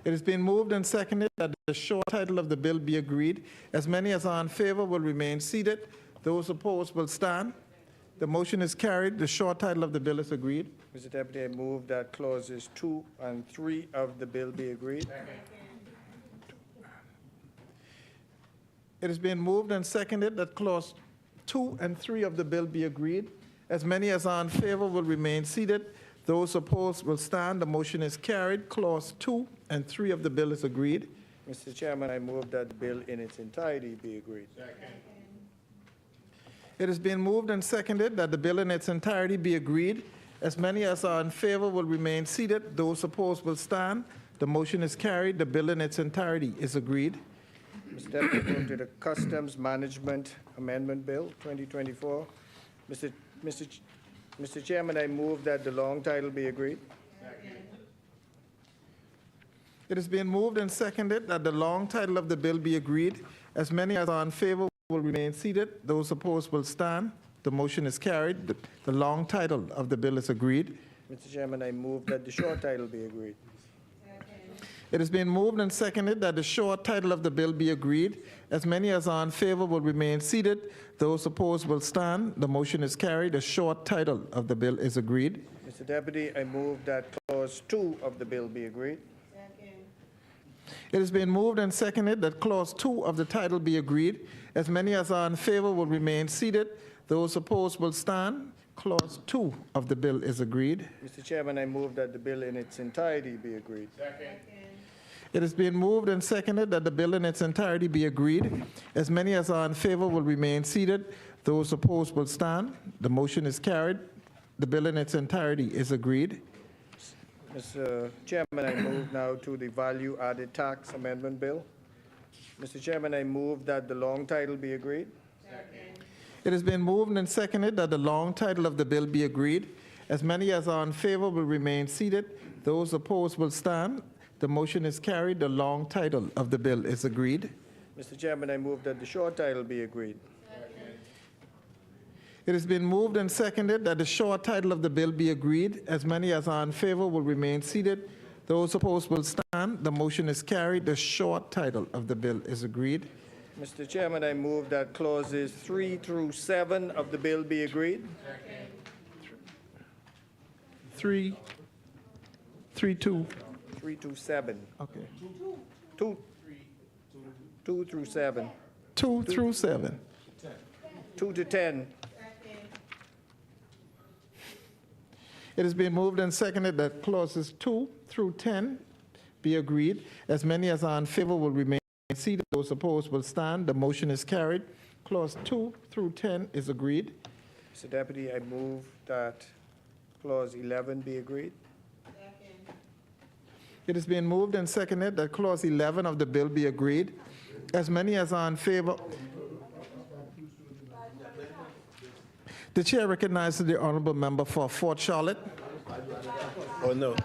It has been moved and seconded that the short title of the bill be agreed. As many as are in favor will remain seated. Those opposed will stand. The motion is carried. The short title of the bill is agreed. Mr. Deputy, I move that clauses 2 and 3 of the bill be agreed. It has been moved and seconded that clause 2 and 3 of the bill be agreed. As many as are in favor will remain seated. Those opposed will stand. The motion is carried. Clause 2 and 3 of the bill is agreed. Mr. Chairman, I move that the bill in its entirety be agreed. It has been moved and seconded that the bill in its entirety be agreed. As many as are in favor will remain seated. Those opposed will stand. The motion is carried. The bill in its entirety is agreed. Mr. Deputy, move to the Customs Management Amendment Bill 2024. Mr. Mr. Chairman, I move that the long title be agreed. It has been moved and seconded that the long title of the bill be agreed. As many as are in favor will remain seated. Those opposed will stand. The motion is carried. The long title of the bill is agreed. Mr. Chairman, I move that the short title be agreed. It has been moved and seconded that the short title of the bill be agreed. As many as are in favor will remain seated. Those opposed will stand. The motion is carried. The short title of the bill is agreed. Mr. Deputy, I move that Clause 2 of the bill be agreed. It has been moved and seconded that Clause 2 of the title be agreed. As many as are in favor will remain seated. Those opposed will stand. Clause 2 of the bill is agreed. Mr. Chairman, I move that the bill in its entirety be agreed. It has been moved and seconded that the bill in its entirety be agreed. As many as are in favor will remain seated. Those opposed will stand. The motion is carried. The bill in its entirety is agreed. Mr. Chairman, I move now to the Value Added Tax Amendment Bill. Mr. Chairman, I move that the long title be agreed. It has been moved and seconded that the long title of the bill be agreed. As many as are in favor will remain seated. Those opposed will stand. The motion is carried. The long title of the bill is agreed. Mr. Chairman, I move that the short title be agreed. It has been moved and seconded that the short title of the bill be agreed. As many as are in favor will remain seated. Those opposed will stand. The motion is carried. The short title of the bill is agreed. Mr. Chairman, I move that clauses 3 through 7 of the bill be agreed. 3, 2. 3 to 7. Okay. 2 through 7. 2 through 7. 2 to 10. It has been moved and seconded that clauses 2 through 10 be agreed. As many as are in favor will remain seated. Those opposed will stand. The motion is carried. Clause 2 through 10 is agreed. Mr. Deputy, I move that clause 11 be agreed. It has been moved and seconded that clause 11 of the bill be agreed. As many as are in favor. The chair recognizes the honorable member for Fort Charlotte. Oh, no.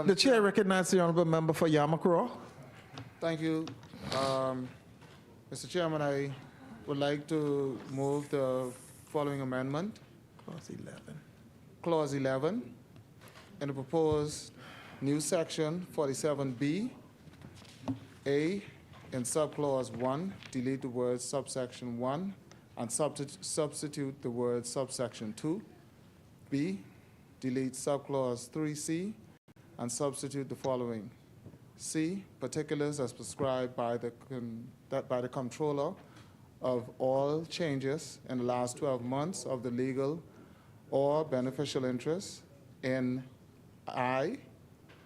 The chair recognizes the honorable member for Yamacraw. Thank you. Mr. Chairman, I would like to move the following amendment. Clause 11. Clause 11, in the proposed new section 47B, A, in subclause 1, delete the word subsection 1 and substitute the word subsection 2. B, delete subclause 3C and substitute the following. C, particulars as prescribed by the comptroller of all changes in the last 12 months of the legal or beneficial interest in I,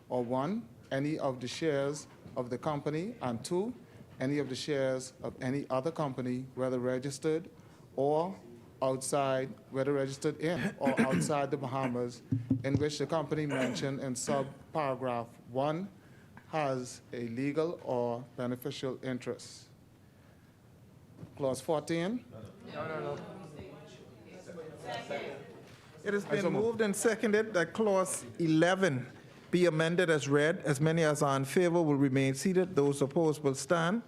or 1, any of the shares of the company, and 2, any of the shares of any other company, whether registered or outside, whether registered in or outside the Bahamas, in which the company mentioned in subparagraph 1 has a legal or beneficial interest. Clause 14. No. It has been moved and seconded that clause 11 be amended as read. As many as are in favor will remain seated. Those opposed will stand.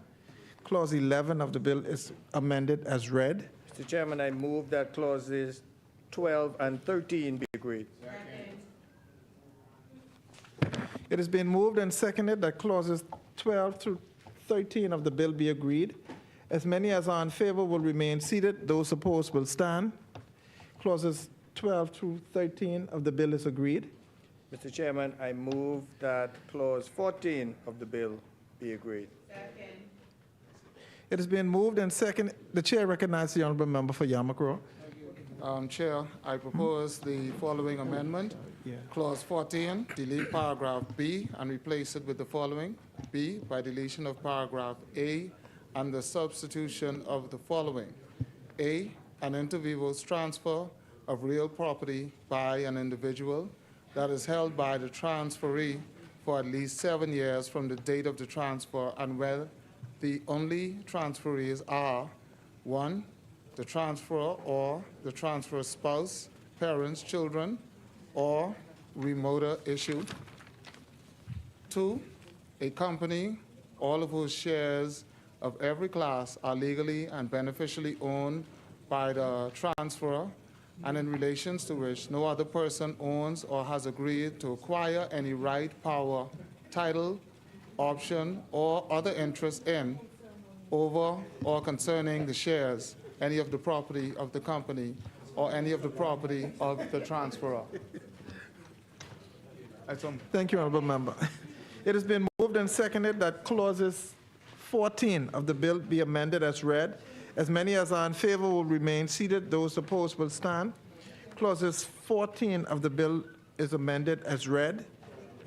Clause 11 of the bill is amended as read. Mr. Chairman, I move that clauses 12 and 13 be agreed. It has been moved and seconded that clauses 12 through 13 of the bill be agreed. As many as are in favor will remain seated. Those opposed will stand. Clauses 12 through 13 of the bill is agreed. Mr. Chairman, I move that clause 14 of the bill be agreed. It has been moved and seconded. The chair recognizes the honorable member for Yamacraw. Chair, I propose the following amendment. Clause 14, delete paragraph B and replace it with the following. B, by deletion of paragraph A and the substitution of the following. A, an inter vivos transfer of real property by an individual that is held by the transferee for at least 7 years from the date of the transfer and where the only transferees are 1, the transferor or the transfer spouse, parents, children, or remoter issue. 2, a company, all of whose shares of every class are legally and beneficially owned by the transferor, and in relations to which no other person owns or has agreed to acquire any right, power, title, option, or other interest in, over, or concerning the shares, any of the property of the company, or any of the property of the transferor. Thank you, Honorable Member. It has been moved and seconded that clauses 14 of the bill be amended as read. As many as are in favor will remain seated. Those opposed will stand. Clauses 14 of the bill is amended as read.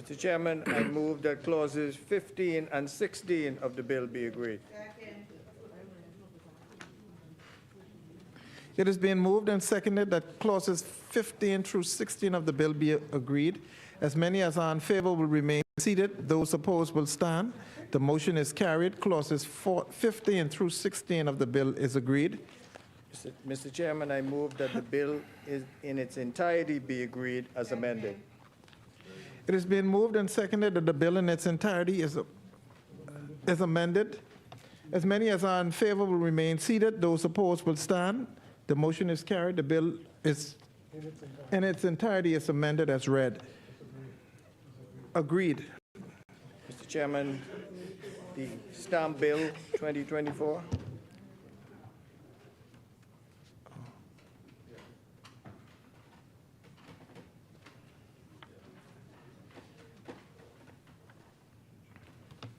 Mr. Chairman, I move that clauses 15 and 16 of the bill be agreed. It has been moved and seconded that clauses 15 through 16 of the bill be agreed. As many as are in favor will remain seated. Those opposed will stand. The motion is carried. Clauses 15 through 16 of the bill is agreed. Mr. Chairman, I move that the bill is in its entirety be agreed as amended. It has been moved and seconded that the bill in its entirety is amended. As many as are in favor will remain seated. Those opposed will stand. The motion is carried. The bill is in its entirety is amended as read. Agreed. Mr. Chairman, the stamp bill 2024.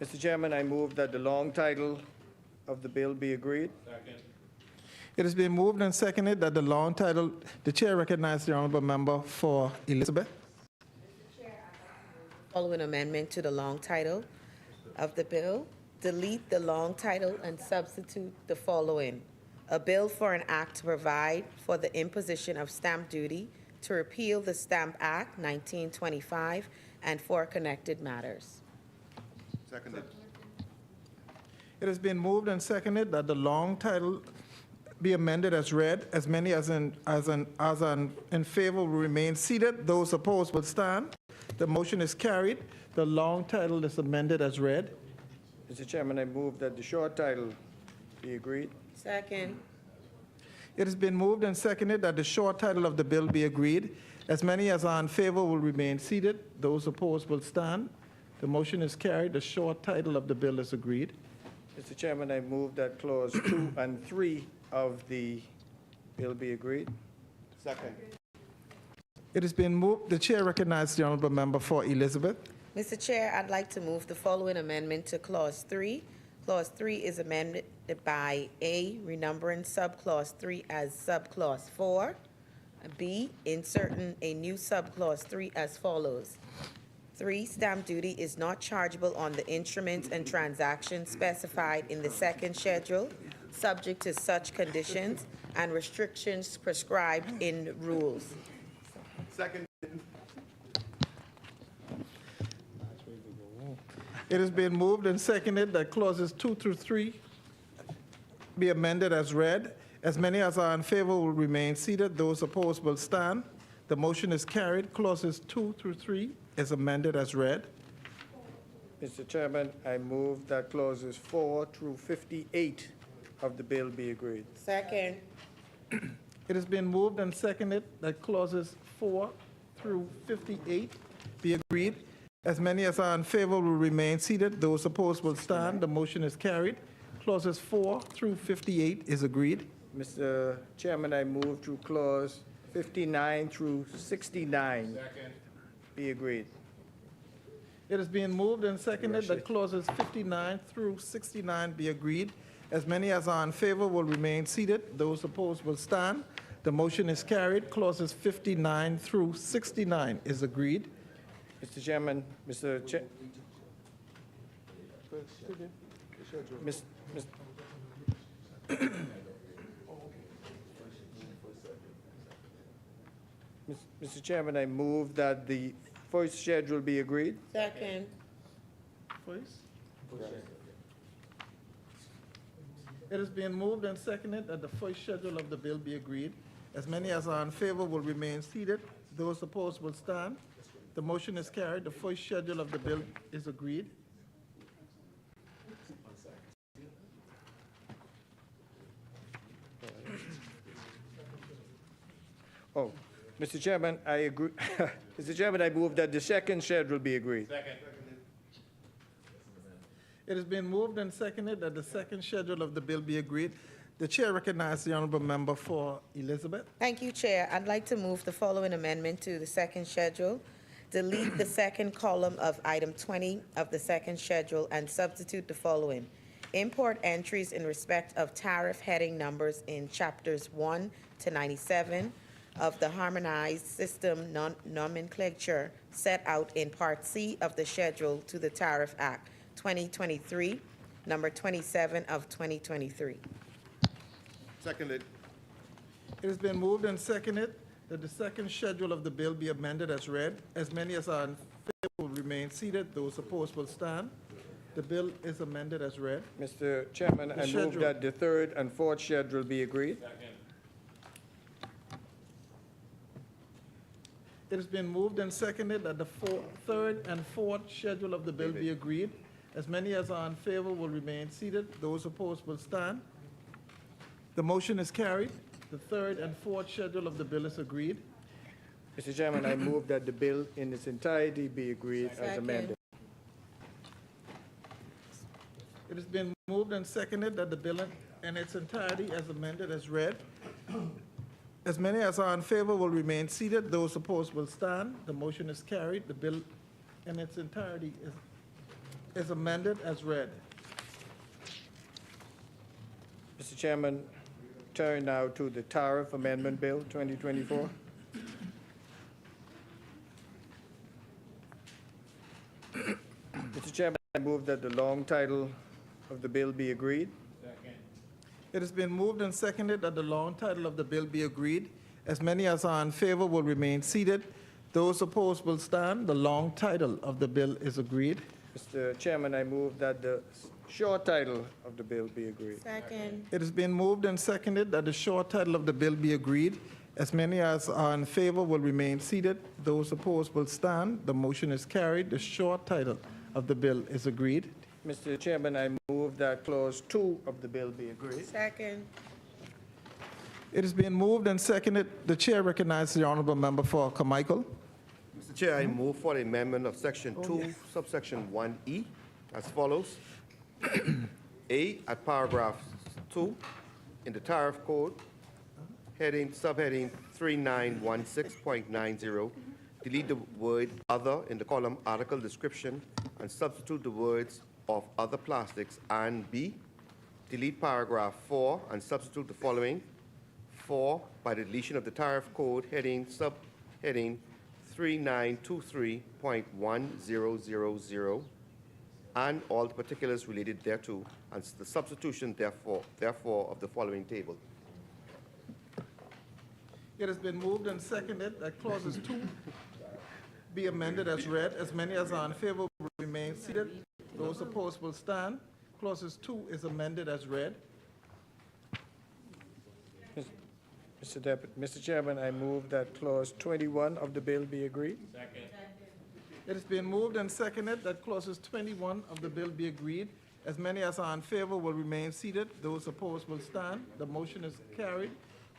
Mr. Chairman, I move that the long title of the bill be agreed. Second. It has been moved and seconded that the long title, the chair recognizes the honorable member for Elizabeth. Following amendment to the long title of the bill, delete the long title and substitute the following: a bill for an act to provide for the imposition of stamp duty, to repeal the Stamp Act 1925, and for connected matters. Seconded. It has been moved and seconded that the long title be amended as read. As many as in favor will remain seated. Those opposed will stand. The motion is carried. The long title is amended as read. Mr. Chairman, I move that the short title be agreed. Second. It has been moved and seconded that the short title of the bill be agreed. As many as are in favor will remain seated. Those opposed will stand. The motion is carried. The short title of the bill is agreed. Mr. Chairman, I move that clause 2 and 3 of the bill be agreed. Second. It has been moved. The chair recognizes the honorable member for Elizabeth. Mr. Chair, I'd like to move the following amendment to Clause 3. Clause 3 is amended by A, renumbering subclause 3 as subclause 4. B, inserting a new subclause 3 as follows. 3, stamp duty is not chargeable on the instruments and transactions specified in the second schedule, subject to such conditions and restrictions prescribed in rules. Second. It has been moved and seconded that clauses 2 through 3 be amended as read. As many as are in favor will remain seated. Those opposed will stand. The motion is carried. Clauses 2 through 3 is amended as read. Mr. Chairman, I move that clauses 4 through 58 of the bill be agreed. Second. It has been moved and seconded that clauses 4 through 58 be agreed. As many as are in favor will remain seated. Those opposed will stand. The motion is carried. Clauses 4 through 58 is agreed. Mr. Chairman, I move to clause 59 through 69 be agreed. It has been moved and seconded that clauses 59 through 69 be agreed. As many as are in favor will remain seated. Those opposed will stand. The motion is carried. Clauses 59 through 69 is agreed. Mr. Chairman, Mr. Chair. Mr. Chairman, I move that the first schedule be agreed. Second. Please. It is being moved and seconded that the first schedule of the bill be agreed. As many as are in favor will remain seated. Those opposed will stand. The motion is carried. The first schedule of the bill is agreed. Oh, Mr. Chairman, I agree. Mr. Chairman, I move that the second schedule be agreed. It has been moved and seconded that the second schedule of the bill be agreed. The chair recognizes the honorable member for Elizabeth. Thank you, Chair. I'd like to move the following amendment to the second schedule. Delete the second column of item 20 of the second schedule and substitute the following. Import entries in respect of tariff heading numbers in chapters 1 to 97 of the harmonized system nomenclature set out in Part C of the schedule to the Tariff Act 2023, number 27 of 2023. Seconded. It has been moved and seconded that the second schedule of the bill be amended as read. As many as are in favor will remain seated. Those opposed will stand. The bill is amended as read. Mr. Chairman, I move that the third and fourth schedule be agreed. It has been moved and seconded that the third and fourth schedule of the bill be agreed. As many as are in favor will remain seated. Those opposed will stand. The motion is carried. The third and fourth schedule of the bill is agreed. Mr. Chairman, I move that the bill in its entirety be agreed as amended. It has been moved and seconded that the bill in its entirety as amended as read. As many as are in favor will remain seated. Those opposed will stand. The motion is carried. The bill in its entirety is amended as read. Mr. Chairman, turn now to the Tariff Amendment Bill 2024. Mr. Chairman, I move that the long title of the bill be agreed. It has been moved and seconded that the long title of the bill be agreed. As many as are in favor will remain seated. Those opposed will stand. The long title of the bill is agreed. Mr. Chairman, I move that the short title of the bill be agreed. Second. It has been moved and seconded that the short title of the bill be agreed. As many as are in favor will remain seated. Those opposed will stand. The motion is carried. The short title of the bill is agreed. Mr. Chairman, I move that Clause 2 of the bill be agreed. Second. It has been moved and seconded. The chair recognizes the honorable member for Carmichael. Mr. Chair, I move for the amendment of Section 2, subsection 1E, as follows. A, at paragraph 2, in the Tariff Code, subheading 3916.90, delete the word other in the column article description and substitute the words of other plastics. And B, delete paragraph 4 and substitute the following. 4, by the deletion of the Tariff Code heading subheading 3923.1000 and all the particulars related thereto, and the substitution therefore of the following table. It has been moved and seconded that clauses 2 be amended as read. As many as are in favor will remain seated. Those opposed will stand. Clauses 2 is amended as read. Mr. Chairman, I move that Clause 21 of the bill be agreed. Second. It has been moved and seconded that clauses 21 of the bill be agreed. As many as are in favor will remain seated. Those opposed will stand. The motion is carried.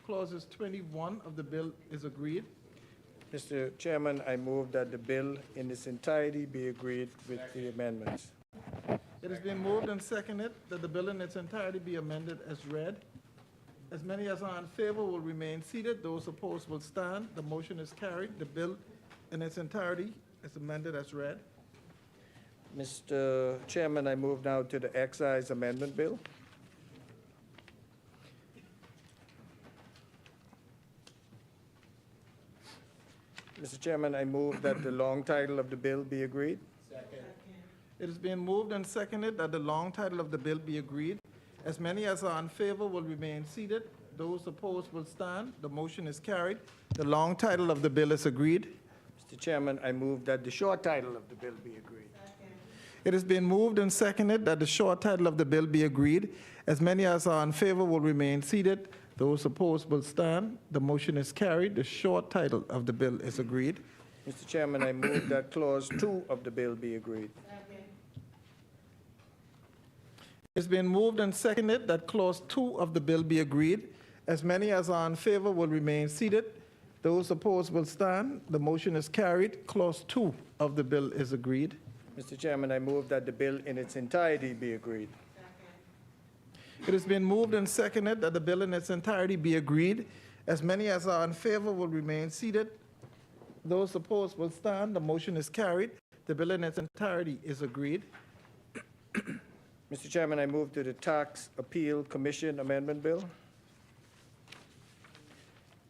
Clauses 21 of the bill is agreed. Mr. Chairman, I move that the bill in its entirety be agreed with the amendments. It has been moved and seconded that the bill in its entirety be amended as read. As many as are in favor will remain seated. Those opposed will stand. The motion is carried. The bill in its entirety is amended as read. Mr. Chairman, I move now to the Excise Amendment Bill. Mr. Chairman, I move that the long title of the bill be agreed. Second. It has been moved and seconded that the long title of the bill be agreed. As many as are in favor will remain seated. Those opposed will stand. The motion is carried. The long title of the bill is agreed. Mr. Chairman, I move that the short title of the bill be agreed. It has been moved and seconded that the short title of the bill be agreed. As many as are in favor will remain seated. Those opposed will stand. The motion is carried. The short title of the bill is agreed. Mr. Chairman, I move that Clause 2 of the bill be agreed. It's been moved and seconded that Clause 2 of the bill be agreed. As many as are in favor will remain seated. Those opposed will stand. The motion is carried. Clause 2 of the bill is agreed. Mr. Chairman, I move that the bill in its entirety be agreed. It has been moved and seconded that the bill in its entirety be agreed. As many as are in favor will remain seated. Those opposed will stand. The motion is carried. The bill in its entirety is agreed. Mr. Chairman, I move to the Tax Appeal Commission Amendment Bill.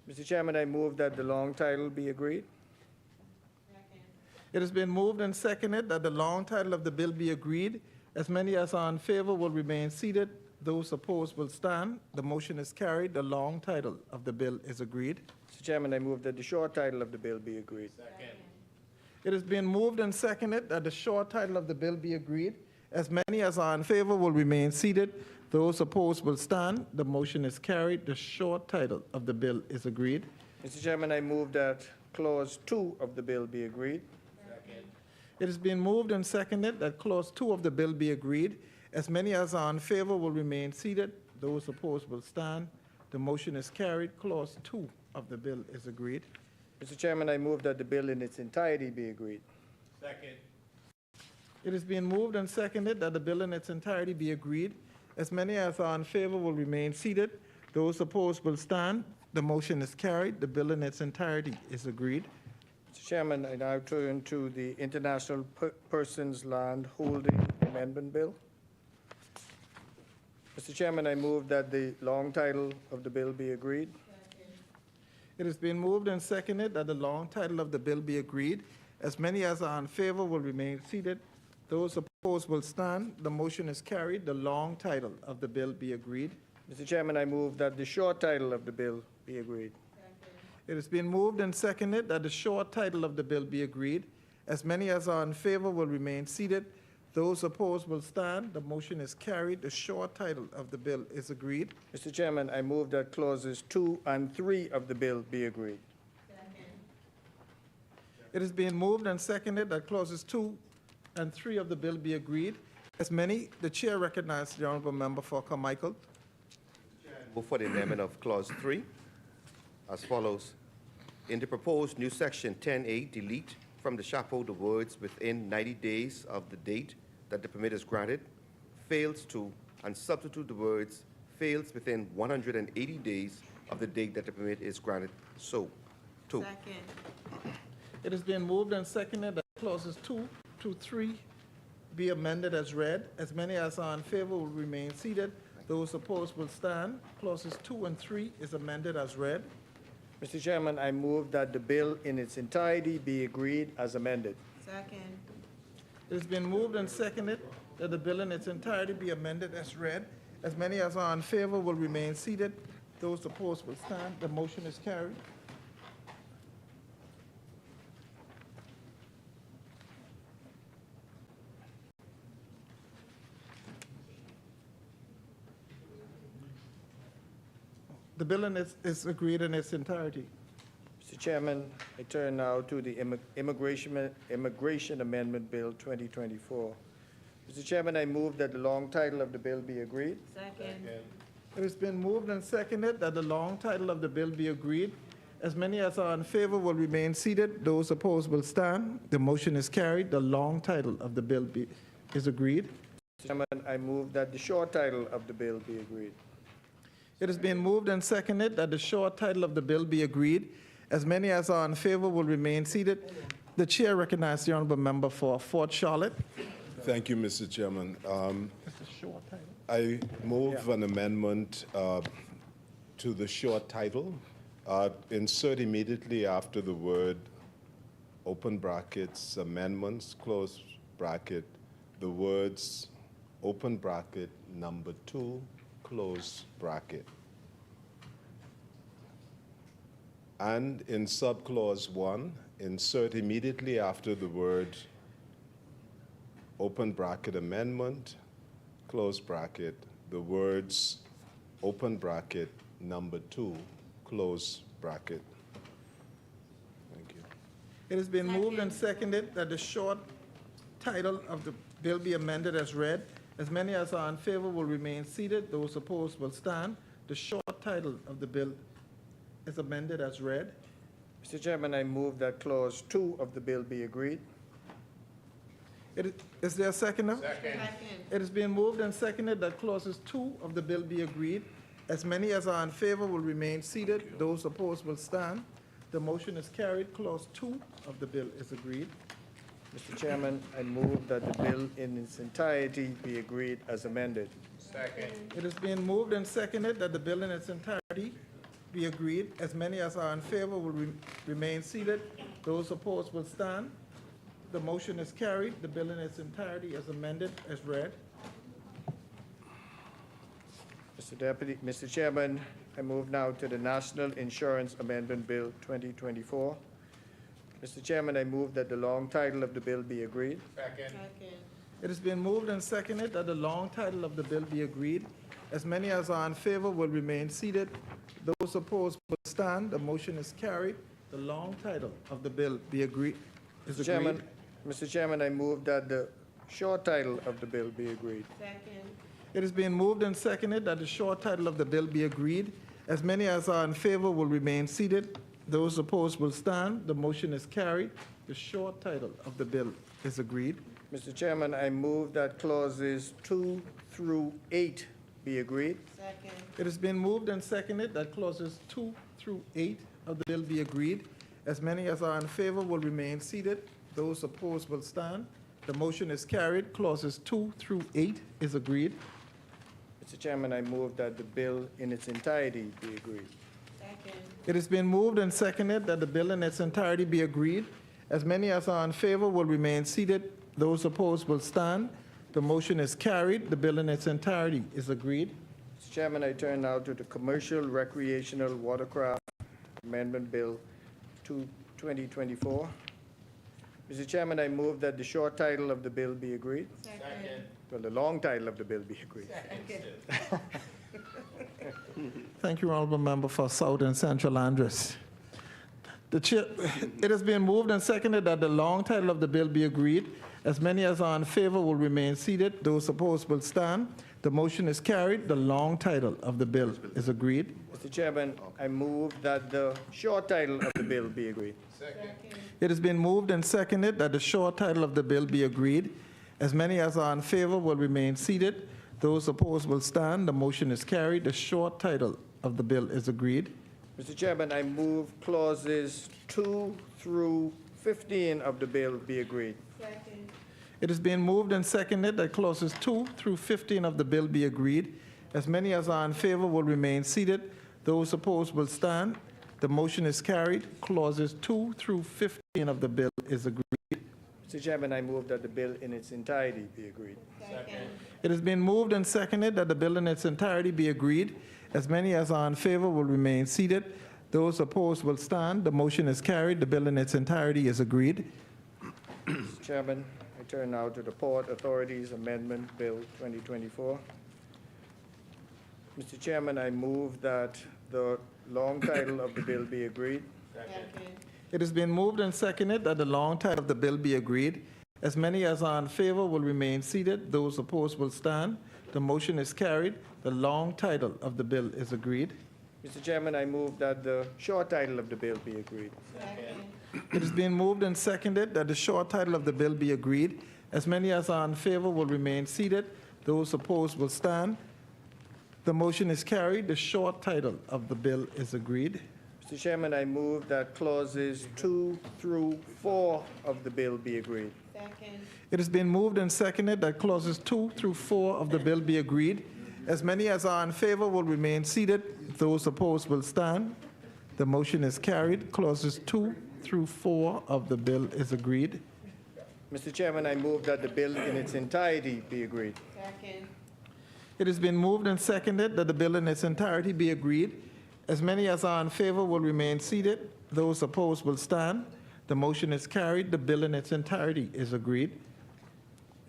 Mr. Chairman, I move that the long title be agreed. It has been moved and seconded that the long title of the bill be agreed. As many as are in favor will remain seated. Those opposed will stand. The motion is carried. The long title of the bill is agreed. Mr. Chairman, I move that the short title of the bill be agreed. It has been moved and seconded that the short title of the bill be agreed. As many as are in favor will remain seated. Those opposed will stand. The motion is carried. The short title of the bill is agreed. Mr. Chairman, I move that Clause 2 of the bill be agreed. It has been moved and seconded that Clause 2 of the bill be agreed. As many as are in favor will remain seated. Those opposed will stand. The motion is carried. Clause 2 of the bill is agreed. Mr. Chairman, I move that the bill in its entirety be agreed. Second. It has been moved and seconded that the bill in its entirety be agreed. As many as are in favor will remain seated. Those opposed will stand. The motion is carried. The bill in its entirety is agreed. Mr. Chairman, I now turn to the International Persons Land Holding Amendment Bill. Mr. Chairman, I move that the long title of the bill be agreed. It has been moved and seconded that the long title of the bill be agreed. As many as are in favor will remain seated. Those opposed will stand. The motion is carried. The long title of the bill be agreed. Mr. Chairman, I move that the short title of the bill be agreed. It has been moved and seconded that the short title of the bill be agreed. As many as are in favor will remain seated. Those opposed will stand. The motion is carried. The short title of the bill is agreed. Mr. Chairman, I move that Clauses 2 and 3 of the bill be agreed. It has been moved and seconded that Clauses 2 and 3 of the bill be agreed. As many, the chair recognizes the honorable member for Carmichael. Move for the amendment of Clause 3 as follows. In the proposed new Section 10A, delete from the chapeau the words "within 90 days of the date that the permit is granted," fails to, and substitute the words "fails within 180 days of the date that the permit is granted." So, 2. It has been moved and seconded that Clauses 2 to 3 be amended as read. As many as are in favor will remain seated. Those opposed will stand. Clauses 2 and 3 is amended as read. Mr. Chairman, I move that the bill in its entirety be agreed as amended. Second. It has been moved and seconded that the bill in its entirety be amended as read. As many as are in favor will remain seated. Those opposed will stand. The motion is carried. The bill is agreed in its entirety. Mr. Chairman, I turn now to the Immigration Amendment Bill 2024. Mr. Chairman, I move that the long title of the bill be agreed. Second. It has been moved and seconded that the long title of the bill be agreed. As many as are in favor will remain seated. Those opposed will stand. The motion is carried. The long title of the bill is agreed. Mr. Chairman, I move that the short title of the bill be agreed. It has been moved and seconded that the short title of the bill be agreed. As many as are in favor will remain seated. The chair recognizes the honorable member for Fort Charlotte. Thank you, Mr. Chairman. I move an amendment to the short title. Insert immediately after the word open brackets amendments close bracket the words open bracket number 2 close bracket. And in subclause 1, insert immediately after the word open bracket amendment, close bracket, the words open bracket number 2, close bracket. Thank you. It has been moved and seconded that the short title of the bill be amended as read. As many as are in favor will remain seated. Those opposed will stand. The short title of the bill is amended as read. Mr. Chairman, I move that Clause 2 of the bill be agreed. Is there a seconder? Second. It has been moved and seconded that clauses 2 of the bill be agreed. As many as are in favor will remain seated. Those opposed will stand. The motion is carried. Clause 2 of the bill is agreed. Mr. Chairman, I move that the bill in its entirety be agreed as amended. Second. It has been moved and seconded that the bill in its entirety be agreed. As many as are in favor will remain seated. Those opposed will stand. The motion is carried. The bill in its entirety is amended as read. Mr. Chairman, I move now to the National Insurance Amendment Bill 2024. Mr. Chairman, I move that the long title of the bill be agreed. Second. It has been moved and seconded that the long title of the bill be agreed. As many as are in favor will remain seated. Those opposed will stand. The motion is carried. The long title of the bill be agreed. Mr. Chairman, I move that the short title of the bill be agreed. Second. It has been moved and seconded that the short title of the bill be agreed. As many as are in favor will remain seated. Those opposed will stand. The motion is carried. The short title of the bill is agreed. Mr. Chairman, I move that clauses 2 through 8 be agreed. Second. It has been moved and seconded that clauses 2 through 8 of the bill be agreed. As many as are in favor will remain seated. Those opposed will stand. The motion is carried. Clauses 2 through 8 is agreed. Mr. Chairman, I move that the bill in its entirety be agreed. Second. It has been moved and seconded that the bill in its entirety be agreed. As many as are in favor will remain seated. Those opposed will stand. The motion is carried. The bill in its entirety is agreed. Mr. Chairman, I turn now to the Commercial Recreational Watercraft Amendment Bill 2024. Mr. Chairman, I move that the short title of the bill be agreed. Second. Well, the long title of the bill be agreed. Thank you, Honorable Member for South and Central Andres. It has been moved and seconded that the long title of the bill be agreed. As many as are in favor will remain seated. Those opposed will stand. The motion is carried. The long title of the bill is agreed. Mr. Chairman, I move that the short title of the bill be agreed. Second. It has been moved and seconded that the short title of the bill be agreed. As many as are in favor will remain seated. Those opposed will stand. The motion is carried. The short title of the bill is agreed. Mr. Chairman, I move clauses 2 through 15 of the bill be agreed. Second. It has been moved and seconded that clauses 2 through 15 of the bill be agreed. As many as are in favor will remain seated. Those opposed will stand. The motion is carried. Clauses 2 through 15 of the bill is agreed. Mr. Chairman, I move that the bill in its entirety be agreed. Second. It has been moved and seconded that the bill in its entirety be agreed. As many as are in favor will remain seated. Those opposed will stand. The motion is carried. The bill in its entirety is agreed. Mr. Chairman, I turn now to the Port Authorities Amendment Bill 2024. Mr. Chairman, I move that the long title of the bill be agreed. Second. It has been moved and seconded that the long title of the bill be agreed. As many as are in favor will remain seated. Those opposed will stand. The motion is carried. The long title of the bill is agreed. Mr. Chairman, I move that the short title of the bill be agreed. Second. It has been moved and seconded that the short title of the bill be agreed. As many as are in favor will remain seated. Those opposed will stand. The motion is carried. The short title of the bill is agreed. Mr. Chairman, I move that clauses 2 through 4 of the bill be agreed. Second. It has been moved and seconded that clauses 2 through 4 of the bill be agreed. As many as are in favor will remain seated. Those opposed will stand. The motion is carried. Clauses 2 through 4 of the bill is agreed. Mr. Chairman, I move that the bill in its entirety be agreed. Second. It has been moved and seconded that the bill in its entirety be agreed. As many as are in favor will remain seated. Those opposed will stand. The motion is carried. The bill in its entirety is agreed.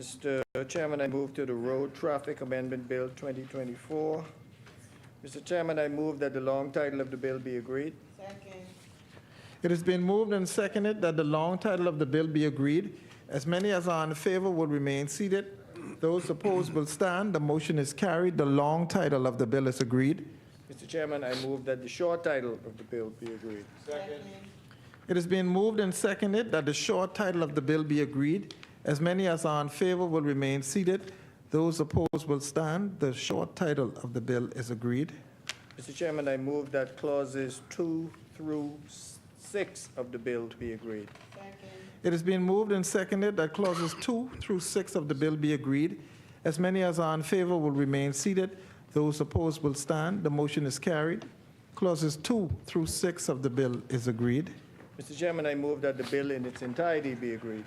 Mr. Chairman, I move to the Road Traffic Amendment Bill 2024. Mr. Chairman, I move that the long title of the bill be agreed. It has been moved and seconded that the long title of the bill be agreed. As many as are in favor will remain seated. Those opposed will stand. The motion is carried. The long title of the bill is agreed. Mr. Chairman, I move that the short title of the bill be agreed. It has been moved and seconded that the short title of the bill be agreed. As many as are in favor will remain seated. Those opposed will stand. The short title of the bill is agreed. Mr. Chairman, I move that clauses 2 through 6 of the bill be agreed. It has been moved and seconded that clauses 2 through 6 of the bill be agreed. As many as are in favor will remain seated. Those opposed will stand. The motion is carried. Clauses 2 through 6 of the bill is agreed. Mr. Chairman, I move that the bill in its entirety be agreed.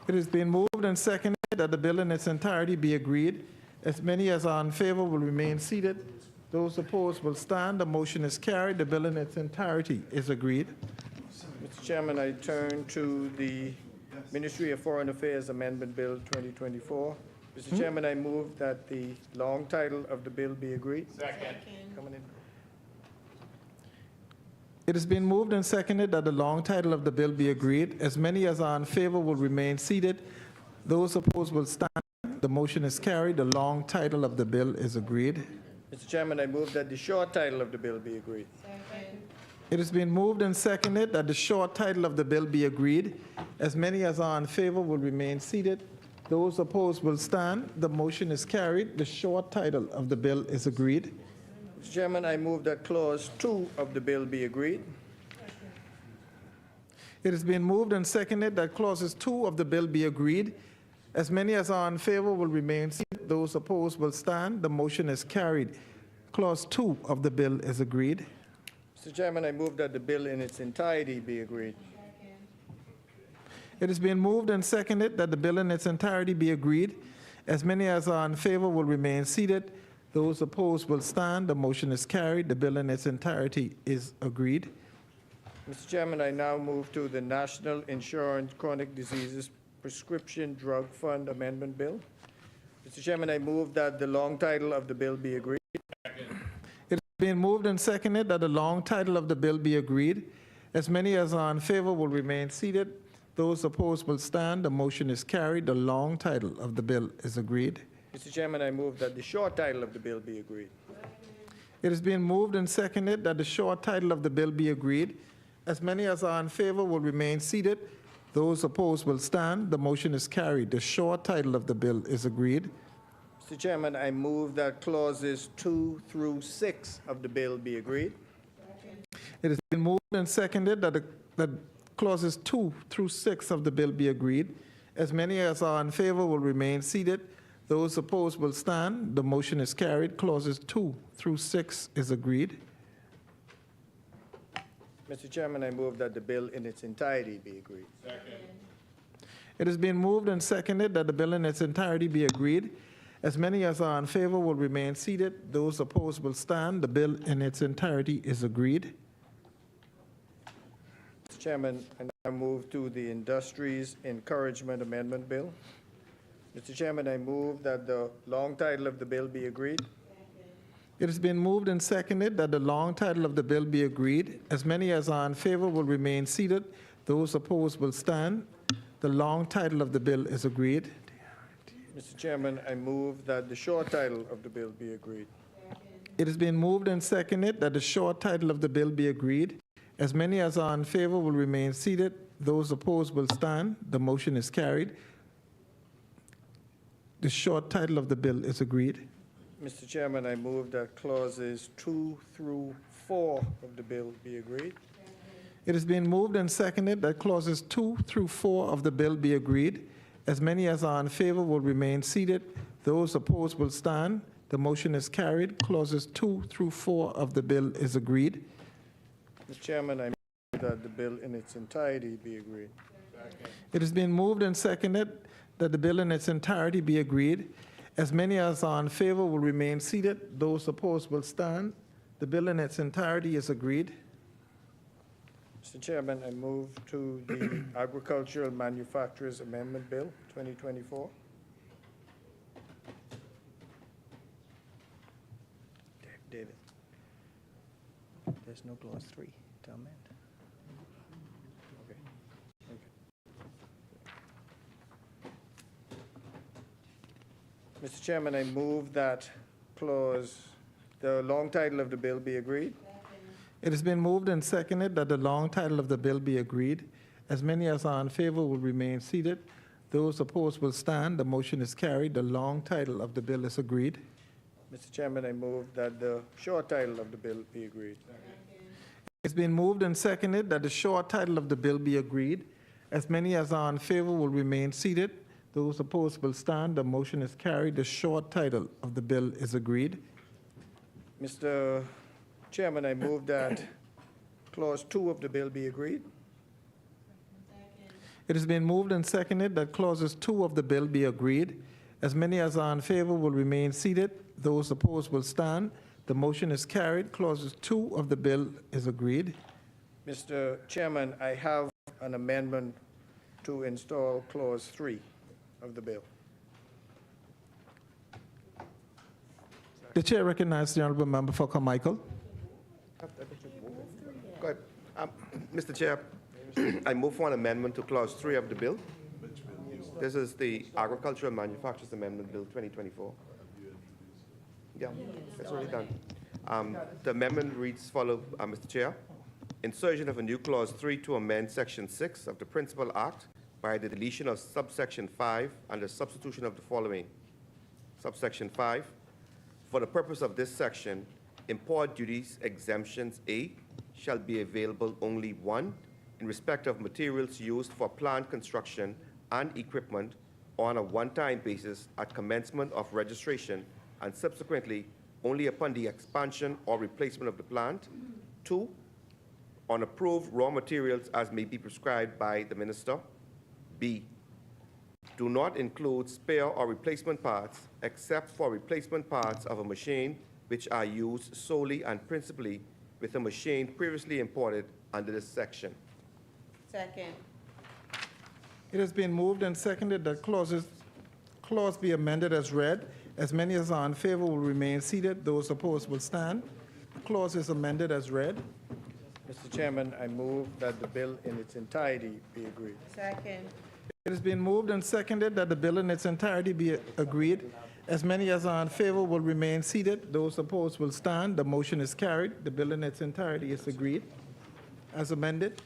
It has been moved and seconded that the bill in its entirety be agreed. As many as are in favor will remain seated. Those opposed will stand. The motion is carried. The bill in its entirety is agreed. Mr. Chairman, I turn to the Ministry of Foreign Affairs Amendment Bill 2024. Mr. Chairman, I move that the long title of the bill be agreed. Coming in. It has been moved and seconded that the long title of the bill be agreed. As many as are in favor will remain seated. Those opposed will stand. The motion is carried. The long title of the bill is agreed. Mr. Chairman, I move that the short title of the bill be agreed. It has been moved and seconded that the short title of the bill be agreed. As many as are in favor will remain seated. Those opposed will stand. The motion is carried. The short title of the bill is agreed. Mr. Chairman, I move that clause 2 of the bill be agreed. It has been moved and seconded that clauses 2 of the bill be agreed. As many as are in favor will remain seated. Those opposed will stand. The motion is carried. Clause 2 of the bill is agreed. Mr. Chairman, I move that the bill in its entirety be agreed. It has been moved and seconded that the bill in its entirety be agreed. As many as are in favor will remain seated. Those opposed will stand. The motion is carried. The bill in its entirety is agreed. Mr. Chairman, I now move to the National Insurance Chronic Diseases Prescription Drug Fund Amendment Bill. Mr. Chairman, I move that the long title of the bill be agreed. It has been moved and seconded that the long title of the bill be agreed. As many as are in favor will remain seated. Those opposed will stand. The motion is carried. The long title of the bill is agreed. Mr. Chairman, I move that the short title of the bill be agreed. It has been moved and seconded that the short title of the bill be agreed. As many as are in favor will remain seated. Those opposed will stand. The motion is carried. The short title of the bill is agreed. Mr. Chairman, I move that clauses 2 through 6 of the bill be agreed. It has been moved and seconded that clauses 2 through 6 of the bill be agreed. As many as are in favor will remain seated. Those opposed will stand. The motion is carried. Clauses 2 through 6 is agreed. Mr. Chairman, I move that the bill in its entirety be agreed. It has been moved and seconded that the bill in its entirety be agreed. As many as are in favor will remain seated. Those opposed will stand. The bill in its entirety is agreed. Mr. Chairman, I now move to the Industries Encouragement Amendment Bill. Mr. Chairman, I move that the long title of the bill be agreed. It has been moved and seconded that the long title of the bill be agreed. As many as are in favor will remain seated. Those opposed will stand. The long title of the bill is agreed. Mr. Chairman, I move that the short title of the bill be agreed. It has been moved and seconded that the short title of the bill be agreed. As many as are in favor will remain seated. Those opposed will stand. The motion is carried. The short title of the bill is agreed. Mr. Chairman, I move that clauses 2 through 4 of the bill be agreed. It has been moved and seconded that clauses 2 through 4 of the bill be agreed. As many as are in favor will remain seated. Those opposed will stand. The motion is carried. Clauses 2 through 4 of the bill is agreed. Mr. Chairman, I move that the bill in its entirety be agreed. It has been moved and seconded that the bill in its entirety be agreed. As many as are in favor will remain seated. Those opposed will stand. The bill in its entirety is agreed. Mr. Chairman, I move to the Agricultural Manufacturers Amendment Bill, 2024. David, there's no clause 3 to amend. Okay. Mr. Chairman, I move that the long title of the bill be agreed. It has been moved and seconded that the long title of the bill be agreed. As many as are in favor will remain seated. Those opposed will stand. The motion is carried. The long title of the bill is agreed. Mr. Chairman, I move that the short title of the bill be agreed. It's been moved and seconded that the short title of the bill be agreed. As many as are in favor will remain seated. Those opposed will stand. The motion is carried. The short title of the bill is agreed. Mr. Chairman, I move that clause 2 of the bill be agreed. It has been moved and seconded that clauses 2 of the bill be agreed. As many as are in favor will remain seated. Those opposed will stand. The motion is carried. Clauses 2 of the bill is agreed. Mr. Chairman, I have an amendment to install clause 3 of the bill. The chair recognizes the honorable member for Carmichael. Go ahead. Mr. Chair, I move for an amendment to clause 3 of the bill. This is the Agricultural Manufacturers Amendment Bill 2024. Yeah, it's already done. The amendment reads follow, Mr. Chair. Insertion of a new clause 3 to amend section 6 of the Principal Act by the deletion of subsection 5 and the substitution of the following. Subsection 5, for the purpose of this section, import duties exemptions A shall be available only 1 in respect of materials used for plant construction and equipment on a one-time basis at commencement of registration and subsequently only upon the expansion or replacement of the plant. 2, on approved raw materials as may be prescribed by the minister. B, do not include spare or replacement parts except for replacement parts of a machine which are used solely and principally with a machine previously imported under this section. Second. It has been moved and seconded that clause be amended as read. As many as are in favor will remain seated. Those opposed will stand. The clause is amended as read. Mr. Chairman, I move that the bill in its entirety be agreed. Second. It has been moved and seconded that the bill in its entirety be agreed. As many as are in favor will remain seated. Those opposed will stand. The motion is carried. The bill in its entirety is agreed. As amended.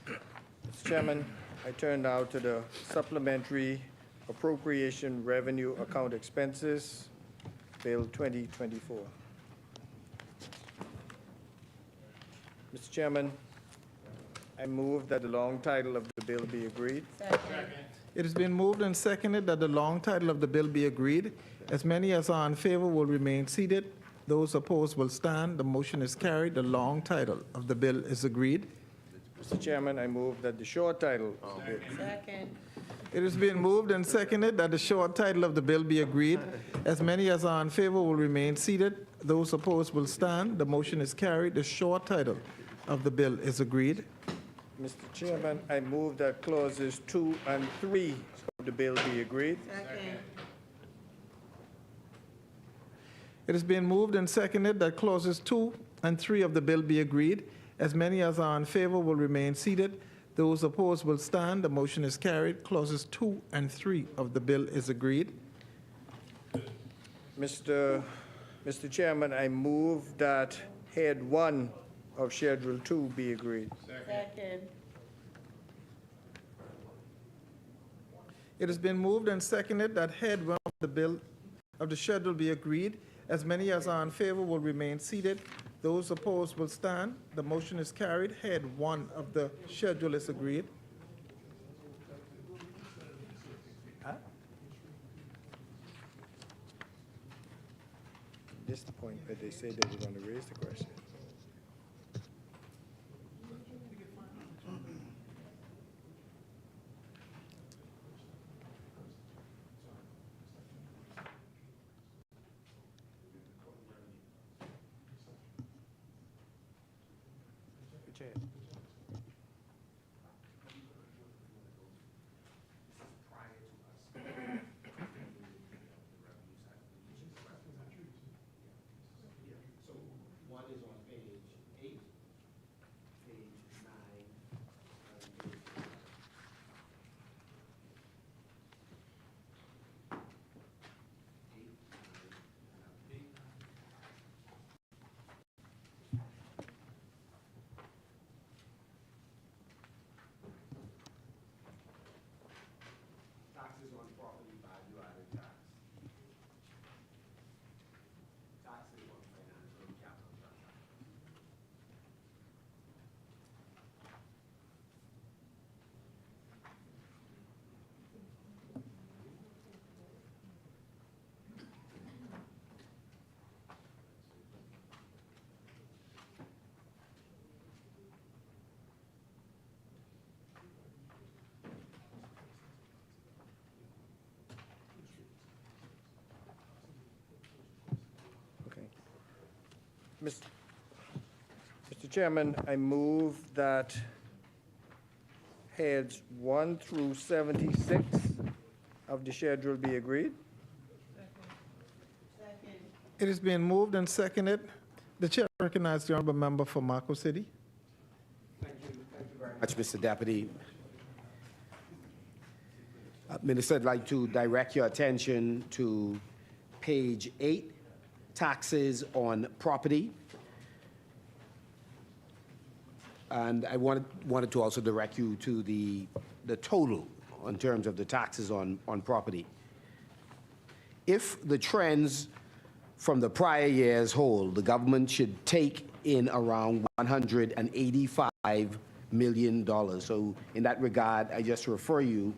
Mr. Chairman, I turn now to the Supplementary Appropriation Revenue Account Expenses, Bill 2024. Mr. Chairman, I move that the long title of the bill be agreed. Second. It has been moved and seconded that the long title of the bill be agreed. As many as are in favor will remain seated. Those opposed will stand. The motion is carried. The long title of the bill is agreed. Mr. Chairman, I move that the short title of the bill. Second. It has been moved and seconded that the short title of the bill be agreed. As many as are in favor will remain seated. Those opposed will stand. The motion is carried. The short title of the bill is agreed. Mr. Chairman, I move that clauses 2 and 3 of the bill be agreed. Second. It has been moved and seconded that clauses 2 and 3 of the bill be agreed. As many as are in favor will remain seated. Those opposed will stand. The motion is carried. Clauses 2 and 3 of the bill is agreed. Mr. Chairman, I move that Head 1 of Schedule 2 be agreed. Second. It has been moved and seconded that Head 1 of the bill of the schedule be agreed. As many as are in favor will remain seated. Those opposed will stand. The motion is carried. Head 1 of the schedule is agreed. This is the point where they say they were going to raise the question. Mr. Chair. One is on page 8, page 9, taxes on property value-added tax. Taxes on financial capital transactions. Okay. Mr. Chairman, I move that heads 1 through 76 of the schedule be agreed. It has been moved and seconded. The chair recognizes the honorable member for Marco City. Much, Mr. Deputy. Minister, I'd like to direct your attention to page 8, taxes on property. And I wanted to also direct you to the total in terms of the taxes on property. If the trends from the prior years hold, the government should take in around $185 million. So in that regard, I just refer you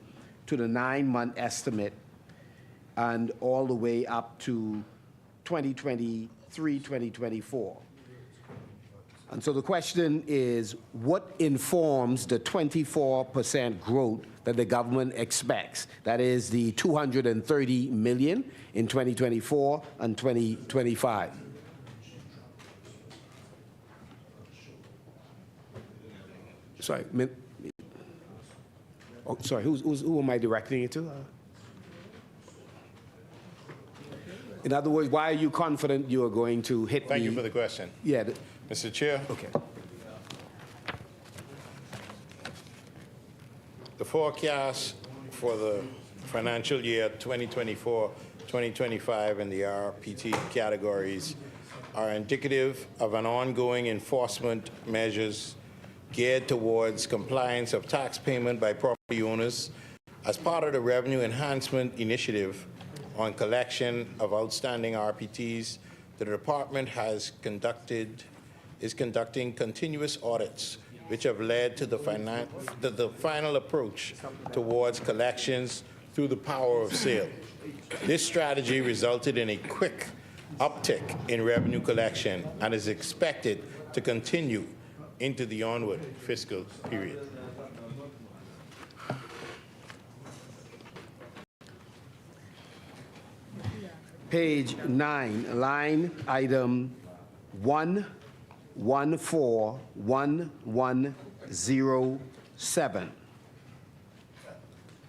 to the 9-month estimate and all the way up to 2023, 2024. And so the question is, what informs the 24% growth that the government expects? That is the $230 million in 2024 and 2025. Sorry, sorry, who am I directing it to? In other words, why are you confident you are going to hit Thank you for the question. Yeah. Mr. Chair. Okay. The forecast for the financial year 2024-2025 in the RPT categories are indicative of an ongoing enforcement measures geared towards compliance of tax payment by property owners as part of the Revenue Enhancement Initiative on collection of outstanding RPTs. The department is conducting continuous audits which have led to the final approach towards collections through the power of sale. This strategy resulted in a quick uptick in revenue collection and is expected to continue into the onward fiscal period. Page 9, line item 1141107.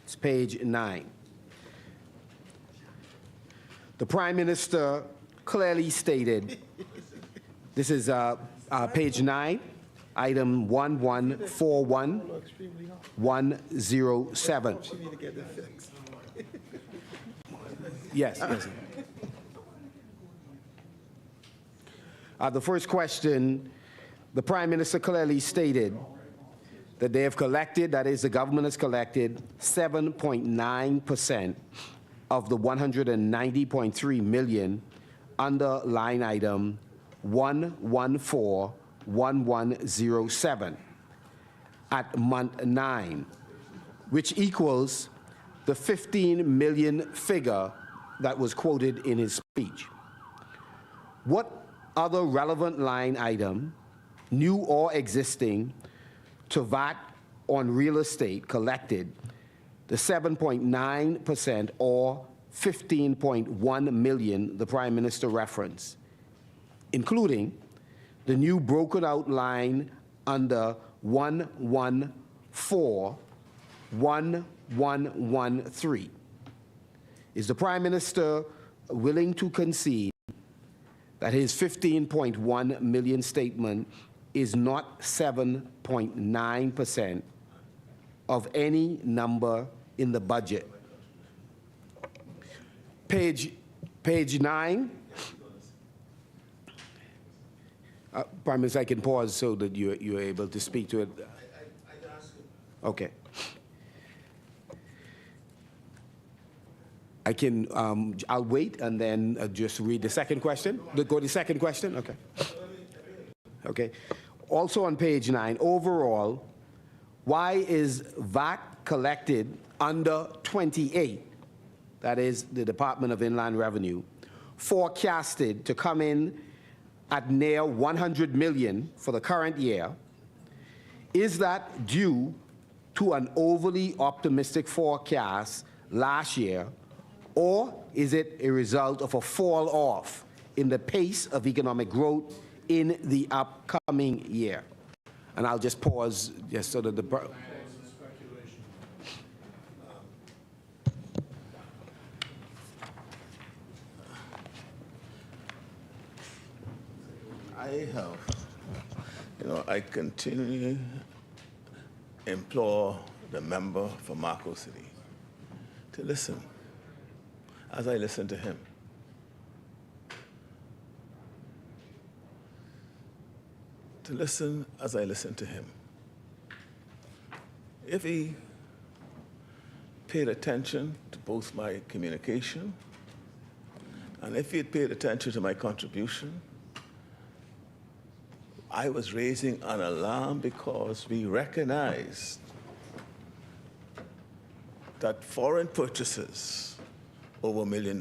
It's page 9. The Prime Minister clearly stated, this is page 9, item 1141107. Yes, yes. The first question, the Prime Minister clearly stated that they have collected, that is, the government has collected 7.9% of the $190.3 million under line item 1141107 at month 9, which equals the 15 million figure that was quoted in his speech. What other relevant line item, new or existing, to VAT on real estate collected the 7.9% or 15.1 million the Prime Minister referenced, including the new broken out line under 1141113. Is the Prime Minister willing to concede that his 15.1 million statement is not 7.9% of any number in the budget? Page 9. Prime Minister, I can pause so that you're able to speak to it. Okay. I can, I'll wait and then just read the second question. Go to the second question? Okay. Okay. Also on page 9, overall, why is VAT collected under 28, that is the Department of Inland Revenue, forecasted to come in at near 100 million for the current year? Is that due to an overly optimistic forecast last year, or is it a result of a fall off in the pace of economic growth in the upcoming year? And I'll just pause just so that the... I continue implore the member for Marco City to listen as I listen to him. To listen as I listen to him. If he paid attention to both my communication and if he had paid attention to my contribution, I was raising an alarm because we recognized that foreign purchases over $1 million,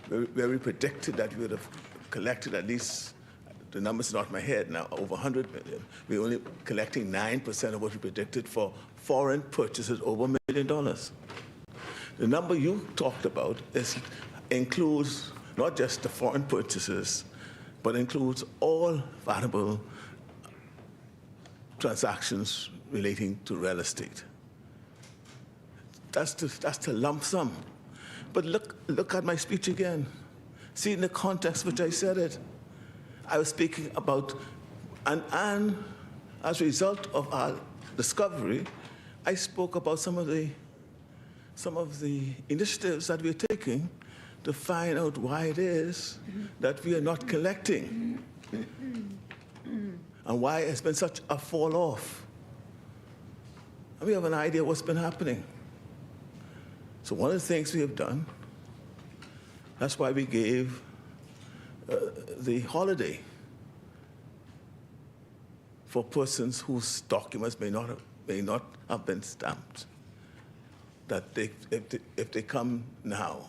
where we predicted that we would have collected at least, the number's not in my head now, over 100 million. We're only collecting 9% of what we predicted for foreign purchases over $1 million. The number you talked about includes not just the foreign purchases, but includes all valuable transactions relating to real estate. That's the lump sum. But look at my speech again. See in the context which I said it. I was speaking about, and as a result of our discovery, I spoke about some of the initiatives that we're taking to find out why it is that we are not collecting and why it's been such a fall off. And we have an idea what's been happening. So one of the things we have done, that's why we gave the holiday for persons whose documents may not have been stamped, that if they come now,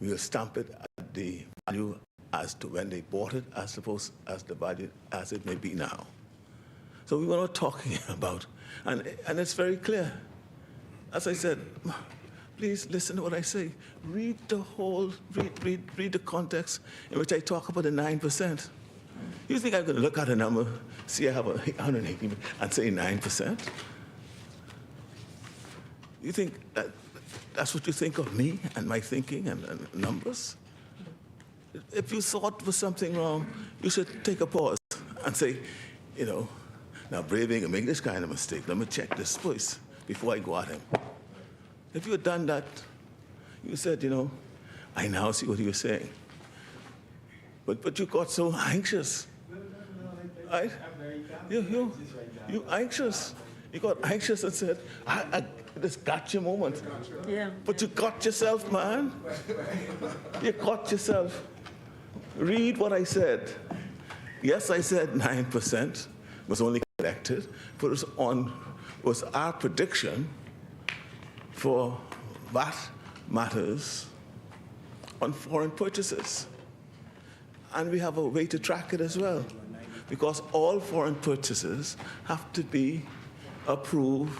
we will stamp it at the value as to when they bought it, as opposed as the value as it may be now. So we were not talking about, and it's very clear. As I said, please listen to what I say. Read the read the context in which I talk about the 9%. You think I'm going to look at a number, see I have 180, and say 9%? You think that's what you think of me and my thinking and numbers? If you thought there was something wrong, you should take a pause and say, now Braving and make this kind of mistake. Let me check this first before I go at him. If you had done that, you said, I now see what you were saying. But you got so anxious. Right? You anxious. You got anxious and said, I this gotcha moment. Yeah. But you got yourself, man. You got yourself. Read what I said. Yes, I said 9% was only collected, but it was our prediction for VAT matters on foreign purchases. And we have a way to track it as well, because all foreign purchases have to be approved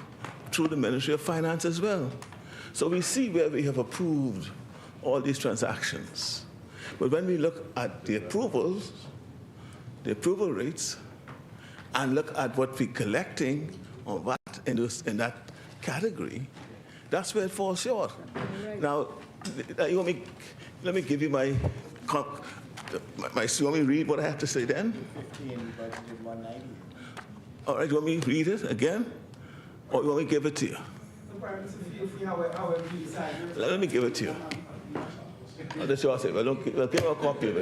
through the Ministry of Finance as well. So we see where we have approved all these transactions. But when we look at the approvals, the approval rates, and look at what we're collecting on VAT in that category, that's where it falls short. Now, you want me, let me give you my, you want me to read what I have to say then? 15, budgeted 190. All right, you want me to read it again? Or you want me to give it to you? Let me give it to you. That's what I say. Well, give me a copy of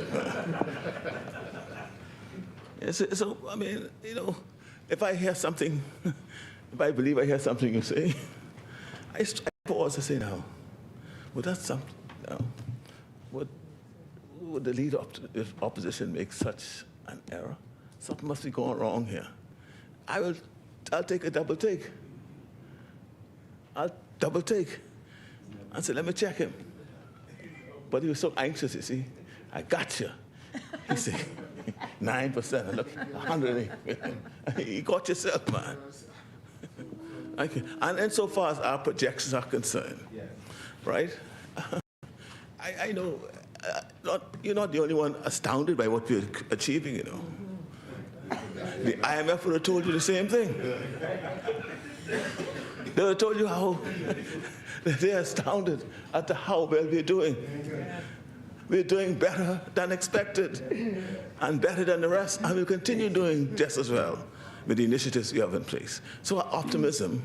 it. So, I mean, you know, if I hear something, if I believe I hear something you say, I pause to say, now, would that something, would the leader of the opposition make such an error? Something must be going wrong here. I'll take a double take. I'll double take and say, let me check him. But he was so anxious, you see. I got you. He said, 9%. And look, 100. You got yourself, man. Okay. And insofar as our projections are concerned, right? I know you're not the only one astounded by what we're achieving, you know. The IMF would have told you the same thing. They would have told you how they're astounded at how well we're doing. We're doing better than expected and better than the rest, and we'll continue doing just as well with the initiatives we have in place. So our optimism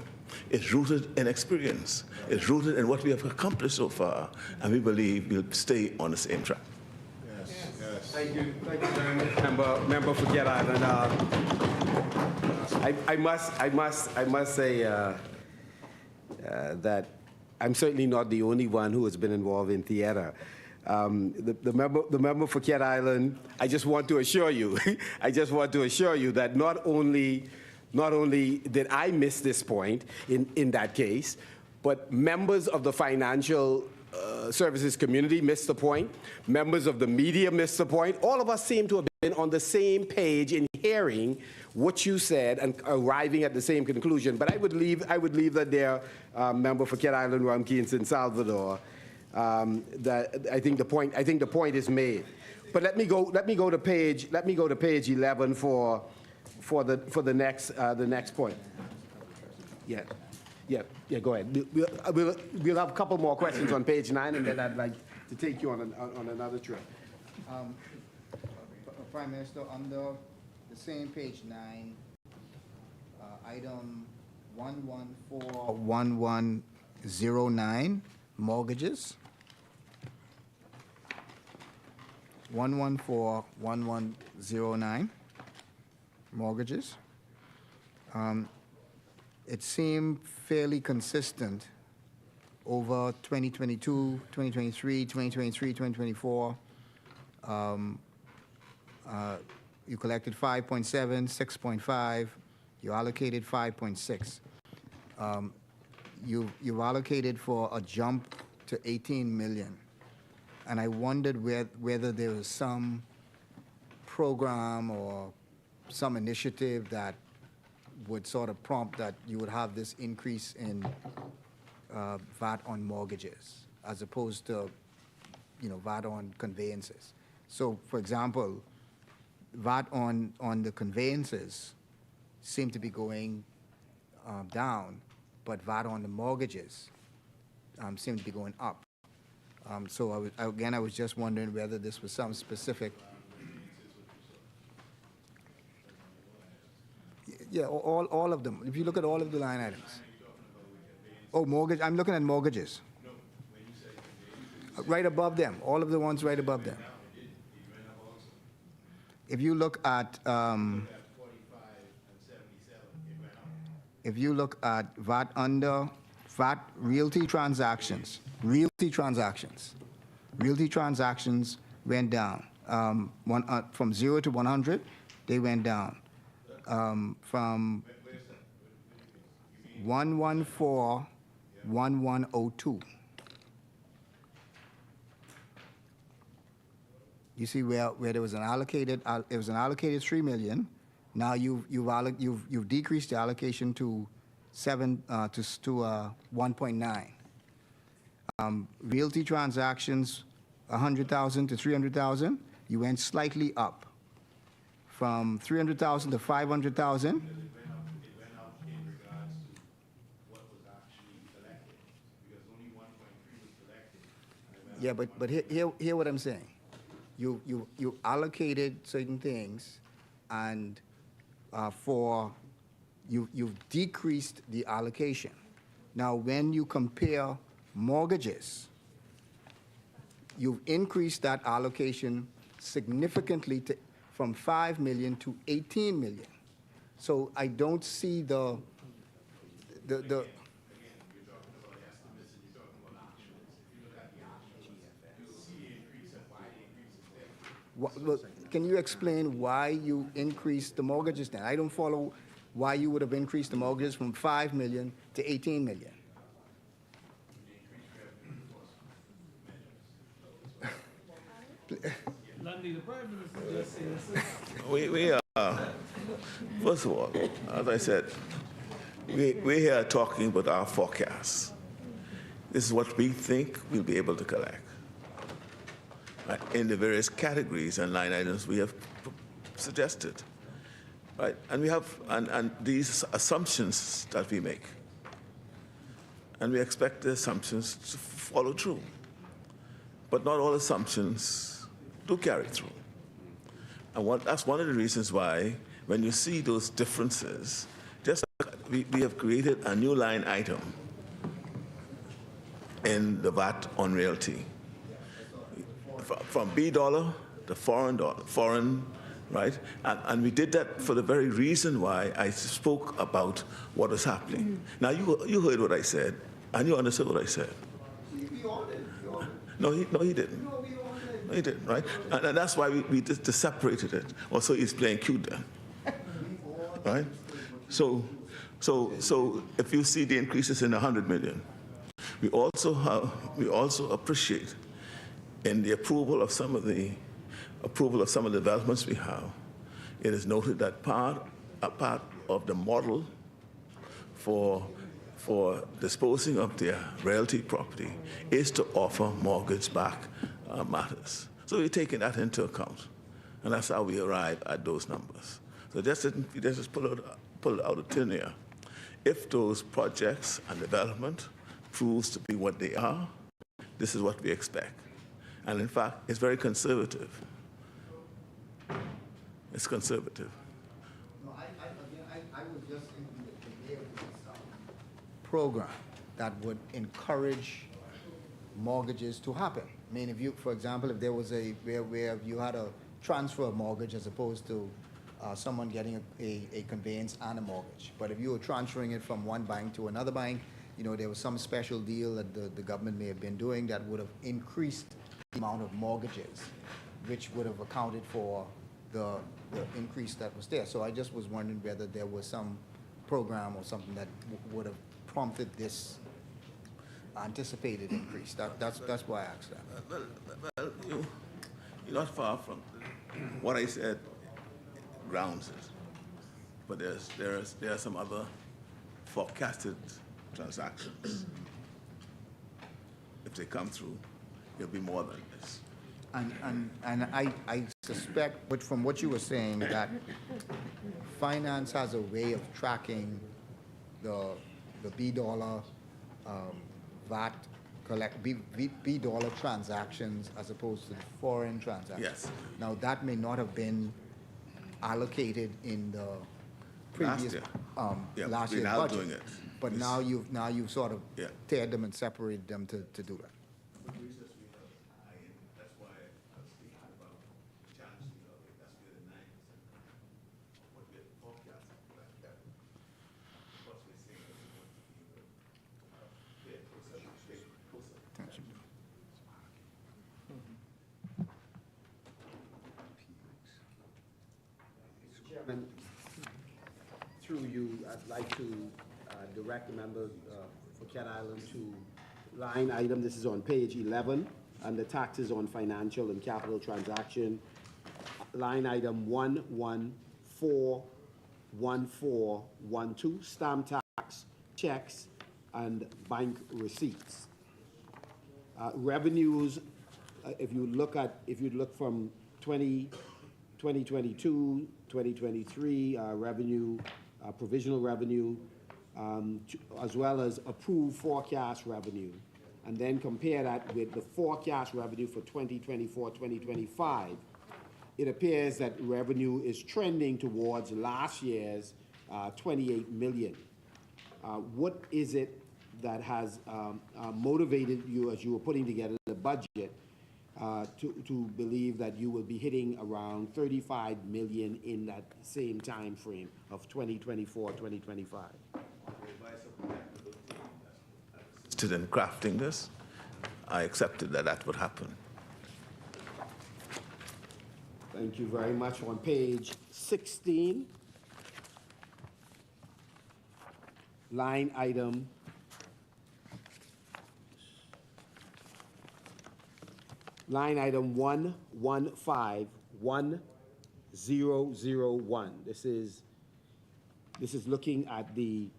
is rooted in experience. It's rooted in what we have accomplished so far, and we believe we'll stay on the same track. Thank you very much, member for Jet Island. I must say that I'm certainly not the only one who has been involved in theater. The member for Jet Island, I just want to assure you, that not only did I miss this point in that case, but members of the financial services community missed the point. Members of the media missed the point. All of us seem to have been on the same page in hearing what you said and arriving at the same conclusion. But I would leave that there, member for Cat Island, Rumkey, and San Salvador. That I think the point is made. But let me go to page 11 for the next point. Yeah, go ahead. We'll have a couple more questions on page 9, and then I'd like to take you on another trip. Prime Minister, under the same page 9, item 1141109, mortgages. 1141109, mortgages. It seemed fairly consistent over 2022, 2023, 2024. You collected 5.7, 6.5. You allocated 5.6. You've allocated for a jump to 18 million. And I wondered whether there was some program or some initiative that would sort of prompt that you would have this increase in VAT on mortgages, as opposed to, VAT on conveyances. So, for example, VAT on the conveyances seem to be going down, but VAT on the mortgages seem to be going up. So, I was just wondering whether this was some specific. Yeah, all of them. If you look at all of the line items. Oh, mortgage. I'm looking at mortgages. Right above them. All of the ones right above them. If you look at VAT under VAT realty transactions went down. From 0 to 100, they went down. From 1141102. You see where there was an allocated, it was an allocated 3 million. Now you've decreased the allocation to 1.9. Realty transactions, 100,000 to 300,000. You went slightly up. from 300,000 to 500,000. Yeah, but hear what I'm saying. You allocated certain things, and you've decreased the allocation. Now, when you compare mortgages, you've increased that allocation significantly from 5 million to 18 million. So I don't see the can you explain why you increased the mortgages then? I don't follow why you would have increased the mortgages from 5 million to 18 million. We first of all, as I said, we're here talking about our forecasts. This is what we think we'll be able to collect in the various categories and line items we have suggested. Right? And we have and these assumptions that we make. And we expect the assumptions to follow through. But not all assumptions do carry through. And that's one of the reasons why, when you see those differences, we have created a new line item in the VAT on realty. From B dollar to foreign, right? And we did that for the very reason why I spoke about what is happening. Now, you heard what I said, and you understood what I said. No, he didn't. No, he didn't, right? And that's why we just separated it. Also, he's playing cute then, right? So if you see the increases in 100 million, we also appreciate in the approval of some of the developments we have. It is noted that a part of the model for disposing of their realty property is to offer mortgage-back matters. So we're taking that into account, and that's how we arrive at those numbers. So just pull it out of thin air. If those projects and development proves to be what they are, this is what we expect. And in fact, it's very conservative. It's conservative. No, I was just thinking that there was some program that would encourage mortgages to happen. I mean, if you, for example, if there was where you had a transfer of mortgage as opposed to someone getting a conveyance and a mortgage. But if you were transferring it from one bank to another bank, there was some special deal that the government may have been doing that would have increased the amount of mortgages, which would have accounted for the increase that was there. So I just was wondering whether there was some program or something that would have prompted this anticipated increase. That's why I asked that. Well, you're not far from what I said grounds it. But there are some other forecasted transactions. If they come through, it'll be more than this. And I suspect, but from what you were saying, that finance has a way of tracking the B dollar VAT B dollar transactions as opposed to the foreign transactions. Yes. Now that may not have been allocated in the previous last year's now budget. Doing it. But now you've sort of teared them and separated them to do that. Chairman, through you, I'd like to direct the member for Cat Island to line item, this is on page 11, and the taxes on financial and capital transaction, line item 1141412, stamp tax, checks, and bank receipts. Revenues, if you look from 2022, 2023 revenue, provisional revenue, as well as approved forecast revenue, and then compare that with the forecast revenue for 2024, 2025, it appears that revenue is trending towards last year's 28 million. What is it that has motivated you as you were putting together the budget to believe that you will be hitting around 35 million in that same time frame of 2024, 2025? In crafting this, I accepted that that would happen. Thank you very much. On page 16, line item 1151,001. This is looking at the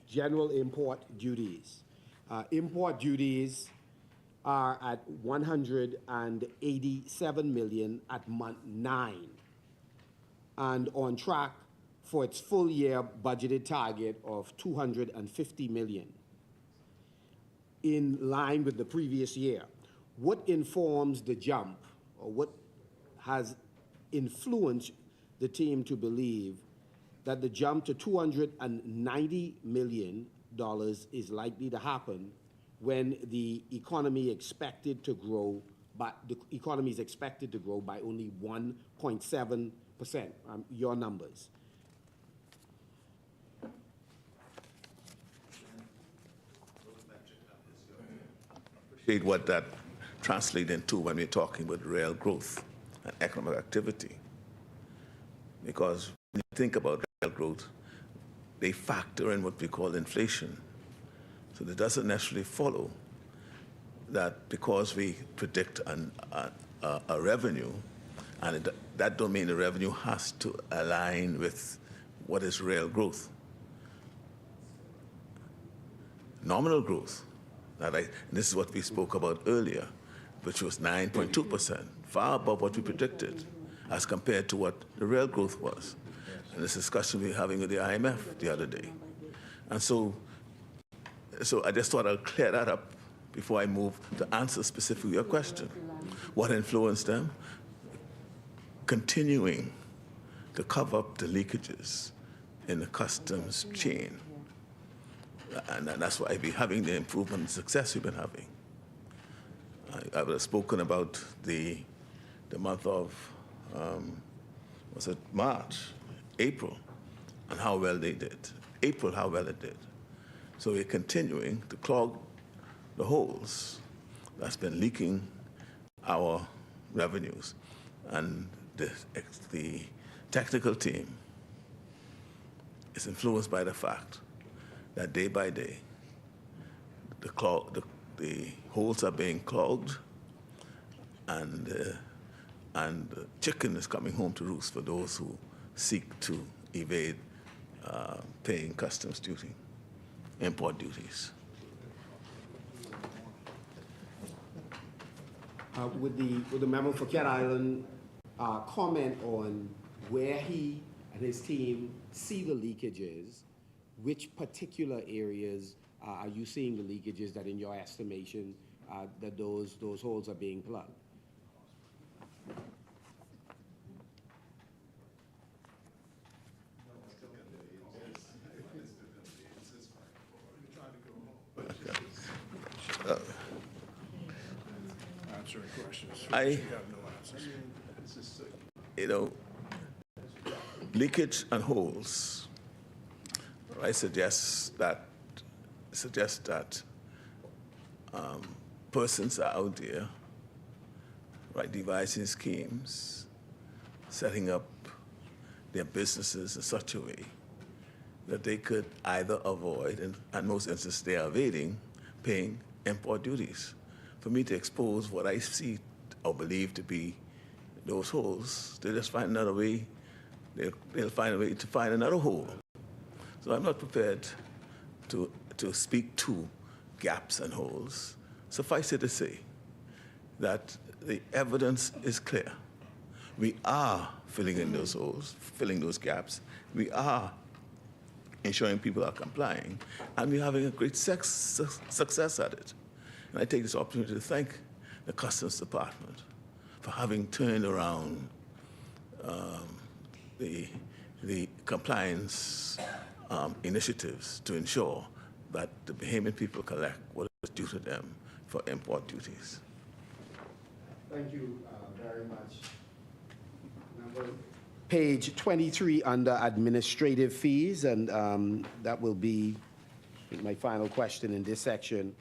general import duties. Import duties are at 187 million at month 9, and on track for its full year budgeted target of 250 million, in line with the previous year. What informs the jump, or what has influenced the team to believe that the jump to $290 million is likely to happen when the economy is expected to grow by only 1.7%? Your numbers. Appreciate what that translates into when we're talking about real growth and economic activity. Because when you think about real growth, they factor in what we call inflation. So it doesn't necessarily follow that because we predict a revenue, and that don't mean the revenue has to align with what is real growth. Nominal growth, this is what we spoke about earlier, which was 9.2%, far above what we predicted as compared to what the real growth was. And this discussion we were having with the IMF the other day. And so I just thought I'd clear that up before I move to answer specifically your question. What influenced them? Continuing to cover up the leakages in the customs chain. And that's why we're having the improvement and success we've been having. I would have spoken about the month of, was it March, April, and how well they did. April, how well it did. So we're continuing to clog the holes that's been leaking our revenues. And the technical team is influenced by the fact that day by day, the holes are being clogged, and the chicken is coming home to roost for those who seek to evade paying customs duty, import duties. Would the member for Cat Island comment on where he and his team see the leakages? Which particular areas are you seeing the leakages that, in your estimation, that those holes are being plugged? Answering questions. Leakage and holes, I suggest that persons are out there, devising schemes, setting up their businesses in such a way that they could either avoid, and in most instances they are evading, paying import duties. For me to expose what I see or believe to be those holes, they'll just find another way. They'll find a way to find another hole. So I'm not prepared to speak to gaps and holes. Suffice it to say that the evidence is clear. We are filling in those holes, filling those gaps. We are ensuring people are complying, and we're having a great success at it. And I take this opportunity to thank the Customs Department for having turned around the compliance initiatives to ensure that the Bahamian people collect what is due to them for import duties. Thank you very much. Page 23 under administrative fees, and that will be my final question in this section.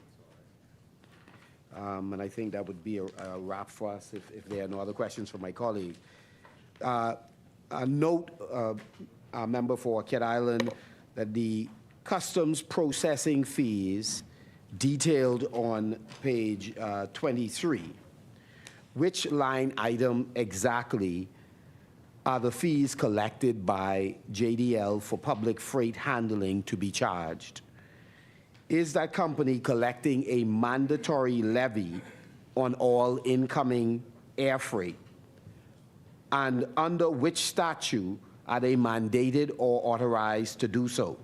And I think that would be a wrap for us if there are no other questions from my colleague. A note, a member for Kent Island, that the customs processing fees detailed on page 23, which line item exactly are the fees collected by JDL for public freight handling to be charged? Is that company collecting a mandatory levy on all incoming air freight? And under which statute are they mandated or authorized to do so?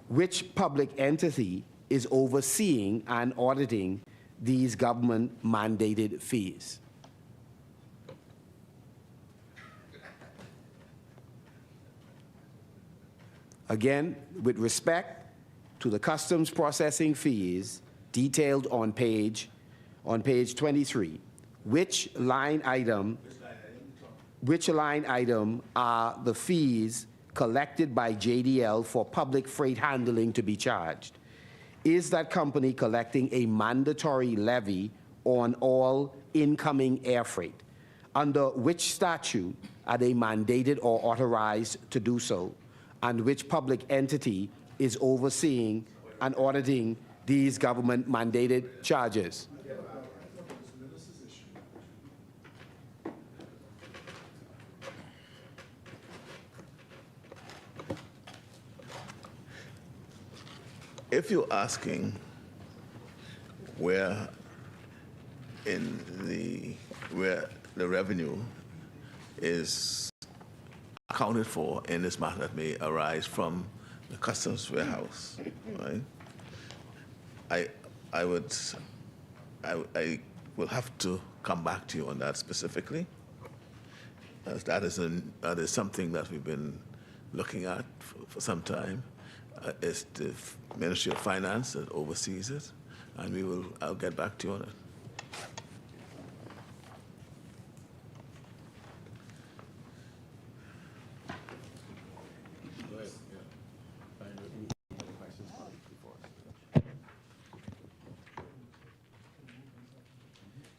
Which public entity is overseeing and auditing these government-mandated fees? Again, with respect to the customs processing fees detailed on page 23, which line item are the fees collected by JDL for public freight handling to be charged? Is that company collecting a mandatory levy on all incoming air freight? Under which statute are they mandated or authorized to do so? And which public entity is overseeing and auditing these government-mandated charges? If you're asking where the revenue is accounted for in this matter that may arise from the customs warehouse, right? I will have to come back to you on that specifically, as that is something that we've been looking at for some time. It's the Ministry of Finance that oversees it, and I'll get back to you on it.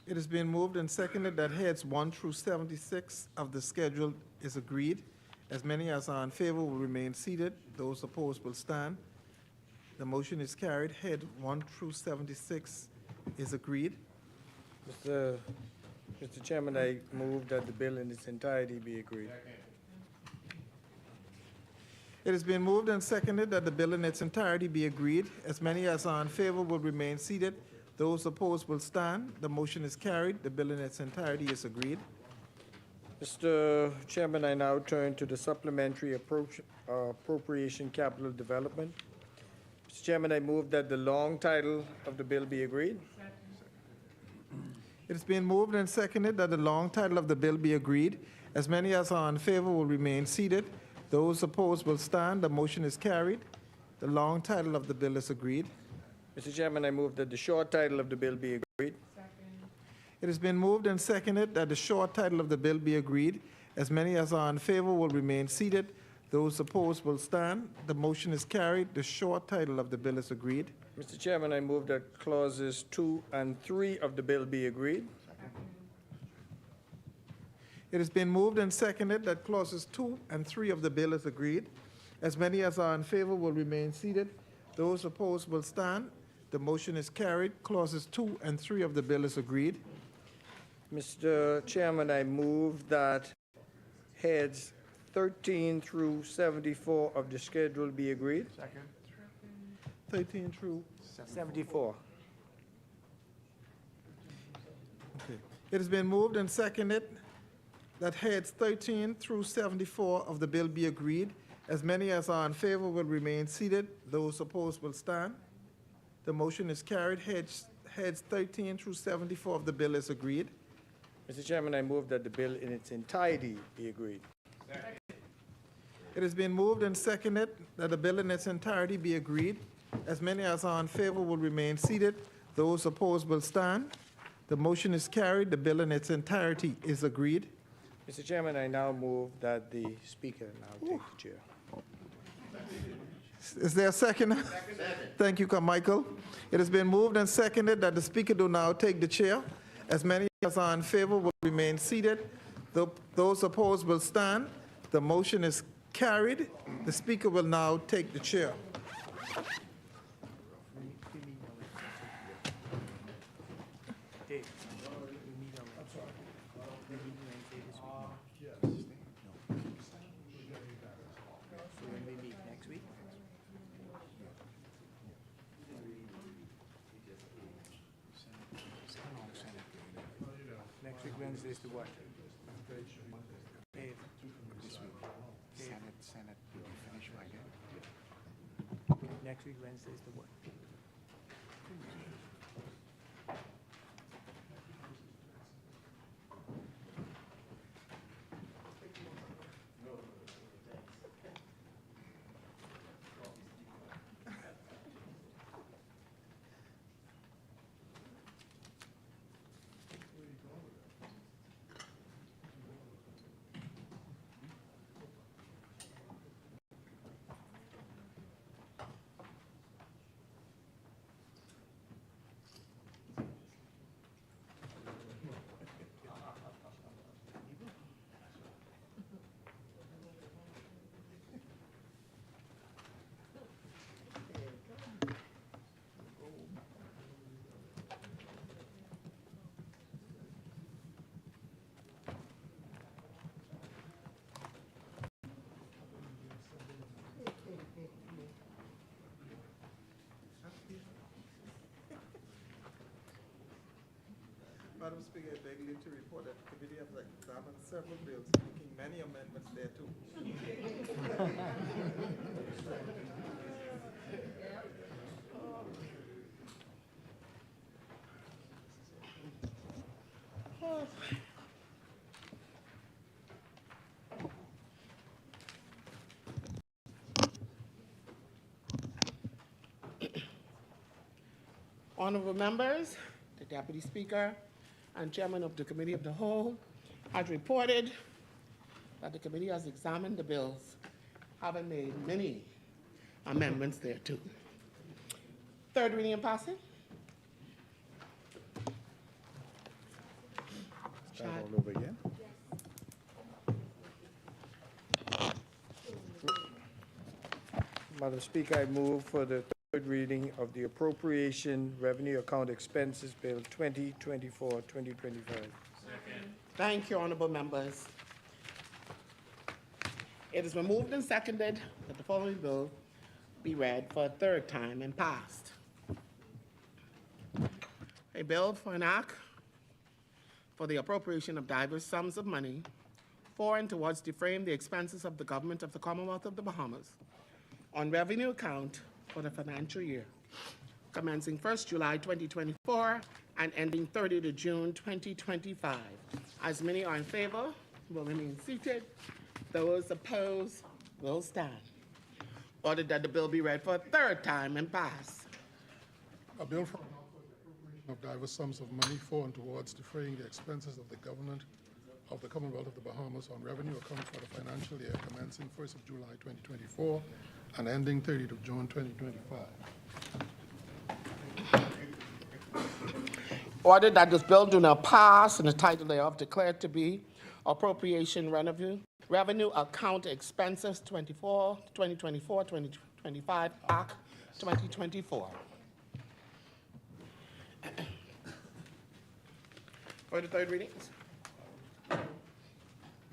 It has been moved and seconded that heads 1 through 76 of the schedule is agreed. As many as are in favor will remain seated. Those opposed will stand. The motion is carried. Head 1 through 76 is agreed. Mr. Chairman, I move that the bill in its entirety be agreed. It has been moved and seconded that the bill in its entirety be agreed. As many as are in favor will remain seated. Those opposed will stand. The motion is carried. The bill in its entirety is agreed. Mr. Chairman, I now turn to the Supplementary Appropriation Capital Development. Mr. Chairman, I move that the long title of the bill be agreed. It has been moved and seconded that the long title of the bill be agreed. As many as are in favor will remain seated. Those opposed will stand. The motion is carried. The long title of the bill is agreed. Mr. Chairman, I move that the short title of the bill be agreed. It has been moved and seconded that the short title of the bill be agreed. As many as are in favor will remain seated. Those opposed will stand. The motion is carried. The short title of the bill is agreed. Mr. Chairman, I move that clauses 2 and 3 of the bill be agreed. It has been moved and seconded that clauses 2 and 3 of the bill is agreed. As many as are in favor will remain seated. Those opposed will stand. The motion is carried. Clauses 2 and 3 of the bill is agreed. Mr. Chairman, I move that heads 13 through 74 of the schedule be agreed. Second. 13 through 74. Okay. It has been moved and seconded that heads 13 through 74 of the bill be agreed. As many as are in favor will remain seated. Those opposed will stand. The motion is carried. Heads 13 through 74 of the bill is agreed. Mr. Chairman, I move that the bill in its entirety be agreed. It has been moved and seconded that the bill in its entirety be agreed. As many as are in favor will remain seated. Those opposed will stand. The motion is carried. The bill in its entirety is agreed. Mr. Chairman, I now move that the Speaker now take the chair. Is there a second? Thank you, Carmichael. It has been moved and seconded that the Speaker do now take the chair. As many as are in favor will remain seated. Those opposed will stand. The motion is carried. The Speaker will now take the chair. Next week, Wednesday is the what? Dave, this week. Senate will be finished by then. Next week, Wednesday is the what? Madam Speaker, I beg leave to report that the committee has examined several bills, making many amendments there too. Honorable members, the Deputy Speaker and Chairman of the Committee of the Whole has reported that the committee has examined the bills, having made many amendments thereto. Third reading and passing. Start all over again? Madam Speaker, I move for the third reading of the Appropriation Revenue Account Expenses Bill 2024-2025. Thank you, honorable members. It has been moved and seconded that the following bill be read for a third time and passed. A bill for an act for the appropriation of diverse sums of money for and towards defraying the expenses of the government of the Commonwealth of the Bahamas on revenue account for the financial year commencing 1st July 2024 and ending 30th June 2025. As many are in favor, will remain seated. Those opposed will stand. Ordered that the bill be read for a third time and pass. A bill for appropriation of diverse sums of money for and towards defraying the expenses of the government of the Commonwealth of the Bahamas on revenue account for the financial year commencing 1st of July 2024 and ending 30th of June 2025. Ordered that this bill do not pass and the title thereof declared to be Appropriation Revenue Account Expenses 2024-2025 Act 2024. For the third readings.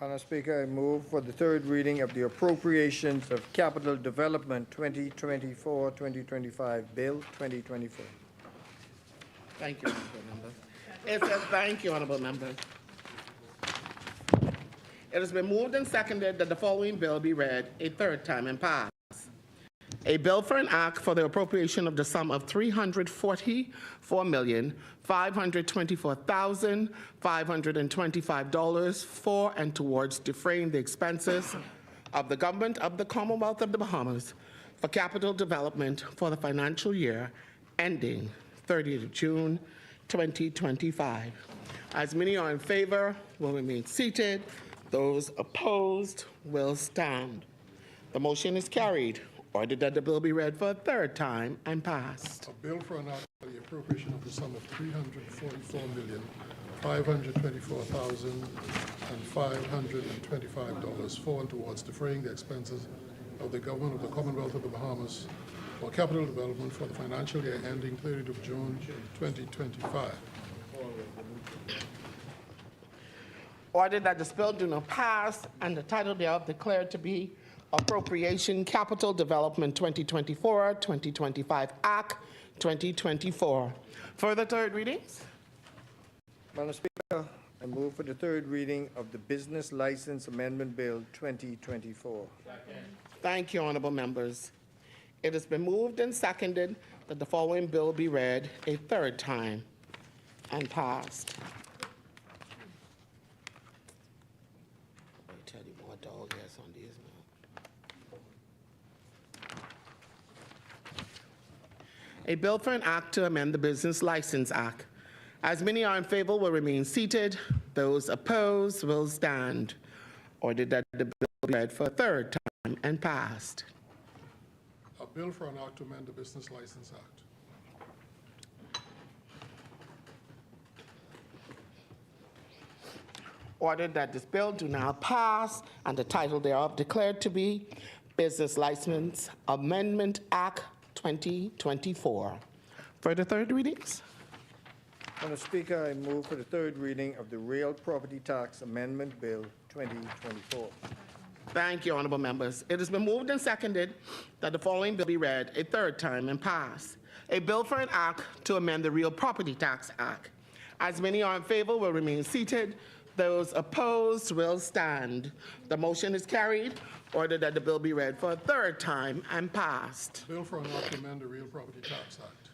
Madam Speaker, I move for the third reading of the Appropriations of Capital Development 2024-2025 Bill 2024. Thank you, honorable members. It says, thank you, honorable members. It has been moved and seconded that the following bill be read a third time and pass. A bill for an act for the appropriation of the sum of $344,524,525 for and towards defraying the expenses of the government of the Commonwealth of the Bahamas for capital development for the financial year ending 30th of June, 2025. As many are in favor, will remain seated. Those opposed will stand. The motion is carried. Ordered that the bill be read for a third time and passed. A bill for an act for the appropriation of the sum of $344,524,525 for and towards defraying the expenses of the government of the Commonwealth of the Bahamas for capital development for the financial year ending 30th of June, 2025. Ordered that this bill do not pass and the title thereof declared to be Appropriation Capital Development 2024-2025 Act 2024. Further third readings? Madam Speaker, I move for the third reading of the Business License Amendment Bill 2024. Thank you, honorable members. It has been moved and seconded that the following bill be read a third time and passed. Tell you more dog ass on these now. A bill for an act to amend the Business License Act. As many are in favor will remain seated. Those opposed will stand. Ordered that the bill be read for a third time and passed. A bill for an act to amend the Business License Act. Ordered that this bill do now pass and the title thereof declared to be Business License Amendment Act 2024. Further third readings? Madam Speaker, I move for the third reading of the Real Property Tax Amendment Bill 2024. Thank you, honorable members. It has been moved and seconded that the following bill be read a third time and pass. A bill for an act to amend the Real Property Tax Act. As many are in favor will remain seated. Those opposed will stand. The motion is carried. Ordered that the bill be read for a third time and passed. Bill for an act to amend the Real Property Tax Act.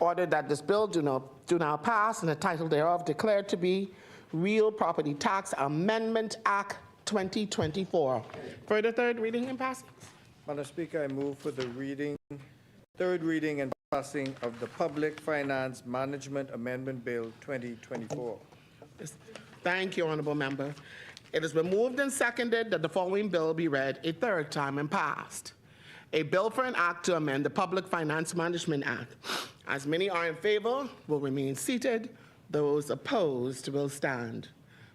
Ordered that this bill do now pass and the title thereof declared to be Real Property Tax Amendment Act 2024. Further third reading and passing? Madam Speaker, I move for the third reading and passing of the Public Finance Management Amendment Bill 2024. Thank you, honorable member. It has been moved and seconded that the following bill be read a third time and passed. A bill for an act to amend the Public Finance Management Act. As many are in favor will remain seated. Those opposed will stand.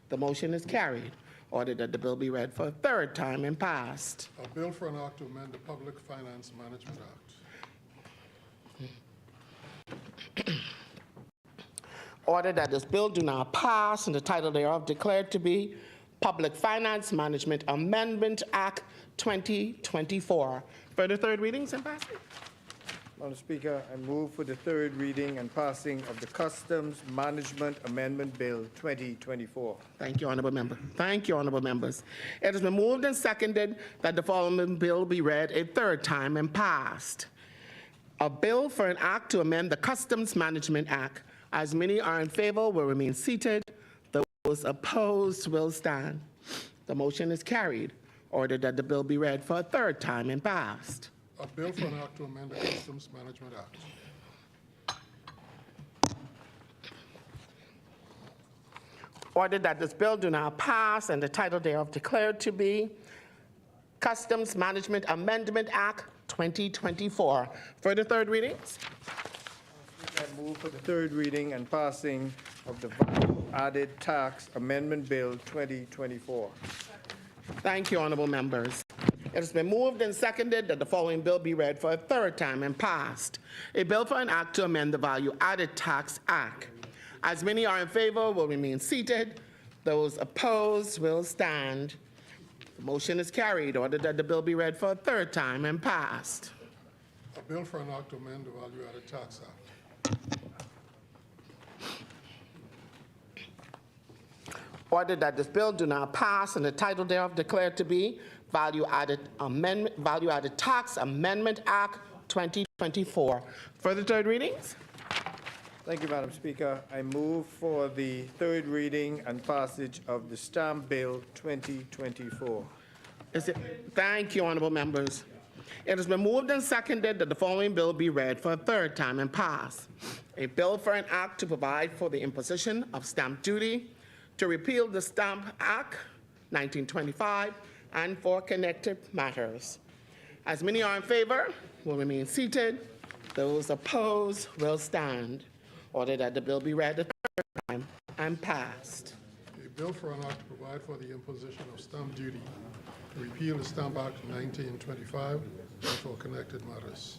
The motion is carried. Ordered that the bill be read for a third time and passed. A bill for an act to amend the Public Finance Management Act. Ordered that this bill do not pass and the title thereof declared to be Public Finance Management Amendment Act 2024. Further third readings and passing? Madam Speaker, I move for the third reading and passing of the Customs Management Amendment Bill 2024. Thank you, honorable member. Thank you, honorable members. It has been moved and seconded that the following bill be read a third time and passed. A bill for an act to amend the Customs Management Act. As many are in favor will remain seated. Those opposed will stand. The motion is carried. Ordered that the bill be read for a third time and passed. A bill for an act to amend the Customs Management Act. Ordered that this bill do now pass and the title thereof declared to be Customs Management Amendment Act 2024. Further third readings? I move for the third reading and passing of the Value Added Tax Amendment Bill 2024. Thank you, honorable members. It has been moved and seconded that the following bill be read for a third time and passed. A bill for an act to amend the Value Added Tax Act. As many are in favor will remain seated. Those opposed will stand. The motion is carried. Ordered that the bill be read for a third time and passed. A bill for an act to amend the Value Added Tax Act. Order that this bill do not pass and the title thereof declared to be Value Added Tax Amendment Act 2024. Further third readings? Thank you, Madam Speaker. I move for the third reading and passage of the Stamp Bill 2024. Thank you, honorable members. It has been moved and seconded that the following bill be read for a third time and pass. A bill for an act to provide for the imposition of stamp duty, to repeal the Stamp Act 1925, and for connected matters. As many are in favor, will remain seated. Those opposed will stand. Order that the bill be read a third time and passed. A bill for an act to provide for the imposition of stamp duty, to repeal the Stamp Act 1925, and for connected matters.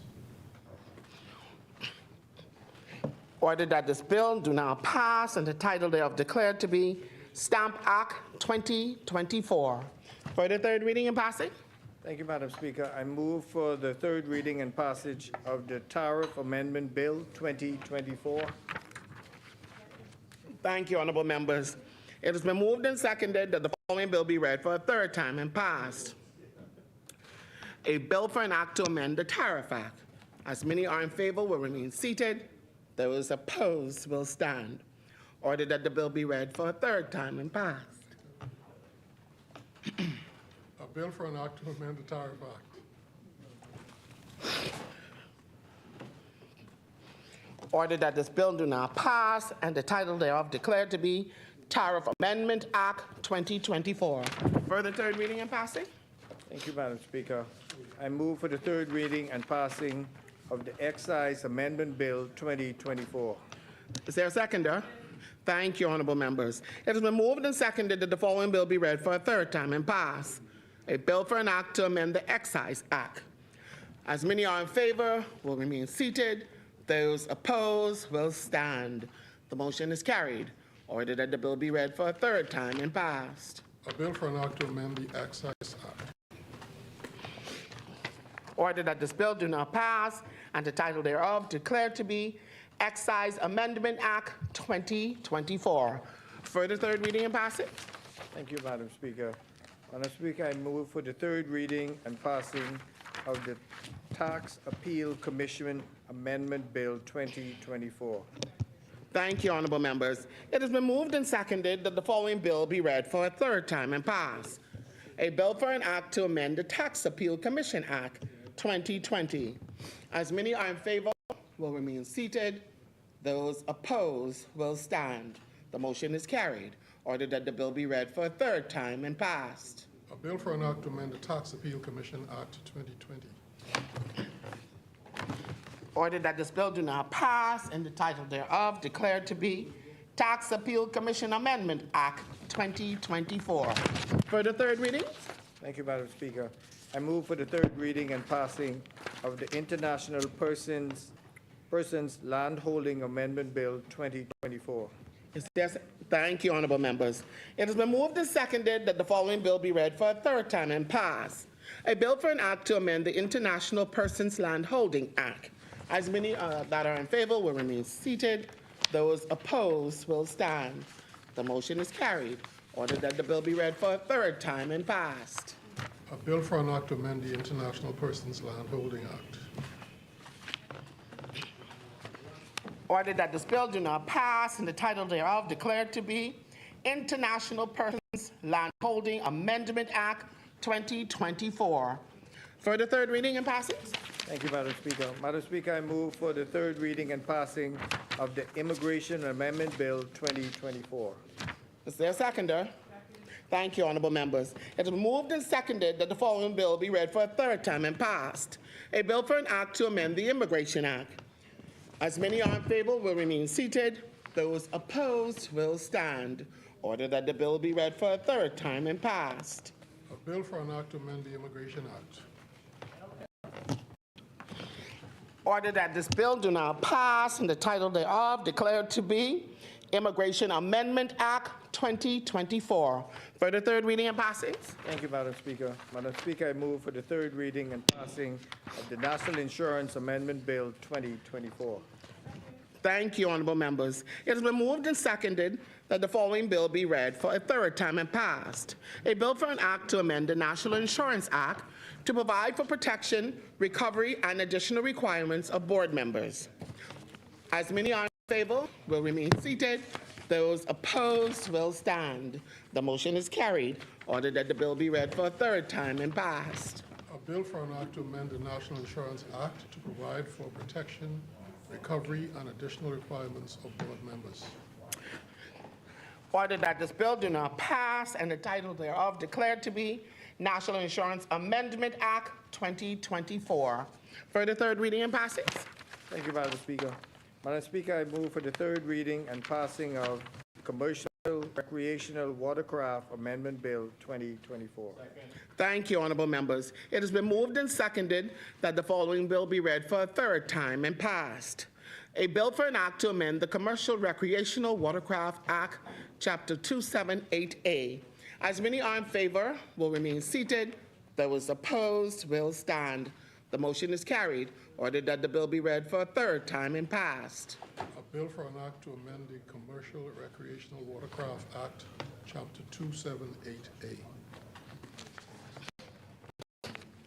Order that this bill do now pass and the title thereof declared to be Stamp Act 2024. For the third reading and passing? Thank you, Madam Speaker. I move for the third reading and passage of the Tariff Amendment Bill 2024. Thank you, honorable members. It has been moved and seconded that the following bill be read for a third time and passed. A bill for an act to amend the Tariff Act. As many are in favor will remain seated. Those opposed will stand. Order that the bill be read for a third time and passed. A bill for an act to amend the Tariff Act. Order that this bill do not pass and the title thereof declared to be Tariff Amendment Act 2024. Further third reading and passing? Thank you, Madam Speaker. I move for the third reading and passing of the Excise Amendment Bill 2024. Is there a seconder? Thank you, honorable members. It has been moved and seconded that the following bill be read for a third time and pass. A bill for an act to amend the Excise Act. As many are in favor will remain seated. Those opposed will stand. The motion is carried. Order that the bill be read for a third time and passed. A bill for an act to amend the Excise Act. Order that this bill do not pass and the title thereof declared to be Excise Amendment Act 2024. Further third reading and passing? Thank you, Madam Speaker. Madam Speaker, I move for the third reading and passing of the Tax Appeal Commission Amendment Bill 2024. Thank you, honorable members. It has been moved and seconded that the following bill be read for a third time and pass. A bill for an act to amend the Tax Appeal Commission Act 2020. As many are in favor will remain seated. Those opposed will stand. The motion is carried. Order that the bill be read for a third time and passed. A bill for an act to amend the Tax Appeal Commission Act 2020. Order that this bill do not pass and the title thereof declared to be Tax Appeal Commission Amendment Act 2024. For the third reading? Thank you, Madam Speaker. I move for the third reading and passing of the International Persons Landholding Amendment Bill 2024. Thank you, honorable members. It has been moved and seconded that the following bill be read for a third time and pass. A bill for an act to amend the International Persons Landholding Act. As many that are in favor will remain seated. Those opposed will stand. The motion is carried. Order that the bill be read for a third time and passed. A bill for an act to amend the International Persons Landholding Act. Order that this bill do not pass and the title thereof declared to be International Persons Landholding Amendment Act 2024. For the third reading and passing? Thank you, Madam Speaker. Madam Speaker, I move for the third reading and passing of the Immigration Amendment Bill 2024. Is there a seconder? Thank you, honorable members. It is moved and seconded that the following bill be read for a third time and passed. A bill for an act to amend the Immigration Act. As many are in favor will remain seated. Those opposed will stand. Order that the bill be read for a third time and passed. A bill for an act to amend the Immigration Act. Order that this bill do not pass and the title thereof declared to be Immigration Amendment Act 2024. For the third reading and passing? Thank you, Madam Speaker. Madam Speaker, I move for the third reading and passing of the National Insurance Amendment Bill 2024. Thank you, honorable members. It has been moved and seconded that the following bill be read for a third time and passed. A bill for an act to amend the National Insurance Act to provide for protection, recovery, and additional requirements of board members. As many are in favor, will remain seated. Those opposed will stand. The motion is carried. Ordered that the bill be read for a third time and passed. A bill for an act to amend the National Insurance Act to provide for protection, recovery, and additional requirements of board members. Ordered that this bill do not pass and the title thereof declared to be National Insurance Amendment Act 2024. For the third reading and passing. Thank you, Madam Speaker. Madam Speaker, I move for the third reading and passing of Commercial Recreational Watercraft Amendment Bill 2024. Thank you, honorable members. It has been moved and seconded that the following bill be read for a third time and passed. A bill for an act to amend the Commercial Recreational Watercraft Act, Chapter 278A. As many are in favor, will remain seated. Those opposed will stand. The motion is carried. Ordered that the bill be read for a third time and passed. A bill for an act to amend the Commercial Recreational Watercraft Act, Chapter 278A.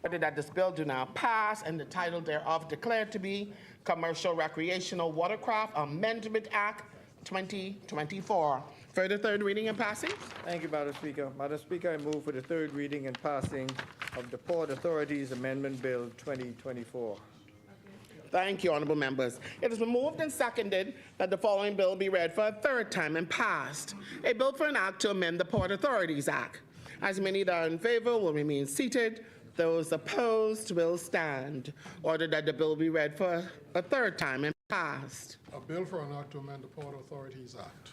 Ordered that this bill do now pass and the title thereof declared to be Commercial Recreational Watercraft Amendment Act 2024. For the third reading and passing. Thank you, Madam Speaker. Madam Speaker, I move for the third reading and passing of the Port Authorities Amendment Bill 2024. Thank you, honorable members. It has been moved and seconded that the following bill be read for a third time and passed. A bill for an act to amend the Port Authorities Act. As many that are in favor will remain seated. Those opposed will stand. Ordered that the bill be read for a third time and passed. A bill for an act to amend the Port Authorities Act.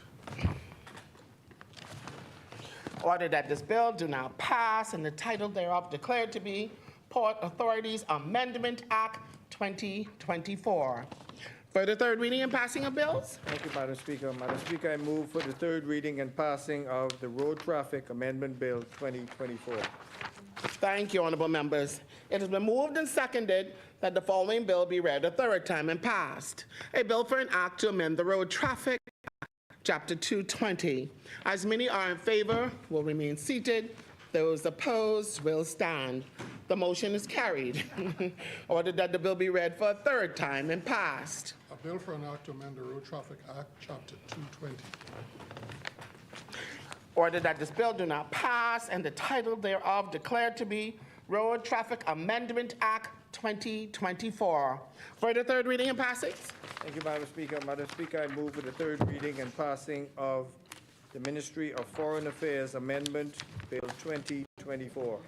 Ordered that this bill do now pass and the title thereof declared to be Port Authorities Amendment Act 2024. For the third reading and passing of bills. Thank you, Madam Speaker. Madam Speaker, I move for the third reading and passing of the Road Traffic Amendment Bill 2024. Thank you, honorable members. It has been moved and seconded that the following bill be read a third time and passed. A bill for an act to amend the Road Traffic Act, Chapter 220. As many are in favor, will remain seated. Those opposed will stand. The motion is carried. Ordered that the bill be read for a third time and passed. A bill for an act to amend the Road Traffic Act, Chapter 220. Ordered that this bill do not pass and the title thereof declared to be Road Traffic Amendment Act 2024. For the third reading and passing. Thank you, Madam Speaker. Madam Speaker, I move for the third reading and passing of the Ministry of Foreign Affairs Amendment Bill 2024.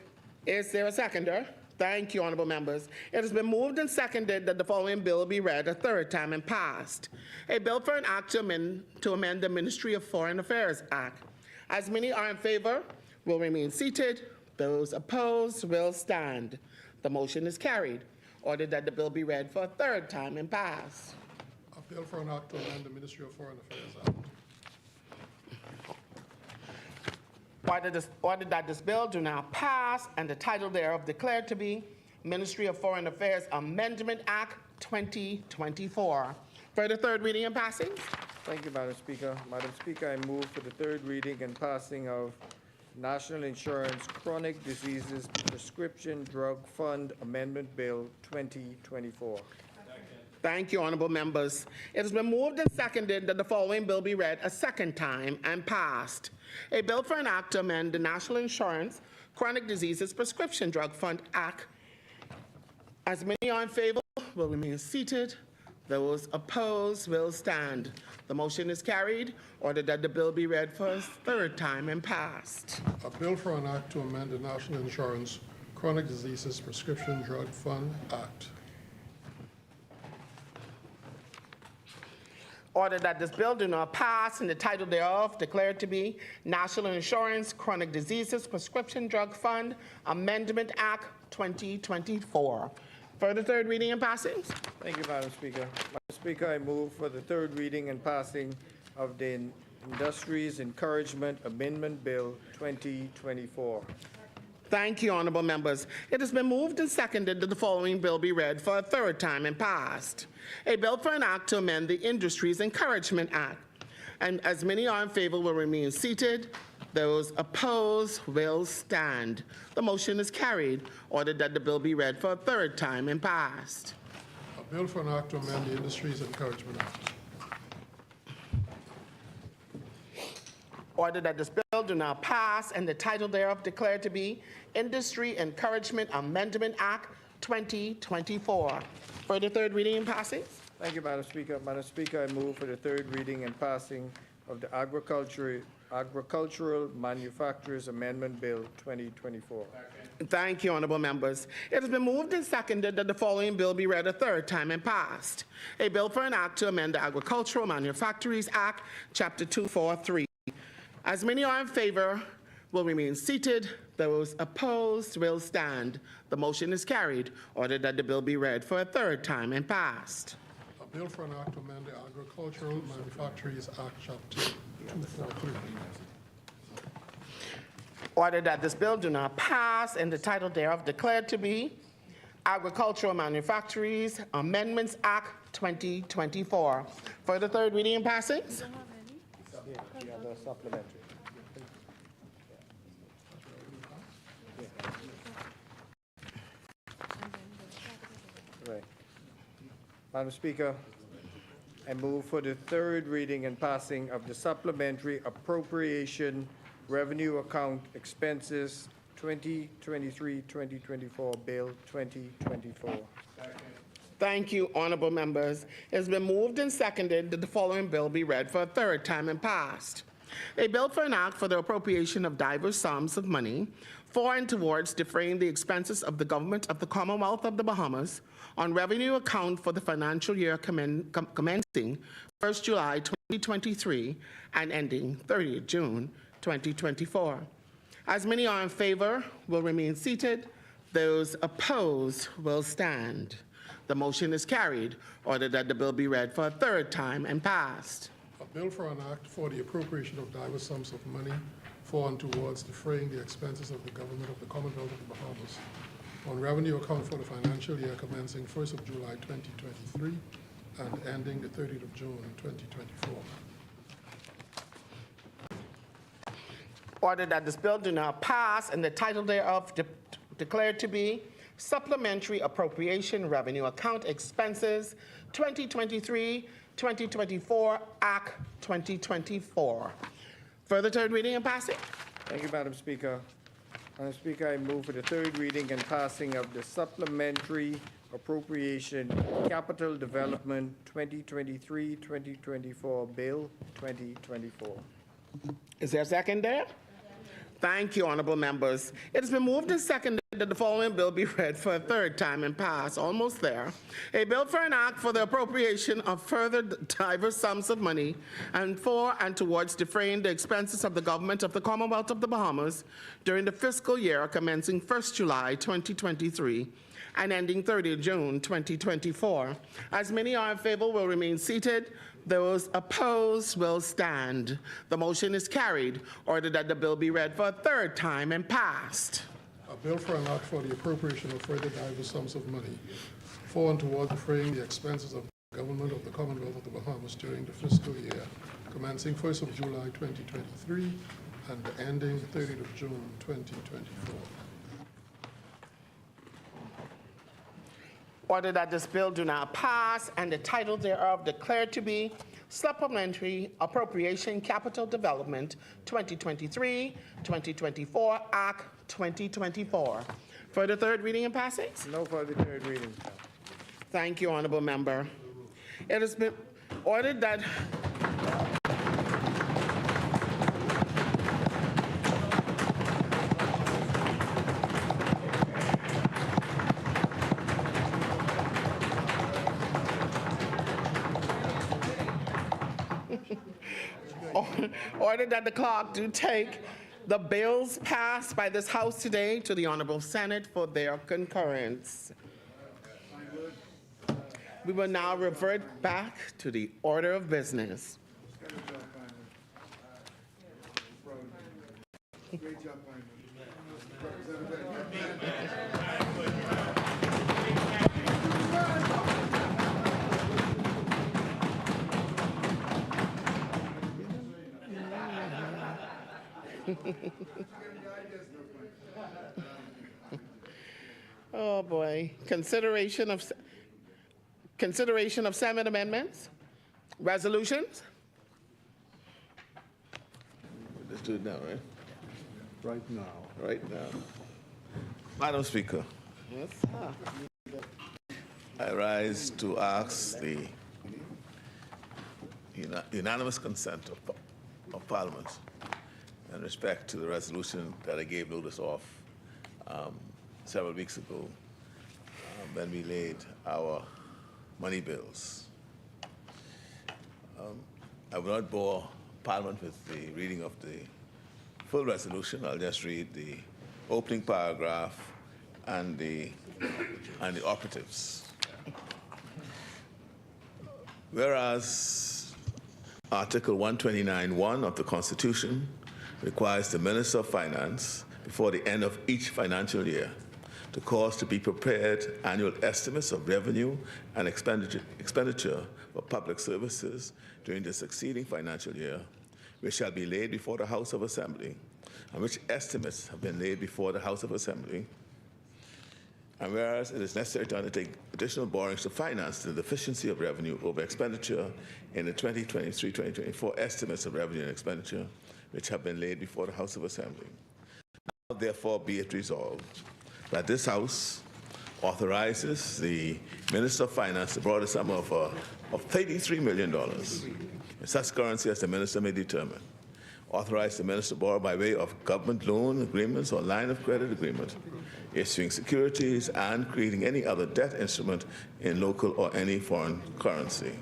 Is there a seconder? Thank you, honorable members. It has been moved and seconded that the following bill be read a third time and passed. A bill for an act to amend the Ministry of Foreign Affairs Act. As many are in favor, will remain seated. Those opposed will stand. The motion is carried. Ordered that the bill be read for a third time and passed. A bill for an act to amend the Ministry of Foreign Affairs Act. Ordered that this bill do now pass and the title thereof declared to be Ministry of Foreign Affairs Amendment Act 2024. For the third reading and passing. Thank you, Madam Speaker. Madam Speaker, I move for the third reading and passing of National Insurance Chronic Diseases Prescription Drug Fund Amendment Bill 2024. Thank you, honorable members. It has been moved and seconded that the following bill be read a second time and passed. A bill for an act to amend the National Insurance Chronic Diseases Prescription Drug Fund Act. As many are in favor, will remain seated. Those opposed will stand. The motion is carried. Ordered that the bill be read for a third time and passed. A bill for an act to amend the National Insurance Chronic Diseases Prescription Drug Fund Act. Ordered that this bill do not pass and the title thereof declared to be National Insurance Chronic Diseases Prescription Drug Fund Amendment Act 2024. For the third reading and passing. Thank you, Madam Speaker. Madam Speaker, I move for the third reading and passing of the Industries Encouragement Amendment Bill 2024. Thank you, honorable members. It has been moved and seconded that the following bill be read for a third time and passed. A bill for an act to amend the Industries Encouragement Act. And as many are in favor will remain seated. Those opposed will stand. The motion is carried. Ordered that the bill be read for a third time and passed. A bill for an act to amend the Industries Encouragement Act. Ordered that this bill do now pass and the title thereof declared to be Industry Encouragement Amendment Act 2024. For the third reading and passing. Thank you, Madam Speaker. Madam Speaker, I move for the third reading and passing of the Agricultural Manufacturers Amendment Bill 2024. Thank you, honorable members. It has been moved and seconded that the following bill be read a third time and passed. A bill for an act to amend the Agricultural Manufacturers Act, Chapter 243. As many are in favor will remain seated. Those opposed will stand. The motion is carried. Ordered that the bill be read for a third time and passed. A bill for an act to amend the Agricultural Manufacturers Act, Chapter 243. Ordered that this bill do not pass and the title thereof declared to be Agricultural Manufacturers Amendments Act 2024. For the third reading and passing. Yeah, the supplementary. Right. Madam Speaker, I move for the third reading and passing of the Supplementary Appropriation Revenue Account Expenses 2023-2024 Bill 2024. Thank you, honorable members. It has been moved and seconded that the following bill be read for a third time and passed. A bill for an act for the appropriation of diverse sums of money for and towards defraying the expenses of the government of the Commonwealth of the Bahamas on revenue account for the financial year commencing 1st July 2023 and ending 30th June 2024. As many are in favor will remain seated. Those opposed will stand. The motion is carried. Ordered that the bill be read for a third time and passed. A bill for an act for the appropriation of diverse sums of money for and towards defraying the expenses of the government of the Commonwealth of the Bahamas on revenue account for the financial year commencing 1st of July 2023 and ending the 30th of June 2024. Ordered that this bill do not pass and the title thereof declared to be Supplementary Appropriation Revenue Account Expenses 2023-2024 Act 2024. Further third reading and passing. Thank you, Madam Speaker. Madam Speaker, I move for the third reading and passing of the Supplementary Appropriation Capital Development 2023-2024 Bill 2024. Is there a second there? Thank you, honorable members. It has been moved and seconded that the following bill be read for a third time and pass. Almost there. A bill for an act for the appropriation of further diverse sums of money and for and towards defraying the expenses of the government of the Commonwealth of the Bahamas during the fiscal year commencing 1st July 2023 and ending 30th June 2024. As many are in favor will remain seated. Those opposed will stand. The motion is carried. Ordered that the bill be read for a third time and passed. A bill for an act for the appropriation of further diverse sums of money for and toward defraying the expenses of the government of the Commonwealth of the Bahamas during the fiscal year commencing 1st of July 2023 and ending 30th of June 2024. Order that this bill do not pass and the title thereof declared to be Supplementary Appropriation Capital Development 2023-2024 Act 2024. For the third reading and passing? No further third reading. Thank you, honorable member. It has been ordered that ordered that the clerk do take the bills passed by this House today to the Honorable Senate for their concurrence. We will now revert back to the order of business. Great job, Oh, boy. Consideration of 7 amendments, resolutions. Let's do it now, right? Right now. Right now. Madam Speaker, Yes, sir. I rise to ask the unanimous consent of Parliament in respect to the resolution that I gave notice of several weeks ago when we laid our money bills. I will not bore Parliament with the reading of the full resolution. I'll just read the opening paragraph and the operatives. Whereas Article 129(1) of the Constitution requires the Minister of Finance, before the end of each financial year, to cause to be prepared annual estimates of revenue and expenditure for public services during the succeeding financial year, which shall be laid before the House of Assembly, and which estimates have been laid before the House of Assembly. And whereas it is necessary to undertake additional borrowings to finance the deficiency of revenue over expenditure in the 2023-2024 estimates of revenue and expenditure, which have been laid before the House of Assembly. Now, therefore, be it resolved that this House authorizes the Minister of Finance to borrow the sum of $33 million in such currency as the Minister may determine. Authorize the Minister to borrow by way of government loan agreements or line of credit agreement, issuing securities and creating any other debt instrument in local or any foreign currency,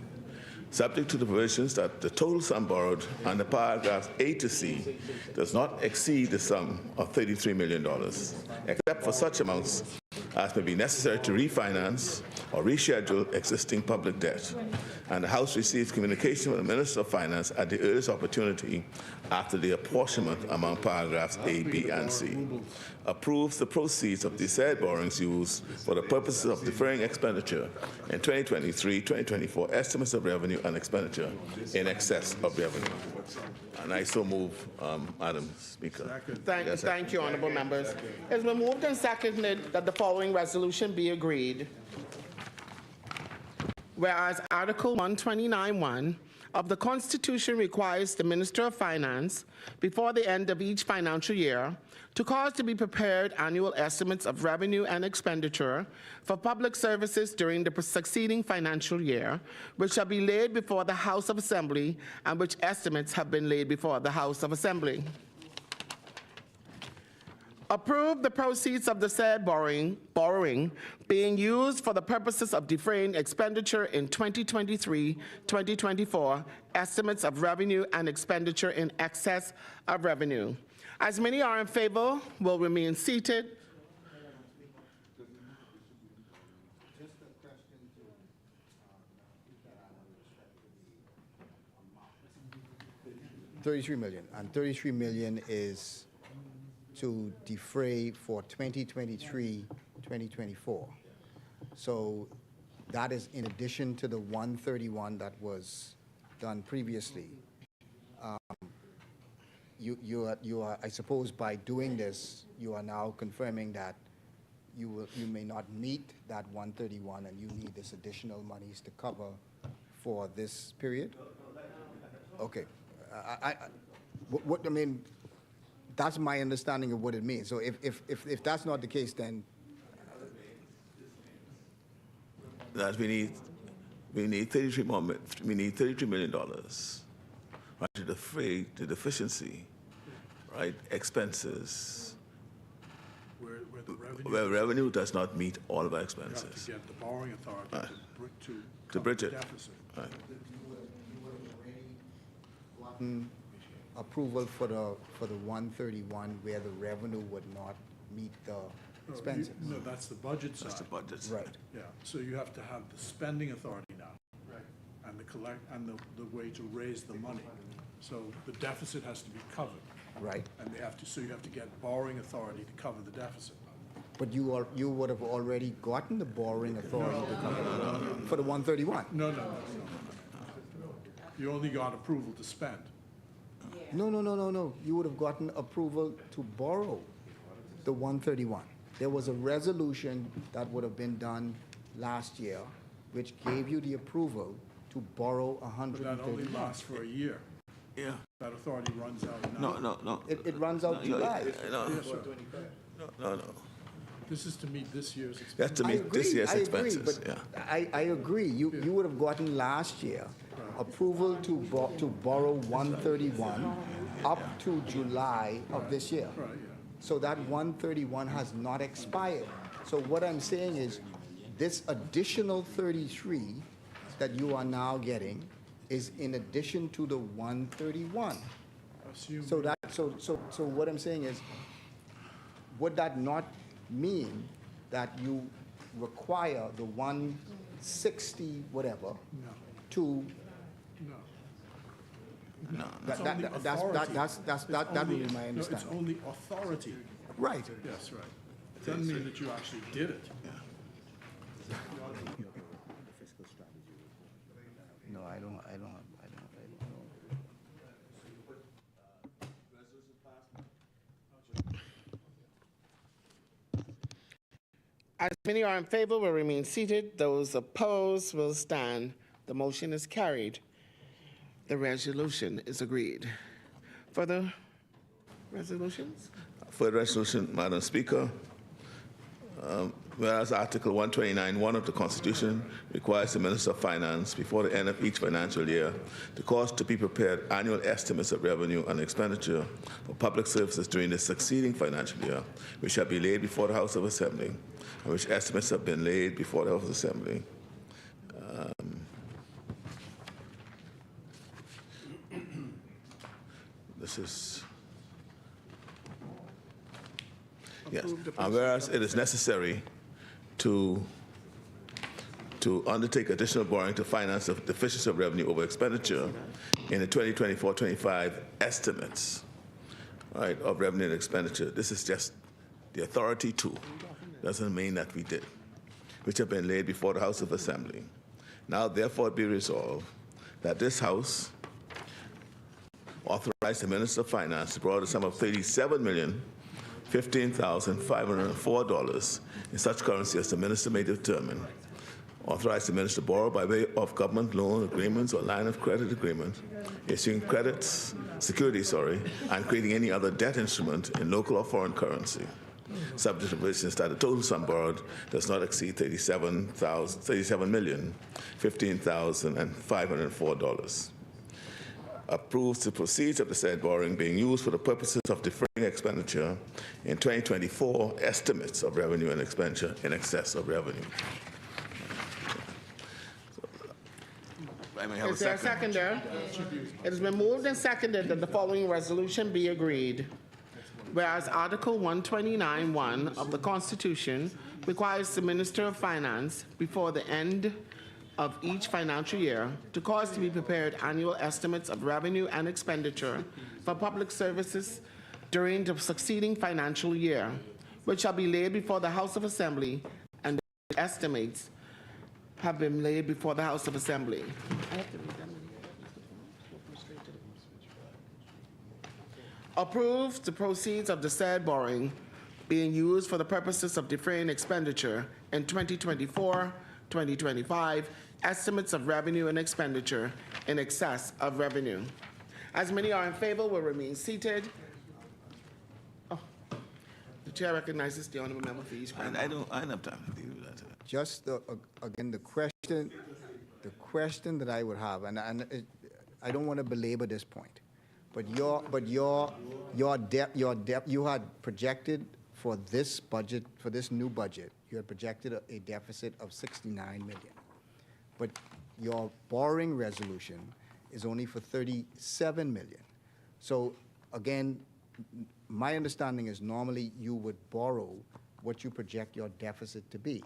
subject to the provisions that the total sum borrowed under paragraphs A to C does not exceed the sum of $33 million, except for such amounts as may be necessary to refinance or reschedule existing public debt. And the House receives communication from the Minister of Finance at the earliest opportunity after the apportionment among paragraphs A, B, and C. Approves the proceeds of the said borrowings used for the purposes of deferring expenditure in 2023-2024 estimates of revenue and expenditure in excess of revenue. And I so move, Madam Speaker. Thank you, honorable members. It's been moved and seconded that the following resolution be agreed. Whereas Article 129(1) of the Constitution requires the Minister of Finance, before the end of each financial year, to cause to be prepared annual estimates of revenue and expenditure for public services during the succeeding financial year, which shall be laid before the House of Assembly, and which estimates have been laid before the House of Assembly. Approve the proceeds of the said borrowing being used for the purposes of defraying expenditure in 2023-2024 estimates of revenue and expenditure in excess of revenue. As many are in favor, will remain seated. $33 million, and $33 million is to defray for 2023-2024. So that is in addition to the 131 that was done previously. You are, I suppose, by doing this, you are now confirming that you may not meet that 131, and you need this additional monies to cover for this period. Okay, I mean, that's my understanding of what it means. So if that's not the case, then that we need $33 million, right, to defray the deficiency, right, expenses, where revenue does not meet all of our expenses. To get the borrowing authority to bridge it. Deficit. Right. Approval for the 131 where the revenue would not meet the expenses. No, that's the budget side. That's the budget. Right. Yeah, so you have to have the spending authority now. Right. And the way to raise the money. So the deficit has to be covered. Right. And they have to, so you have to get borrowing authority to cover the deficit. But you would have already gotten the borrowing authority to cover for the 131. No. You only got approval to spend. No. You would have gotten approval to borrow the 131. There was a resolution that would have been done last year, which gave you the approval to borrow But 131. that only lasts for a year. Yeah. That authority runs out now. No. It runs out July. Yes, sir. No. This is to meet this year's expenses. That's to meet this year's expenses, but I agree. You would have gotten last year approval to borrow 131 up to July of this year. Right, yeah. So that 131 has not expired. So what I'm saying is, this additional 33 that you are now getting is in addition to the 131. So what I'm saying is, would that not mean that you require the 160 whatever to? No. It's only authority. That would be my understanding. No, it's only authority. Right. Yes, right. It doesn't mean that you actually did it. No, I don't. As many are in favor will remain seated. Those opposed will stand. The motion is carried. The resolution is agreed. Further resolutions? For the resolution, Madam Speaker, whereas Article 129(1) of the Constitution requires the Minister of Finance, before the end of each financial year, to cause to be prepared annual estimates of revenue and expenditure for public services during the succeeding financial year, which shall be laid before the House of Assembly, and which estimates have been laid before the House of Assembly. This is... Yes, and whereas it is necessary to undertake additional borrowing to finance the deficiency of revenue over expenditure in the 2024-25 estimates, right, of revenue and expenditure. This is just the authority to. Doesn't mean that we did, which have been laid before the House of Assembly. Now, therefore, it be resolved that this House authorize the Minister of Finance to borrow the sum of $37,015,504 in such currency as the Minister may determine. Authorize the Minister to borrow by way of government loan agreements or line of credit agreement, issuing securities, and creating any other debt instrument in local or foreign currency, subject to provisions that the total sum borrowed does not exceed $37,015,504. Approves the proceeds of the said borrowing being used for the purposes of deferring expenditure in 2024 estimates of revenue and expenditure in excess of revenue. I may have Is there a seconder? It has been moved and seconded that the following resolution be agreed. Whereas Article 129(1) of the Constitution requires the Minister of Finance, before the end of each financial year, to cause to be prepared annual estimates of revenue and expenditure for public services during the succeeding financial year, which shall be laid before the House of Assembly, and the estimates have been laid before the House of Assembly. Approve the proceeds of the said borrowing being used for the purposes of deferring expenditure in 2024-2025 estimates of revenue and expenditure in excess of revenue. As many are in favor will remain seated. The chair recognizes the honourable member for East Granville. I don't have time to do that. Just again, the question that I would have, and I don't want to belabor this point, but your debt you had projected for this budget, for this new budget, you had projected a deficit of 69 million. But your borrowing resolution is only for 37 million. So again, my understanding is normally you would borrow what you project your deficit to be.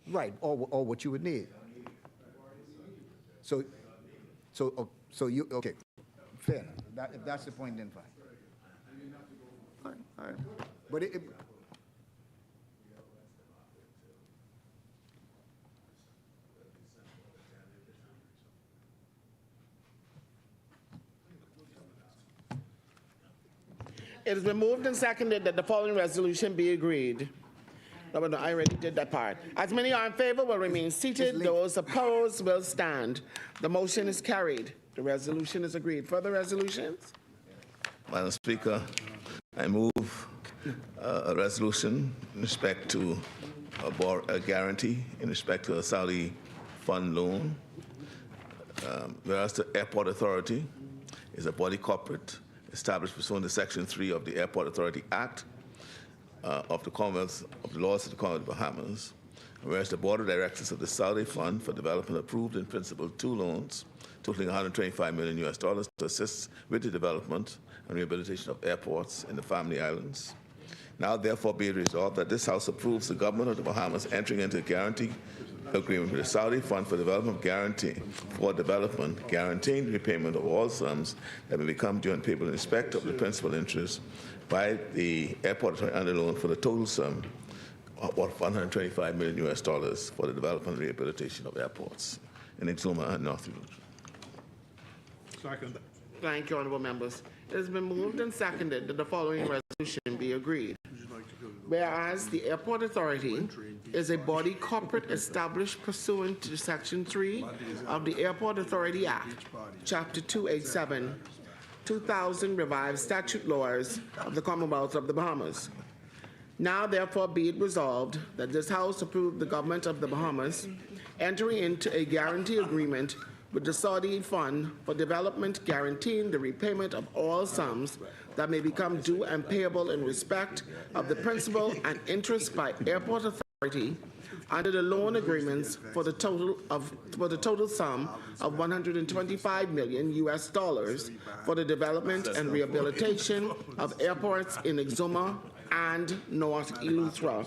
Right, or what you would need. So you, okay, fair enough. If that's the point, then fine. But It has been moved and seconded that the following resolution be agreed. No, I already did that part. As many are in favor will remain seated. Those opposed will stand. The motion is carried. The resolution is agreed. Further resolutions? Madam Speaker, I move a resolution in respect to a guarantee in respect to a Saudi fund loan. Whereas the Airport Authority is a body corporate established pursuant to Section 3 of the Airport Authority Act of the Commonwealth, of the laws of the Commonwealth of Bahamas. Whereas the Board of Directors of the Saudi Fund for Development approved in principle 2 loans totaling $125 million to assist with the development and rehabilitation of airports in the Family Islands. Now, therefore, be it resolved that this House approves the government of the Bahamas entering into a guarantee agreement with the Saudi Fund for Development guaranteeing the repayment of all sums that may become due and payable in respect of the principal interest by the airport authority under loan for the total sum of $125 million for the development and rehabilitation of airports in Exuma and North Region. Second. Thank you, honorable members. It has been moved and seconded that the following resolution be agreed. Whereas the Airport Authority is a body corporate established pursuant to Section 3 of the Airport Authority Act, Chapter 287, 2000 Revised Statute Laws of the Commonwealth of the Bahamas. Now, therefore, be it resolved that this House approve the government of the Bahamas entering into a guarantee agreement with the Saudi Fund for Development guaranteeing the repayment of all sums that may become due and payable in respect of the principal and interest by Airport Authority under the loan agreements for the total sum of $125 million for the development and rehabilitation of airports in Exuma and North Eleuthera.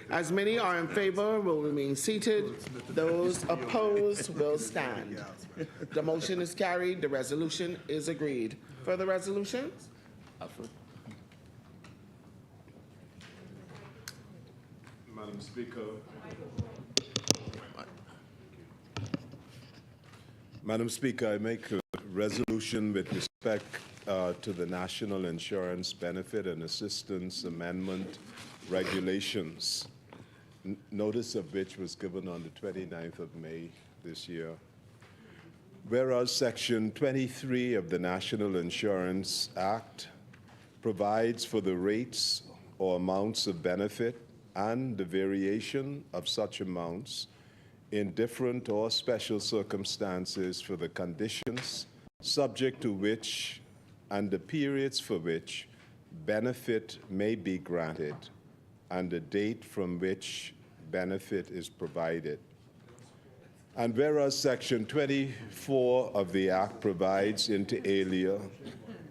As many are in favor will remain seated. Those opposed will stand. The motion is carried. The resolution is agreed. Further resolutions? Madam Speaker. Madam Speaker, I make a resolution with respect to the National Insurance Benefit and Assistance Amendment regulations, notice of which was given on the 29th of May this year. Whereas Section 23 of the National Insurance Act provides for the rates or amounts of benefit and the variation of such amounts in different or special circumstances for the conditions subject to which and the periods for which benefit may be granted and the date from which benefit is provided. And whereas Section 24 of the Act provides inter alia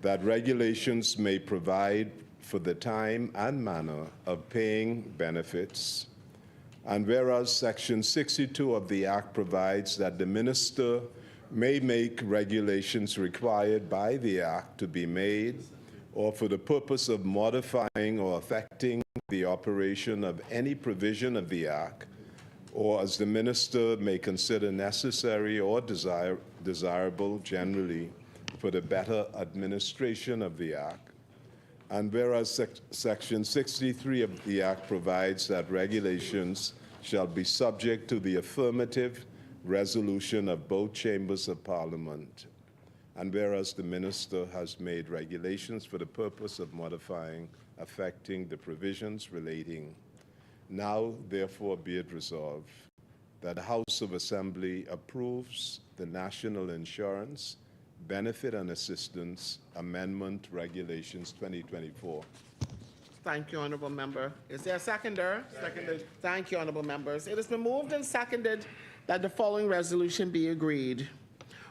that regulations may provide for the time and manner of paying benefits, and whereas Section 62 of the Act provides that the minister may make regulations required by the Act to be made or for the purpose of modifying or affecting the operation of any provision of the Act, or as the minister may consider necessary or desirable generally for the better administration of the Act. And whereas Section 63 of the Act provides that regulations shall be subject to the affirmative resolution of both chambers of Parliament, and whereas the minister has made regulations for the purpose of modifying, affecting the provisions relating, now therefore be it resolved that the House of Assembly approves the National Insurance Benefit and Assistance Amendment Regulations 2024. Thank you, honorable member. Is there a seconder? Seconded. Thank you, honorable members. It has been moved and seconded that the following resolution be agreed.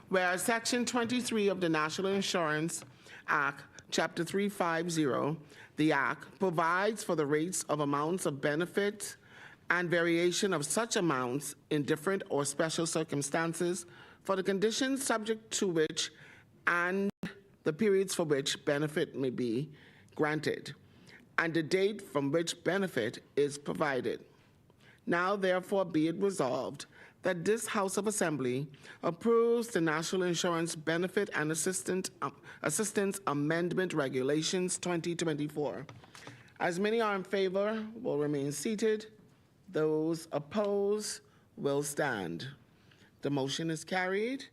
Whereas Section 23 of the National Insurance Act, Chapter 350, the Act provides for the rates of amounts of benefit and variation of such amounts in different or special circumstances for the conditions subject to which and the periods for which benefit may be granted, and the date from which benefit is provided. Now therefore be it resolved that this House of Assembly approves the National Insurance Benefit and Assistance Amendment Regulations 2024. As many are in favor will remain seated. Those opposed will stand. The motion is carried.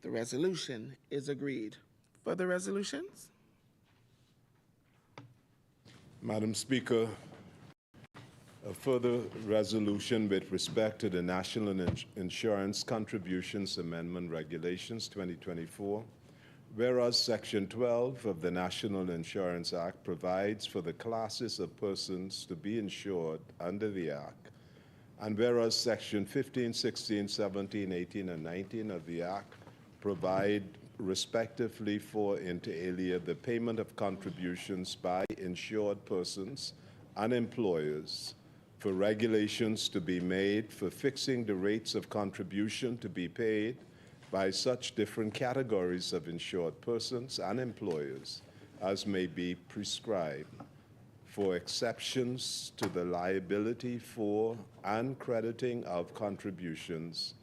The resolution is agreed. Further resolutions? Madam Speaker, a further resolution with respect to the National Insurance Contributions Amendment Regulations 2024, whereas Section 12 of the National Insurance Act provides for the classes of persons to be insured under the Act, and whereas Section 15, 16, 17, 18, and 19 of the Act provide respectively for, inter alia, the payment of contributions by insured persons and employers, for regulations to be made for fixing the rates of contribution to be paid by such different categories of insured persons and employers as may be prescribed, for exceptions to the liability for and crediting of contributions,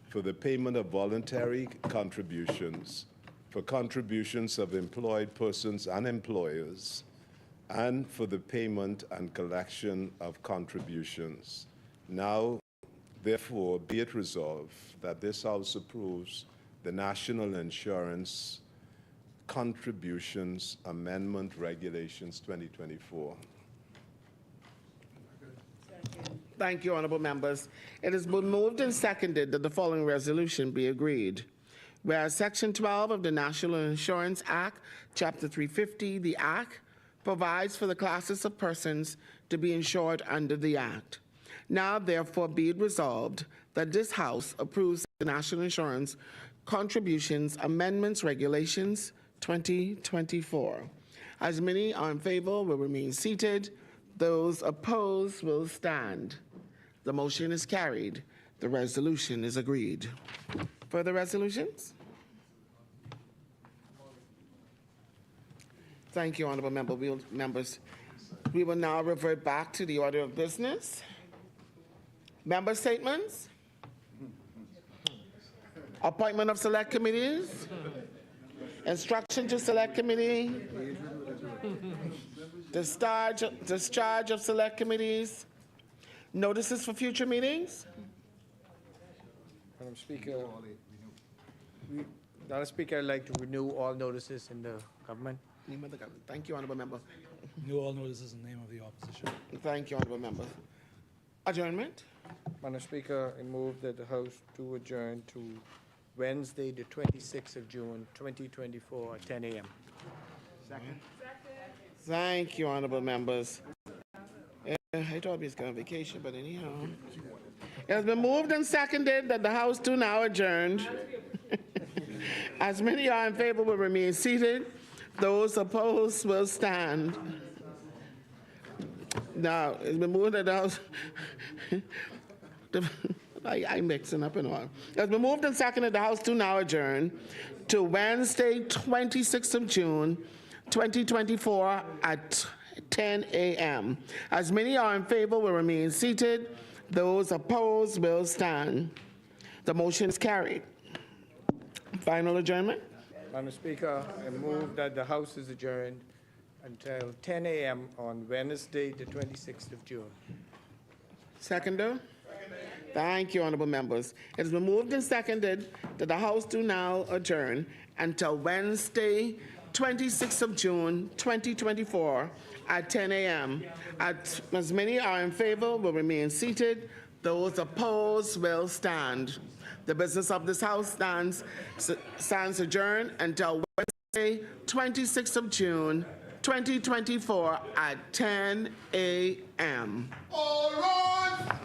for the payment of voluntary contributions, for contributions of employed persons and employers, and for the payment and collection of contributions. Now, therefore, be it resolved that this House approves the National Insurance Contributions Amendment Regulations 2024. Thank you, honorable members. It has been moved and seconded that the following resolution be agreed. Whereas Section 12 of the National Insurance Act, Chapter 350, the Act, provides for the classes of persons to be insured under the Act. Now, therefore, be it resolved that this House approves the National Insurance Contributions Amendments Regulations 2024. As many are in favor will remain seated. Those opposed will stand. The motion is carried. The resolution is agreed. Further resolutions? Thank you, honorable members. We will now revert back to the order of business. Member statements? Appointment of select committees? Instruction to select committee? Discharge of select committees? Notices for future meetings? Madam Speaker, I'd like to renew all notices in the government. Name of the government. Thank you, honorable member. Renew all notices in the name of the opposition. Thank you, honorable member. Adjournment? Madam Speaker, I move that the House to adjourn to Wednesday, the 26th of June, 2024, at 10 a.m. Second. Thank you, honorable members. I thought we was going on vacation, but anyhow. It has been moved and seconded that the House do now adjourn. As many are in favor will remain seated. Those opposed will stand. Now, it's been moved that the House... I'm mixing up and all. It's been moved and seconded the House do now adjourn to Wednesday, 26th of June, 2024 at 10 a.m. As many are in favor will remain seated. Those opposed will stand. The motion is carried. Final adjournment? Madam Speaker, I move that the House is adjourned until 10 a.m. on Wednesday, the 26th of June. Seconder? Thank you, honorable members. It has been moved and seconded that the House do now adjourn until Wednesday, 26th of June, 2024 at 10 a.m. As many are in favor will remain seated. Those opposed will stand. The business of this House stands adjourned until Wednesday, 26th of June, 2024 at 10 a.m. All right.